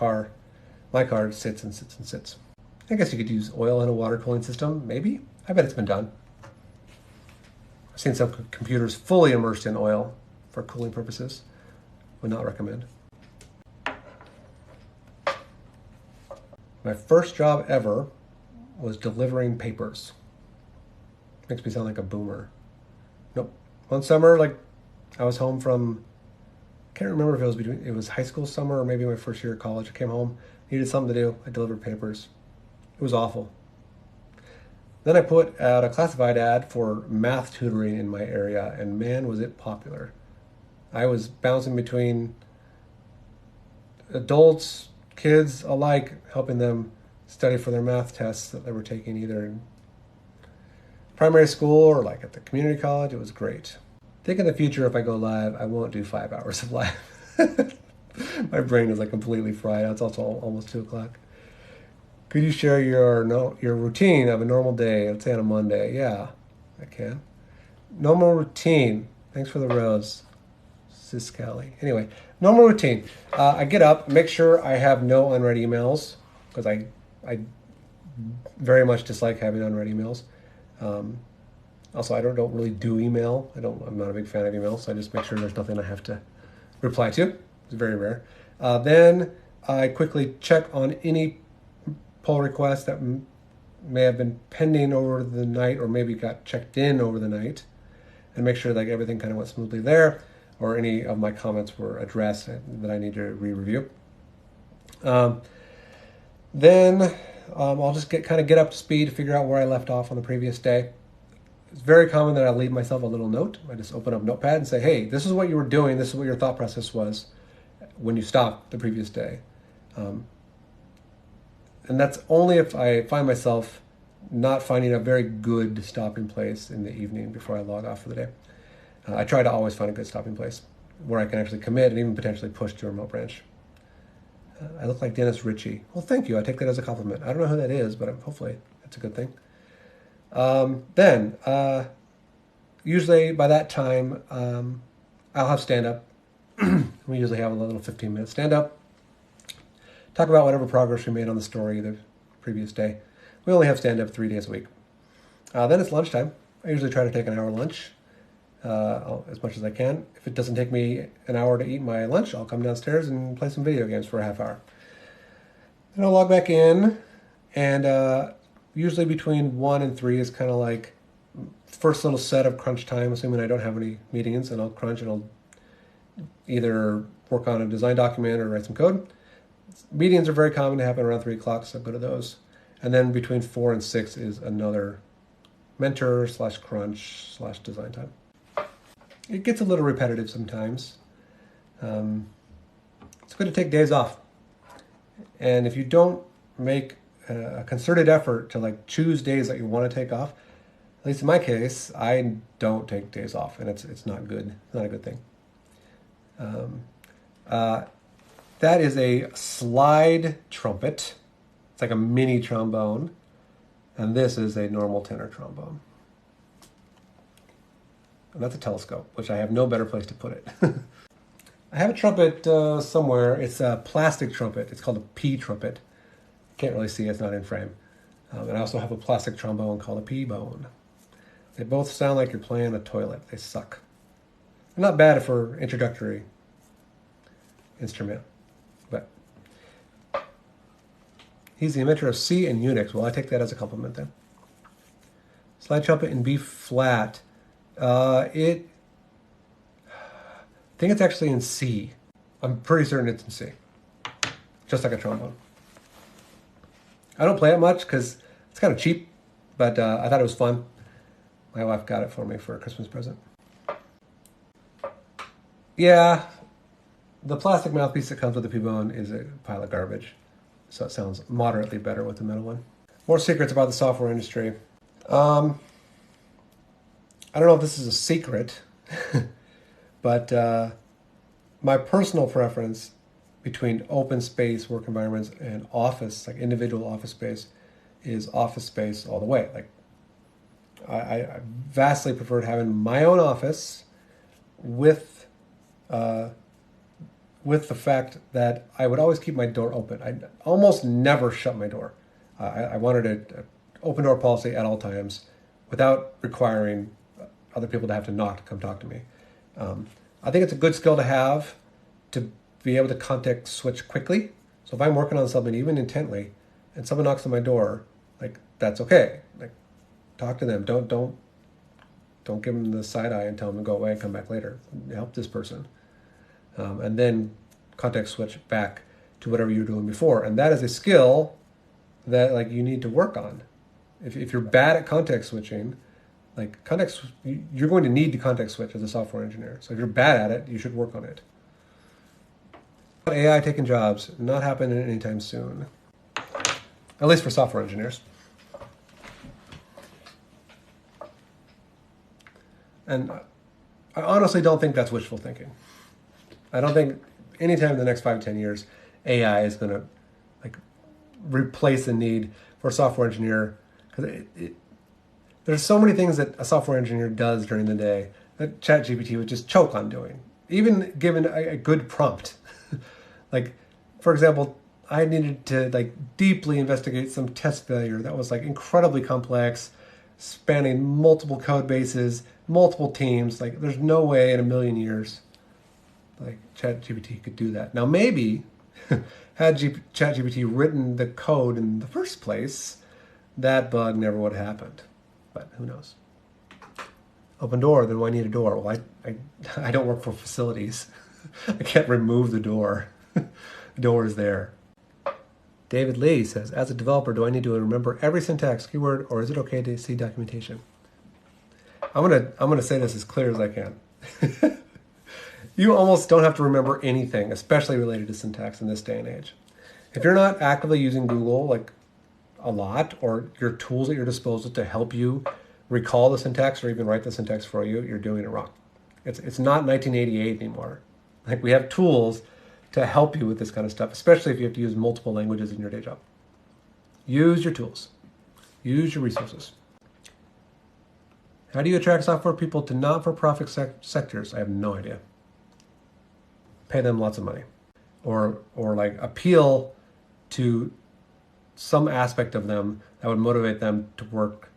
my car sits and sits and sits. I guess you could use oil in a water cooling system, maybe. I bet it's been done. I've seen some computers fully immersed in oil for cooling purposes. Would not recommend. My first job ever was delivering papers. Makes me sound like a boomer. Nope. One summer, like, I was home from, I can't remember if it was high school summer or maybe my first year of college. I came home, needed something to do. I delivered papers. It was awful. Then I put out a classified ad for math tutoring in my area, and man, was it popular. I was bouncing between adults, kids alike, helping them study for their math tests that they were taking either in primary school or like at the community college. It was great. I think in the future, if I go live, I won't do 5 hours of live. My brain is like completely fried. It's also almost 2 o'clock. Could you share your routine of a normal day, let's say on a Monday? Yeah, I can. Normal routine. Thanks for the rose, Sis Callie. Anyway, normal routine. I get up, make sure I have no unread emails, because I very much dislike having unread emails. Also, I don't really do email. I'm not a big fan of email, so I just make sure there's nothing I have to reply to. It's very rare. Then I quickly check on any pull requests that may have been pending over the night or maybe got checked in over the night, and make sure like everything kind of went smoothly there, or any of my comments were addressed that I need to re-review. Then I'll just get up to speed, figure out where I left off on the previous day. It's very common that I leave myself a little note. I just open up Notepad and say, hey, this is what you were doing. This is what your thought process was when you stopped the previous day. And that's only if I find myself not finding a very good stopping place in the evening before I log off for the day. I try to always find a good stopping place. where I can actually commit and even potentially push to a remote branch. I look like Dennis Ritchie. Well, thank you. I take that as a compliment. I don't know who that is, but hopefully it's a good thing. Then, usually by that time, I'll have stand-up. We usually have a little 15-minute stand-up. Talk about whatever progress we made on the story the previous day. We only have stand-up 3 days a week. Then it's lunchtime. I usually try to take an hour lunch as much as I can. If it doesn't take me an hour to eat my lunch, I'll come downstairs and play some video games for a half hour. Then I'll log back in, and usually between 1 and 3 is kind of like first little set of crunch time, assuming I don't have any meetings, and I'll crunch and I'll either work on a design document or write some code. Meetings are very common to happen around 3 o'clock, so I'll go to those. And then between 4 and 6 is another mentor / crunch / design time. It gets a little repetitive sometimes. It's good to take days off. And if you don't make a concerted effort to like choose days that you want to take off, at least in my case, I don't take days off, and it's not good. It's not a good thing. That is a slide trumpet. It's like a mini trombone. And this is a normal tenor trombone. And that's a telescope, which I have no better place to put it. I have a trumpet somewhere. It's a plastic trumpet. It's called a P trumpet. Can't really see, it's not in frame. And I also have a plastic trombone called a P-bone. They both sound like you're playing a toilet. They suck. They're not bad for introductory instrument, but he's the inventor of C and Unix. Well, I take that as a compliment then. Slide trumpet in B flat. I think it's actually in C. I'm pretty certain it's in C. Just like a trombone. I don't play it much because it's kind of cheap, but I thought it was fun. My wife got it for me for a Christmas present. Yeah, the plastic mouthpiece that comes with the P-bone is a pile of garbage. So it sounds moderately better with the metal one. More secrets about the software industry. I don't know if this is a secret, but my personal preference between open space work environments and office, like individual office space, is office space all the way. Like I vastly preferred having my own office with the fact that I would always keep my door open. I almost never shut my door. I wanted an open door policy at all times without requiring other people to have to knock to come talk to me. I think it's a good skill to have to be able to context switch quickly. So if I'm working on something, even intently, and someone knocks on my door, like that's okay. Like talk to them. Don't give them the side eye and tell them to go away and come back later. Help this person. And then context switch back to whatever you were doing before. And that is a skill that like you need to work on. If you're bad at context switching, like you're going to need to context switch as a software engineer. So if you're bad at it, you should work on it. AI taking jobs, not happening anytime soon. At least for software engineers. And I honestly don't think that's wishful thinking. I don't think anytime in the next 5 to 10 years, AI is going to like replace the need for a software engineer. Because there's so many things that a software engineer does during the day that ChatGPT would just choke on doing, even given a good prompt. Like, for example, I needed to like deeply investigate some test failure that was like incredibly complex, spanning multiple code bases, multiple teams. Like, there's no way in a million years like ChatGPT could do that. Now, maybe had ChatGPT written the code in the first place, that bug never would have happened. But who knows? Open door, then why need a door? Well, I don't work for facilities. I can't remove the door. The door is there. David Lee says, as a developer, do I need to remember every syntax keyword, or is it okay to see documentation? I'm gonna say this as clear as I can. You almost don't have to remember anything, especially related to syntax in this day and age. If you're not actively using Google like a lot, or your tools at your disposal to help you recall the syntax or even write the syntax for you, you're doing it wrong. It's not 1988 anymore. Like, we have tools to help you with this kind of stuff, especially if you have to use multiple languages in your day job. Use your tools. Use your resources. How do you attract software people to not-for-profit sectors? I have no idea. Pay them lots of money. Or like appeal to some aspect of them that would motivate them to work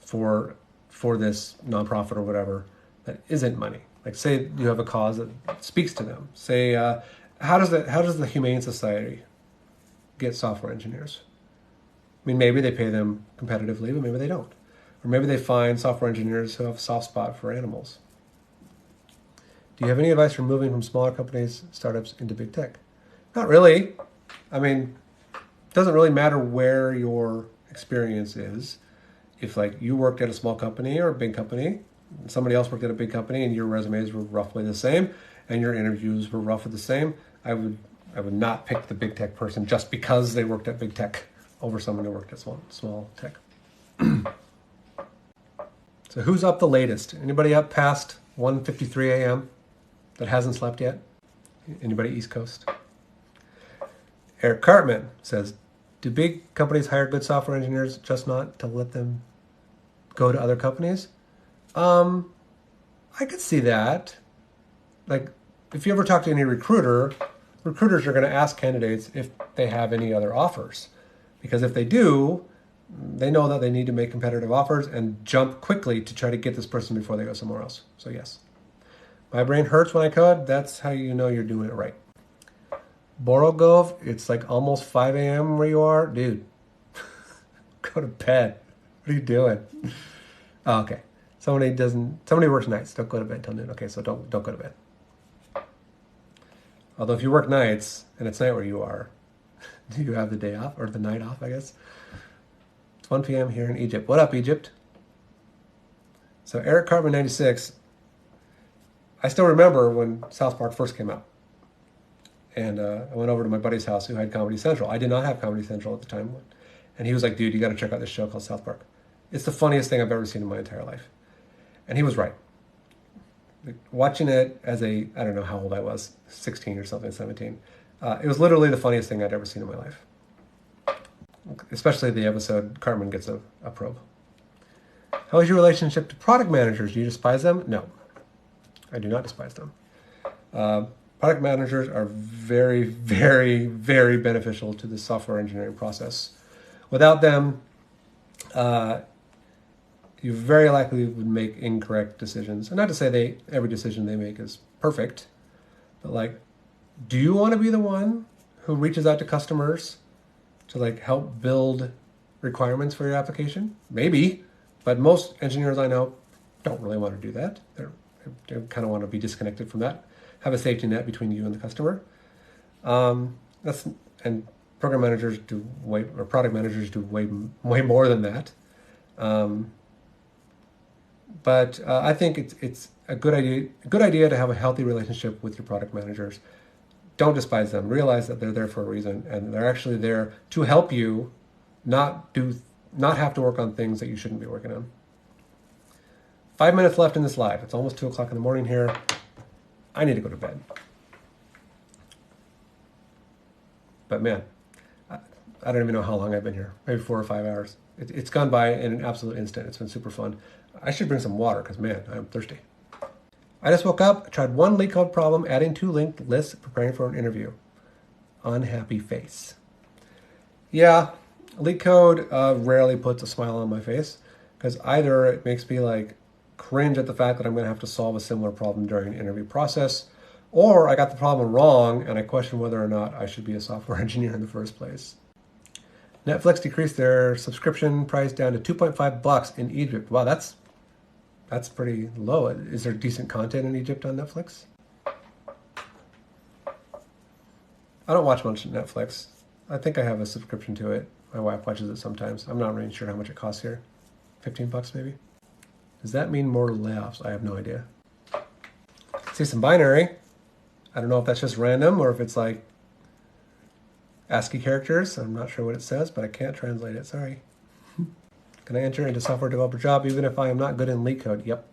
for this nonprofit or whatever that isn't money. Like, say you have a cause that speaks to them. Say, how does the Humane Society get software engineers? I mean, maybe they pay them competitively, but maybe they don't. Or maybe they find software engineers who have a soft spot for animals. Do you have any advice for moving from smaller companies, startups, into big tech? Not really. I mean, it doesn't really matter where your experience is. If like you worked at a small company or a big company, somebody else worked at a big company and your resumes were roughly the same and your interviews were roughly the same, I would not pick the big tech person just because they worked at big tech over someone who worked at small tech. So who's up the latest? Anybody up past 1:53 a.m. that hasn't slept yet? Anybody East Coast? Eric Cartman says, do big companies hire good software engineers just not to let them go to other companies? I could see that. Like, if you ever talk to any recruiters are going to ask candidates if they have any other offers. Because if they do, they know that they need to make competitive offers and jump quickly to try to get this person before they go somewhere else. So yes. My brain hurts when I code. That's how you know you're doing it right. Borogov, it's like almost 5 a.m. where you are. Dude, go to bed. What are you doing? Oh, okay. Somebody works nights. Don't go to bed till noon. Okay, so don't go to bed. Although if you work nights and it's night where you are, do you have the day off or the night off, I guess? It's 1 p.m. here in Egypt. What up, Egypt? So Eric Cartman 96, I still remember when South Park first came out. And I went over to my buddy's house who had Comedy Central. I did not have Comedy Central at the time. And he was like, dude, you got to check out this show called South Park. It's the funniest thing I've ever seen in my entire life. And he was right. Like, watching it as I don't know how old I was, 16 or something, 17. It was literally the funniest thing I'd ever seen in my life. Especially the episode Cartman gets a probe. How is your relationship to product managers? Do you despise them? No, I do not despise them. Product managers are very, very, very beneficial to the software engineering process. Without them, you very likely would make incorrect decisions. And not to say every decision they make is perfect, but like, do you want to be the one who reaches out to customers to like help build requirements for your application? Maybe, but most engineers I know don't really want to do that. They kind of want to be disconnected from that. Have a safety net between you and the customer. And program managers product managers do way more than that. But I think it's a good idea to have a healthy relationship with your product managers. Don't despise them. Realize that they're there for a reason, and they're actually there to help you not have to work on things that you shouldn't be working on. 5 minutes left in this live. It's almost 2 o'clock in the morning here. I need to go to bed. But man, I don't even know how long I've been here. Maybe 4 or 5 hours. It's gone by in an absolute instant. It's been super fun. I should bring some water because, man, I'm thirsty. I just woke up, tried one LeetCode problem, adding 2 linked lists, preparing for an interview. Unhappy face. Yeah, LeetCode rarely puts a smile on my face because either it makes me like cringe at the fact that I'm going to have to solve a similar problem during an interview process, or I got the problem wrong and I question whether or not I should be a software engineer in the first place. Netflix decreased their subscription price down to $2.5 in Egypt. Wow, that's pretty low. Is there decent content in Egypt on Netflix? I don't watch much Netflix. I think I have a subscription to it. My wife watches it sometimes. I'm not really sure how much it costs here. $15 maybe? Does that mean more layoffs? I have no idea. See some binary. I don't know if that's just random or if it's like ASCII characters. I'm not sure what it says, but I can't translate it. Sorry. Can I enter into software developer job even if I am not good in LeetCode? Yep.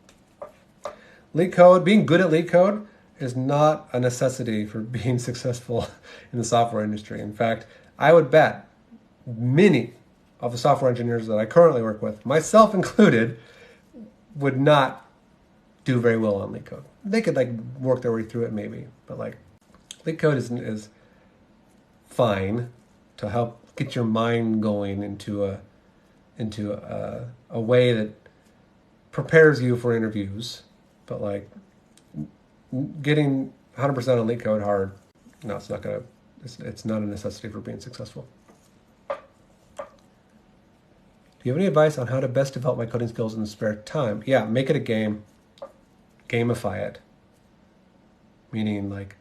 LeetCode, being good at LeetCode is not a necessity for being successful in the software industry. In fact, I would bet many of the software engineers that I currently work with, myself included, would not do very well on LeetCode. They could like work their way through it maybe, but like LeetCode is fine to help get your mind going into a way that prepares you for interviews. But like getting 100% on LeetCode hard, no, it's not a necessity for being successful. Do you have any advice on how to best develop my coding skills in the spare time? Yeah, make it a game. Gamify it. Meaning, like,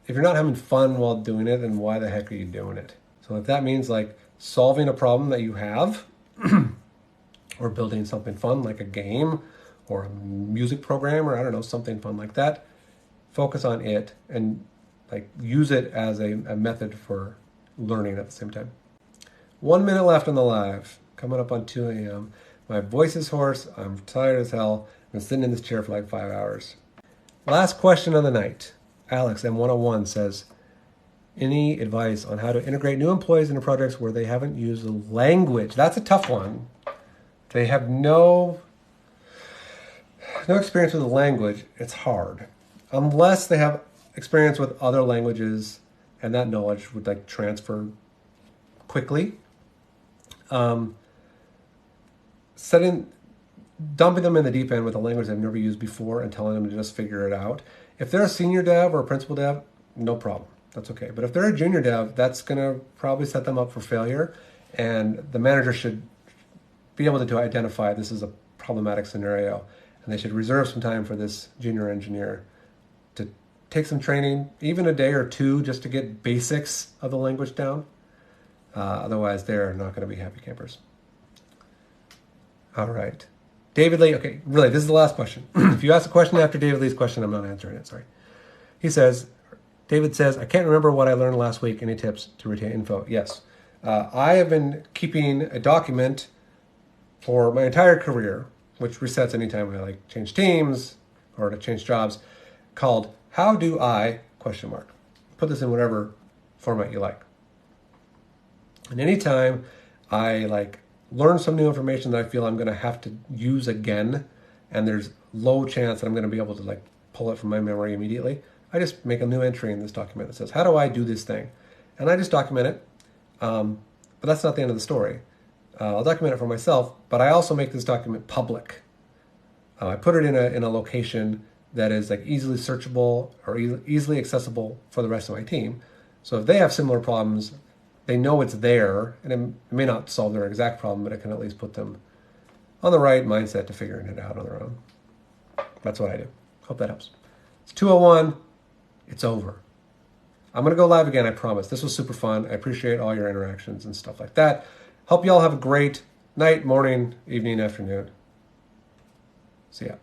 if you're not having fun while doing it, then why the heck are you doing it? So if that means, like, solving a problem that you have, or building something fun like a game, or a music program, or I don't know, something fun like that, focus on it and, like, use it as a method for learning at the same time. 1 minute left on the live. Coming up on 2 a.m. My voice is hoarse. I'm tired as hell. I've been sitting in this chair for like 5 hours. Last question of the night. Alex M101 says, any advice on how to integrate new employees into projects where they haven't used the language? That's a tough one. They have no experience with the language. It's hard. Unless they have experience with other languages and that knowledge would like transfer quickly. Dumping them in the deep end with a language they've never used before and telling them to just figure it out. If they're a senior dev or a principal dev, no problem. That's okay. But if they're a junior dev, that's going to probably set them up for failure. And the manager should be able to identify this is a problematic scenario. And they should reserve some time for this junior engineer to take some training, even a day or two, just to get basics of the language down. Otherwise, they're not going to be happy campers. All right. David Lee, okay, really, this is the last question. If you ask a question after David Lee's question, I'm not answering it, sorry. David says, I can't remember what I learned last week. Any tips to retain info? Yes. I have been keeping a document for my entire career, which resets anytime I like change teams or to change jobs, called How Do I? Put this in whatever format you like. And anytime I like learn some new information that I feel I'm going to have to use again, and there's low chance that I'm going to be able to like pull it from my memory immediately, I just make a new entry in this document that says, how do I do this thing? And I just document it. But that's not the end of the story. I'll document it for myself, but I also make this document public. I put it in a location that is like easily searchable or easily accessible for the rest of my team. So if they have similar problems, they know it's there, and it may not solve their exact problem, but it can at least put them on the right mindset to figuring it out on their own. That's what I do. Hope that helps. It's 2:01. It's over. I'm going to go live again, I promise. This was super fun. I appreciate all your interactions and stuff like that. Hope you all have a great night, morning, evening, afternoon. See ya.